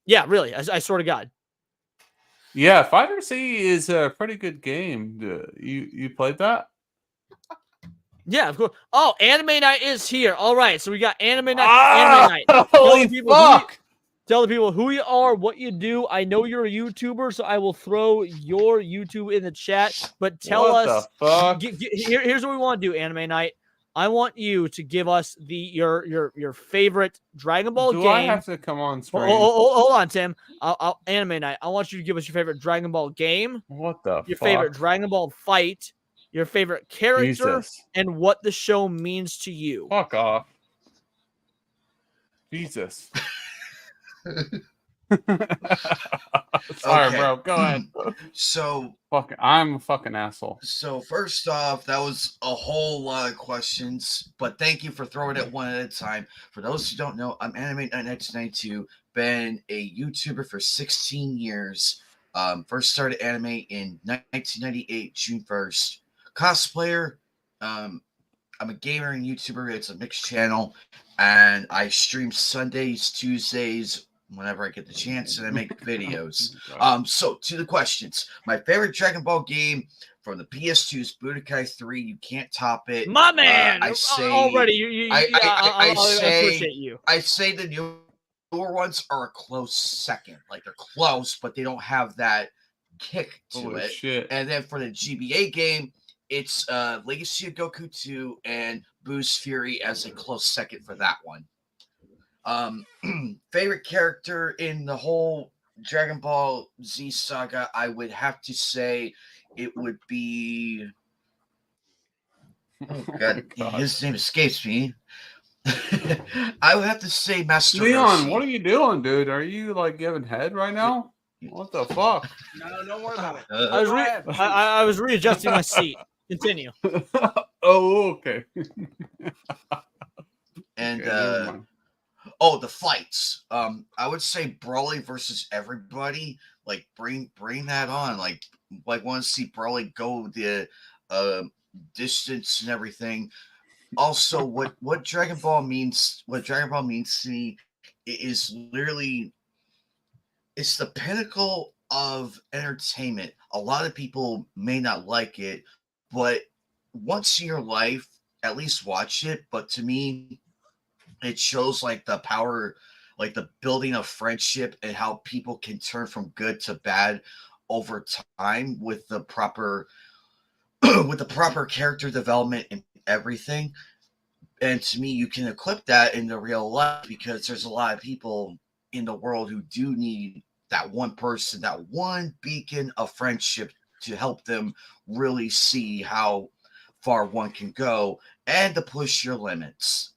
Yeah, really. I swear to God. Yeah, Fighter C is a pretty good game. You played that? Yeah, of course. Oh, anime night is here. All right, so we got anime night. Ah, Anime night. holy fuck! Tell the people who you are, what you do. I know you're a YouTuber, so I will throw your YouTube in the chat. But tell What us. the fuck? Here's what we want to do, Anime Night. I want you to give us your favorite Dragon Ball Do game. I have to come on screen? Hold on, Tim. Anime Night. I want you to give us your favorite Dragon Ball game. What the Your fuck? favorite Dragon Ball fight. Your favorite character. Jesus. And what the show means to you. Fuck off. Jesus. Sorry, Okay. bro. Go ahead. So, I'm a fucking asshole. So first off, that was a whole lot of questions, but thank you for throwing it one at a time. For those who don't know, I'm Anime Next 92, been a YouTuber for 16 years. First started anime in 1998, June 1st. Cosplayer. I'm a gamer and YouTuber. It's a mixed channel, and I stream Sundays, Tuesdays, whenever I get the chance, and I make videos. So to the questions. My favorite Dragon Ball game from the PS2 is Budokai 3. You can't top it. My man. I say already. I appreciate you. I say the newer ones are a close second. Like they're close, but they don't have that kick to Holy it. shit. And then for the GBA game, it's Legacy of Goku 2 and Boo's Fury as a close second for that one. Favorite character in the whole Dragon Ball Z saga, I would have to say it would be. Oh God, his name escapes me. I would have to say Master Leon, Roshi. what are you doing, dude? Are you like giving head right now? What the fuck? No, don't worry about it. I was readjusting my seat. Continue. Oh, okay. And Okay, never mind. the fights. I would say Broly versus everybody. Like bring that on. Like want to see Broly go the distance and everything. Also, what Dragon Ball means. What Dragon Ball means to me is literally. It's the pinnacle of entertainment. A lot of people may not like it, but once in your life, at least watch it. But to me, it shows like the power, like the building of friendship and how people can turn from good to bad over time with the proper character development and everything. And to me, you can equip that into real life because there's a lot of people in the world who do need that one person, that one beacon of friendship to help them really see how far one can go and to push your limits.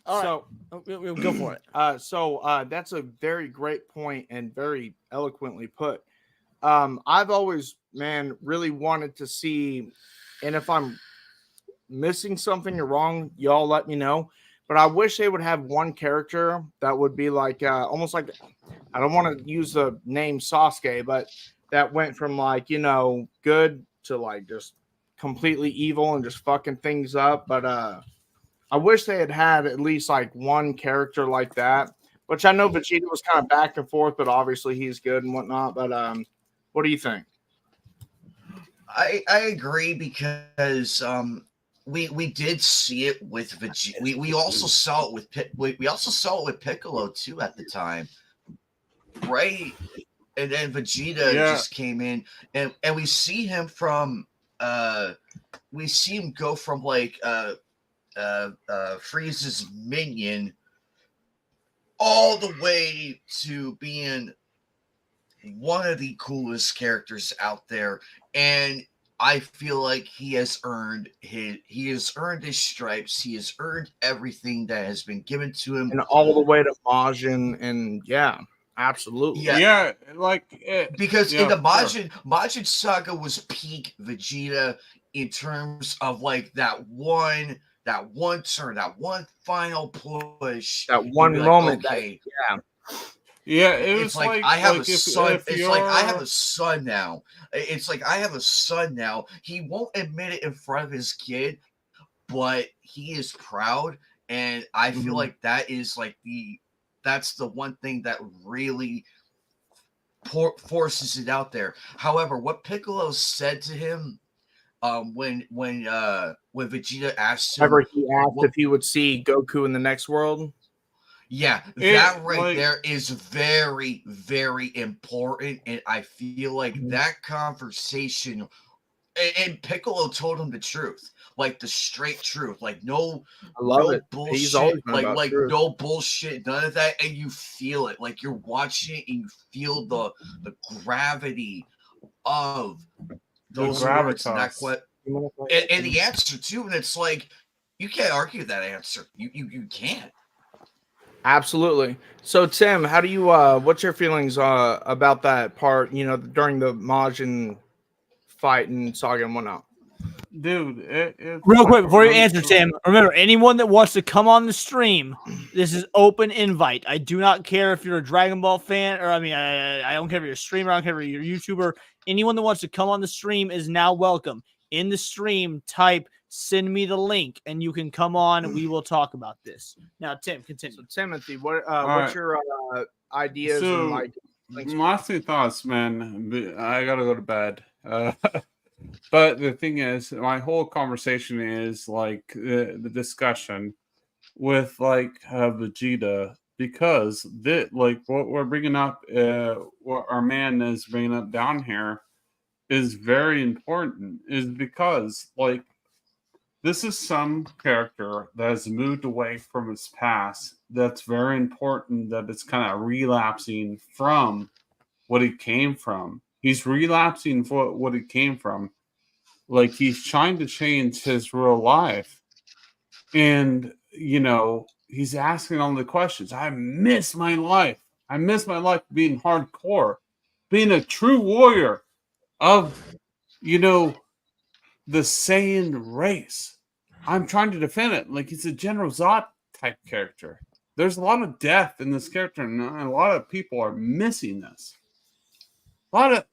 All right. We'll go for it. That's a very great point and very eloquently put. I've always, really wanted to see, and if I'm missing something or wrong, y'all let me know. But I wish they would have one character that would be like almost like, I don't want to use the name Sasuke, but that went from like, good to like just completely evil and just fucking things up. But I wish they had at least like one character like that, which I know Vegeta was kind of back and forth, but obviously he's good and whatnot. But what do you think? I agree because we did see it with Vegeta. We also saw it with Piccolo too at the time, right? And then Vegeta just came in, and we see him from we see him go from like Frieza's minion all the way to being one of the coolest characters out there, and I feel like he has earned his stripes. He has earned everything that has been given to him, and all the way to Majin, and absolutely, because in the Majin saga was peak Vegeta in terms of like that one turn, that one final push, that one moment. Okay, Yeah, it It's was like like I have a if son. if It's like I have you're a son now. It's like I have a son now. He won't admit it in front of his kid, but he is proud, and I feel like that is like that's the one thing that really forces it out there. However, what Piccolo said to him, when Vegeta asked him, Ever he asked if he would see Goku in the next world. yeah, that right there is very, very important, and I feel like that conversation. And Piccolo told him the truth, like the straight truth, like no bullshit, He's always been about truth. no bullshit, none of that, and you feel it, like you're watching it and you feel the gravity of those words and that and the answer too, and it's like you can't argue that answer. You can't. Absolutely. So Tim, how do you what's your feelings about that part, during the Majin fight and Saga and whatnot? Dude, Real quick before you answer, Tim, remember, anyone that wants to come on the stream, this is open invite. I do not care if you're a Dragon Ball fan, or I don't care if you're a streamer, I don't care if you're a YouTuber. Anyone that wants to come on the stream is now welcome. In the stream, type "send me the link" and you can come on and we will talk about this. Now, Tim, continue. So Timothy, what's right. your ideas So, and like my two thoughts, man. I gotta go to bed. But the thing is, my whole conversation is like the discussion with like Vegeta, because like what we're bringing up, what our man is bringing up down here is very important, is because like this is some character that has moved away from his past. That's very important, that it's kind of relapsing from what he came from. He's relapsing for what he came from. Like he's trying to change his real life. And, he's asking all the questions. I miss my life. I miss my life being hardcore, being a true warrior of, the Saiyan race. I'm trying to defend it. Like he's a General Zod type character. There's a lot of death in this character, and a lot of people are missing this. A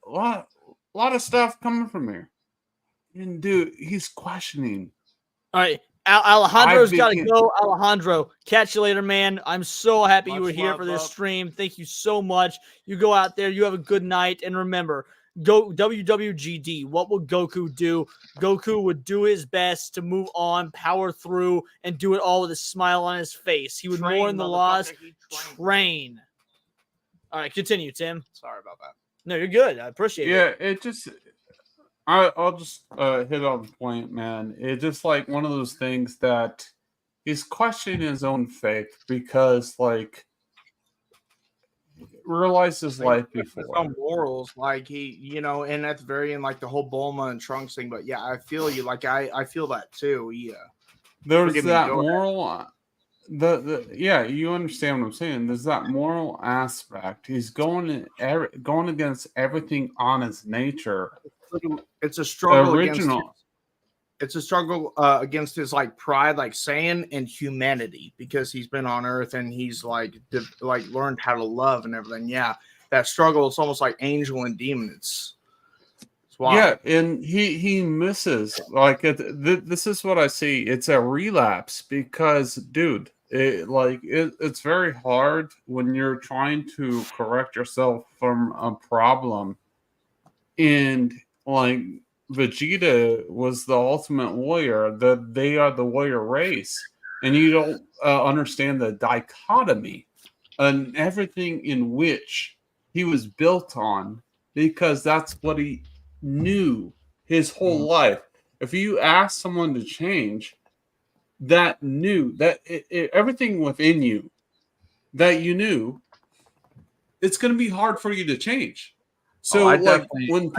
lot of stuff coming from here. And dude, he's questioning. All right, Alejandro's got to go. Alejandro, catch you later, man. I'm so happy you were here for this stream. Thank you so much. You go out there, you have a good night, and remember, go WWGD. What will Goku do? Goku would do his best to move on, power through, and do it all with a smile on his face. He would mourn the loss. Train. All right, continue, Tim. Sorry about that. No, you're good. I appreciate it. Yeah, it just... I'll just hit on the point, man. It's just like one of those things that he's questioning his own faith because, like, realized his life before. Some morals, like he, and at the very end, like the whole Bulma and Trunks thing. But yeah, I feel you. Like I feel that too. Yeah, there's that moral. Yeah, you understand what I'm saying. There's that moral aspect. He's going against everything on his nature. It's a struggle against his like pride, like Saiyan, and humanity, because he's been on Earth and he's like learned how to love and everything. Yeah, that struggle, it's almost like angel and demon. It's wild. Yeah, and he misses like this is what I see. It's a relapse because, dude, it's very hard when you're trying to correct yourself from a problem. And like Vegeta was the ultimate warrior, that they are the warrior race, and you don't understand the dichotomy and everything in which he was built on, because that's what he knew his whole life. If you ask someone to change, that knew that everything within you that you knew, it's going to be hard for you to change. So when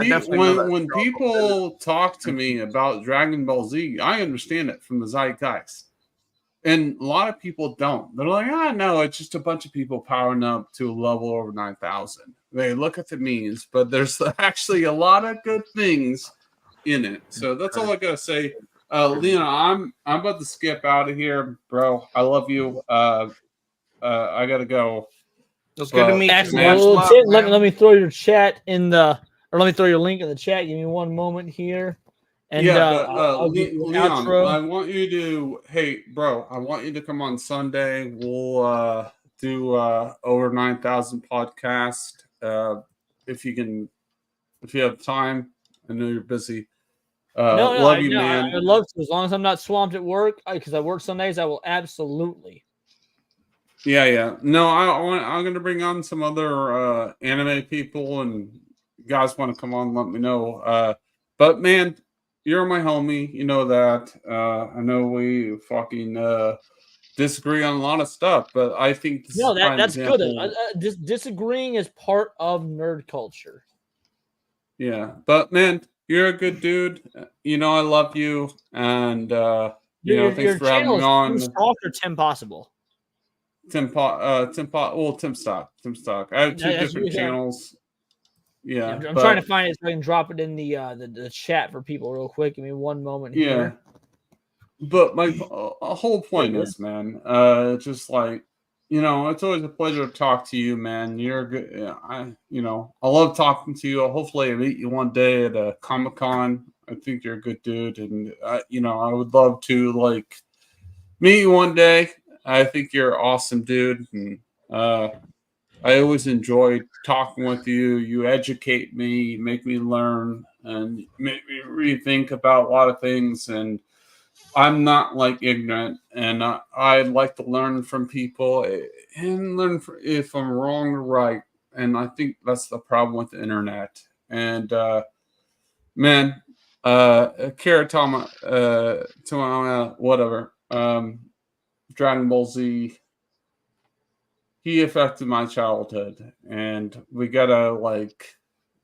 people talk to me about Dragon Ball Z, I understand it from the zeitgeist. And a lot of people don't. They're like, no, it's just a bunch of people powering up to a level over 9,000. They look at the memes, but there's actually a lot of good things in it. So that's all I got to say. Leon, I'm about to skip out of here, bro. I love you. I got to go. It's good to meet you. Excellent. Man. Well, Tim, let me throw your chat in the, or let me throw your link in the chat. Give me one moment here. And I'll give you an Leon, outro. I want you to, hey, bro, I want you to come on Sunday. We'll do over 9,000 podcast. If you have time. I know you're busy. Love you, man. I would love to, as long as I'm not swamped at work, because I work Sundays. I will absolutely. Yeah. No, I'm going to bring on some other anime people, and you guys want to come on, let me know. But man, you're my homie. You know that. I know we fucking disagree on a lot of stuff, but I think this No, is prime that's example. good. Disagreeing is part of nerd culture. Yeah, but man, you're a good dude. You know, I love you, and thanks Your for having channel me is on. Tim Stock or Tim Possible? Tim Stock. I have two different channels. Yeah, I'm trying to find it so I can drop it in the chat for people real quick. Give me one moment here. But my whole point is, man, just like, it's always a pleasure to talk to you, man. You're good. I love talking to you. Hopefully I meet you one day at a Comic-Con. I think you're a good dude. And, I would love to meet you one day. I think you're an awesome dude. And, I always enjoy talking with you. You educate me, make me learn, and make me rethink about a lot of things. And I'm not ignorant, and I like to learn from people and learn if I'm wrong or right. And I think that's the problem with the internet. And man, Akira Toriyama, whatever, Dragon Ball Z, he affected my childhood, and we gotta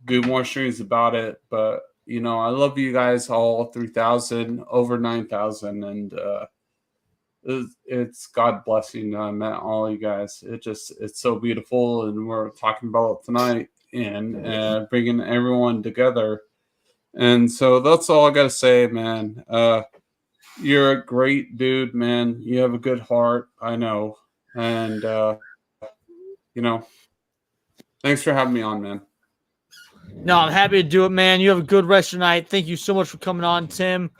do more streams about it. But I love you guys all 3,000, over 9,000, and it's God blessing that I met all you guys. It's so beautiful, and we're talking about it tonight and bringing everyone together. And so that's all I gotta say, man. You're a great dude, man. You have a good heart, I know, and thanks for having me on, man. No, I'm happy to do it, man. You have a good rest of your night. Thank you so much for coming on, Tim.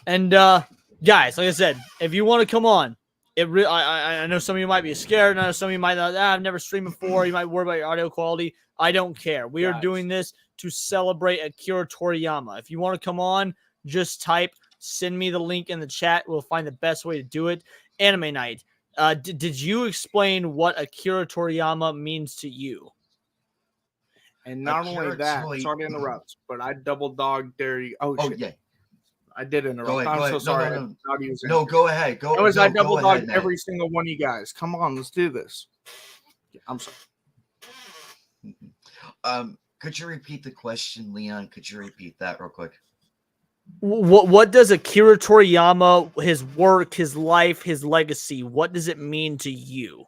And guys, like I said, if you want to come on, I know some of you might be scared. I know some of you might not. I've never streamed before. You might worry about your audio quality. I don't care. We are doing this to celebrate Akira Toriyama. If you want to come on, just send me the link in the chat. We'll find the best way to do it. Anime night. Did you explain what Akira Toriyama means to you? And not only that, sorry to interrupt, but I double dog dare you. Oh shit. Yeah. I did interrupt. Go I'm ahead. so sorry. No, go ahead. I double dogged every single one of you guys. Come on, let's do this. I'm sorry. Could you repeat the question, Leon? Could you repeat that real quick? What does Akira Toriyama, his work, his life, his legacy, what does it mean to you?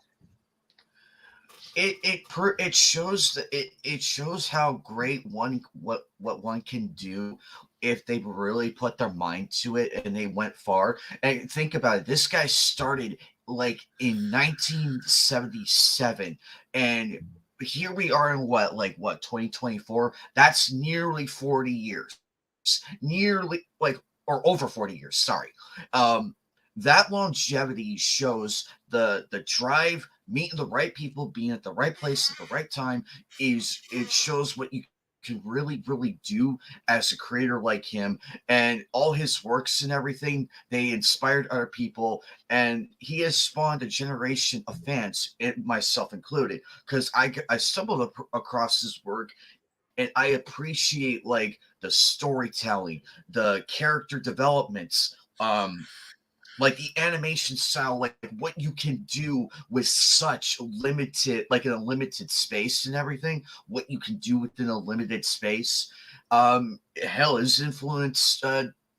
It shows that it shows how great what one can do if they really put their mind to it and they went far. And think about it. This guy started in 1977, and here we are in what 2024. That's nearly 40 years. Nearly or over 40 years. Sorry. That longevity shows the drive, meeting the right people, being at the right place at the right time. It shows what you can really do as a creator like him, and all his works and everything, they inspired other people, and he has spawned a generation of fans, myself included, because I stumbled across his work, and I appreciate the storytelling, the character developments, the animation style, what you can do with such limited, in a limited space and everything, what you can do within a limited space. Hell, his influence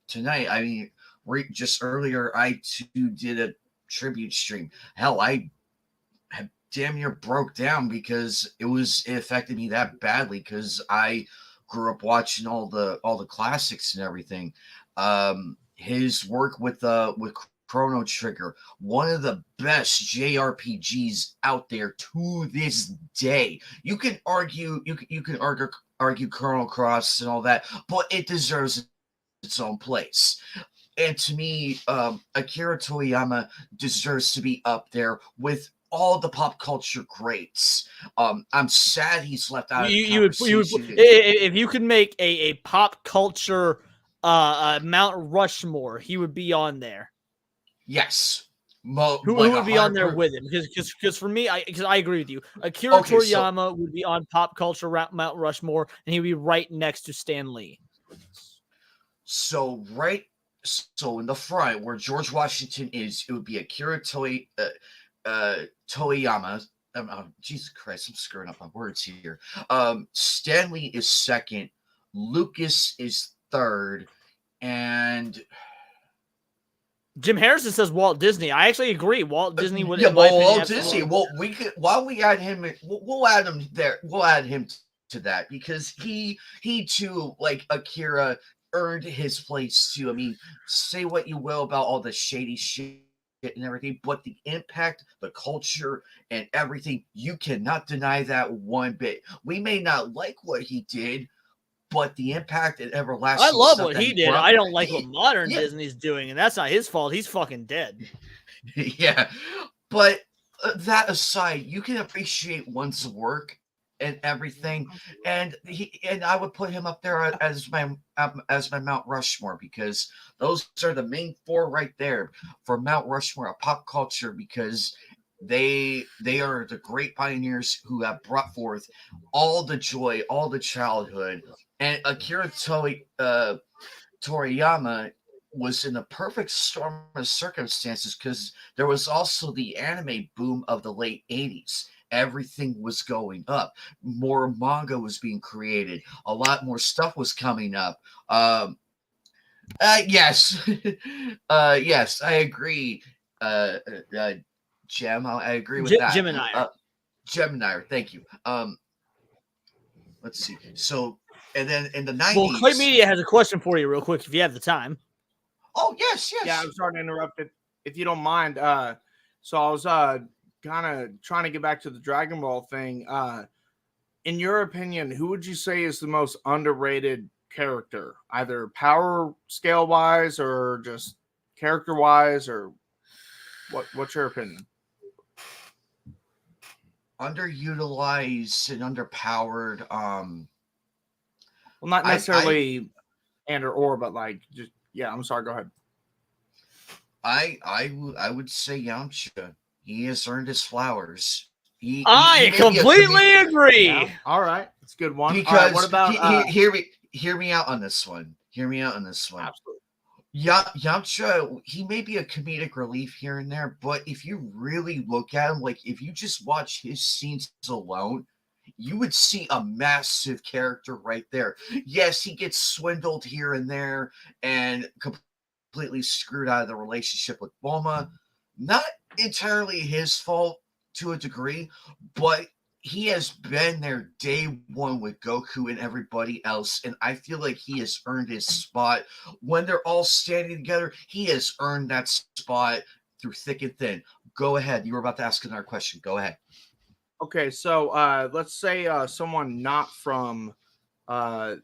tonight. I mean, just earlier, I too did a tribute stream. Hell, I had damn near broke down because it affected me that badly, because I grew up watching all the classics and everything. His work with Chrono Trigger, one of the best JRPGs out there to this day. You can argue, you can argue Chrono Cross and all that, but it deserves its own place. And to me, Akira Toriyama deserves to be up there with all the pop culture greats. I'm sad he's left out of the conversation. If you could make a pop culture Mount Rushmore, he would be on there. Yes. Who would be on there with him? Because for me, I agree with you. Akira Toriyama would be on pop culture Mount Rushmore, and he'd be right next to Stan Lee. So in the front where George Washington is, it would be Akira Toriyama. Jesus Christ, I'm screwing up my words here. Stanley is second, Lucas is third, and Jim Harrison says Walt Disney. I actually agree. Walt Disney would. Yeah, Walt Disney. Well, we could. While we add him, we'll add him there. We'll add him to that because he too, like Akira, earned his place too. I mean, say what you will about all the shady shit and everything, but the impact, the culture, and everything, you cannot deny that one bit. We may not like what he did, but the impact and everlasting. I love what he did. I don't like what modern Disney's doing, and that's not his fault. He's fucking dead. Yeah, but that aside, you can appreciate one's work and everything, and I would put him up there as my Mount Rushmore, because those are the main four right there for Mount Rushmore of pop culture, because they are the great pioneers who have brought forth all the joy, all the childhood. And Akira Toriyama was in a perfect storm of circumstances, because there was also the anime boom of the late 80s. Everything was going up. More manga was being created. A lot more stuff was coming up. Yes. Yes, I agree. Gem, I agree with that. Gemini, thank you. Let's see. So, and then in the 90s. Well, Clay Media has a question for you real quick if you have the time. Oh, yes. Yeah, I'm sorry to interrupt it, if you don't mind. So I was kind of trying to get back to the Dragon Ball thing. In your opinion, who would you say is the most underrated character, either power scale wise or just character wise, or what's your opinion? Underutilized and underpowered. Well, not necessarily but like just I'm sorry. Go ahead. I would say Yamcha. He has earned his flowers. I completely agree. Yeah. All right, it's a good one. Because what about hear me out on this one. Hear me out on this one. Absolutely. Yamcha, he may be a comedic relief here and there, but if you really look at him, like if you just watch his scenes alone, you would see a massive character right there. Yes, he gets swindled here and there and completely screwed out of the relationship with Bulma. Not entirely his fault to a degree, but he has been there day one with Goku and everybody else, and I feel like he has earned his spot. When they're all standing together, he has earned that spot through thick and thin. Go ahead. You were about to ask another question. Go ahead. Okay, so let's say someone not from the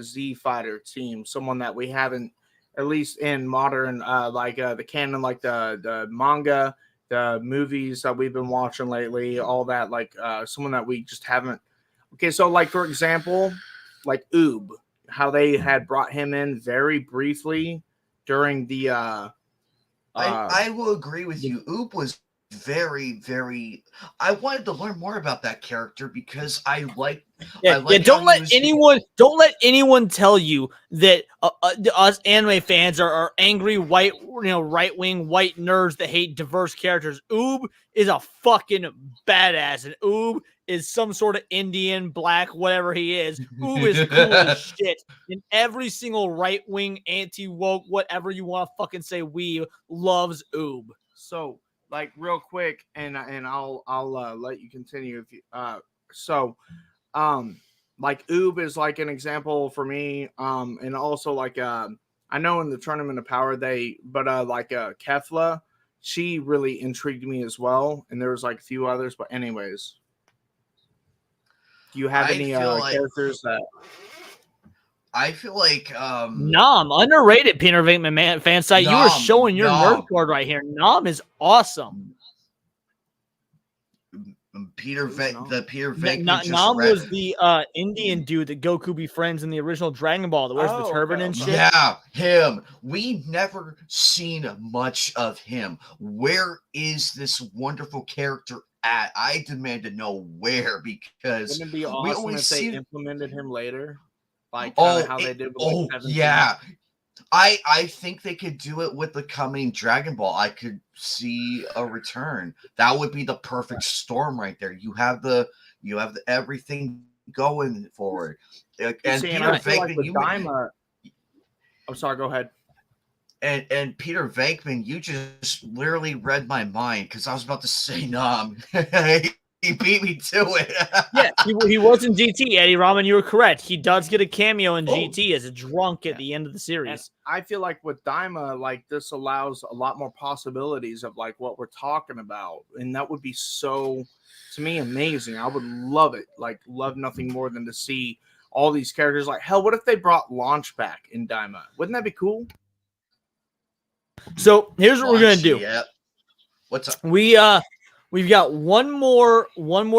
Z Fighter team, someone that we haven't, at least in modern, like the canon, like the manga, the movies that we've been watching lately, all that, like someone that we just haven't. Okay, so like for example, like Oob, how they had brought him in very briefly during the. I will agree with you. Oob was very, very. I wanted to learn more about that character because I like. Don't let anyone tell you that us anime fans are angry right wing white nerds that hate diverse characters. Oob is a fucking badass, and Oob is some sort of Indian, black, whatever he is. Oob is cool as shit. And every single right wing, anti woke, whatever you want to fucking say, loves Oob. So, like, real quick, and I'll let you continue if you like Oob is like an example for me, and also like I know in the Tournament of Power Kefla, she really intrigued me as well, and there was like a few others. But anyways, do you have any characters that? I feel like Nom, underrated Peter Venkman fan site. You are showing your nerd card right here. Nom is awesome. Peter Venkman Nom was the Indian dude that Goku befriends in the original Dragon Ball that wears the turban and shit. Yeah, him. We never seen much of him. Where is this wonderful character at? I demand to know where, because wouldn't it be awesome we always if they see implemented him later, like how they did with oh 17. yeah. I think they could do it with the coming Dragon Ball. I could see a return. That would be the perfect storm right there. You have the everything going forward. And Peter Venkman, I'm sorry, go ahead. And Peter Venkman, you just literally read my mind, because I was about to say Nom. He beat me to it. Yeah, he was in GT, Eddie Rahman. You were correct. He does get a cameo in GT as a drunk at the end of the series. And I feel like with Daima, like this allows a lot more possibilities of like what we're talking about, and that would be so, to me, amazing. I would love it. Like, love nothing more than to see all these characters. Like, hell, what if they brought Launch back in Daima? Wouldn't that be cool? So here's what we're gonna do. Yeah. What's up? We've got one more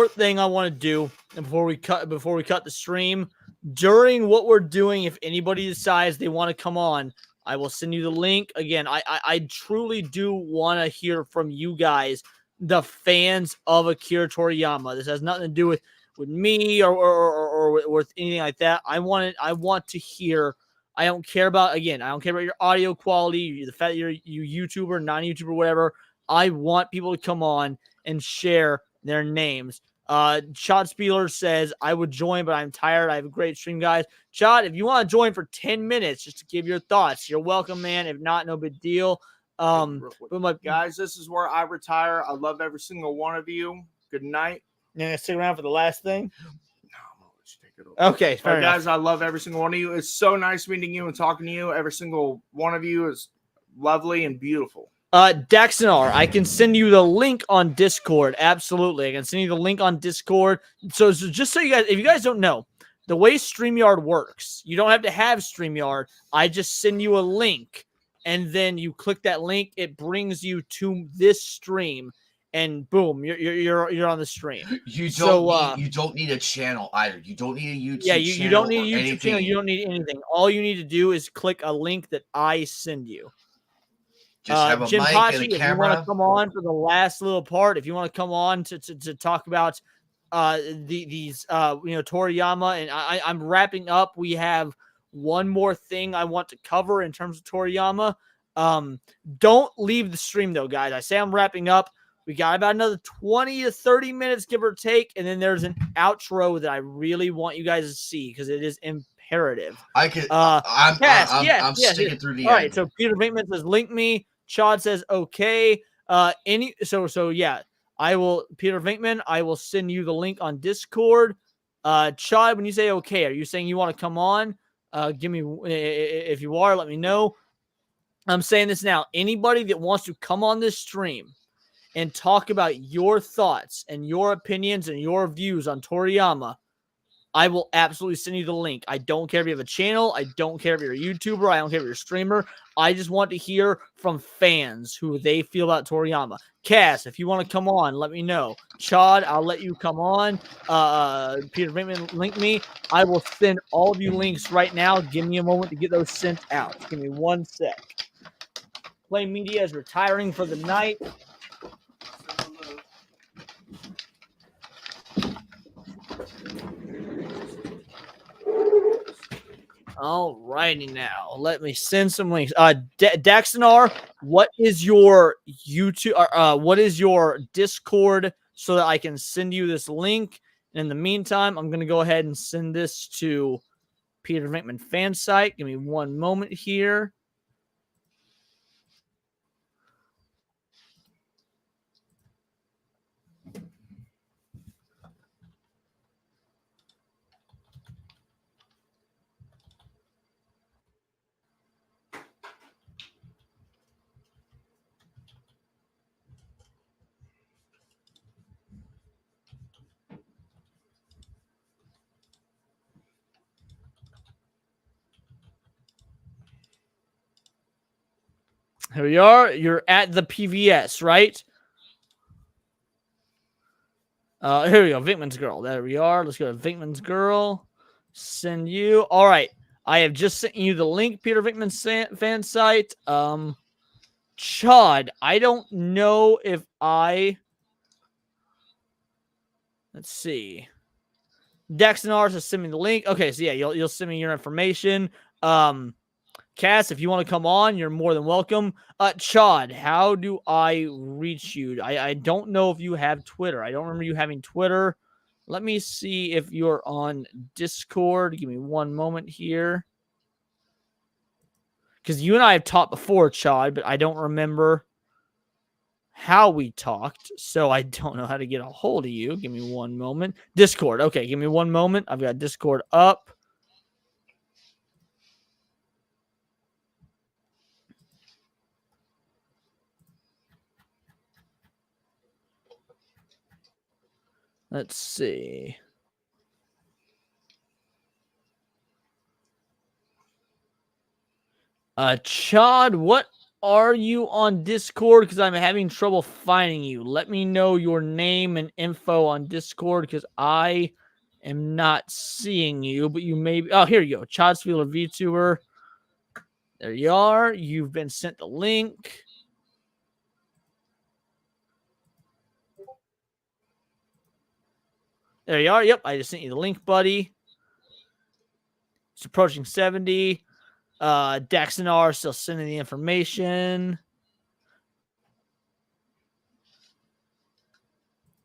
thing I want to do before we cut the stream. During what we're doing, if anybody decides they want to come on, I will send you the link. Again, I truly do want to hear from you guys, the fans of Akira Toriyama. This has nothing to do with me or with anything like that. I want to hear. I don't care about your audio quality, the fact that you're YouTuber, non-YouTuber, whatever. I want people to come on and share their names. Chad Spieler says, I would join, but I'm tired. I have a great stream, guys. Chad, if you want to join for 10 minutes just to give your thoughts, you're welcome, man. If not, no big deal. But guys, this is where I retire. I love every single one of you. Good night. You're going to stick around for the last thing? No, I'm going to let you take it over. Okay, fair enough. Guys, I love every single one of you. It's so nice meeting you and talking to you. Every single one of you is lovely and beautiful. Daxonar, I can send you the link on Discord. Absolutely. I can send you the link on Discord. So just so you guys, if you guys don't know, the way StreamYard works, you don't have to have StreamYard. I just send you a link, and then you click that link. It brings you to this stream, and boom, you're on the stream. You don't need a channel either. You don't need a YouTube channel. Yeah, you don't need a YouTube channel. You don't need anything. All you need to do is click a link that I send you. Just have a Jim mic Pachi, and a if you camera. want to come on for the last little part, if you want to come on to talk about these Toriyama, and I'm wrapping up. We have one more thing I want to cover in terms of Toriyama. Don't leave the stream though, guys. I say I'm wrapping up. We got about another 20 to 30 minutes, give or take, and then there's an outro that I really want you guys to see because it is imperative. I could. I'm sticking through the end. All right. So Peter Venkman says, "Link me." Chad says, "Okay." So yeah. I will, Peter Venkman. I will send you the link on Discord. Chad, when you say okay, are you saying you want to come on? Give me if you are. Let me know. I'm saying this now. Anybody that wants to come on this stream and talk about your thoughts and your opinions and your views on Toriyama, I will absolutely send you the link. I don't care if you have a channel. I don't care if you're a YouTuber. I don't care if you're a streamer. I just want to hear from fans who they feel about Toriyama. Cass, if you want to come on, let me know. Chad, I'll let you come on. Peter Venkman, link me. I will send all of you links right now. Give me a moment to get those sent out. Give me 1 sec. Play Media is retiring for the night. All righty now. Let me send some links. Daxonar, what is your YouTube what is your Discord so that I can send you this link? And in the meantime, I'm gonna go ahead and send this to Peter Venkman fan site. Give me 1 moment here. Here we are. You're at the PVS, right? Here we go. Vinkman's Girl. There we are. Let's go to Vinkman's Girl. Send you. All right. I have just sent you the link, Peter Vinkman's fan site. Chud, I don't know if let's see. Dex and ours is sending the link. Okay, so yeah, you'll send me your information. Cass, if you want to come on, you're more than welcome. Chad, how do I reach you? I don't know if you have Twitter. I don't remember you having Twitter. Let me see if you're on Discord. Give me one moment here. Because you and I have talked before, Chad, but I don't remember how we talked, so I don't know how to get a hold of you. Give me one moment. Discord. Okay, give me one moment. I've got Discord up. Let's see. Chad, what are you on Discord? Because I'm having trouble finding you. Let me know your name and info on Discord because I am not seeing you, but you may be. Oh, here you go. Chad Spieler VTuber. There you are. You've been sent the link. There you are. Yep, I just sent you the link, buddy. It's approaching 70. Dex and R still sending the information.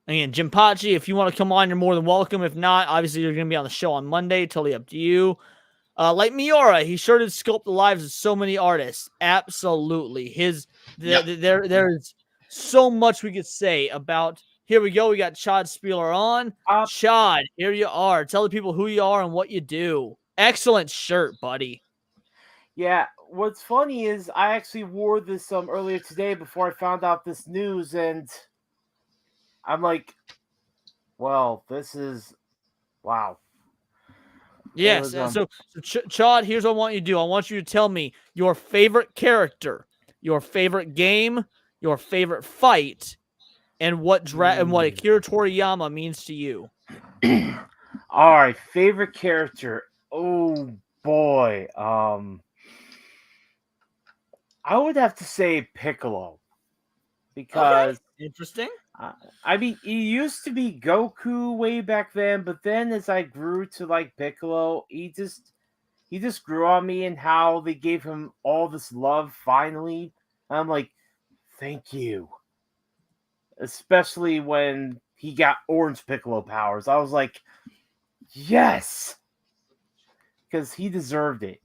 Again, Jim Pachi, if you want to come on, you're more than welcome. If not, obviously you're going to be on the show on Monday. Totally up to you. Like Miura, he sure did sculpt the lives of so many artists. Absolutely. There's so much we could say about. Here we go. We got Chad Spieler on. Chad, here you are. Tell the people who you are and what you do. Excellent shirt, buddy. Yeah, what's funny is I actually wore this earlier today before I found out this news, and I'm like, well, this is wow. Yes. So Chad, here's what I want you to do. I want you to tell me your favorite character, your favorite game, your favorite fight, and what Akira Toriyama means to you. All right, favorite character. Oh boy. I would have to say Piccolo because interesting. I mean, he used to be Goku way back then, but then as I grew to like Piccolo, he just grew on me and how they gave him all this love finally. I'm like, thank you. Especially when he got Orange Piccolo powers. I was like, yes. Because he deserved it.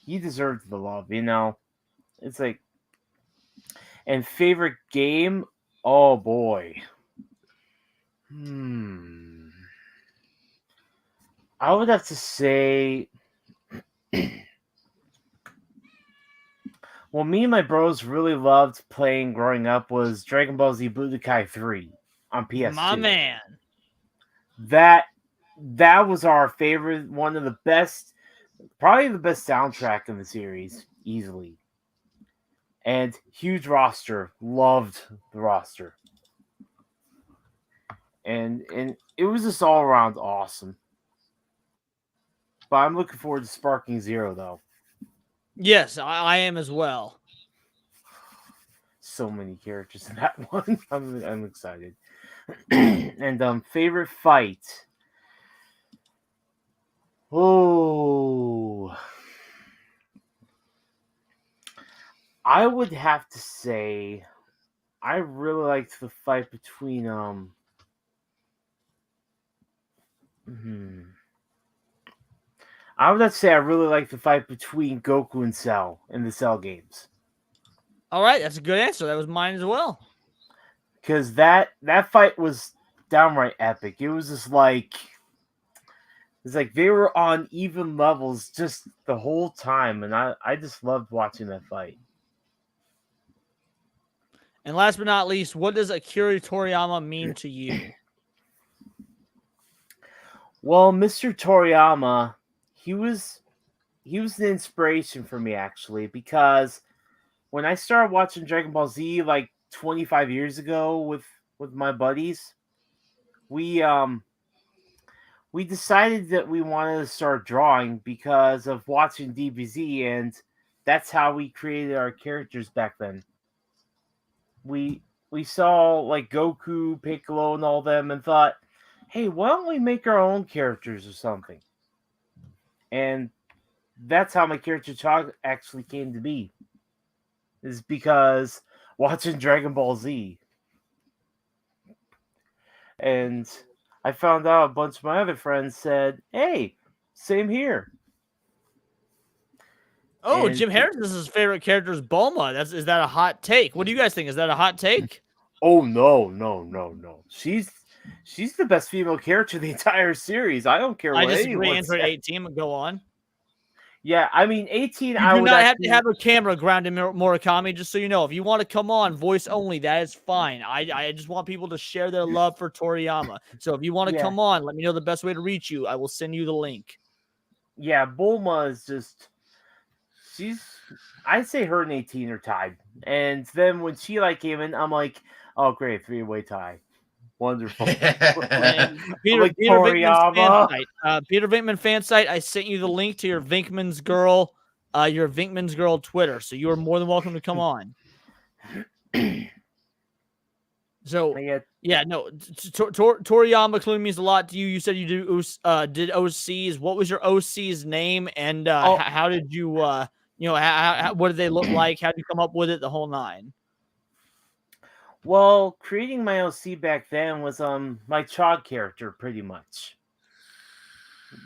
He deserved the love, you know? It's like, and favorite game? Oh boy. I would have to say, well, me and my bros really loved playing growing up was Dragon Ball Z Budokai 3 on PS2. My man. That was our favorite, one of the best, probably the best soundtrack in the series, easily. And huge roster, loved the roster. And it was just all around awesome. But I'm looking forward to Sparking Zero, though. Yes, I am as well. So many characters in that one. I'm excited. And favorite fight. Oh, I would have to say I really liked the fight between I would have to say I really liked the fight between Goku and Cell in the Cell games. All right, that's a good answer. That was mine as well. Because that fight was downright epic. It was just like it's like they were on even levels just the whole time, and I just loved watching that fight. And last but not least, what does Akira Toriyama mean to you? Well, Mr. Toriyama, he was an inspiration for me actually, because when I started watching Dragon Ball Z like 25 years ago with my buddies, we decided that we wanted to start drawing because of watching DBZ, and that's how we created our characters back then. We saw like Goku, Piccolo, and all them, and thought, hey, why don't we make our own characters or something? And that's how my character talk actually came to be. Is because watching Dragon Ball Z. And I found out a bunch of my other friends said, hey, same here. Oh, And Jim Harrison's favorite character is Bulma. Is that a hot take? What do you guys think? Is that a hot take? Oh no. She's the best female character in the entire series. I don't care I what disagree. anyone Android says. 18, but go on. Yeah, I mean 18. You I do would not actually... have to have a camera grounded Murakami, just so you know. If you want to come on voice only, that is fine. I just want people to share their love for Toriyama. So if you want to Yeah. come on, let me know the best way to reach you. I will send you the link. Yeah, Bulma is just... I'd say her and 18 are tied. And then when she like came in, I'm like, oh great, 3-way tie. Wonderful. Peter Toriyama. Vinkman's fan site. Peter Vinkman fan site. I sent you the link to your Vinkman's Girl Twitter, so you are more than welcome to come on. So yeah, no, Toriyama clearly means a lot to you. You said you did OCs. What was your OC's name, and how did you what did they look like? How did you come up with it? The whole nine. Well, creating my OC back then was my Chog character pretty much.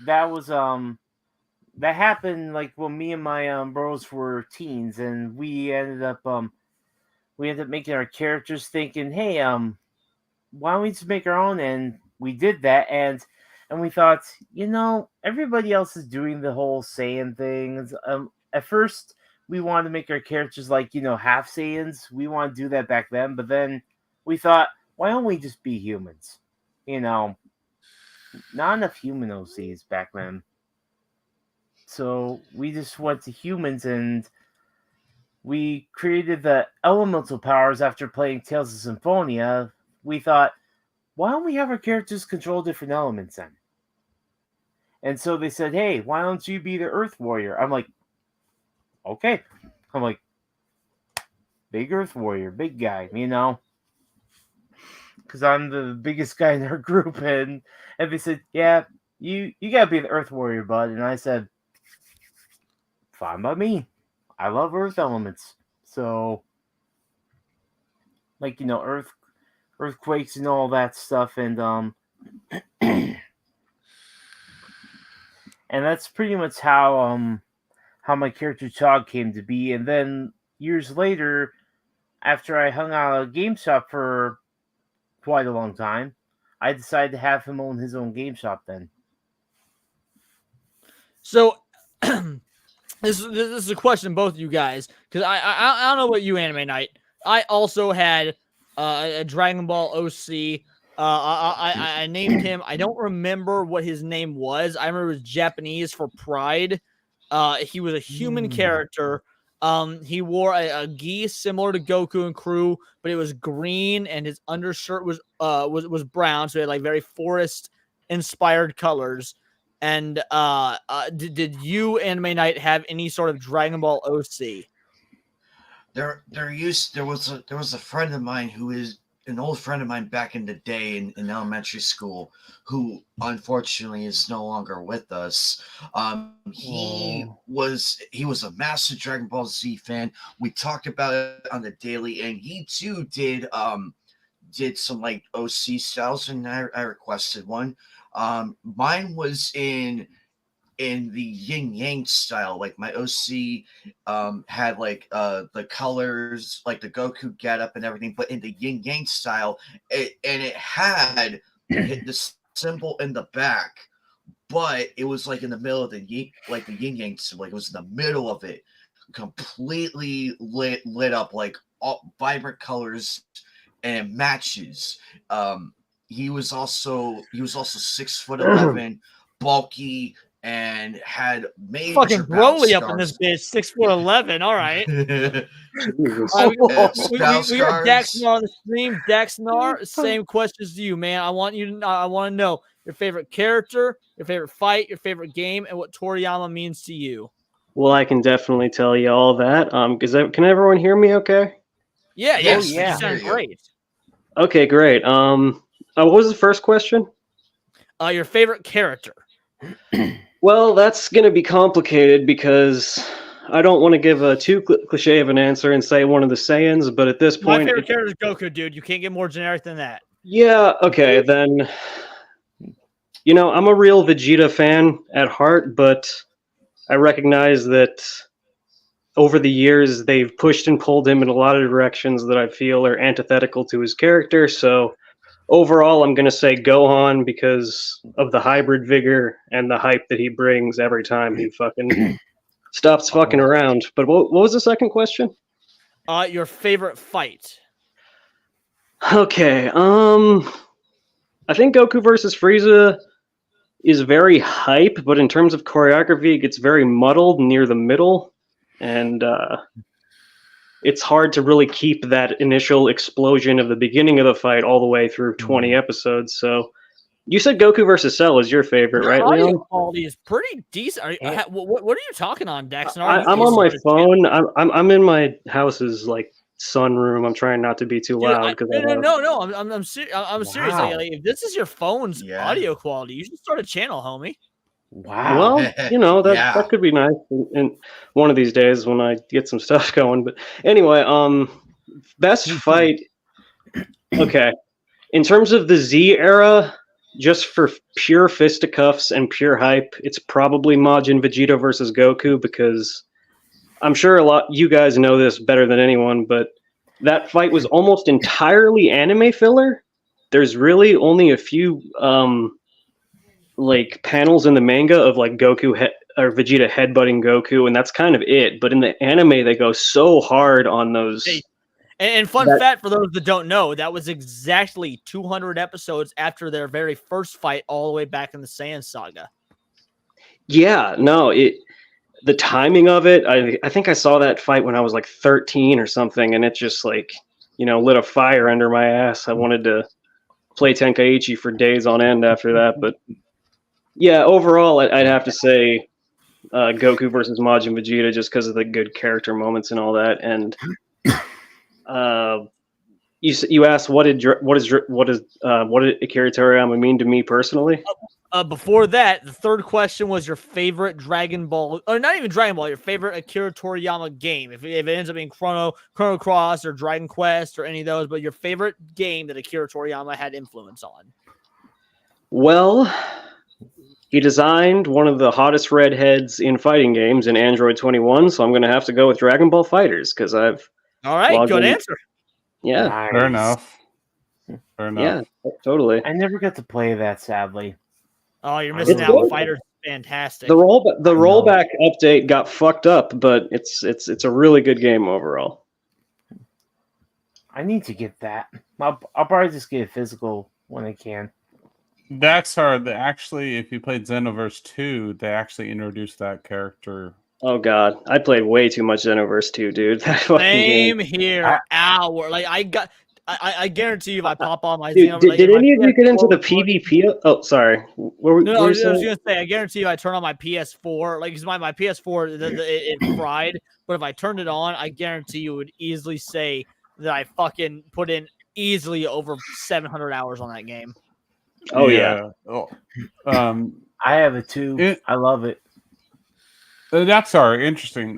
That was that happened like when me and my bros were teens, and we ended up making our characters thinking, hey, why don't we just make our own? And we did that, and we thought, everybody else is doing the whole Saiyan thing. At first we wanted to make our characters like, half Saiyans. We want to do that back then, but then we thought, why don't we just be humans? Not enough human OCs back then. So we just went to humans, and we created the elemental powers after playing Tales of Symphonia. We thought, why don't we have our characters control different elements then? And so they said, hey, why don't you be the Earth Warrior? I'm like, okay. I'm like, big Earth Warrior, big guy, because I'm the biggest guy in our group. And they said, yeah, you gotta be the Earth Warrior, bud. And I said, fine by me. I love Earth elements. So, like, earthquakes and all that stuff. And and that's pretty much how my character Chog came to be. And then years later, after I hung out at a game shop for quite a long time, I decided to have him own his own game shop then. So this is a question to both of you guys, because I don't know about you, Anime Night. I also had a Dragon Ball OC. I named him. I don't remember what his name was. I remember it was Japanese for Pride. He was a human character. He wore a gi similar to Goku and crew, but it was green, and his undershirt was brown, so he had like very forest inspired colors. And did you, Anime Night, have any sort of Dragon Ball OC? There was a friend of mine who is an old friend of mine back in the day in elementary school, who unfortunately is no longer with us. He was a massive Dragon Ball Z fan. We talked about it on the daily, and he too did some like OC styles, and I requested one. Mine was in the yin yang style. Like my OC had like the colors, like the Goku getup and everything, but in the yin yang style, it had the symbol in the back, but it was like in the middle of the yin yang symbol. Like it was in the middle of it, completely lit up, like all vibrant colors, and it matches. He was also 6'11", bulky, and had major Fucking battle Broly up in scars. this bitch, 6'11". All right. Battle We got Dax scars. Nar on the stream. Dax Nar, same questions to you, man. I want to know your favorite character, your favorite fight, your favorite game, and what Toriyama means to you. Well, I can definitely tell you all that. Can everyone hear me okay? Yeah, Yes, you we can sound hear you. great. Okay, great. What was the first question? Your favorite character. Well, that's going to be complicated because I don't want to give a too cliche of an answer and say one of the Saiyans, but at this My point, favorite character is Goku, dude. You can't get more generic than that. yeah, okay, then. I'm a real Vegeta fan at heart, but I recognize that over the years they've pushed and pulled him in a lot of directions that I feel are antithetical to his character. So overall, I'm going to say Gohan because of the hybrid vigor and the hype that he brings every time he fucking stops fucking around. But what was the second question? Your favorite fight. Okay, I think Goku versus Frieza is very hype, but in terms of choreography, it gets very muddled near the middle, and it's hard to really keep that initial explosion of the beginning of the fight all the way through 20 episodes. So, you said Goku versus Cell is your favorite, right, Audio Leon? quality is pretty decent. What are you talking on, Dax? I'm on my phone. I'm in my house's sunroom. I'm trying not to be too loud because No. I'm serious. Wow. Like, if this is your phone's audio quality, you should start a channel, homie. Well, that could be nice in one of these days when I get some stuff going. But anyway, best fight. Okay, in terms of the Z era, just for pure fisticuffs and pure hype, it's probably Majin Vegeta versus Goku because I'm sure you guys know this better than anyone, but that fight was almost entirely anime filler. There's really only a few panels in the manga of Goku or Vegeta headbutting Goku, and that's kind of it. But in the anime, they go so hard on those. And fun fact for those that don't know, that was exactly 200 episodes after their very first fight, all the way back in the Saiyan saga. Yeah, no, the timing of it. I think I saw that fight when I was 13 or something, and it just lit a fire under my ass. I wanted to play Tenkaichi for days on end after that, but. Yeah, overall, I'd have to say Goku versus Majin Vegeta just because of the good character moments and all that. And you asked what did Akira Toriyama mean to me personally? Before that, the third question was your favorite Dragon Ball, or not even Dragon Ball, your favorite Akira Toriyama game. If it ends up being Chrono Cross or Dragon Quest or any of those, but your favorite game that Akira Toriyama had influence on. Well, he designed one of the hottest redheads in fighting games in Android 21, so I'm going to have to go with Dragon Ball FighterZ because I've. All right, good answer. Yeah, Nice. Fair enough. Yeah, totally. I never got to play that, sadly. Oh, you're missing out. FighterZ is fantastic. The rollback update got fucked up, but it's a really good game overall. I need to get that. I'll probably just get a physical when I can. That's hard. Actually, if you played Xenoverse 2, they actually introduced that character. Oh god, I played way too much Xenoverse 2, dude. That Same game. here. Hour. I guarantee you, if I pop on my Dude, Xenoverse, did any of you get into the PvP? Oh, sorry. What were No, you I was saying? gonna say, I guarantee you, I turn on my PS4, because my PS4 it fried, but if I turned it on, I guarantee you would easily say that I fucking put in easily over 700 hours on that game. Oh yeah. Oh, I have it too. I love it. That's interesting.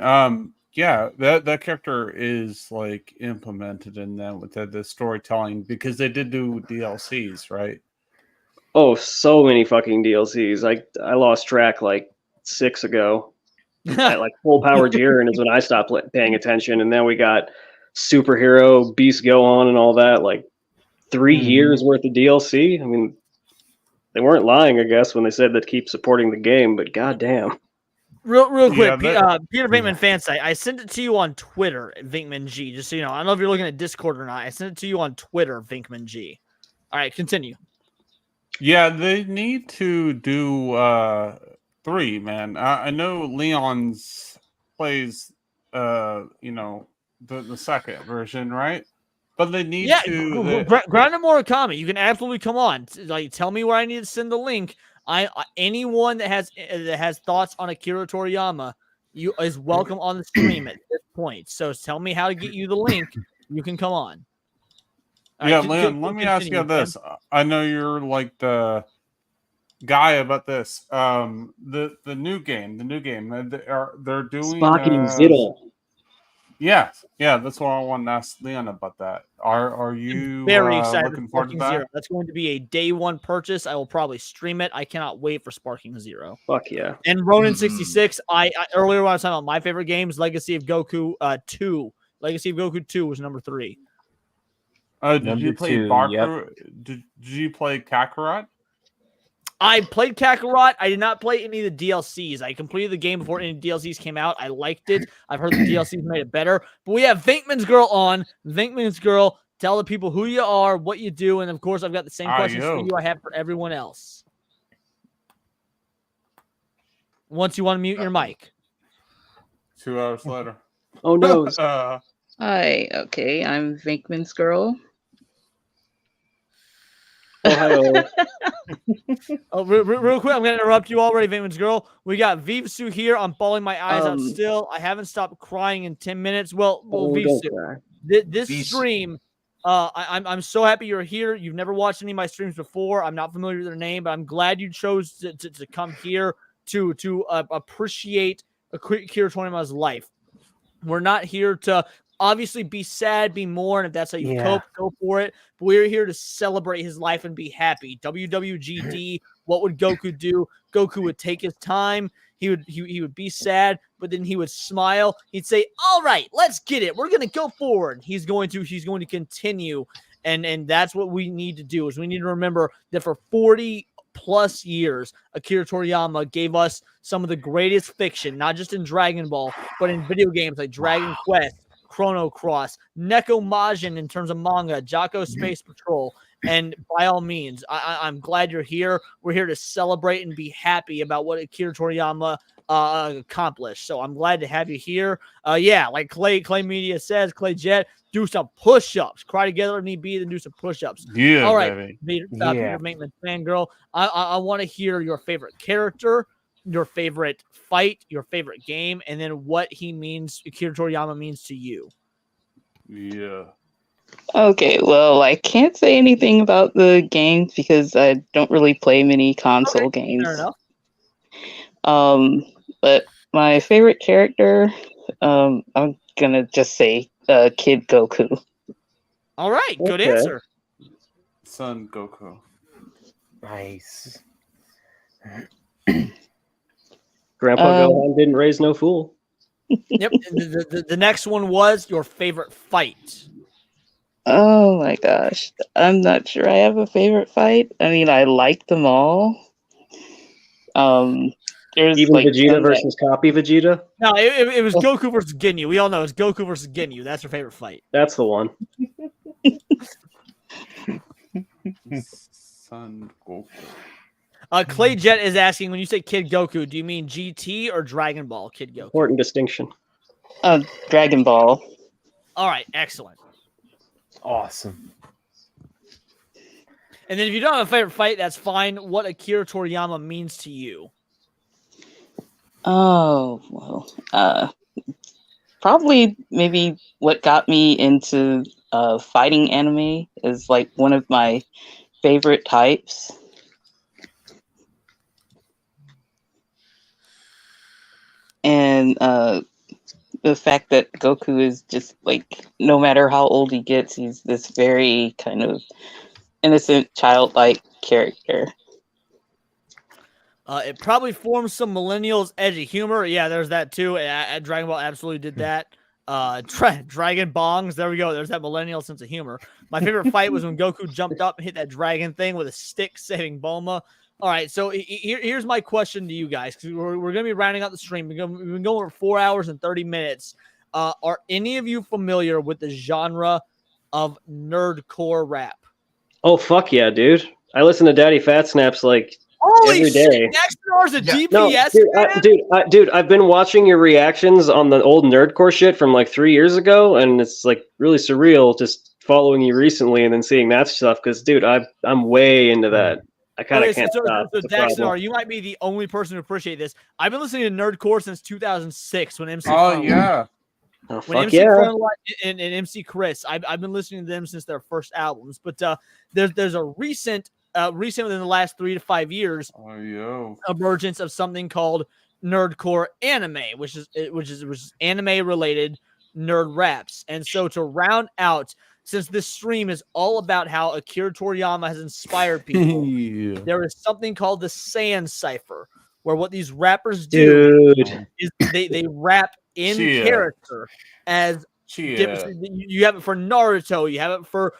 Yeah, that character is implemented in them with the storytelling because they did do DLCs, right? Oh, so many fucking DLCs. I lost track 6 ago. At full power Jiren is when I stopped paying attention, and then we got Superhero, Beast Go On, and all that. 3 years worth of DLC. I mean, they weren't lying, I guess, when they said that keep supporting the game. But goddamn. Real quick, Yeah, Peter Venkman fan site. I sent it to you on Twitter, Vinkman G. Just so you know, I don't know if you're looking at Discord or not. I sent it to you on Twitter, Vinkman G. All right, continue. Yeah, they need to do 3, man. I know Leon's plays, the second version, right? But they need to. Grounded Murakami, you can absolutely come on. Like, tell me where I need to send the link. Anyone that has thoughts on Akira Toriyama, is welcome on the stream at this point. So tell me how to get you the link. You can come on. Yeah, Leon, let me ask you this. I know you're like the guy about this. The new game, they're doing Sparking Zero. Yeah, that's why I wanted to ask Leon about that. Are you very excited looking for forward to Sparking that? Zero? That's going to be a day one purchase. I will probably stream it. I cannot wait for Sparking Zero. Fuck yeah. And Ronin 66. I earlier when I was talking about my favorite games, Legacy of Goku 2. Legacy of Goku 2 was number 3. Did you play Baku? Did you play Kakarot? I played Kakarot. I did not play any of the DLCs. I completed the game before any DLCs came out. I liked it. I've heard the DLCs made it better. But we have Vinkman's Girl on. Vinkman's Girl, tell the people who you are, what you do, and of course, I've got the same questions for you I have for everyone else. Once you want to mute your mic. 2 hours later. Oh no. Hi, okay, I'm Vinkman's Girl. Ohio. Real quick, I'm going to interrupt you already, Vinkman's Girl. We got Vivsu here. I'm bawling my eyes out still. I haven't stopped crying in 10 minutes. Well, Vivsu, this stream, I'm so happy you're here. You've never watched any of my streams before. I'm not familiar with their name, but I'm glad you chose to come here to appreciate Akira Toriyama's life. We're not here to obviously be sad, be mourn. If that's how you cope, go for it. But we're here to celebrate his life and be happy. WWGD, what would Goku do? Goku would take his time. He would be sad, but then he would smile. He'd say, "All right, let's get it. We're gonna go forward." He's going to continue, and that's what we need to do. Is we need to remember that for 40 plus years, Akira Toriyama gave us some of the greatest fiction, not just in Dragon Ball, but in video games like Dragon Quest, Chrono Cross, Neko Majin in terms of manga, Jocko Space Patrol. And by all means, I'm glad you're here. We're here to celebrate and be happy about what Akira Toriyama accomplished. So I'm glad to have you here. Like Clay Media says, Clay Jet, do some push-ups. Cry together if need be, then do some push-ups. Yeah, all right, baby. Peter Maitland fangirl. I want to hear your favorite character, your favorite fight, your favorite game, and then what he means, Akira Toriyama means to you. Yeah. Okay, well, I can't say anything about the games because I don't really play many console games. Fair enough. But my favorite character, I'm gonna just say Kid Goku. All right, good answer. Son Goku. Nice. Grandpa Gohan didn't raise no fool. Yep. The next one was your favorite fight. Oh my gosh. I'm not sure I have a favorite fight. I mean, I like them all. There's even like Vegeta versus copy Vegeta? No, it was Goku versus Ginyu. We all know it's Goku versus Ginyu. That's your favorite fight. That's the one. Son Goku. Clay Jet is asking, when you say Kid Goku, do you mean GT or Dragon Ball Kid Goku? Important distinction. Dragon Ball. All right, excellent. Awesome. And then if you don't have a favorite fight, that's fine. What Akira Toriyama means to you? Oh, well, probably maybe what got me into fighting anime is like one of my favorite types. And the fact that Goku is just like, no matter how old he gets, he's this very kind of innocent, childlike character. It probably forms some millennials' edgy humor. Yeah, there's that too. Dragon Ball absolutely did that. Dragon Bongs. There we go. There's that millennial sense of humor. My favorite fight was when Goku jumped up and hit that dragon thing with a stick, saving Bulma. All right, so here's my question to you guys, because we're going to be rounding out the stream. We've been going over 4 hours and 30 minutes. Are any of you familiar with the genre of nerdcore rap? Oh, fuck yeah, dude. I listen to Daddy Fat Snaps like Holy every shit, day. Dexter's a DPS No, fan? dude, I've been watching your reactions on the old Nerdcore shit from like 3 years ago, and it's like really surreal just following you recently and then seeing that stuff. Because, dude, I'm way into that. I kind of Okay, can't stop. so It's a problem. Daxonar, you might be the only person to appreciate this. I've been listening to Nerdcore since 2006 when MC. Oh, Fun yeah. Oh, when fuck MC yeah. Fun and MC Chris, I've been listening to them since their first albums. But there's a recent within the last 3 to 5 years emergence of something called Nerdcore Anime, which is anime related nerd raps. And so to round out, since this stream is all about how Akira Toriyama has inspired people, there is something called the Sand Cipher, where what these rappers do is they rap in character as different. You have it for Naruto, you have it for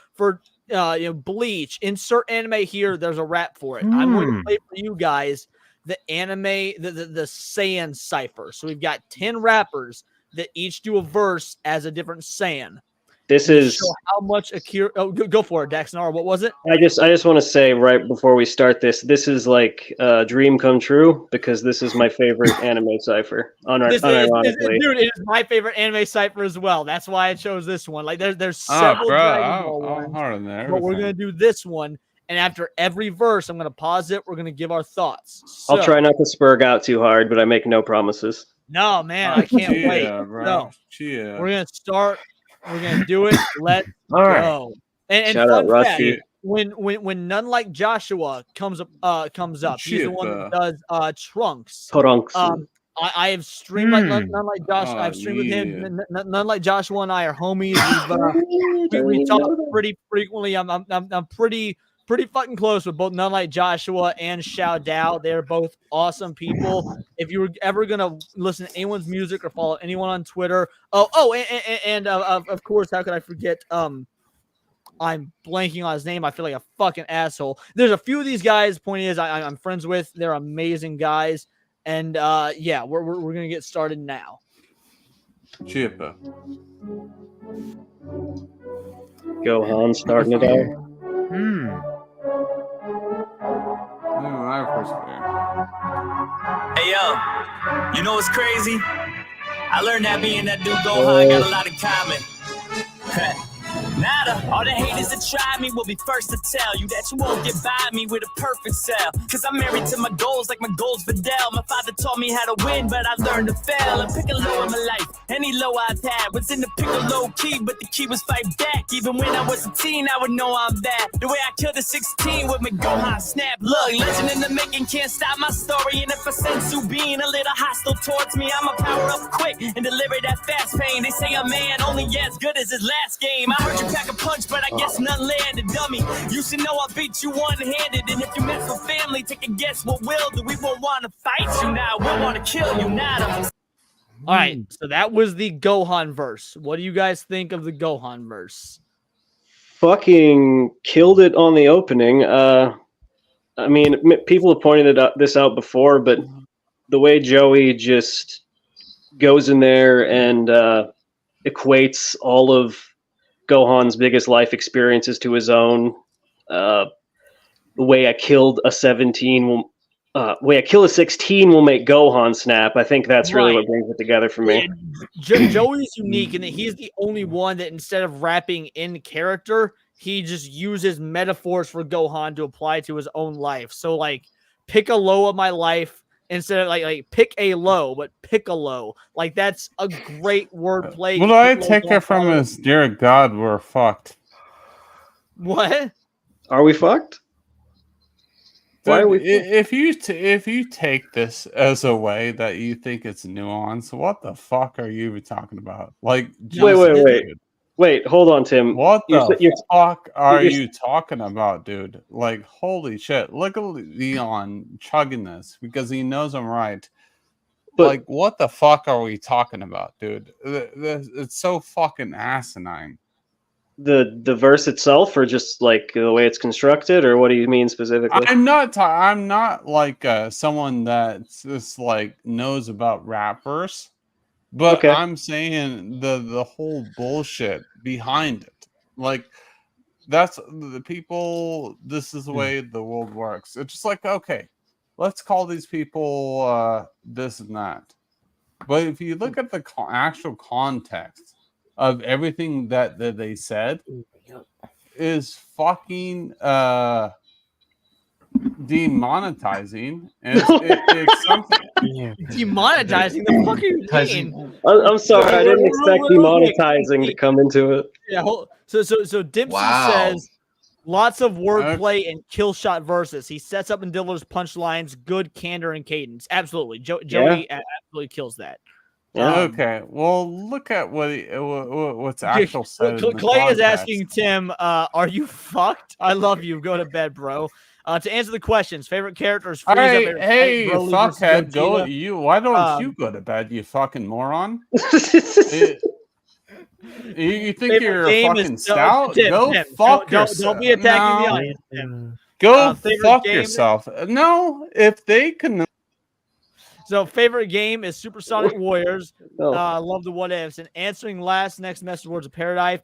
Bleach. Insert anime here. There's a rap for it. I'm going to play for you guys the anime, the Sand Cipher. So we've got 10 rappers that each do a verse as a different Saiyan. This And to is. show how much Akira. Oh, go for it, Daxnar. What was it? I just want to say right before we start this is like a dream come true because this is my favorite anime cipher. Unironically, Dude, it is my favorite anime cipher as well. That's why I chose this one. Like there's Oh, several bro, Dragon Ball I'm ones, hard on there. but we're gonna do this one. And after every verse, I'm gonna pause it. We're gonna give our thoughts. So, I'll try not to spurg out too hard, but I make no promises. No, man, I can't wait. Bro. So, we're gonna start. We're gonna do it. Let's right. go. And Shout fun out, fact, Rusty. when None Like Joshua comes up, he's the one that does Trunks. Trunks. I have streamed like None Like Joshua. I've streamed with him. None Like Joshua and I are homies. We talk pretty frequently. I'm pretty fucking close with both None Like Joshua and Xiao Dao. They're both awesome people. If you were ever gonna listen to anyone's music or follow anyone on Twitter, and of course, how could I forget? I'm blanking on his name. I feel like a fucking asshole. There's a few of these guys. Point is, I'm friends with. They're amazing guys, and yeah, we're gonna get started now. Chippa. Gohan starting it out. Hey yo, you know what's crazy? I learned that being that dude Gohan got a lot in common. Nada, all the haters that try me will be first to tell you that you won't get by me with a perfect sell. Cause I'm married to my goals like my goals Fidel. My father taught me how to win, but I learned to fail. And pick a low in my life, any low I've had was in the pick a low key, but the key was fight back. Even when I was a teen, I would know I'm bad. The way I killed a 16 with my Gohan snap. Look, legend in the making, can't stop my story. And if I sense you being a little hostile towards me, I'ma power up quick and deliver that fast pain. They say a man only as good as his last game. I heard you pack a punch, but I guess none landed, dummy. You should know I beat you one-handed. And if you mess with family, take a guess what we'll do. We won't want to fight you now, we'll want to kill you now. All right, so that was the Gohan verse. What do you guys think of the Gohan verse? Fucking killed it on the opening. I mean, people have pointed this out before, but the way Joey just goes in there and equates all of Gohan's biggest life experiences to his own. The way I killed a 16 will make Gohan snap. I think that's really what brings it together for me. Joey's unique in that he's the only one that instead of rapping in character, he just uses metaphors for Gohan to apply to his own life. So like pick a low of my life instead of like pick a low, but pick a low. Like that's a great wordplay. What I take it from is, dear God, we're fucked. What? Are we fucked? Why are we? If you take this as a way that you think it's nuanced, what the fuck are you even talking about? Like, wait, hold on, Tim. What the fuck are you talking about, dude? Like, holy shit! Look at Leon chugging this because he knows I'm right. But like, what the fuck are we talking about, dude? It's so fucking asinine. The verse itself, or just like the way it's constructed, or what do you mean specifically? I'm not like someone that's just like knows about rappers, but Okay. I'm saying the whole bullshit behind it. Like that's the people. This is the way the world works. It's just like, okay, let's call these people this and that. But if you look at the actual context of everything that they said, is fucking demonetizing. And it's something. Demonetizing? The fuck are you mean? I'm sorry, I didn't expect demonetizing to come into it. Yeah. So Dempsey says lots of wordplay and kill shot verses. He sets up and delivers punchlines, good candor and cadence. Absolutely, Joey absolutely kills that. Okay, well, look at what's actual said. Clay is asking Tim, "Are you fucked? I love you. Go to bed, bro." To answer the questions, favorite characters. All right, hey, fuckhead, go you. Why don't you go to bed, you fucking moron? You think you're a fucking stout? Go fuck yourself. Don't be attacking the audience, Tim. Go fuck yourself. No, if they can. So, favorite game is Supersonic Warriors. Love the what ifs. And answering next message words of paradise.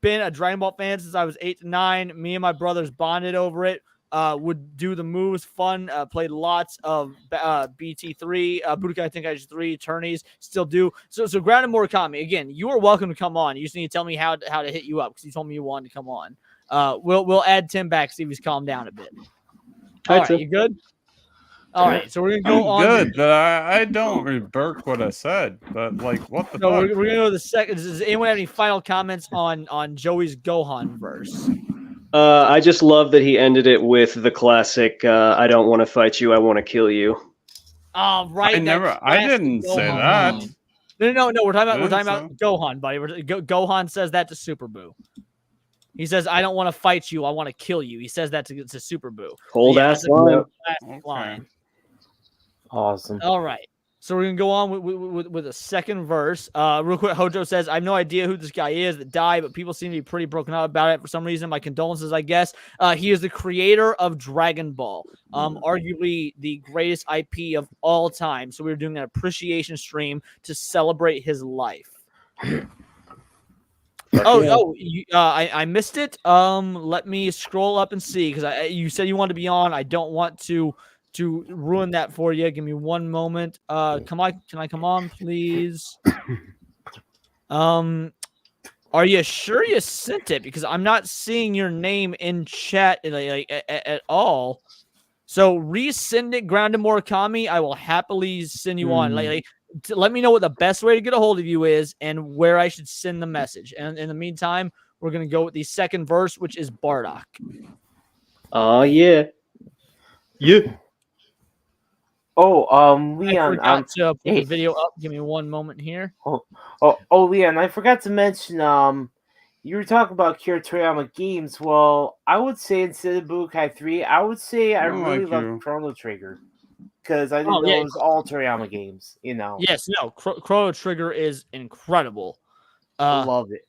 Been a Dragon Ball fan since I was 8 to 9. Me and my brothers bonded over it. Would do the moves, fun. Played lots of BT3, Budokai Tenkaichi 3, tourneys. Still do. So Grounded Murakami. Again, you are welcome to come on. You just need to tell me how to hit you up because you told me you wanted to come on. We'll add Tim back, see if he's calmed down a bit. All right, you good? All right, so we're gonna go on. Good, but I don't revert what I said. But like, what the? No, fuck? we're gonna go to the second. Does anyone have any final comments on Joey's Gohan verse? I just love that he ended it with the classic. I don't want to fight you. I want to kill you. Right. I didn't say that. No. We're talking about Gohan, buddy. Gohan says that to Super Boo. He says, "I don't want to fight you. I want to kill you." He says that to Super Boo. Cold ass line. Line. Awesome. All right. So we're going to go on with a second verse. Real quick, Hojo says, I have no idea who this guy is that died, but people seem to be pretty broken up about it for some reason. My condolences, I guess. He is the creator of Dragon Ball, arguably the greatest IP of all time. So we're doing an appreciation stream to celebrate his life. I missed it. Let me scroll up and see, because you said you wanted to be on. I don't want to ruin that for you. Give me one moment. Can I come on, please? Are you sure you sent it? Because I'm not seeing your name in chat at all. So resend it, Grounded Murakami. I will happily send you on. Let me know what the best way to get a hold of you is and where I should send the message. And in the meantime, we're gonna go with the second verse, which is Bardock. Oh yeah. Leon, I forgot to put the video up. Give me one moment here. Leon, I forgot to mention. You were talking about Akira Toriyama games. Well, I would say instead of Budokai 3, I would say I really love Chrono Trigger because I didn't know it was all Toriyama games. You know. Yes. No. Chrono Trigger is incredible. I love it.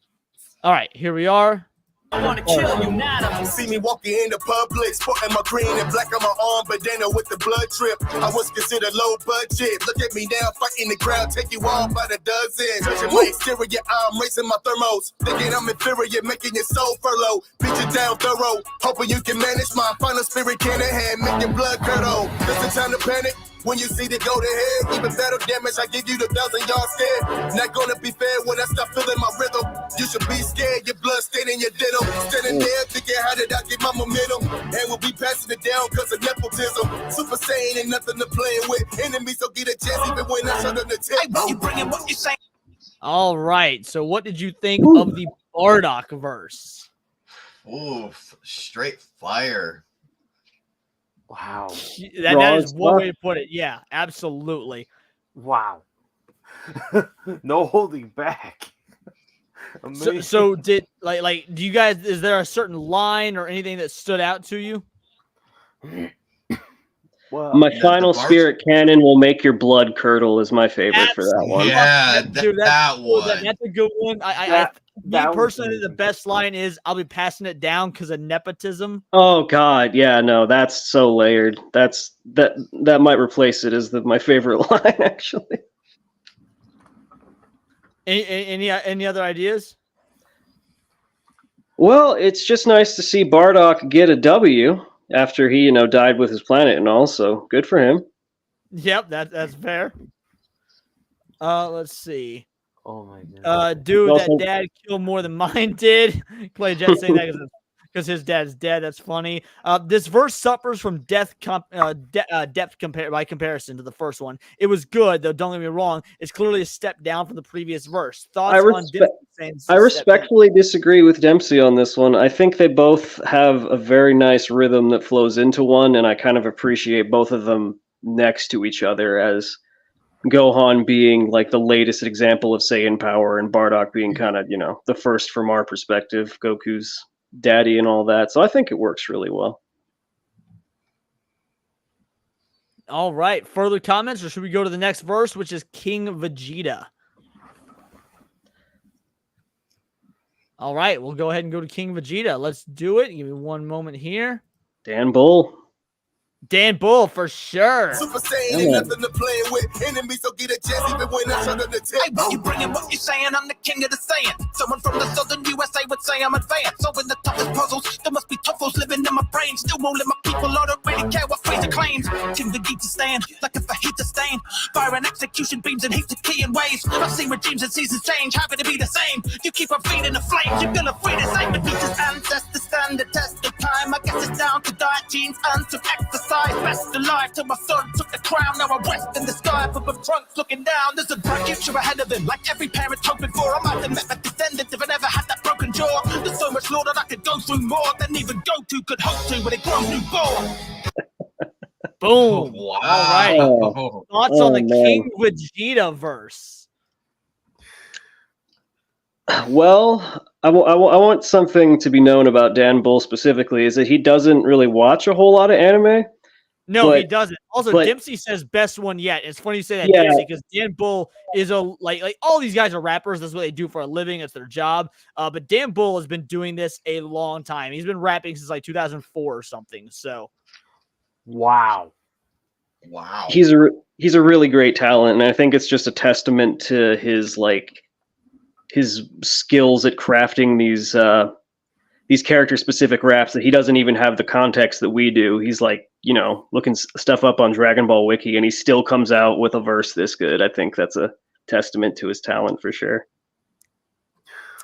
All right, here we are. I wanna kill you now. See me walking in the public, sporting my green and black on my arm, bandana with the blood drip. I was considered low budget. Look at me now, fighting the crowd, take you all by the dozen. Touching my exterior, I'm raising my thermos. Thinking I'm inferior, making your soul furlough. Beat you down thorough, hoping you can manage my final spirit cannon hand, making blood curdle. Just the time to panic. When you see the go to head, even better damage, I give you the 1,000-yard stare. Not gonna be fair when I stop feeling my rhythm. You should be scared, your blood staining your denim. Standing there thinking, how did I get my momentum? And we'll be passing it down because of nepotism. Super Saiyan ain't nothing to play with. Enemies don't get a chance even when I shut them the tip. You bringing what you say? All right, so what did you think of the Bardock verse? Oof, straight fire. Wow. That is one way to put it. Yeah, absolutely. Wow. No holding back. So did like do you guys, is there a certain line or anything that stood out to you? Well, my final spirit cannon will make your blood curdle is my favorite for that one. Yeah, that one. That's a good one. Me personally, the best line is, I'll be passing it down because of nepotism. Oh God, yeah, no, that's so layered. That might replace it as my favorite line, actually. Any other ideas? Well, it's just nice to see Bardock get a W after he, died with his planet and all. So good for him. Yep, that's fair. Let's see. Oh my god. Dude, Also- that dad killed more than mine did. Clay Jet saying that because his dad's dead. That's funny. This verse suffers from depth by comparison to the first one. It was good, though. Don't get me wrong. It's clearly a step down from the previous verse. Thoughts on Dempsey saying I respectfully disagree with Dempsey on this one. I think they both have a very nice rhythm that flows into one, and I kind of appreciate both of them next to each other, as Gohan being like the latest example of Saiyan power, and Bardock being kind of, the first from our perspective, Goku's daddy and all that. So I think it works really well. All right. Further comments, or should we go to the next verse, which is King Vegeta? All right. We'll go ahead and go to King Vegeta. Let's do it. Give me one moment here. Dan Bull. Dan Bull, for sure. Super Saiyan ain't nothing to play with. Enemies don't get a chance even when I try to attack. Hey, what you bringing, what you saying? I'm the king of the Saiyan. Someone from the southern USA would say I'm advanced. Solving the toughest puzzles. There must be toughos living in my brain. Still won't let my people already care what Fraser claims. King Vegeta stand like a fajita stain. Fire and execution beams and heaps of key and waves. I've seen regimes and seasons change. How could it be the same? You keep on feeding the flames. You're gonna free the same. Vegeta's ancestors stand the test of time. I guess it's down to diet, genes, and some exercise. Best alive till my son took the crown. Now I rest in the sky from the front looking down. There's a bright future ahead of him, like every parent hoping for. I might have met my descendants if I never had that broken jaw. There's so much lore that I could go through more than even Goku could hope to when it grows newborn. Boom. Wow. All right. Oh. Thoughts on Oh, the man. King Vegeta verse? Well, I want something to be known about Dan Bull specifically, is that he doesn't really watch a whole lot of anime. No, but, he doesn't. Also, but- Dempsey says best one yet. It's funny you say that, Yeah. Dempsey, because Dan Bull is like all these guys are rappers. That's what they do for a living. It's their job. But Dan Bull has been doing this a long time. He's been rapping since like 2004 or something. So, Wow. He's a really great talent, and I think it's just a testament to his skills at crafting these character specific raps that he doesn't even have the context that we do. He's like, looking stuff up on Dragon Ball Wiki, and he still comes out with a verse this good. I think that's a testament to his talent for sure.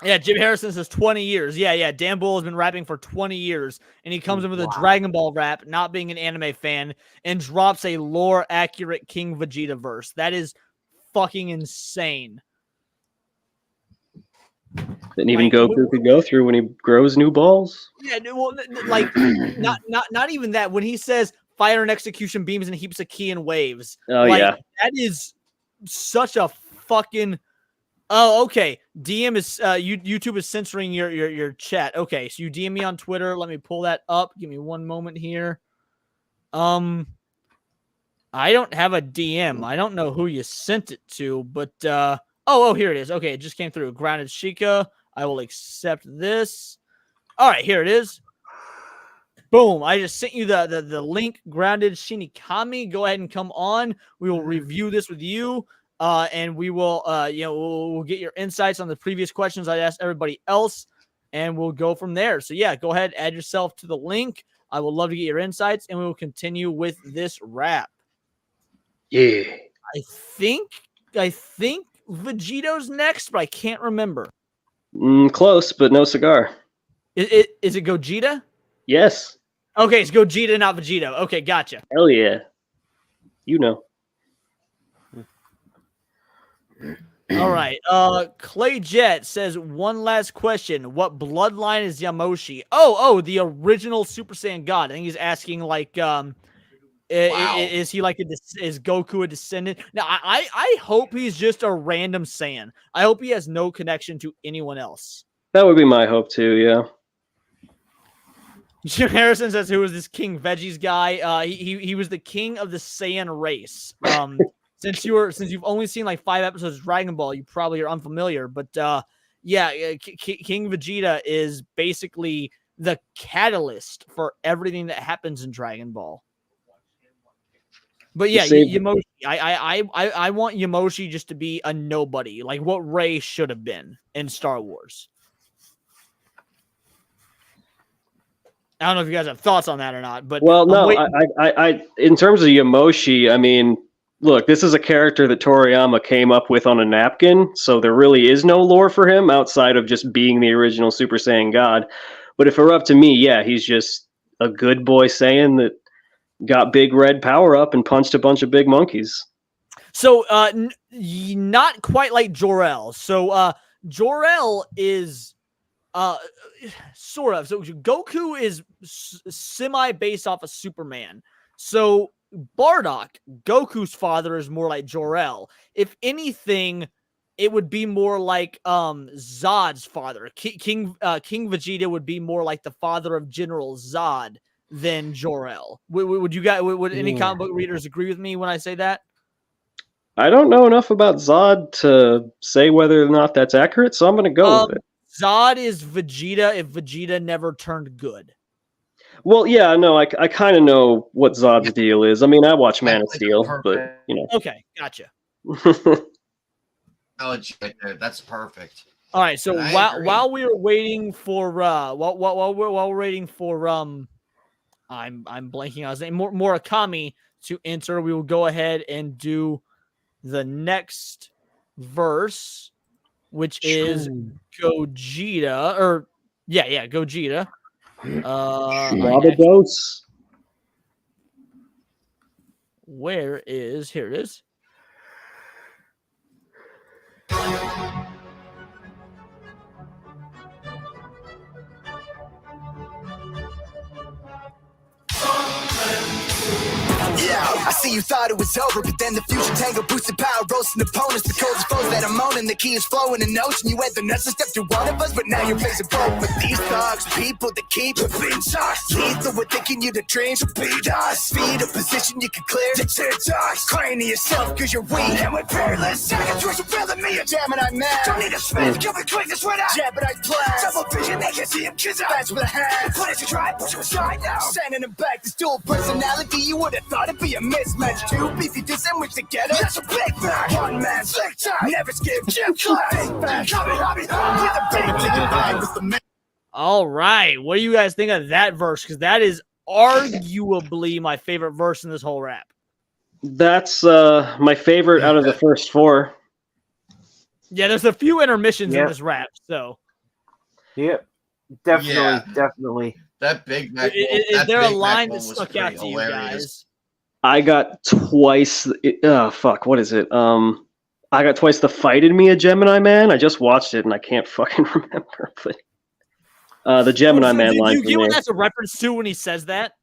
yeah, Jim Harrison says 20 years. Yeah. Dan Bull has been rapping for 20 years, and he comes in with a Dragon Ball rap, not being an anime fan, and drops a lore accurate King Vegeta verse. That is fucking insane. That even Goku could go through when he grows new balls. Yeah, well, like not even that. When he says fire and execution beams and heaps of key and waves, Oh, yeah. that is such a fucking. Oh, okay. DM is YouTube is censoring your chat. Okay, so you DM me on Twitter. Let me pull that up. Give me one moment here. I don't have a DM. I don't know who you sent it to, but oh, here it is. Okay, it just came through. Grounded Sheikah. I will accept this. All right, here it is. Boom. I just sent you the link. Grounded Shinikami. Go ahead and come on. We will review this with you. And we will we'll get your insights on the previous questions I asked everybody else, and we'll go from there. So yeah, go ahead, add yourself to the link. I would love to get your insights, and we will continue with this rap. Yeah. I think Vegito's next, but I can't remember. Close, but no cigar. Is it Gogeta? Yes. Okay, it's Gogeta, not Vegito. Okay, gotcha. Hell yeah. All right. Clay Jet says one last question. What bloodline is Yamoshi? Oh, the original Super Saiyan God. I think he's asking like is he like is Goku a descendant? Now I hope he's just a random Saiyan. I hope he has no connection to anyone else. That would be my hope too, yeah. Jim Harrison says, who is this King Veggies guy? He was the king of the Saiyan race. Since you've only seen like 5 episodes of Dragon Ball, you probably are unfamiliar. But King Vegeta is basically the catalyst for everything that happens in Dragon Ball. But yeah, Yamoshi. I want Yamoshi just to be a nobody, like what Rey should have been in Star Wars. I don't know if you guys have thoughts on that or not, but Well, I'm no, waiting. I in terms of Yamoshi, I mean, look, this is a character that Toriyama came up with on a napkin, so there really is no lore for him outside of just being the original Super Saiyan God. But if it were up to me, yeah, he's just a good boy Saiyan that got big red power up and punched a bunch of big monkeys. So, not quite like Jor-El. So, Jor-El is sort of. So, Goku is semi based off of Superman. So, Bardock, Goku's father, is more like Jor-El. If anything, it would be more like Zod's father. King Vegeta would be more like the father of General Zod than Jor-El. Would you guys? Would any comic book readers agree with me when I say that? I don't know enough about Zod to say whether or not that's accurate, so I'm going to go with it. Zod is Vegeta if Vegeta never turned good. Well, yeah, no, I kind of know what Zod's deal is. I mean, I watch Man of Steel, but, you know. Okay, gotcha. Knowledge right there. That's perfect. All right, so while we were waiting for while we're waiting for I'm blanking on his name, Murakami to enter, we will go ahead and do the next verse, which is Gogeta, or Gogeta. Barbados. Here it is. Yeah, I see you thought it was over, but then the future tango boosted power, roasting opponents, the coldest foes that I'm owning. The key is flowing in ocean. You had the nuts to step through one of us, but now you're facing both. But these thugs, people that keep being tossed, lethal with thinking you the dreams will beat us. Speed a position you can clear to TikToks. Crying to yourself cause you're weak and we're peerless. Second choice of feeling me a Gemini man. Don't need a smith, come and quick this one out. Gemini blast, double vision, they can see him kiss out. That's with a hand, put it to try, push him aside now. Standing in back, this dual personality, you would have thought it'd be a mismatch. Two beefy sandwich together, that's a big bag. One man, slick time, never skip, Jim Clark. Big bag, hobby, with a big bag with the man. All right, what do you guys think of that verse? Because that is arguably my favorite verse in this whole rap. That's my favorite out of the first four. Yeah, there's a few intermissions in this rap, so. Yep, definitely. That Big Mac. Is there a line that stuck out to you guys? I got twice. What is it? I got twice the fight in me a Gemini Man. I just watched it and I can't fucking remember. But the Gemini Man line. Do you get what that's a reference to when he says that?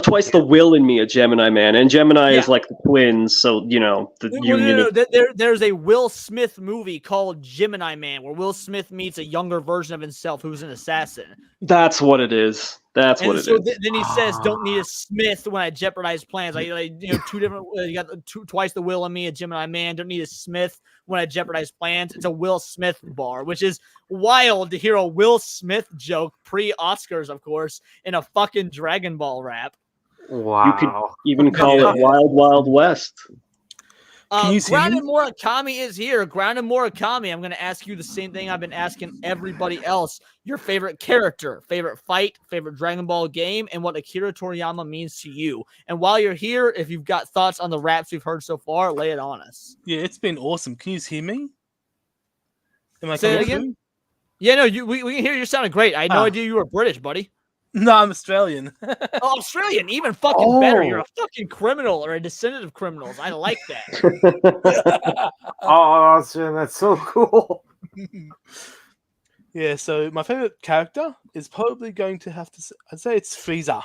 Twice the will in me a Gemini Man, and Gemini is like the twins, so you know the union. No. There's a Will Smith movie called Gemini Man, where Will Smith meets a younger version of himself who's an assassin. That's what it is. Then he says, "Don't need a Smith when I jeopardize plans." Two different. You got twice the Will in me a Gemini Man. Don't need a Smith when I jeopardize plans. It's a Will Smith bar, which is wild to hear a Will Smith joke pre-Oscars, of course, in a fucking Dragon Ball rap. Wow. You could even call it Wild Wild West. Grounded Murakami is here. Grounded Murakami, I'm going to ask you the same thing I've been asking everybody else. Your favorite character, favorite fight, favorite Dragon Ball game, and what Akira Toriyama means to you. And while you're here, if you've got thoughts on the raps we've heard so far, lay it on us. Yeah, it's been awesome. Can you hear me? Am I Say it again? through? Yeah, no, we can hear you sounding great. I had no idea you were British, buddy. No, I'm Australian. Oh, Australian, even fucking better. You're a fucking criminal or a descendant of criminals. I like that. That's so cool. Yeah, so my favorite character is probably going to have to. I'd say it's Frieza.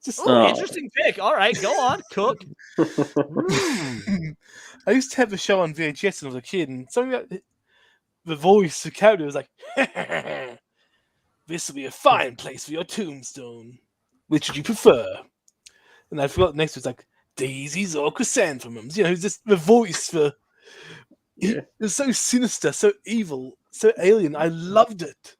Interesting pick. All right, go on, Cook. I used to have a show on VHS when I was a kid, and something about the voice, the character was like. This will be a fine place for your tombstone. Which would you prefer? And I forgot next was like daisies or chrysanthemums. You know, just the voice for it was so sinister, so evil, so alien. I loved it.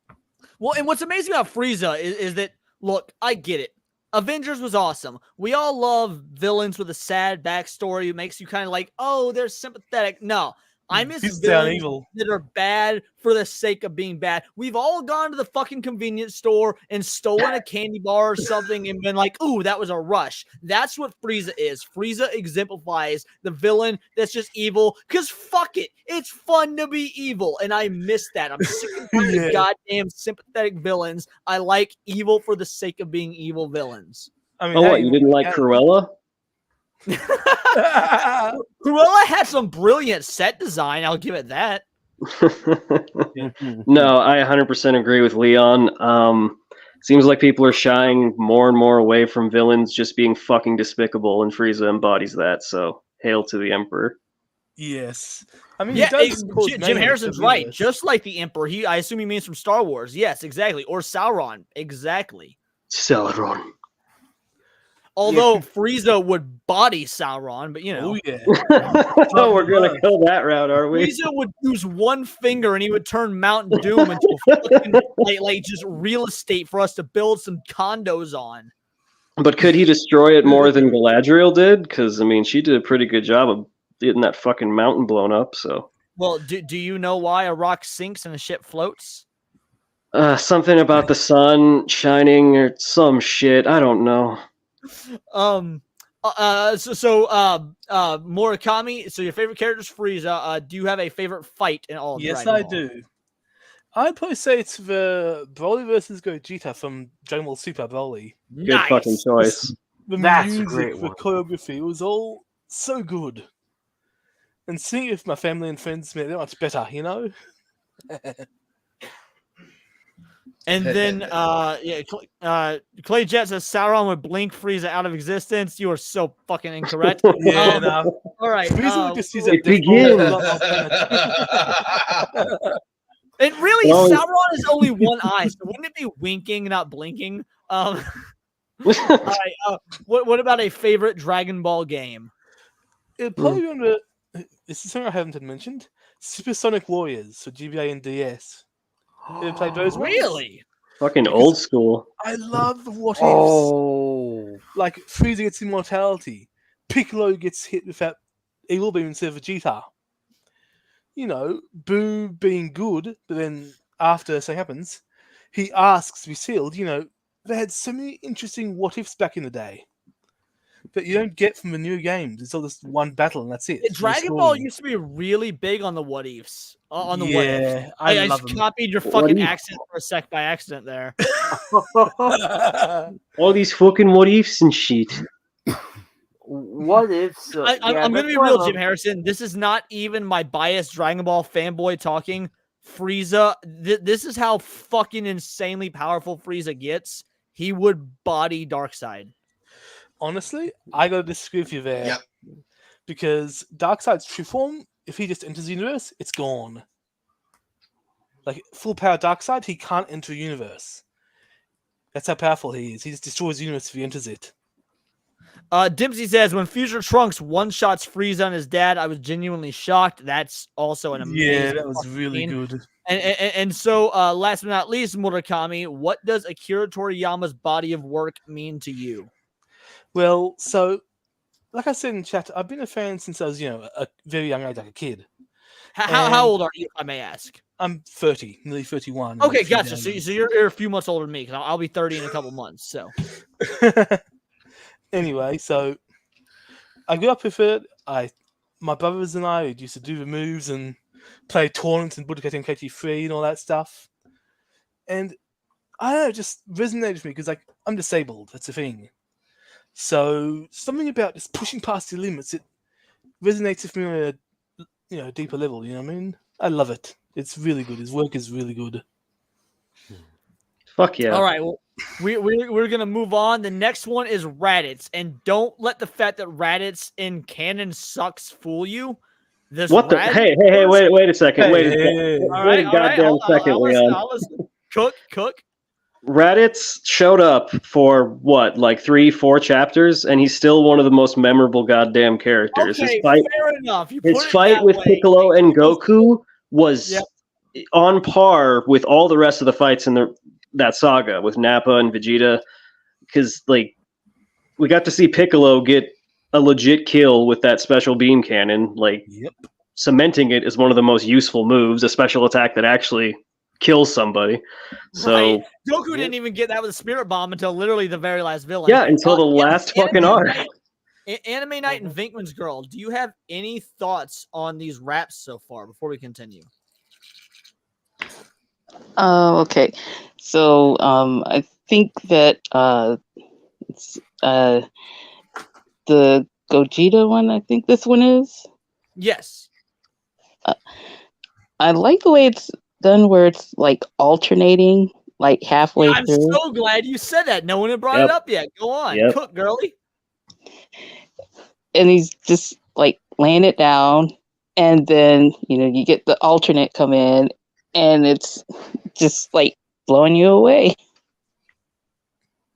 Well, and what's amazing about Frieza is that look, I get it. Avengers was awesome. We all love villains with a sad backstory who makes you kind of like, oh, they're sympathetic. No. I miss He's down villains evil. that are bad for the sake of being bad. We've all gone to the fucking convenience store and stolen a candy bar or something and been like, ooh, that was a rush. That's what Frieza is. Frieza exemplifies the villain that's just evil because fuck it. It's fun to be evil. And I miss that. I'm sick and tired of goddamn sympathetic villains. I like evil for the sake of being evil villains. I mean, Oh, what? You didn't like Cruella? Cruella had some brilliant set design. I'll give it that. No, I 100% agree with Leon. Seems like people are shying more and more away from villains just being fucking despicable, and Frieza embodies that. So, hail to the Emperor. Yes. I mean, Yeah, he does cause Jim mayhem Harrison's for right. viewers. Just like the Emperor, I assume he means from Star Wars. Yes, exactly. Or Sauron. Exactly. Sauron. Although Frieza would body Sauron, but you know. Oh, yeah. Oh, we're gonna go that route, are we? Frieza would use one finger and he would turn Mountain Doom into fucking, like just real estate for us to build some condos on. But could he destroy it more than Galadriel did? Because, I mean, she did a pretty good job of getting that fucking mountain blown up, so. Well, do you know why a rock sinks and a ship floats? Something about the sun shining or some shit. I don't know. Murakami, so your favorite character is Frieza. Do you have a favorite fight in all of Yes, Dragon I Ball? do. I'd probably say it's the Broly versus Gogeta from Dragon Ball Super Broly. Good fucking choice. The That's a music, great the one. choreography, it was all so good. And seeing it with my family and friends made it much better, you know? And then, Clay Jet says Sauron would blink Frieza out of existence. You are so fucking incorrect. Yeah, no. All right. Frieza would just use it a death begins. And really, Oh. Sauron is only one eye, so wouldn't it be winking, not blinking? All right. What about a favorite Dragon Ball game? It'd probably be on the. This is something I haven't mentioned. Supersonic Warriors for GBA and DS. You ever played those ones? Really? Fucking old school. I love the what ifs. Oh. Like Frieza gets immortality. Piccolo gets hit with that evil beam instead of Vegeta. You know, Boo being good, but then after something happens, he asks to be sealed. You know, they had so many interesting what ifs back in the day that you don't get from the new games. It's all just one battle and that's it. Dragon Ball used to be really big on the what ifs. On the what ifs. Yeah, I I love just them. copied your What fucking if? accent for a sec by accident there. All these fucking what ifs and shit. What if? I'm going to be real, Jim Harrison. This is not even my biased Dragon Ball fanboy talking. Frieza, this is how fucking insanely powerful Frieza gets. He would body Darkseid. Honestly, I gotta disagree with you there. Because Darkseid's true form, if he just enters the universe, it's gone. Like full power Darkseid, he can't enter a universe. That's how powerful he is. He just destroys the universe if he enters it. Dempsey says, when Future Trunks one-shots Frieza and his dad, I was genuinely shocked. That's also an amazing Yeah, that was fucking really scene. good. And so, last but not least, Murakami, what does Akira Toriyama's body of work mean to you? Well, so, like I said in chat, I've been a fan since I was, a very young age, like a kid. How old are you, if I may ask? I'm 30, nearly 31. Okay, gotcha. So you're a few months older than me, because I'll be 30 in a couple months, so. Anyway, so I grew up with it. My brothers and I used to do the moves and play tournaments in Budokai Tenkaichi 3 and all that stuff. And I don't know, it just resonated with me because I'm disabled. That's the thing. So something about just pushing past the limits, it resonates with me on a deeper level. You know what I mean? I love it. It's really good. His work is really good. Fuck yeah! All right, well, we're gonna move on. The next one is Raditz, and don't let the fact that Raditz in canon sucks fool you. This What the? Hey, wait a second. Wait a goddamn second, Leon. Cook. Raditz showed up for what, like 3-4 chapters, and he's still one of the most memorable goddamn characters. Okay, his fight, fair enough. his fight with Piccolo and Goku was on par with all the rest of the fights in that saga with Nappa and Vegeta, because we got to see Piccolo get a legit kill with that special beam cannon. cementing it is one of the most useful moves, a special attack that actually kills somebody. So Right. Goku didn't even get that with a spirit bomb until literally the very last villain. yeah, until the last fucking arc. Anime Night and Vinkman's Girl, do you have any thoughts on these raps so far before we continue? Okay. So I think that it's the Gogeta one. I think this one is. Yes. I like the way it's done, where it's like alternating, like halfway I'm through. so glad you said that. No one had brought it up yet. Go on, cook, girly. And he's just like laying it down, and then you get the alternate come in, and it's just like blowing you away.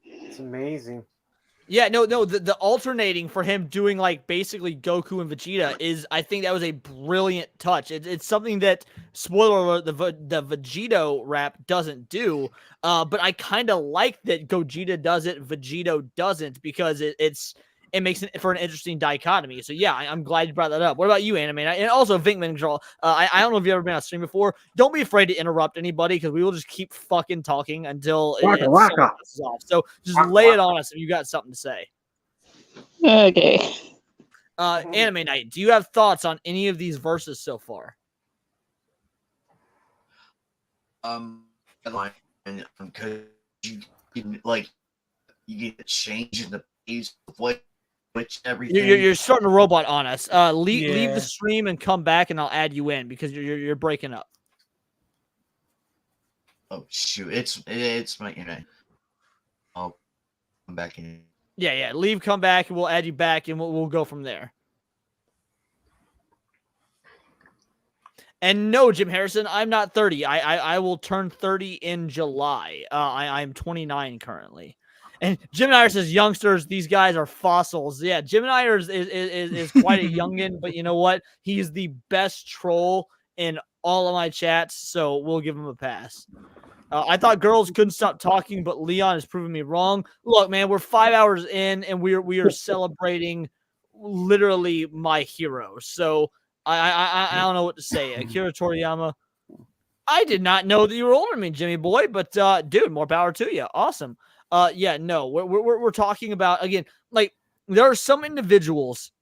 It's amazing. Yeah, no, the alternating for him doing like basically Goku and Vegeta is, I think that was a brilliant touch. It's something that, spoiler alert, the Vegito rap doesn't do, but I kind of like that Gogeta does it, Vegito doesn't, because it makes it for an interesting dichotomy. So yeah, I'm glad you brought that up. What about you, Anime? And also Vinkman Girl. I don't know if you've ever been on stream before. Don't be afraid to interrupt anybody, because we will just keep fucking talking until someone pisses off. So just lay it on us if you got something to say. Okay. Anime Night, do you have thoughts on any of these verses so far? Because you get a change in the pace of which everything. You're starting a robot on us. Leave the stream and come back, and I'll add you in because you're breaking up. Oh shoot! It's my internet. I'll come back in. Yeah. Leave, come back, and we'll add you back, and we'll go from there. And no, Jim Harrison, I'm not 30. I will turn 30 in July. I'm 29 currently. And Jim Nyer says, youngsters, these guys are fossils. Yeah, Jim Nyer is quite a youngin, but you know what? He's the best troll in all of my chats, so we'll give him a pass. I thought girls couldn't stop talking, but Leon has proven me wrong. Look, man, we're 5 hours in, and we are celebrating literally my hero. So I don't know what to say. Akira Toriyama, I did not know that you were older than me, Jimmy boy, but dude, more power to you. Awesome. We're talking about, again, like, there are some individuals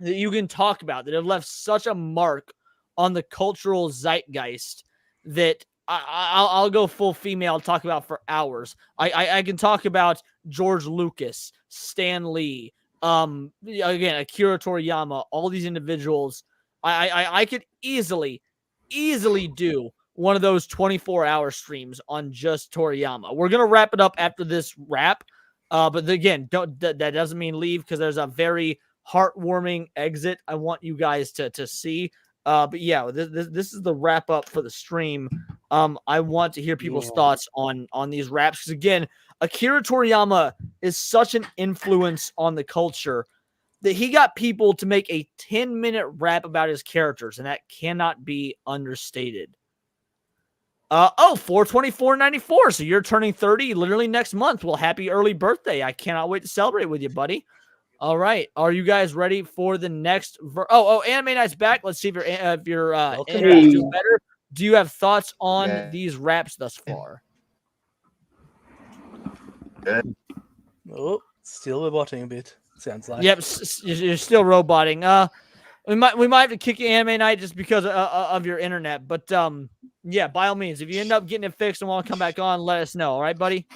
that you can talk about that have left such a mark on the cultural zeitgeist that I'll go full female, talk about for hours. I can talk about George Lucas, Stan Lee, again, Akira Toriyama, all these individuals. I could easily do one of those 24-hour streams on just Toriyama. We're going to wrap it up after this wrap. But again, that doesn't mean leave, because there's a very heartwarming exit I want you guys to see. But yeah, this is the wrap up for the stream. I want to hear people's thoughts on these raps, because again, Akira Toriyama is such an influence on the culture that he got people to make a 10-minute rap about his characters, and that cannot be understated. 424.94. So you're turning 30 literally next month. Well, happy early birthday. I cannot wait to celebrate with you, buddy. All right. Are you guys ready for the next Anime Night's back. Let's see if your internet's doing better. Do you have thoughts on these raps thus far? Oh, still roboting a bit. Sounds like. Yep, you're still roboting. We might have to kick you, Anime Night, just because of your internet. But yeah, by all means, if you end up getting it fixed and want to come back on, let us know. All right, buddy.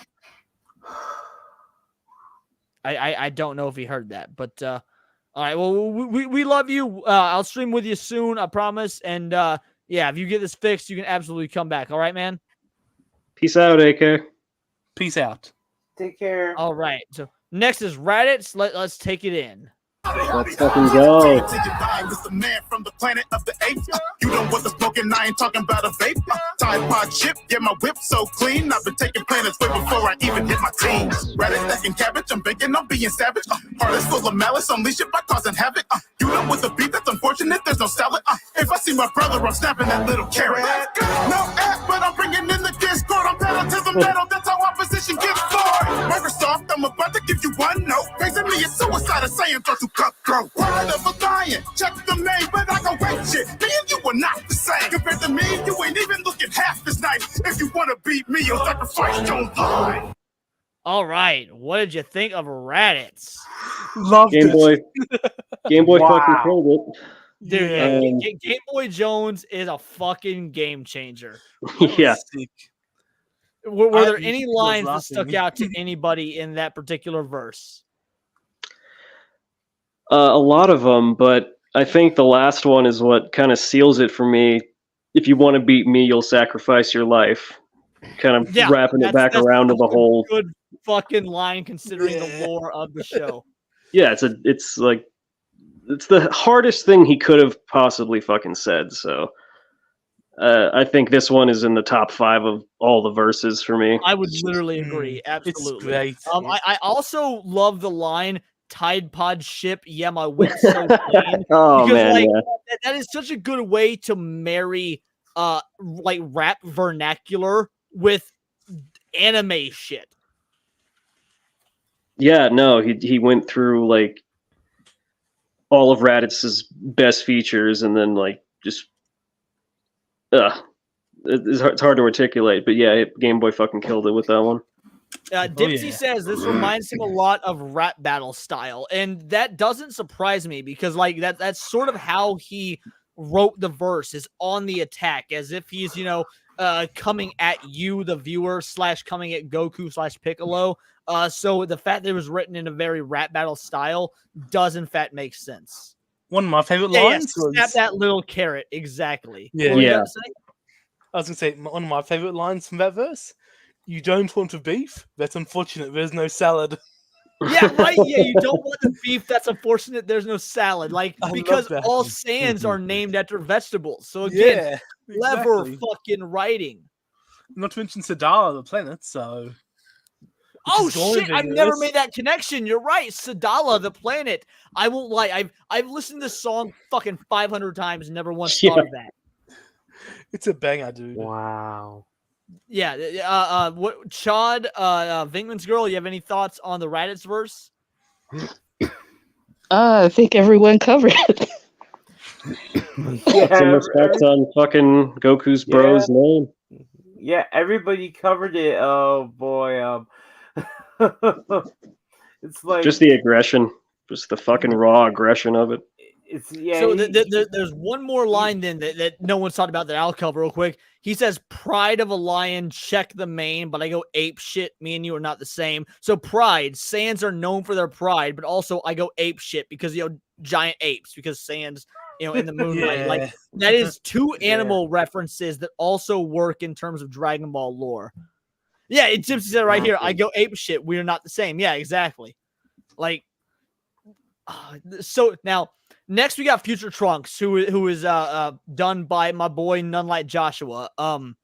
I don't know if he heard that, but all right. Well, we love you. I'll stream with you soon, I promise. And yeah, if you get this fixed, you can absolutely come back. All right, man. Peace out, AK. Peace out. Take care. All right. So next is Raditz. Let's take it in. Let's fucking go. The man from the planet of the apes. You don't want the smoking, I ain't talking about a vape. Tide pod chip, yeah, my whip so clean. I've been taking planets way before I even hit my teens. Radish, stacking cabbage, I'm banking on being savage. Heart is full of malice, unleash it by causing havoc. You know with the beat, that's unfortunate, there's no salad. If I see my brother, I'm snapping that little carrot. No app, but I'm bringing in the discord. I'm pedal to the metal, that's how opposition gets scored. Microsoft, I'm I'm about to give you one note. Facing me is suicide, saying thought you cutthroat. Pride of a lion, check the name, but I go wait shit. Me and you are not the same. Compared to me, you ain't even looking half as nice. If you wanna beat me, you'll sacrifice your life. All right, what did you think of Raditz? Loved Game Boy. Game Boy fucking Wow. killed it. Dude, Game Boy Jones is a fucking game changer. Yeah. Were there any was lines that stuck laughing. out to anybody in that particular verse? A lot of them, but I think the last one is what kind of seals it for me. If you want to beat me, you'll sacrifice your life. Kind of wrapping it back around to the whole. Good fucking line considering the lore of the show. Yeah, it's the hardest thing he could have possibly fucking said. So I think this one is in the top 5 of all the verses for me. I would literally agree. Absolutely. great. I also love the line Tide Pod ship. Yeah, my wit's so clean. Oh, because man, like yeah. that is such a good way to marry like rap vernacular with anime shit. Yeah, no, he went through like all of Raditz's best features, and then like just it's hard to articulate, but yeah, Game Boy fucking killed it with that one. Dipsy says this reminds him a lot of rap battle style, and that doesn't surprise me because like that's sort of how he wrote the verse, is on the attack, as if he's coming at you, the viewer, / coming at Goku / Piccolo. So the fact that it was written in a very rap battle style does in fact make sense. One of my favorite lines was snap that little carrot. Exactly. Yeah. What were you gonna say? I was gonna say one of my favorite lines from that verse. You don't want a beef? That's unfortunate. There's no salad. Yeah, right. Yeah, you don't want the beef. That's unfortunate. There's no salad. Like, I love because that. all Saiyans are named after vegetables. So again, Yeah, clever exactly. fucking writing. Not to mention Sadala, the planet. So. Oh Which is going shit! I've never vigorous. made that connection. You're right. Sadala, the planet. I won't lie. I've listened to this song fucking 500 times and never once thought of that. It's a banger, dude. Wow. Yeah. What Chad, Vinkman's girl? You have any thoughts on the Raditz verse? I think everyone covered it. Some respect on fucking Goku's bro's name. Yeah, everybody covered it. Oh boy, it's like Just the aggression, just the fucking raw aggression of it. it's So there's one more line then that no one's talked about that I'll cover real quick. He says, "Pride of a lion, check the mane," but I go ape shit. Me and you are not the same. So pride, Saiyans are known for their pride, but also I go ape shit because giant apes, because Saiyans in the moonlight. Yeah. Like that is two animal references that also work in terms of Dragon Ball lore. Yeah, it's Gypsy said right here. I go ape shit. We are not the same. Yeah, exactly. Like, so now. Next, we got Future Trunks, who is done by my boy None Like Joshua. I'm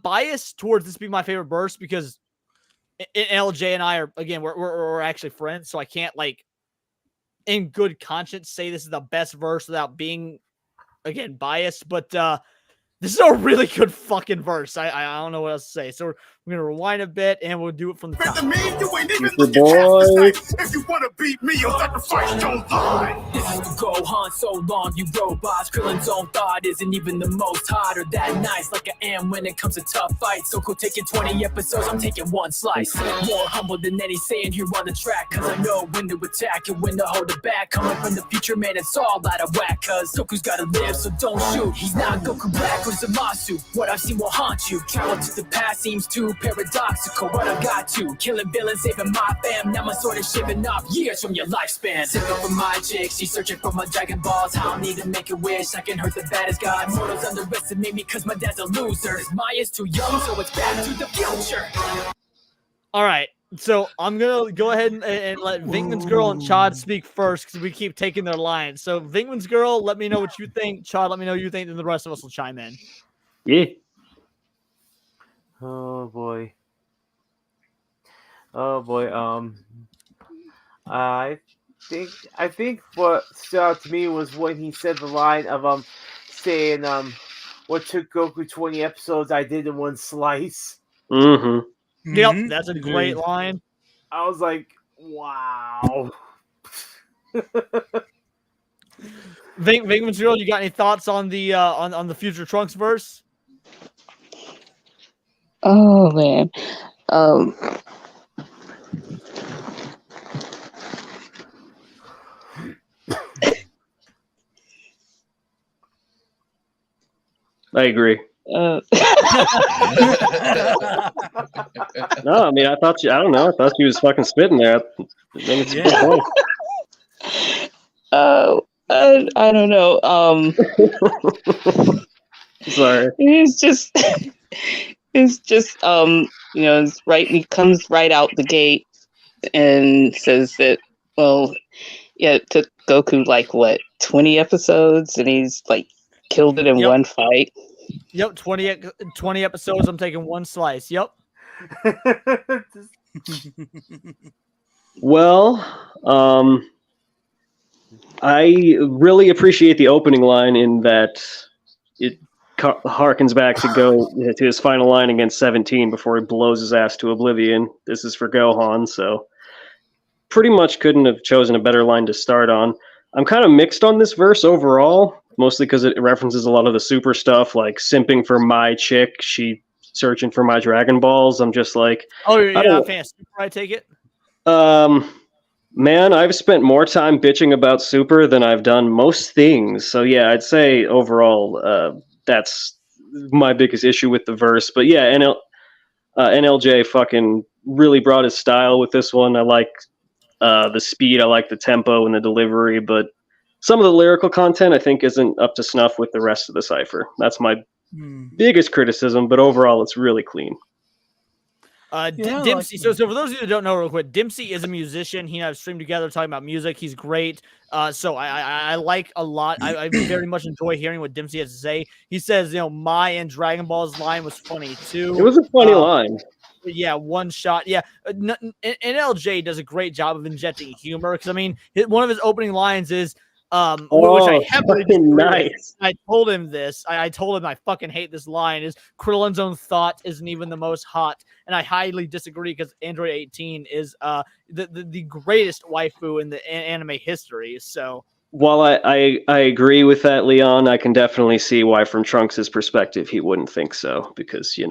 biased towards this being my favorite verse because LJ and I are we're actually friends, so I can't like in good conscience say this is the best verse without being biased. But this is a really good fucking verse. I don't know what else to say. So we're gonna rewind a bit and we'll do it from the top. Good boy. If you wanna beat me, you'll sacrifice your life. This is the Gohan, so long you robots. Krillin's own thought isn't even the most hot or that nice like I am when it comes to tough fights. So taking 20 episodes, I'm taking one slice. More humble than any Saiyan here on the track, cause I know when to attack and when to hold it back. Coming from the future, man, it's all out of whack, cause Goku's gotta live, so don't shoot. He's not Goku Black or Zamasu. What I've seen will haunt you. Travel to the past seems too paradoxical. What I got to, killing villains, saving my fam. Now my sword is shaving off years from your lifespan. Sipping for my chick, she's searching for my Dragon Balls. I don't need to make a wish, I can hurt the baddest god. Mortals underestimate me cause my dad's a loser. Maya's too young, so it's back to the future. All right, so I'm gonna go ahead and let Vinkman's girl and Chad speak first because we keep taking their lines. So Vinkman's girl, let me know what you think. Chad, let me know what you think, and the rest of us will chime in. Yeah. Oh boy. I think what stood out to me was when he said the line of saying what took Goku 20 episodes I did in one slice. Mm-hmm. Yep, that's a great line. I was like, wow. Ving Material, you got any thoughts on the on the future Trunks verse? Oh man. I agree. Uh, No, I mean, I thought I don't know. I thought she was fucking spitting there. I think it's a good point. oh, I don't know. Sorry. It's just it's right. He comes right out the gate and says that, well, yeah, it took Goku like what 20 episodes, and he's like killed it in one fight. Yep, 20 episodes. I'm taking one slice. Yep. Well, I really appreciate the opening line in that it harkens back to his final line against 17 before he blows his ass to oblivion. This is for Gohan, so pretty much couldn't have chosen a better line to start on. I'm kind of mixed on this verse overall, mostly because it references a lot of the super stuff, like simping for my chick, she searching for my Dragon Balls. I'm just like, oh, you're not a fan of Super, I take it? Man, I've spent more time bitching about Super than I've done most things. So yeah, I'd say overall, that's my biggest issue with the verse. But yeah, NLJ fucking really brought his style with this one. I like the speed, I like the tempo and the delivery, but some of the lyrical content I think isn't up to snuff with the rest of the cipher. That's my biggest criticism, but overall it's really clean. Dempsey. So for those of you that don't know, real quick, Dempsey is a musician. He and I have streamed together talking about music. He's great. So I like a lot. I very much enjoy hearing what Dempsey has to say. He says, my and Dragon Ball's line was funny too. It was a funny line. Yeah, one shot. Yeah, NLJ does a great job of injecting humor because I mean, one of his opening lines is, which I heavily disagree with. I told him this. I told him I fucking hate this line. Is Krillin's own thought isn't even the most hot, and I highly disagree because Android 18 is the greatest waifu in the anime history. So while I agree with that, Leon, I can definitely see why, from Trunks' perspective, he wouldn't think so because we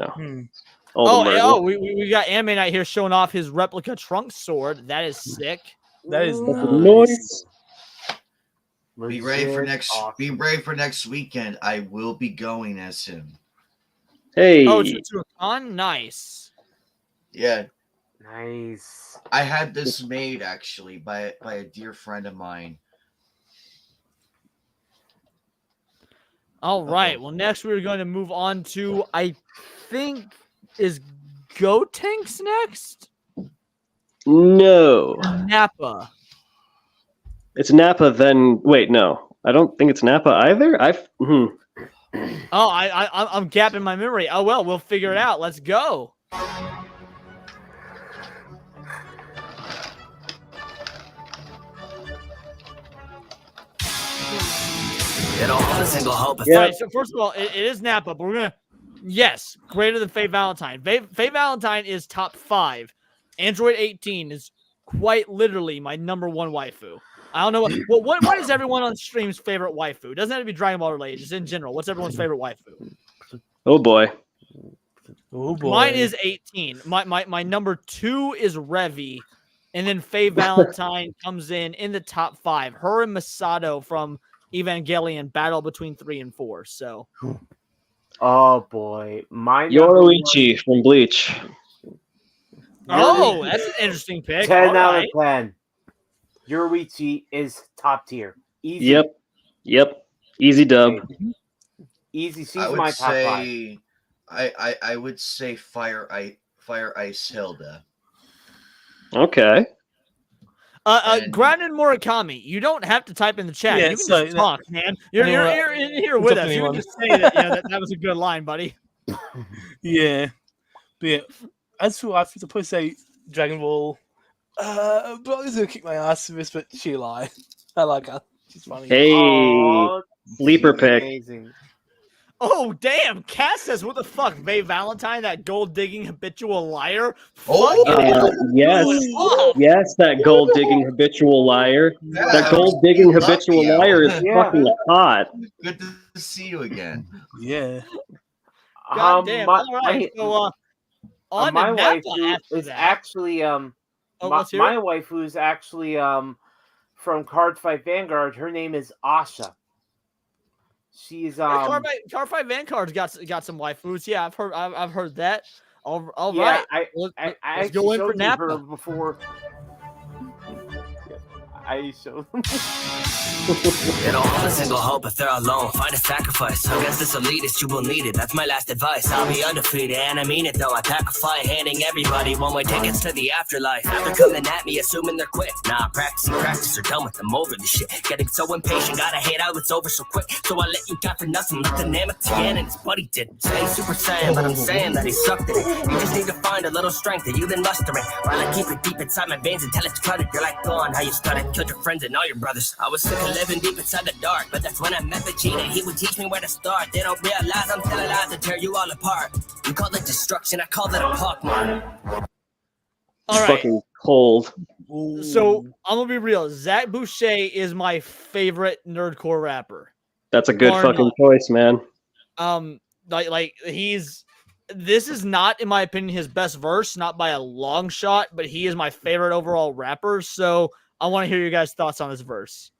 got Anime Night here showing off his replica Trunks sword. That is sick. That is nice. Be ready for next weekend. I will be going as him. Hey. Oh, to a con? Nice. Yeah. Nice. I had this made actually by a dear friend of mine. All right. Well, next we're going to move on to, I think, is Gotenks next? No. Nappa. It's Nappa, then... Wait, no. I don't think it's Nappa either. Oh, I'm gapping my memory. Oh, well, we'll figure it out. Let's go. Right, so first of all, it is Nappa, but we're going to... Yes, greater than Faye Valentine. Faye Valentine is top 5. Android 18 is quite literally my number 1 waifu. I don't know what is everyone on stream's favorite waifu? It doesn't have to be Dragon Ball related, just in general. What's everyone's favorite waifu? Oh boy. Oh boy. Mine is 18. My number 2 is Revi, and then Faye Valentine comes in the top 5. Her and Masato from Evangelion battle between 3 and 4. So oh boy. Yoruichi from Bleach. Oh, that's an interesting pick. 10 out of 10. Yoruichi is top tier. Easy. Yep. Easy dub. Easy. She's my top 5. I would say Fire Ice Hilda. Okay. Grounded Murakami, you don't have to type in the chat. Yeah, you can just talk, man. You're in here with us. You can just say that was a good line, buddy. Yeah. But yeah, as for I have to probably say Dragon Ball. Broly's gonna kick my ass for this, but she lie. I like her. She's funny. Hey, sleeper pick. Amazing. Oh, damn. Cass says, what the fuck? May Valentine, that gold digging habitual liar? Yes, that gold digging habitual liar. That gold digging habitual liar is fucking hot. Good to see you again. Yeah. God damn. All right. On my to wife Napa who after is that. actually let's hear my it. wife who's actually from Cardfight Vanguard. Her name is Asha. She's Cardfight Vanguard's got some waifus. Yeah, I've heard that. All yeah, right. I Let's actually go in for showed you her Napa. before. I showed them. They don't hold a single hope if they're alone. Find a sacrifice. Against this elitist, you will need it. That's my last advice. I'll be undefeated, and I mean it though. I pack a fight, handing everybody one-way tickets to the afterlife. After coming at me, assuming they're quick. Nah, practice or done with them over the shit. Getting so impatient, gotta hate how it's over so quick. So I let you die for nothing. Let the name of Tien and his buddy did. Say Super Saiyan, but I'm saying that he sucked at it. You just need to find a little strength that you've been mustering. While I keep it deep inside my veins until it's cluttered. You're like gone, how you started. Killed your friends and all your brothers. I was sick of living deep inside the dark, but that's when I met Vegeta. He would teach me where to start. They don't realize I'm still alive to tear you all apart. You call it destruction, I call it a pockmark. All right. Fucking cold. So I'm gonna be real. Zach Boucher is my favorite nerdcore rapper. That's a good Bar fucking none. choice, man. Like this is not, in my opinion, his best verse, not by a long shot, but he is my favorite overall rapper. So I want to hear your guys' thoughts on this verse.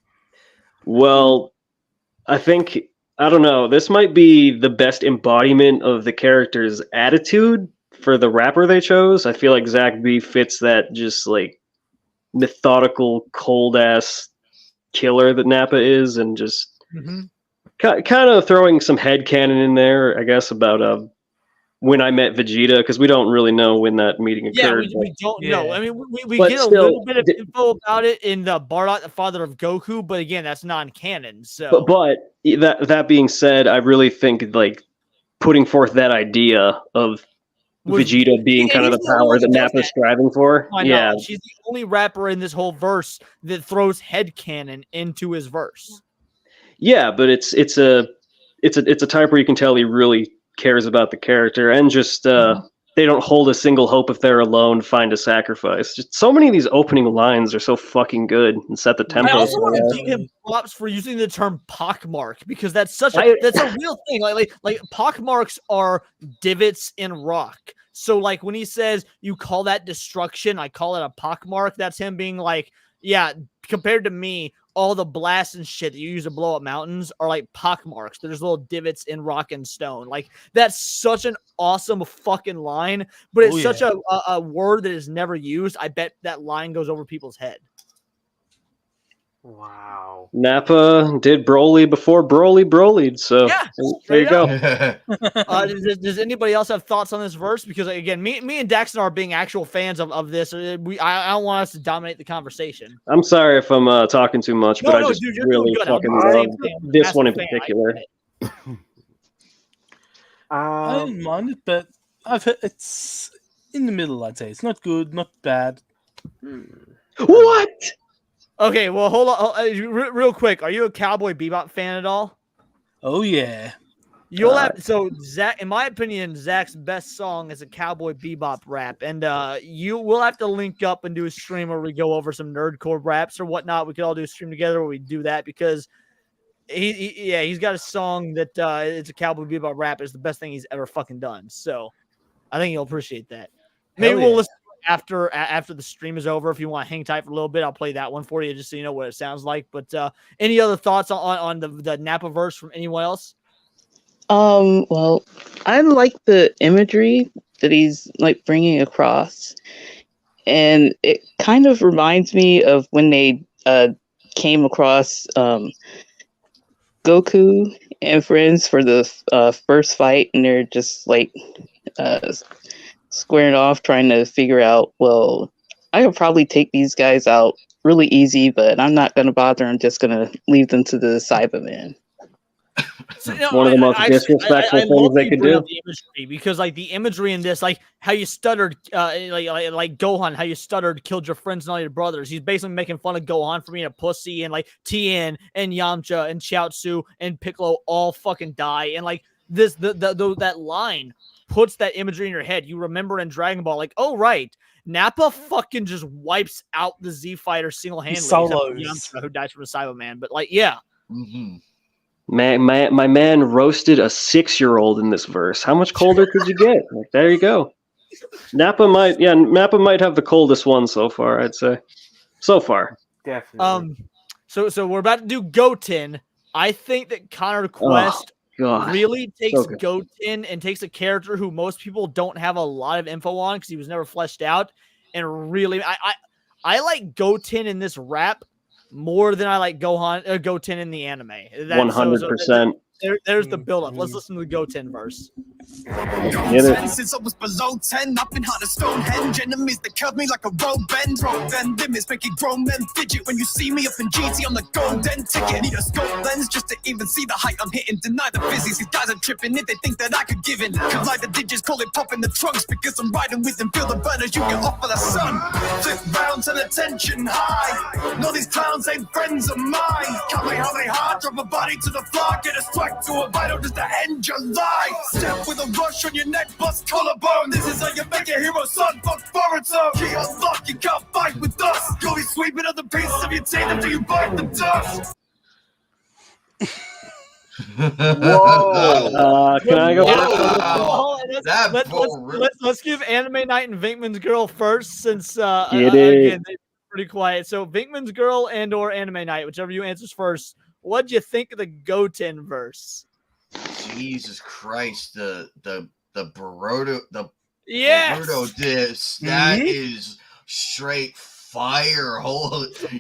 Well, I don't know. This might be the best embodiment of the character's attitude for the rapper they chose. I feel like Zach B fits that just like methodical, cold ass killer that Nappa is, and just kind of throwing some headcanon in there, I guess, about when I met Vegeta, because we don't really know when that meeting occurred. Yeah, we don't know. I mean, we But get a still, little bit of info about it in the Bardock, the father of Goku, but again, that's non-canon. So, But that being said, I really think like putting forth that idea of Vegeta being kind of the power that Nappa's striving for. Yeah, he's the only rapper in this whole verse that throws headcanon into his verse. yeah, but it's a type where you can tell he really cares about the character, and just they don't hold a single hope if they're alone, find a sacrifice. Just so many of these opening lines are so fucking good and set the tempo. I also want to give him props for using the term pockmark, because that's a real thing. Like pockmarks are divots in rock. So like when he says you call that destruction, I call it a pockmark. That's him being like, yeah, compared to me, all the blasts and shit that you use to blow up mountains are like pockmarks. There's little divots in rock and stone. Like that's such an awesome fucking line, but it's such a word that is never used. I bet that line goes over people's head. Wow. Nappa did Broly before Broly Broly'd, so there you go. Does anybody else have thoughts on this verse? Because again, me and Daxton are being actual fans of this. I don't want us to dominate the conversation. I'm sorry if I'm talking too much, but I just dude, you're really doing good. fucking I'm love the this one in fan. particular. I don't mind it, but it's in the middle. I'd say it's not good, not bad. What? Okay, well, hold on, real quick. Are you a Cowboy Bebop fan at all? Oh yeah. You'll have Zach. In my opinion, Zach's best song is a Cowboy Bebop rap, and you will have to link up and do a stream where we go over some nerdcore raps or whatnot. We could all do a stream together where we do that, because he's got a song that it's a Cowboy Bebop rap. It's the best thing he's ever fucking done. So I think you'll appreciate that. Maybe we'll listen after the stream is over. If you want to hang tight for a little bit, I'll play that one for you just so you know what it sounds like. But any other thoughts on the Nappa verse from anyone else? Well, I like the imagery that he's like bringing across, and it kind of reminds me of when they came across Goku and friends for the first fight, and they're just like squaring off, trying to figure out, well, I could probably take these guys out really easy, but I'm not going to bother. I'm just going to leave them to the Cyberman. So, one of the most disrespectful things they could do. The imagery, because like the imagery in this, like how you stuttered, like Gohan, how you stuttered, killed your friends and all your brothers. He's basically making fun of Gohan for being a pussy, and like Tien and Yamcha and Chiaotzu and Piccolo all fucking die, and like that line puts that imagery in your head. You remember in Dragon Ball, like, oh right, Nappa fucking just wipes out the Z Fighter single-handedly, except for Yamcha, who dies from a Cyberman. But like, yeah. Mm-hmm. My man roasted a 6-year-old in this verse. How much colder could you get? Like, there you go. Nappa might have the coldest one so far, I'd say. So far. Definitely. So we're about to do Goten. I think that Connor Quest really takes Goten and takes a character who most people don't have a lot of info on because he was never fleshed out, and really, I like Goten in this rap more than I like Goten in the anime. 100%. There's the buildup. Let's listen to the Goten verse. Since I was below 10, I've been hard as Stonehenge. Enemies that curve me like a road bend. Road bend limits making grown men fidget. When you see me up in GT on the golden ticket, need a scope lens just to even see the height I'm hitting. Deny the physics, these guys are tripping if they think that I could give in. Collide the digits, call it popping the trunks because I'm riding with them. Feel the burn as you get off of the sun. Flip rounds and attention high. No, these clowns ain't friends of mine. Count me how they hard, drop a body to the floor, get a strike to a vital just to end your life. Step with a rush on your neck, bust collarbone. This is how you make a hero, son. Fuck foreign zone. Key unlock, you can't fight with us. You'll be sweeping up the pieces of your teeth until you bite the dust. Whoa! Can I go first? Let's give Anime Night and Vinkman's Girl first, since Get again they're pretty quiet. So Vinkman's Girl and or Anime Night, whichever you answers first. What'd you think of the Goten verse? Jesus Christ, the Boruto Yes! Boruto diss, that is straight fire.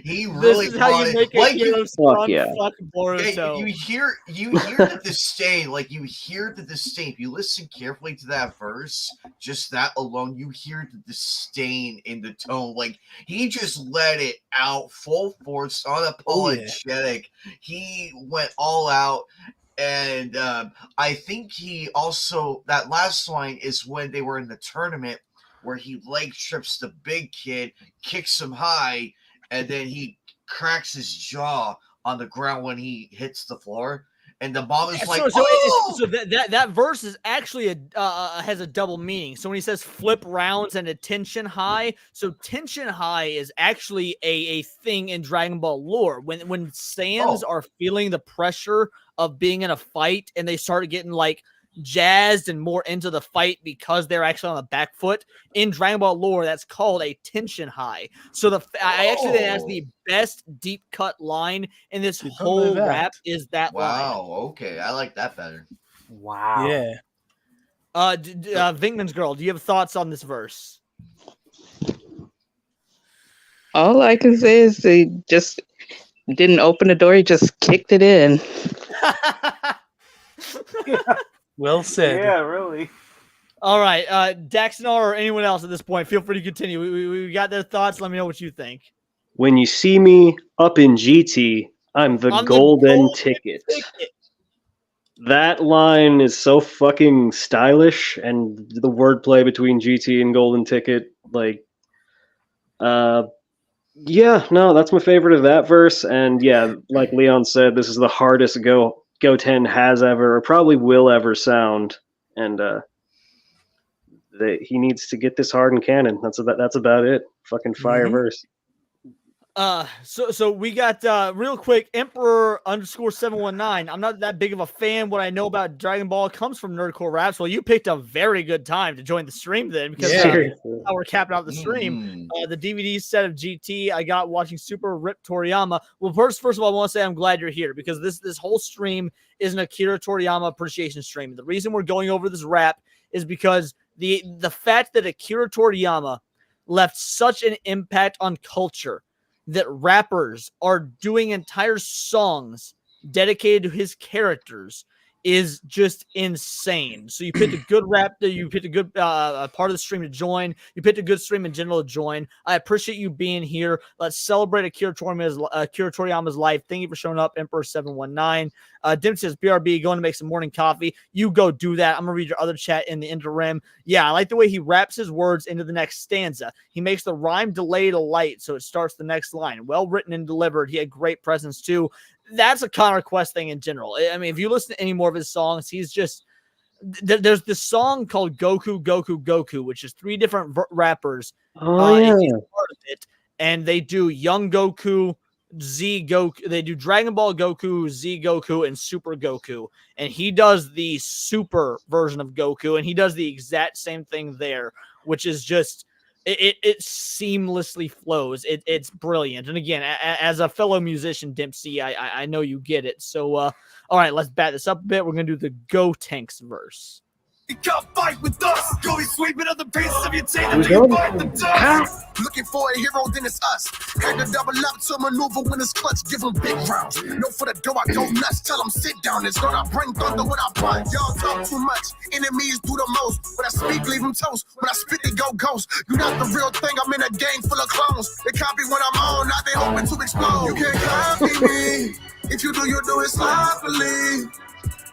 He This really is how you make a like hero strong. Fuck Boruto. you hear the disdain, like you hear the disdain. If you listen carefully to that verse, just that alone, you hear the disdain in the tone. Like he just let it out full force, unapologetic. He went all out. And I think he also, that last line is when they were in the tournament where he leg trips the big kid, kicks him high, and then he cracks his jaw on the ground when he hits the floor. And the mom is like, so that verse is actually has a double meaning. So when he says flip rounds and attention high, so tension high is actually a thing in Dragon Ball lore. When Saiyans are feeling the pressure of being in a fight and they start getting like jazzed and more into the fight because they're actually on the back foot, in Dragon Ball lore, that's called a tension high. So I actually think that's the best deep cut line in this whole rap is that line. wow, okay, I like that better. Wow. Yeah. Vinkman's Girl, do you have thoughts on this verse? All I can say is they just didn't open the door, he just kicked it in. Well said. Yeah, really. All right, Daxonar or anyone else at this point, feel free to continue. We got their thoughts. Let me know what you think. When you see me up in GT, I'm the golden ticket. That line is so fucking stylish, and the wordplay between GT and golden ticket, like, yeah, no, that's my favorite of that verse. And yeah, like Leon said, this is the hardest Goten has ever, or probably will ever sound, and he needs to get this hard in canon. That's about it. Fucking fire verse. So we got real quick, Emperor _719. I'm not that big of a fan. What I know about Dragon Ball comes from Nerdcore Raps. Well, you picked a very good time to join the stream then, because how we're capping out the stream. The DVD set of GT I got watching Super Rip Toriyama. Well, first of all, I want to say I'm glad you're here, because this whole stream is an Akira Toriyama appreciation stream. The reason we're going over this rap is because the fact that Akira Toriyama left such an impact on culture, that rappers are doing entire songs dedicated to his characters, is just insane. So you picked a good rap, you picked a good part of the stream to join. You picked a good stream in general to join. I appreciate you being here. Let's celebrate Akira Toriyama's life. Thank you for showing up, Emperor719. Dim says, BRB, going to make some morning coffee. You go do that. I'm going to read your other chat in the interim. Yeah, I like the way he wraps his words into the next stanza. He makes the rhyme delay to light, so it starts the next line. Well written and delivered. He had great presence too. That's a Connor Quest thing in general. I mean, if you listen to any more of his songs, he's just there's this song called Goku, Goku, Goku, which is 3 different rappers. Oh, and yeah. he's part of it, and they do Young Goku, Z Goku. They do Dragon Ball Goku, Z Goku, and Super Goku. And he does the super version of Goku, and he does the exact same thing there, which is just it seamlessly flows. It's brilliant. And again, as a fellow musician, Dempsey, I know you get it. So all right, let's bat this up a bit. We're gonna do the Go Tanks verse. You can't fight with us. Go be sweeping other pieces of your team until you fight the dust. Looking for a hero, then it's us. Had to double up to maneuver when it's clutch. Give them big rounds. No for the dough, I go nuts. Tell them sit down. It's gonna bring thunder when I punch. Y'all talk too much. Enemies do the most. When I speak, leave them toast. When I spit, they go ghost. You not the real thing. I'm in a gang full of clones. They copy when I'm on. Now they hoping to explode. You can't copy me. If you do it sloppily.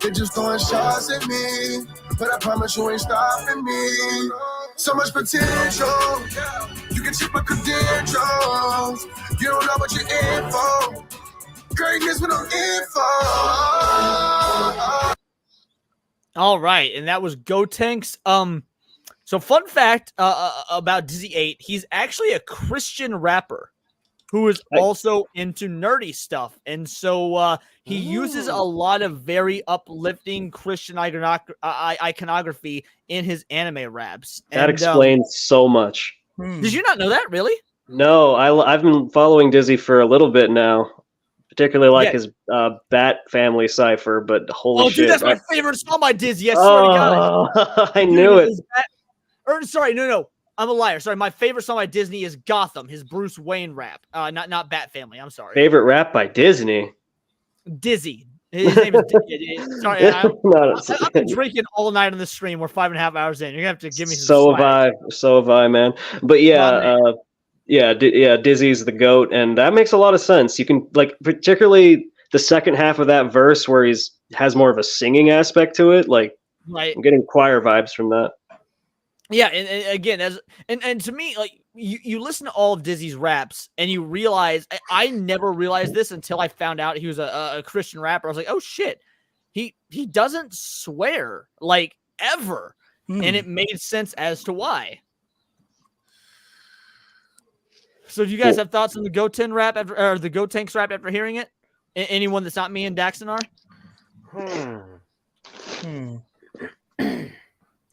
They just throwing shots at me, but I promise you ain't stopping me. So much potential, you can check my credentials. You don't know what you're in for. Greatness when I'm in for. All right, and that was Go Tanks. So fun fact about Dizzy 8, he's actually a Christian rapper who is also into nerdy stuff. And so he uses a lot of very uplifting Christian iconography in his anime raps. That explains so much. Did you not know that, really? No, I've been following Dizzy for a little bit now. Particularly like his Bat Family cipher, but holy shit. Dude, that's my favorite song by Dizzy, I swear to God. I knew it. Sorry, no. I'm a liar. Sorry, my favorite song by Disney is Gotham, his Bruce Wayne rap. Not Bat Family. I'm sorry. Favorite rap by Disney? Dizzy. His name is Dizzy. Sorry, I've been drinking all night on the stream. We're 5.5 hours in. You're gonna have to give me some swag. So have I, man. But Dizzy's the GOAT, and that makes a lot of sense. You can particularly the second half of that verse where has more of a singing aspect to it. Like, right. I'm getting choir vibes from that. Yeah, and again, and to me, like you listen to all of Dizzy's raps, and you realize I never realized this until I found out he was a Christian rapper. I was like, oh shit, he doesn't swear like ever, and it made sense as to why. So, do you guys have thoughts on the Go Tanks rap after hearing it? Anyone that's not me and Daxonar?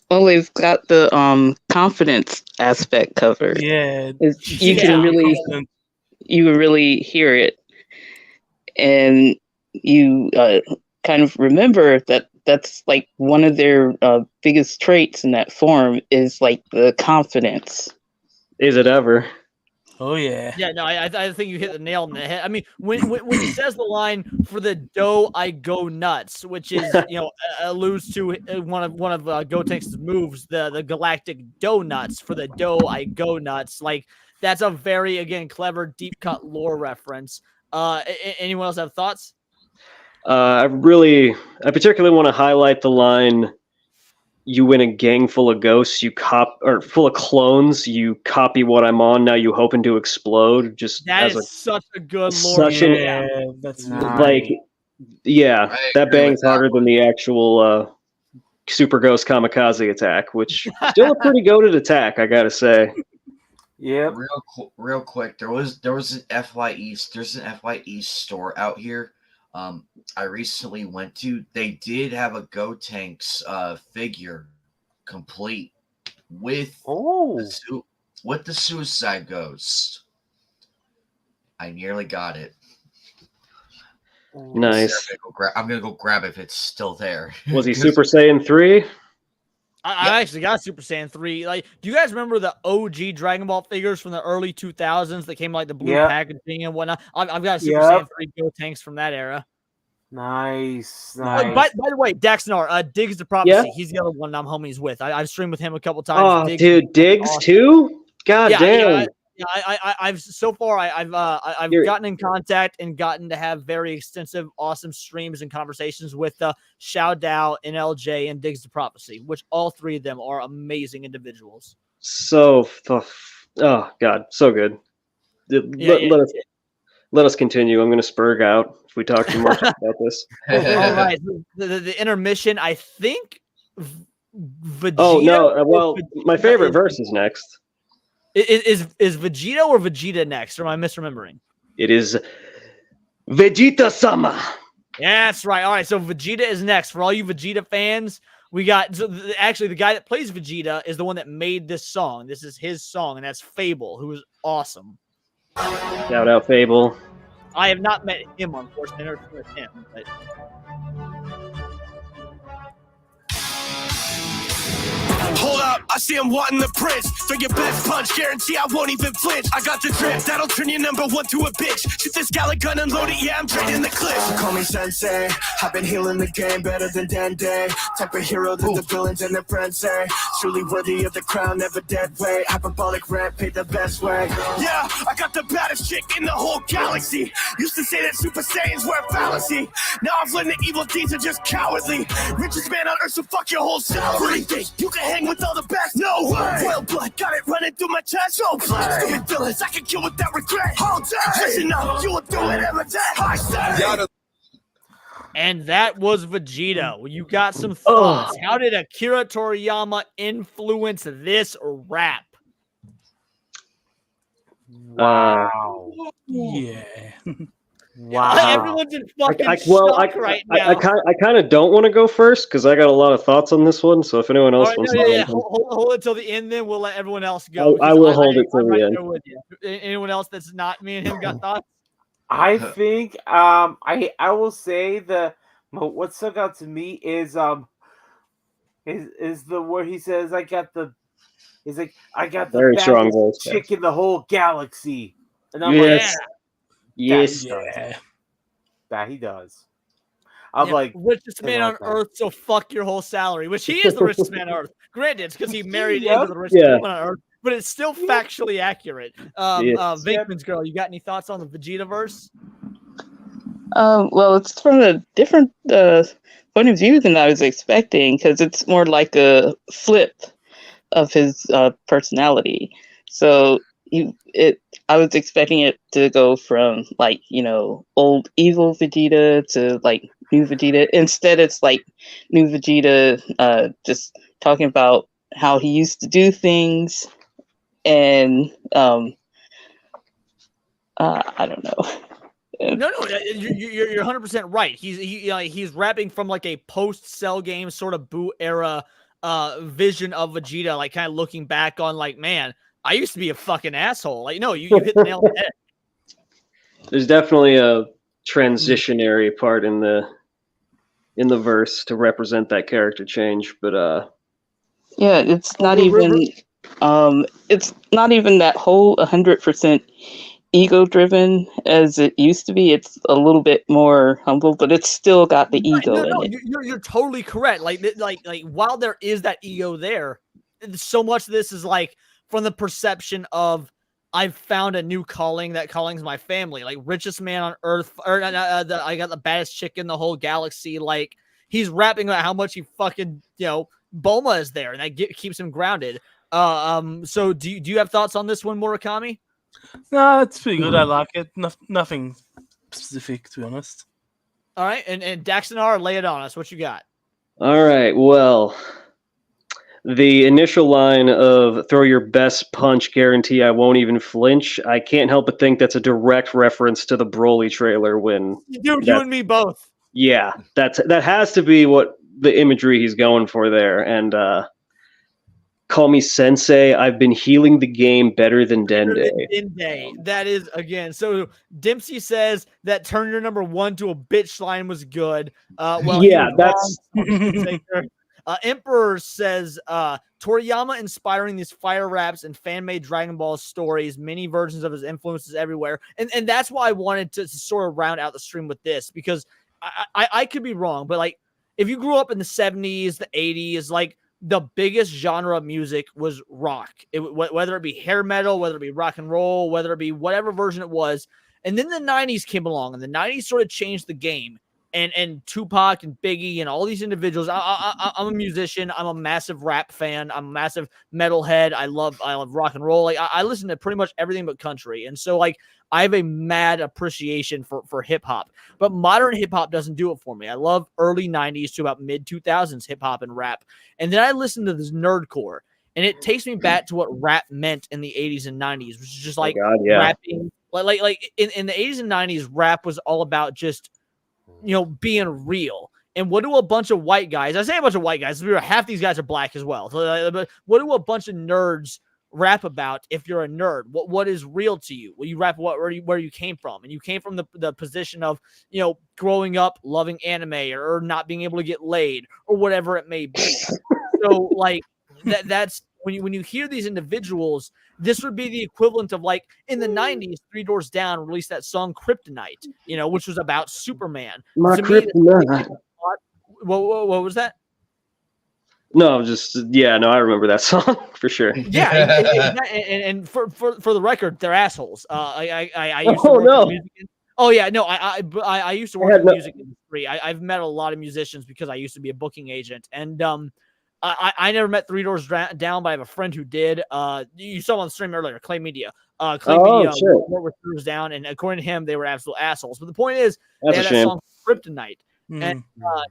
Well, they've got the confidence aspect covered. Yeah, you can really hear it, and you kind of remember that that's like one of their biggest traits in that form is like the confidence. Is it ever? Oh yeah. Yeah, no, I think you hit the nail on the head. I mean, when he says the line "for the dough I go nuts," which is alludes to one of Go Tanks' moves, the galactic donuts. For the dough I go nuts. Like that's a very clever deep cut lore reference. Anyone else have thoughts? I particularly want to highlight the line. You win a gang full of ghosts, full of clones, you copy what I'm on, now you hoping to explode. Just that is such a good lore. That's that bangs harder than the actual Super Ghost Kamikaze attack, which still a pretty goated attack, I gotta say. Yeah. Real quick, there was an FY East. There's an FY East store out here. I recently went to. They did have a Go Tanks figure, complete with the Suicide Ghost. I nearly got it. Nice. I'm gonna go grab it if it's still there. Was he Super Saiyan 3? I actually got Super Saiyan 3. Like, do you guys remember the OG Dragon Ball figures from the early 2000s that came like the blue packaging and whatnot? I've got Super Saiyan 3 Go Tanks from that era. Nice. By the way, Daxnar, Diggs the Prophecy. Yeah? He's the other one I'm homies with. I've streamed with him a couple times. Oh, Diggs awesome. Too? God damn. I've so far I've gotten in contact and gotten to have very extensive, awesome streams and conversations with Xiao Dao, NLJ, and Diggs the Prophecy, which all three of them are amazing individuals. So God, so good. Let us continue. I'm going to spurg out if we talk too much about this. All right, the intermission. I think Vegeta. Oh no! or Well, my Vegeta favorite verse is next. is Vegeta or Vegeta next? Or am I misremembering? It is Vegeta-sama. Yeah, that's right. All right, so Vegeta is next. For all you Vegeta fans, we got actually the guy that plays Vegeta is the one that made this song. This is his song, and that's Fable, who is awesome. Shout out Fable. I have not met him, unfortunately. I've never met him, but Hold up, I see him wanting the prince. Throw your best punch, guarantee I won't even flinch. I got the drip, that'll turn your number one to a bitch. Shoot this galley gun and load it, yeah, I'm trading the clip. Call me sensei, I've been healing the game better than Dende. Type of hero that the villains and their friends say. Truly worthy of the crown, never dead weight. Hyperbolic rap, paid the best way. Yeah, I got the baddest chick in the whole galaxy. Used to say that Super Saiyans were a fallacy. Now I've learned that evil deeds are just cowardly. Richest man on earth, so fuck your whole salary. What do you think? You can hang with all the best? No way! Royal blood, got it running through my chest. So play! Stupid villains, I can kill without regret. All day! Listen up, you will do it every day. I say! and that was Vegeta. Well, you got some thoughts. How did Akira Toriyama influence this rap? Wow. Yeah. Wow. Everyone's in fucking I shock right now. I kind of don't want to go first because I got a lot of thoughts on this one. So if anyone else All right, wants no, to, yeah. Hold it till the end, then we'll let everyone else go. I will hold it till I'm the right end. there with you. Anyone else that's not me and him got thoughts? I think I will say what stuck out to me is the where he says I got the Very strong baddest voice, chick in the whole galaxy. And I'm Yes. like, Yes. yeah, that he does. I'm Yeah, like richest I man like on that. earth, so fuck your whole salary, which he is the richest man on earth. Granted, it's because he married Yep. into the richest Yeah. woman on earth, but it's still factually accurate. Yes. Vinkman's girl, you got any thoughts on the Vegeta verse? Well, it's from a different point of view than I was expecting because it's more like a flip of his personality. So I was expecting it to go from like old evil Vegeta to like new Vegeta. Instead, it's like new Vegeta just talking about how he used to do things, and I don't know. No, you're 100% right. He's rapping from like a post-Cell game sort of boot era vision of Vegeta, like kind of looking back on like, man, I used to be a fucking asshole. Like, no, you hit the nail on the head. There's definitely a transitionary part in the verse to represent that character change, but Yeah, it's not even that whole 100% ego driven as it used to be. It's a little bit more humble, but it's still got the ego in it. You're totally correct. Like while there is that ego there, so much of this is like from the perception of I've found a new calling. That calling's my family. Like richest man on earth, or I got the baddest chick in the whole galaxy. Like he's rapping about how much he fucking Bulma is there, and that keeps him grounded. So do you have thoughts on this one, Murakami? No, it's pretty good. I like it. Nothing specific, to be honest. All right, and Daxonar, lay it on us. What you got? all right. Well, the initial line of "throw your best punch, guarantee I won't even flinch." I can't help but think that's a direct reference to the Broly trailer. Dude, you and me both. Yeah, that has to be what the imagery he's going for there. And call me sensei. I've been healing the game better than Dende. That is, again. So Dempsey says that turn your number one to a bitch line was good. Well, yeah, that's. Emperor says Toriyama inspiring these fire raps and fan-made Dragon Ball stories, many versions of his influences everywhere. And that's why I wanted to sort of round out the stream with this, because I could be wrong, but like if you grew up in the 70s, the 80s, like the biggest genre of music was rock. Whether it be hair metal, whether it be rock and roll, whether it be whatever version it was. And then the 90s came along, and the 90s sort of changed the game. and Tupac and Biggie and all these individuals. I'm a musician. I'm a massive rap fan. I'm a massive metalhead. I love rock and roll. Like I listen to pretty much everything but country. And so like I have a mad appreciation for hip hop, but modern hip hop doesn't do it for me. I love early 90s to about mid 2000s hip hop and rap. And then I listen to this nerdcore, and it takes me back to what rap meant in the 80s and 90s, which is just like rapping. Like in the 80s and 90s, rap was all about just, being real. And what do a bunch of white guys, I say a bunch of white guys, half these guys are black as well. But what do a bunch of nerds rap about if you're a nerd? What is real to you? Well, you rap where you came from. And you came from the position of, growing up loving anime or not being able to get laid or whatever it may be. So like that's when you hear these individuals, this would be the equivalent of like in the 90s, Three Doors Down released that song Kryptonite, which was about Superman. My Kryptonite. What was that? No, I remember that song for sure. Yeah, and for the record, they're assholes. I used to work in the music. Oh yeah, no, I used to work in the music industry. I've met a lot of musicians because I used to be a booking agent, and I never met Three Doors Down, but I have a friend who did. You saw on the stream earlier, Clay Media. Clay Media worked with Three Doors Down, and according to him, they were absolute assholes. But the point is, they had that song Kryptonite. And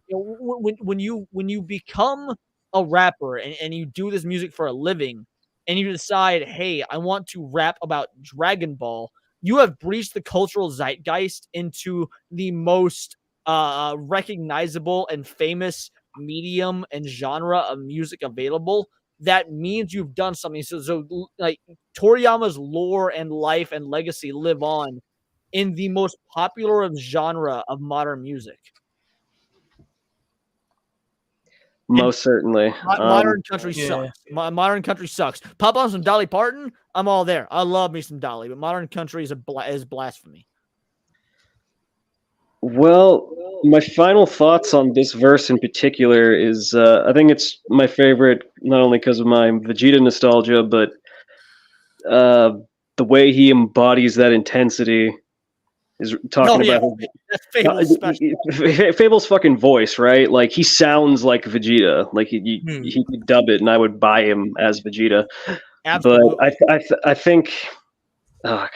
when you become a rapper and you do this music for a living, and you decide, hey, I want to rap about Dragon Ball, you have breached the cultural zeitgeist into the most recognizable and famous medium and genre of music available. That means you've done something. So like Toriyama's lore and life and legacy live on in the most popular of genre of modern music. Most certainly. Modern country sucks. Modern country sucks. Pop on some Dolly Parton, I'm all there. I love me some Dolly, but modern country is blasphemy. Well, my final thoughts on this verse in particular is I think it's my favorite, not only because of my Vegeta nostalgia, but the way he embodies that intensity is talking about Fable's Fable's fucking voice, right? Like he sounds like Vegeta. Like he could dub it, and I would buy him as Vegeta. Absolutely. But I think I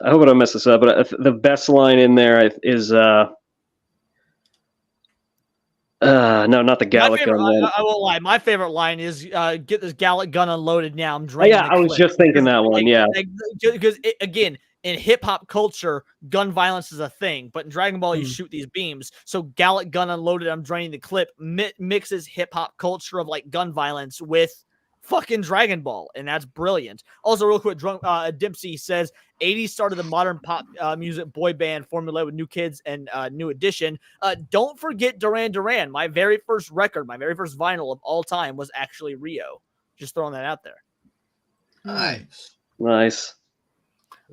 hope I don't mess this up, but the best line in there is no, not the Gallic gun. I won't lie. My favorite line is get this Gallic gun unloaded now. I'm draining I was just thinking that one. Because again, in hip hop culture, gun violence is a thing, but in Dragon Ball, you shoot these beams. So Gallic gun unloaded, I'm draining the clip mixes hip hop culture of like gun violence with fucking Dragon Ball, and that's brilliant. Also, real quick, Dempsey says 80s started the modern pop music boy band formula with New Kids and New Edition. Don't forget Duran Duran. My very first record, my very first vinyl of all time was actually Rio. Just throwing that out there. Nice.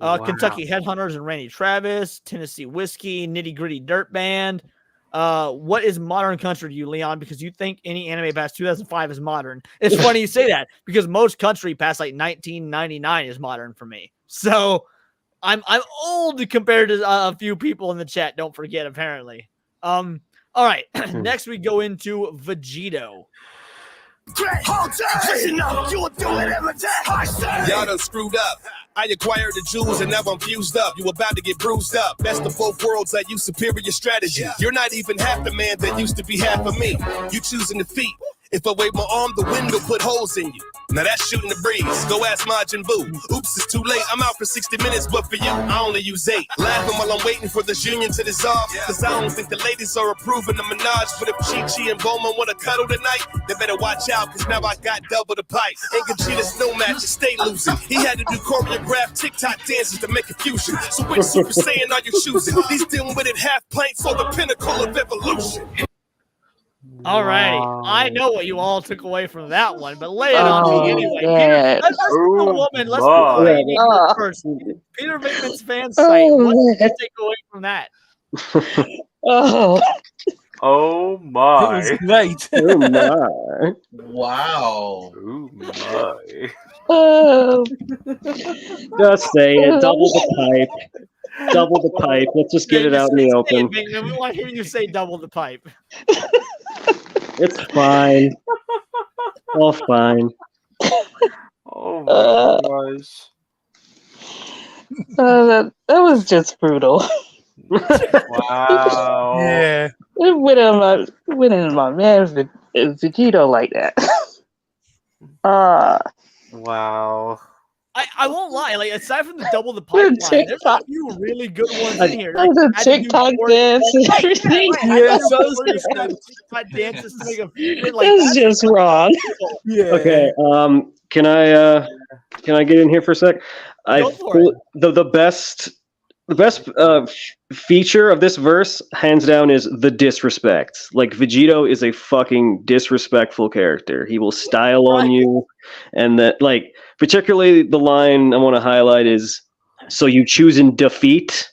Kentucky Headhunters and Randy Travis, Tennessee Whiskey, Nitty Gritty Dirt Band. What is modern country to you, Leon? Because you think any anime past 2005 is modern. It's funny you say that because most country past like 1999 is modern for me. So I'm old compared to a few people in the chat. Don't forget, apparently. All right. Next we go into Vegito. Listen up, you will do it every day. Y'all done screwed up. I acquired the jewels and now I'm fused up. You about to get bruised up. Best of both worlds, I use superior strategy. You're not even half the man that used to be half of me. You choosing defeat. If I wave my arm, the wind will put holes in you. Now that's shooting the breeze. Go ask Majin Buu. Oops, it's too late. I'm out for 60 minutes, but for you, I only use 8. Laughing while I'm waiting for this union to dissolve. Cause I don't think the ladies are approving the menage. But if Chi-Chi and Bowman wanna cuddle tonight, they better watch out, cause now I got double the pipe. Ain't Vegeta's no match, just stay losing. He had to do choreographed TikTok dances to make a fusion. So which Super Saiyan are you choosing? These dim-witted half planks or the pinnacle of evolution? All right, I know what you all took away from that one, but lay it on me anyway. Yes. Let's do a woman. Let's do a lady first. Peter Bateman's fan site. What did you take away from that? Oh my! It was great. Oh my! Wow! Oh my! Just say it. Double the pipe. Double the pipe. Let's just get it out in the open. We want to hear you say double the pipe. It's fine. All fine. Oh my gosh. That was just brutal. Wow. Yeah. It went in my man Vegito like that. Wow. I won't lie. Like aside from the double the pipeline, there's a few really good ones in here. Like, The TikTok dance and everything. Yes, TikTok dances to make a few. Like, That's just wrong. Yeah. Okay. Can I get in here for a sec? The best feature of this verse, hands down, is the disrespect. Like, Vegito is a fucking disrespectful character. He will style on you, and that, like, particularly the line I want to highlight is, "So you choose in defeat,"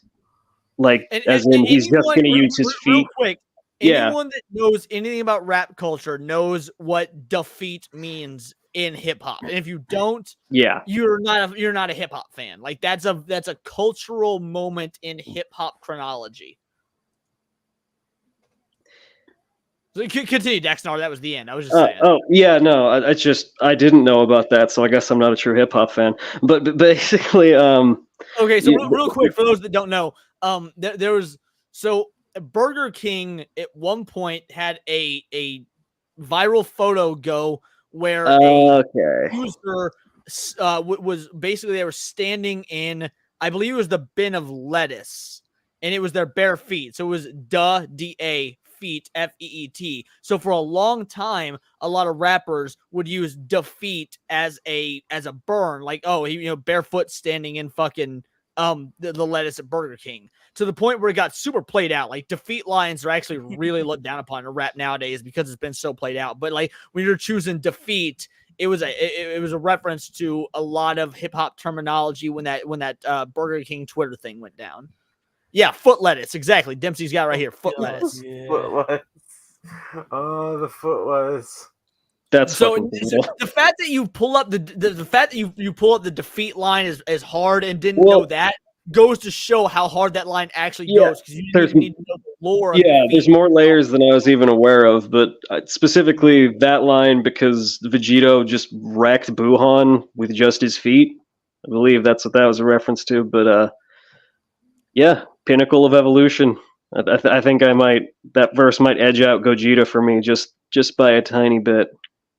like, as in he's just going to use his feet. Real quick, anyone that knows anything about rap culture knows what defeat means in hip hop. And if you don't, you're not a hip hop fan. Like that's a cultural moment in hip hop chronology. So continue, Daxnar. That was the end. I was just saying. Oh yeah, no, I didn't know about that, so I guess I'm not a true hip hop fan. But basically, okay. So real quick, for those that don't know, there was Burger King at one point had a viral photo go where a user was basically, they were standing in, I believe it was the bin of lettuce, and it was their bare feet. So it was DA feet, FEET. So for a long time, a lot of rappers would use defeat as a burn, like, oh, he, barefoot standing in fucking the lettuce at Burger King, to the point where it got super played out. Like, defeat lines are actually really looked down upon in rap nowadays because it's been so played out. But like, when you're choosing defeat, it was a reference to a lot of hip hop terminology when that Burger King Twitter thing went down. Yeah, foot lettuce, exactly. Dempsey's got it right here, foot lettuce. Yeah. Foot lettuce. Oh, the foot lettuce. That's so the fact that you pull up the fact that you pull up the defeat line is hard and didn't know that goes to show how hard that line actually goes, because you need to know the lore. There's more layers than I was even aware of, but specifically that line, because Vegito just wrecked Buhan with just his feet. I believe that's what that was a reference to. But pinnacle of evolution. I think that verse might edge out Gogeta for me just by a tiny bit.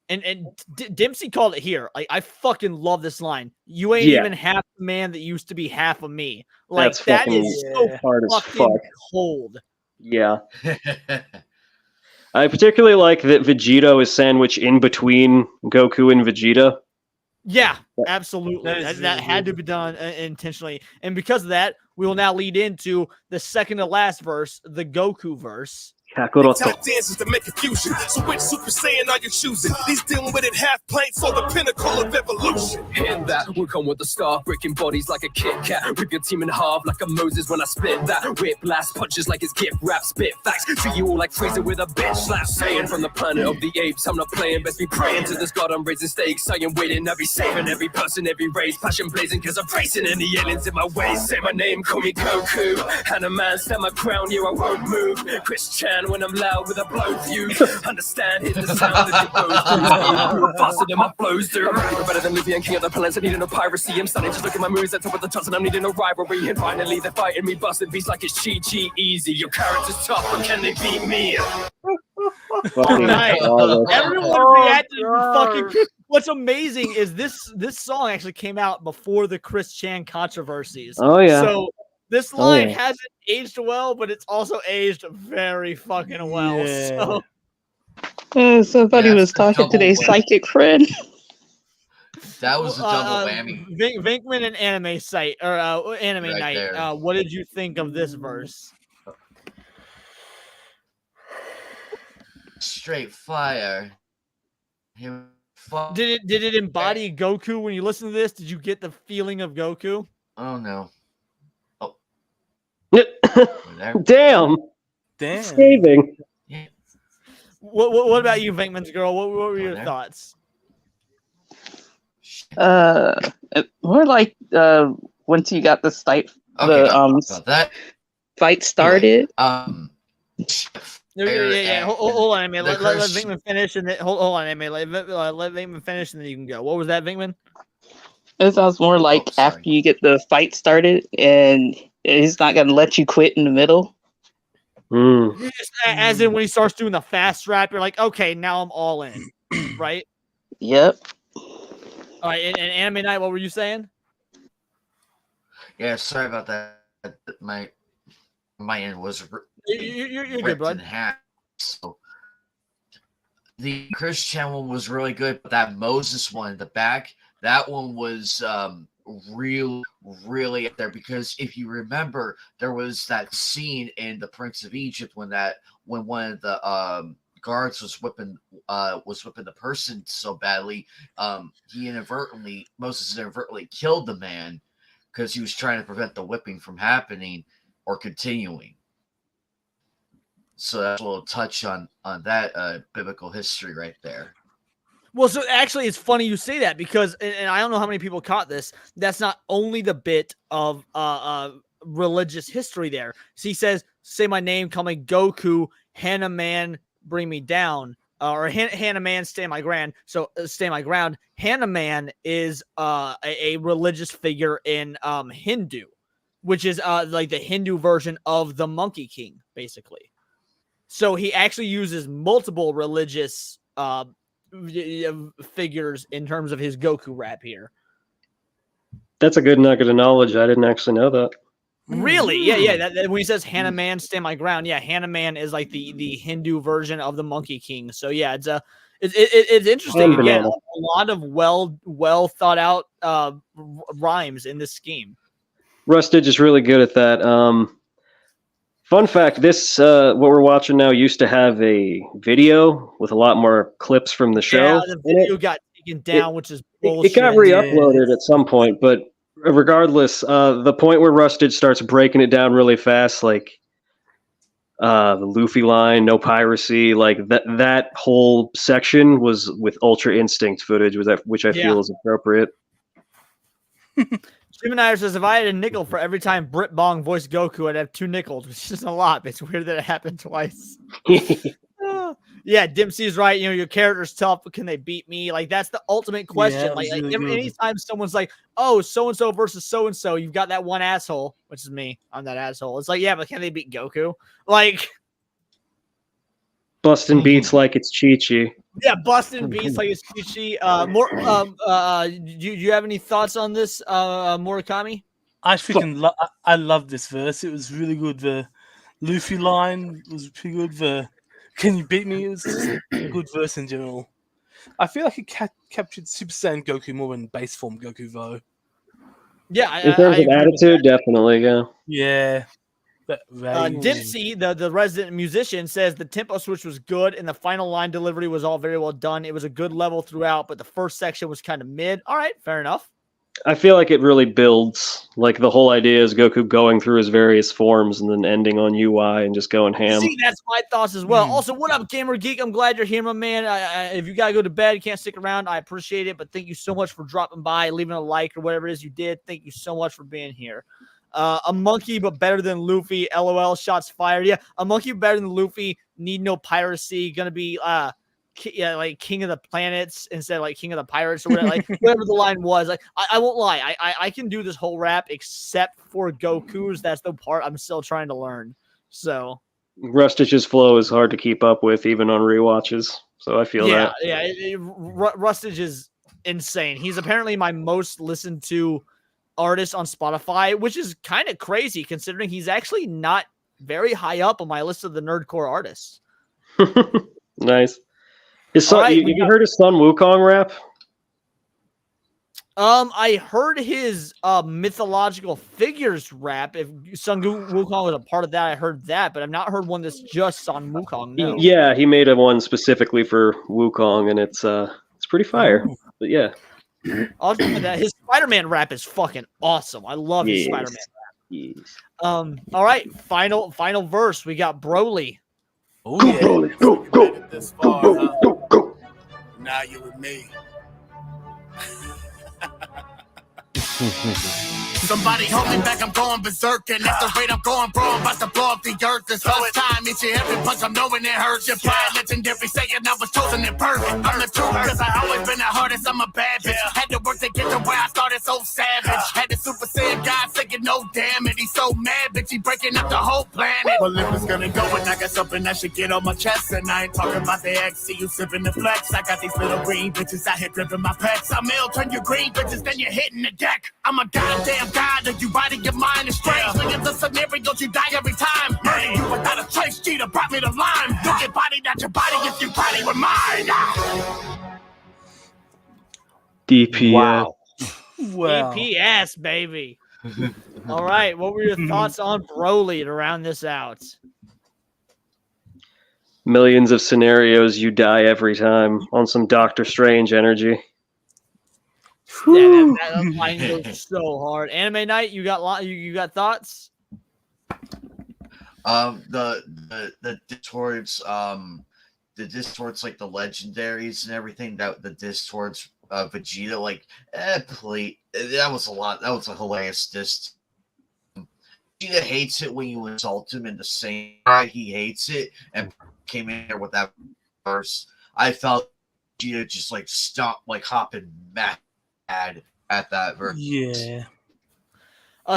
And Dempsey called it here. Like, I fucking love this line. You ain't even half the man that used to be half of me. Like, that is so hard as fucking fuck. cold. Yeah. I particularly like that Vegito is sandwiched in between Goku and Vegeta. Yeah, absolutely. That had to be done intentionally. And because of that, we will now lead into the second to last verse, the Goku verse. Top dances to make confusion. So which Super Saiyan are you choosing? These dim-witted half-planks or the pinnacle of evolution? And that will come with a star, breaking bodies like a Kit Kat. Rip your team in half like a Moses when I split that. Whip blast punches like it's gift wrap, spit facts. Treat you all like Freezer with a bitch slap. Saying from the planet of the apes, I'm not playing, best be praying to this god I'm raising stakes. I am waiting, I'll be saving every person, every race. Passion blazing cause I'm racing any aliens in my way. Say my name, call me Goku. And a man, stand my crown, here I won't move. Chris Chan when I'm loud with a blow fuse. Understand, hit the sound as it goes through. Faster than my flows do. I'm even better than Luffy and King of the Planets. I need no piracy. I'm starting to look at my moves at top of the charts, and I'm needing a rivalry. And finally, they're fighting me, busted beats like it's Chi-Chi easy. Your character's tough, but can they beat me? Right. Everyone reacted to fucking. What's amazing is this song actually came out before the Chris Chan controversies. Oh yeah. So this line hasn't aged well, but it's also aged very fucking well. Yeah. So Somebody was talking to their psychic friend. That was a double whammy. Vinkman and Anime Site or Anime Right Night. there. What did you think of this verse? Straight fire. Did it embody Goku when you listen to this? Did you get the feeling of Goku? Oh no. Oh. Damn. Saving. What about you, Vinkman's girl? What were your thoughts? More like once you got the the that fight started. Yeah. Hold on, Amy. Let Vinkman finish, and then hold on, Amy. Let Vinkman finish, and then you can go. What was that, Vinkman? It sounds more like after you get the fight started, and he's not gonna let you quit in the middle. As in when he starts doing the fast rap, you're like, okay, now I'm all in, right? Yep. All right, and Anime Night, what were you saying? Yeah, sorry about that. My end was you're good, bud. So the Christian one was really good, but that Moses one in the back, that one was really up there, because if you remember, there was that scene in The Prince of Egypt when one of the guards was whipping the person so badly, Moses inadvertently killed the man because he was trying to prevent the whipping from happening or continuing. So that's a little touch on that biblical history right there. Well, so actually, it's funny you say that, because, and I don't know how many people caught this, that's not only the bit of religious history there. So he says, say my name, call me Goku, Hana Man, bring me down, or Hana Man, stay my ground. So stay my ground. Hana Man is a religious figure in Hindu, which is like the Hindu version of the Monkey King, basically. So he actually uses multiple religious figures in terms of his Goku rap here. That's a good nugget of knowledge. I didn't actually know that. Really? Yeah. That, when he says Hana Man, stand my ground. Yeah, Hana Man is like the Hindu version of the Monkey King. So yeah, it's interesting. Again, a lot of well thought out rhymes in this scheme. Rustage is really good at that. Fun fact: this what we're watching now used to have a video with a lot more clips from the show. Yeah, the video got taken down, which is bullshit. It got re-uploaded at some point, but regardless, the point where Rustage starts breaking it down really fast, like the Luffy line, no piracy, like that whole section was with Ultra Instinct footage, which I feel is appropriate. Gemini says, if I had a nickel for every time Brit Bong voiced Goku, I'd have 2 nickels, which isn't a lot, but it's weird that it happened twice. Yeah, Dempsey's right. You know, your character's tough, but can they beat me? Like, that's the ultimate question. Like anytime someone's like, oh, so-and-so versus so-and-so, you've got that one asshole, which is me. I'm that asshole. It's like, yeah, but can they beat Goku? Like, busting beats like it's Chi-Chi. Yeah, busting beats like it's Chi-Chi. Do you have any thoughts on this, Murakami? I love this verse. It was really good. The Luffy line was pretty good. The "Can you beat me?" It was just a good verse in general. I feel like it captured Super Saiyan Goku more than base form Goku, though. Yeah, in terms of attitude, definitely, yeah. Yeah. Dipsy, the resident musician, says the tempo switch was good and the final line delivery was all very well done. It was a good level throughout, but the first section was kind of mid. All right, fair enough. I feel like it really builds. Like, the whole idea is Goku going through his various forms and then ending on UI and just going ham. See, that's my thoughts as well. Also, what up, Gamer Geek? I'm glad you're here, my man. If you gotta go to bed, you can't stick around, I appreciate it, but thank you so much for dropping by, leaving a like or whatever it is you did. Thank you so much for being here. A monkey, but better than Luffy. LOL, shots fired. Yeah, a monkey better than Luffy. Need no piracy. Gonna be like king of the planets instead of like king of the pirates or whatever. Like whatever the line was. Like I won't lie. I can do this whole rap except for Goku's. That's the part I'm still trying to learn. So Rustage's flow is hard to keep up with even on rewatches. So I feel that. Yeah. Rustage is insane. He's apparently my most listened to artist on Spotify, which is kind of crazy considering he's actually not very high up on my list of the nerdcore artists. Nice. His son, right, you heard his son Wukong rap? I heard his mythological figures rap. If Son Wukong was a part of that, I heard that, but I've not heard one that's just on Wukong. No. Yeah, he made a one specifically for Wukong, and it's pretty fire. But yeah. I'll give you that. His Spider-Man rap is fucking awesome. I love his Spider-Man rap. Yes. All right, final verse. We got Broly. Oh, go, yeah. Broly, go. This far, go. Now you with me. Somebody hold me back, I'm going berserk. And at the rate I'm going, bro, I'm about to blow up the earth. This first time, each and every punch, I'm knowing it hurts. Your pride, legendary, saying I was chosen and perfect. I'm the truth, cause I always been the hardest, I'm a bad bitch. Had to work to get to where I started so savage. Had the Super Saiyan God saying no damn it. He's so mad, bitch, he breaking up the whole planet. Well, if it's gonna go, and I got something that should get on my chest. And I ain't talking about the X, see you sipping the flex. I got these little green bitches out here gripping my pecs. I'm ill, turn you green bitches, then you're hitting the deck. I'm a goddamn god of you body, your mind is strange. Look at the scenarios, you die every time. Murder you without a trace, cheater brought me to lime. You get body, not your body, if you body with mine. DPS. Wow. Wow. DPS, baby. All right. What were your thoughts on Broly to round this out? Millions of scenarios, you die every time on some Doctor Strange energy. Yeah, that line goes so hard. Anime Night, you got you got thoughts? The distorts like the legendaries and everything, that the distorts Vegeta, like please, that was a lot. That was a hilarious dist. Vegeta hates it when you insult him in the same way he hates it, and came in there with that verse. I felt Vegeta just like stopped, like hopping mad at that verse. Yeah.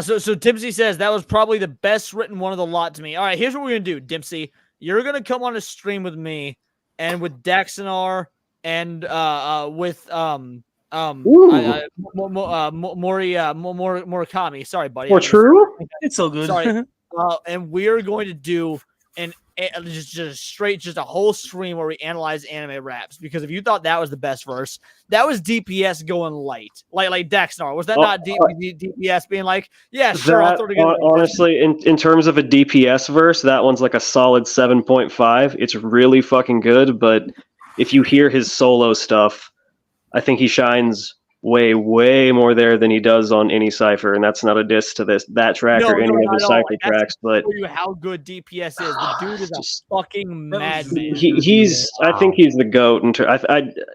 So Dempsey says that was probably the best written one of the lot to me. All right, here's what we're gonna do, Dempsey. You're gonna come on a stream with me and with Daxonar and with Murakami. Sorry, buddy. More true? It's so good. Sorry. And we are going to do just a whole stream where we analyze anime raps, because if you thought that was the best verse, that was DPS going light, like Daxnar. Was that not DPS being like, yeah, sure, I'll throw together. Honestly, in terms of a DPS verse, that one's like a solid 7.5. It's really fucking good, but if you hear his solo stuff, I think he shines way more there than he does on any cipher, and that's not a diss to that track or any of the cipher tracks. But show you how good DPS is. The dude is a fucking madman. He's I think he's the GOAT.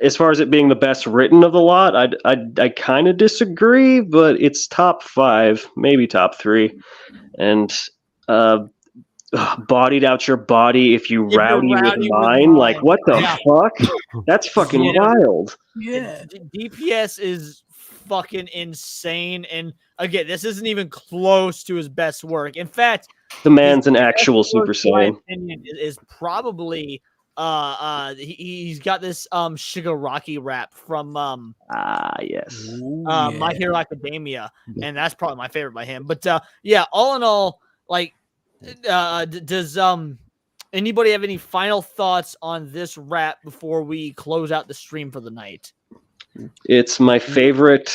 As far as it being the best written of the lot, I kind of disagree, but it's top 5, maybe top 3, and bodied out your body if you rowdy with mine. Like, what the fuck? That's fucking wild. Yeah, DPS is fucking insane. And again, this isn't even close to his best work. In fact, the man's an actual Super Saiyan. My opinion is probably he's got this Shigaraki rap from yes, My Hero Academia, and that's probably my favorite by him. But yeah, all in all, like, does anybody have any final thoughts on this rap before we close out the stream for the night? It's my favorite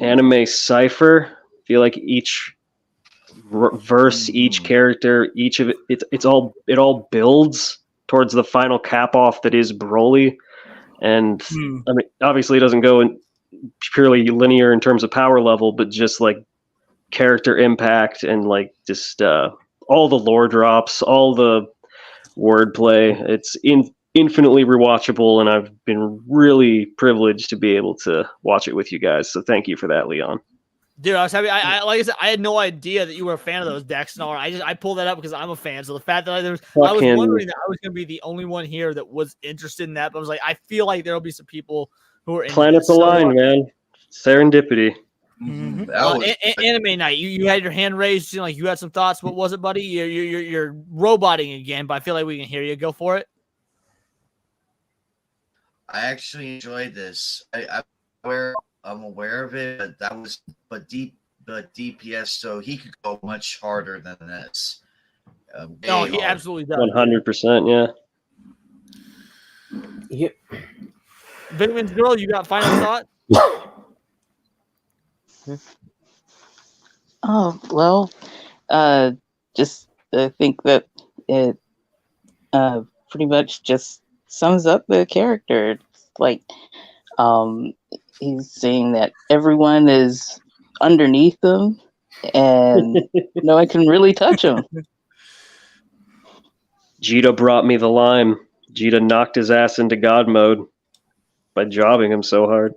anime cipher. I feel like each verse, each character, each of it all builds towards the final cap off that is Broly. And I mean, obviously it doesn't go in purely linear in terms of power level, but just like character impact and like just all the lore drops, all the wordplay. It's infinitely rewatchable, and I've been really privileged to be able to watch it with you guys. So thank you for that, Leon. Dude, I was happy. I like I said, I had no idea that you were a fan of those Daxnar. I pulled that up because I'm a fan. So the fact that I was wondering that I was going to be the only one here that was interested in that, but I was like, I feel like there'll be some people who are planets align, man. Serendipity. Mm-hmm. Anime Night. You had your hand raised. Like you had some thoughts. What was it, buddy? You're roboting again, but I feel like we can hear you. Go for it. I actually enjoyed this. I'm aware of it, but DPS, so he could go much harder than this. No, he absolutely does. 100%, yeah. Yep. Vinman's girl, you got final thought? Oh, well, just think that it pretty much just sums up the character. It's like he's saying that everyone is underneath him and no one can really touch him. Jita brought me the lime. Jita knocked his ass into God mode by jobbing him so hard.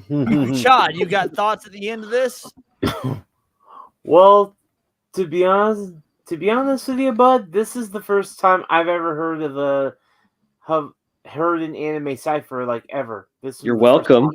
Chad, you got thoughts at the end of this? Well, to be honest with you, bud, this is the first time I've ever heard an anime cipher like ever. You're welcome.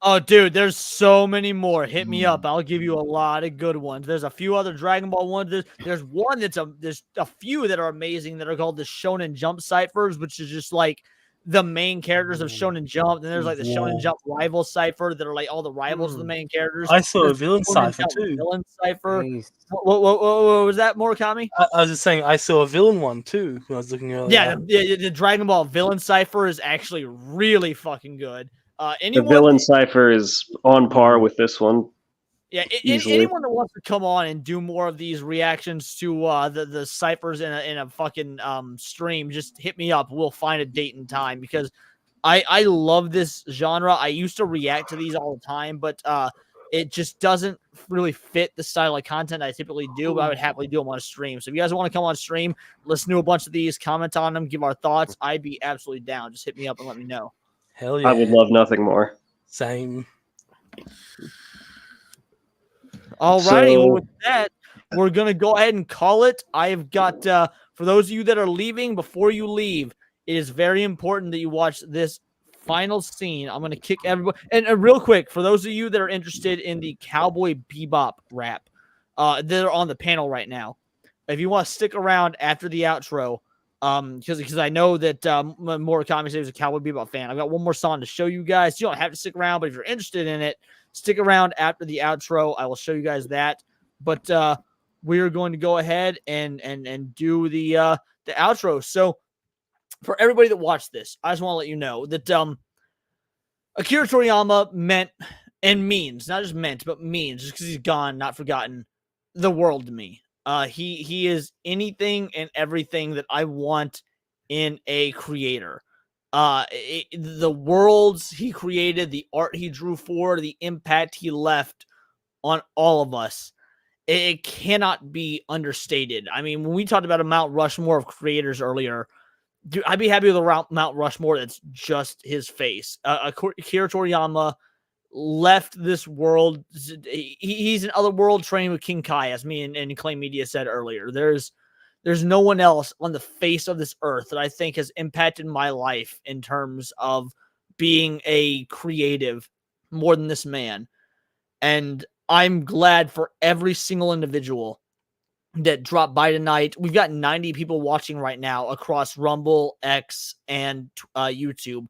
Oh, dude, there's so many more. Hit me up. I'll give you a lot of good ones. There's a few other Dragon Ball ones. There's one there's a few that are amazing that are called the Shonen Jump ciphers, which is just like the main characters of Shonen Jump. Then there's like the Shonen Jump rival cipher that are like all the rivals of the main characters. I saw There's a villain Shonen cipher Jump too. Villain cipher. What was that, Murakami? I was just saying I saw a villain one too when I was looking earlier. Yeah, the Dragon Ball villain cipher is actually really fucking good. The villain cipher is on par with this one. Yeah, easily. anyone that wants to come on and do more of these reactions to the ciphers in a fucking stream, just hit me up. We'll find a date and time because I love this genre. I used to react to these all the time, but it just doesn't really fit the style of content I typically do. But I would happily do them on a stream. So if you guys want to come on stream, listen to a bunch of these, comment on them, give our thoughts, I'd be absolutely down. Just hit me up and let me know. Hell yeah. I would love nothing more. Same. All righty. Well, with that, we're going to go ahead and call it. I've got, for those of you that are leaving, before you leave, it is very important that you watch this final scene. I'm going to kick everybody. And real quick, for those of you that are interested in the Cowboy Bebop rap that are on the panel right now, if you want to stick around after the outro, because I know that Murakami said he was a Cowboy Bebop fan. I've got one more song to show you guys. You don't have to stick around, but if you're interested in it, stick around after the outro. I will show you guys that. But we're going to go ahead and do the outro. So for everybody that watched this, I just want to let you know that Akira Toriyama meant and means, not just meant, but means, just because he's gone, not forgotten, the world to me. He is anything and everything that I want in a creator. The worlds he created, the art he drew for, the impact he left on all of us, it cannot be understated. I mean, when we talked about a Mount Rushmore of creators earlier, dude, I'd be happy with a Mount Rushmore that's just his face. Akira Toriyama left this world. He's an otherworld training with King Kai, as me and Clay Media said earlier. There's no one else on the face of this earth that I think has impacted my life in terms of being a creative more than this man. And I'm glad for every single individual that dropped by tonight. We've got 90 people watching right now across Rumble, X, and YouTube.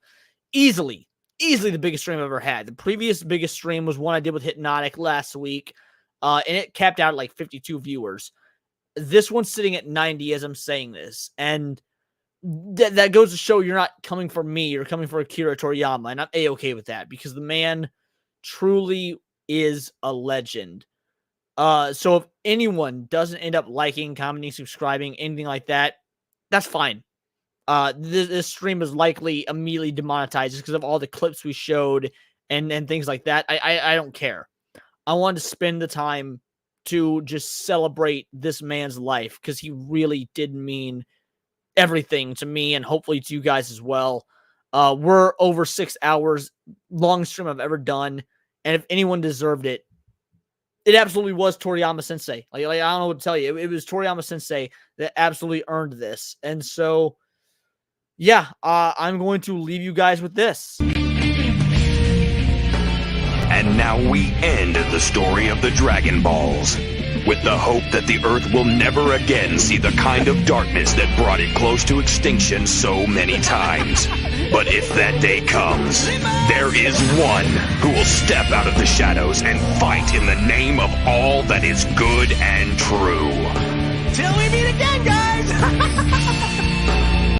Easily the biggest stream I've ever had. The previous biggest stream was one I did with Hypnotic last week, and it capped out at like 52 viewers. This one's sitting at 90 as I'm saying this, and that goes to show you're not coming for me, you're coming for Akira Toriyama, and I'm A-okay with that, because the man truly is a legend. So if anyone doesn't end up liking, commenting, subscribing, anything like that, that's fine. This stream is likely immediately demonetized just because of all the clips we showed and things like that. I don't care. I wanted to spend the time to just celebrate this man's life because he really did mean everything to me and hopefully to you guys as well. We're over 6 hours, longest stream I've ever done, and if anyone deserved it, it absolutely was Toriyama Sensei. Like I don't know what to tell you. It was Toriyama Sensei that absolutely earned this. And so, yeah, I'm going to leave you guys with this. And now we end the story of the Dragon Balls, with the hope that the Earth will never again see the kind of darkness that brought it close to extinction so many times. But if that day comes, there is one who will step out of the shadows and fight in the name of all that is good and true. Till we meet again, guys!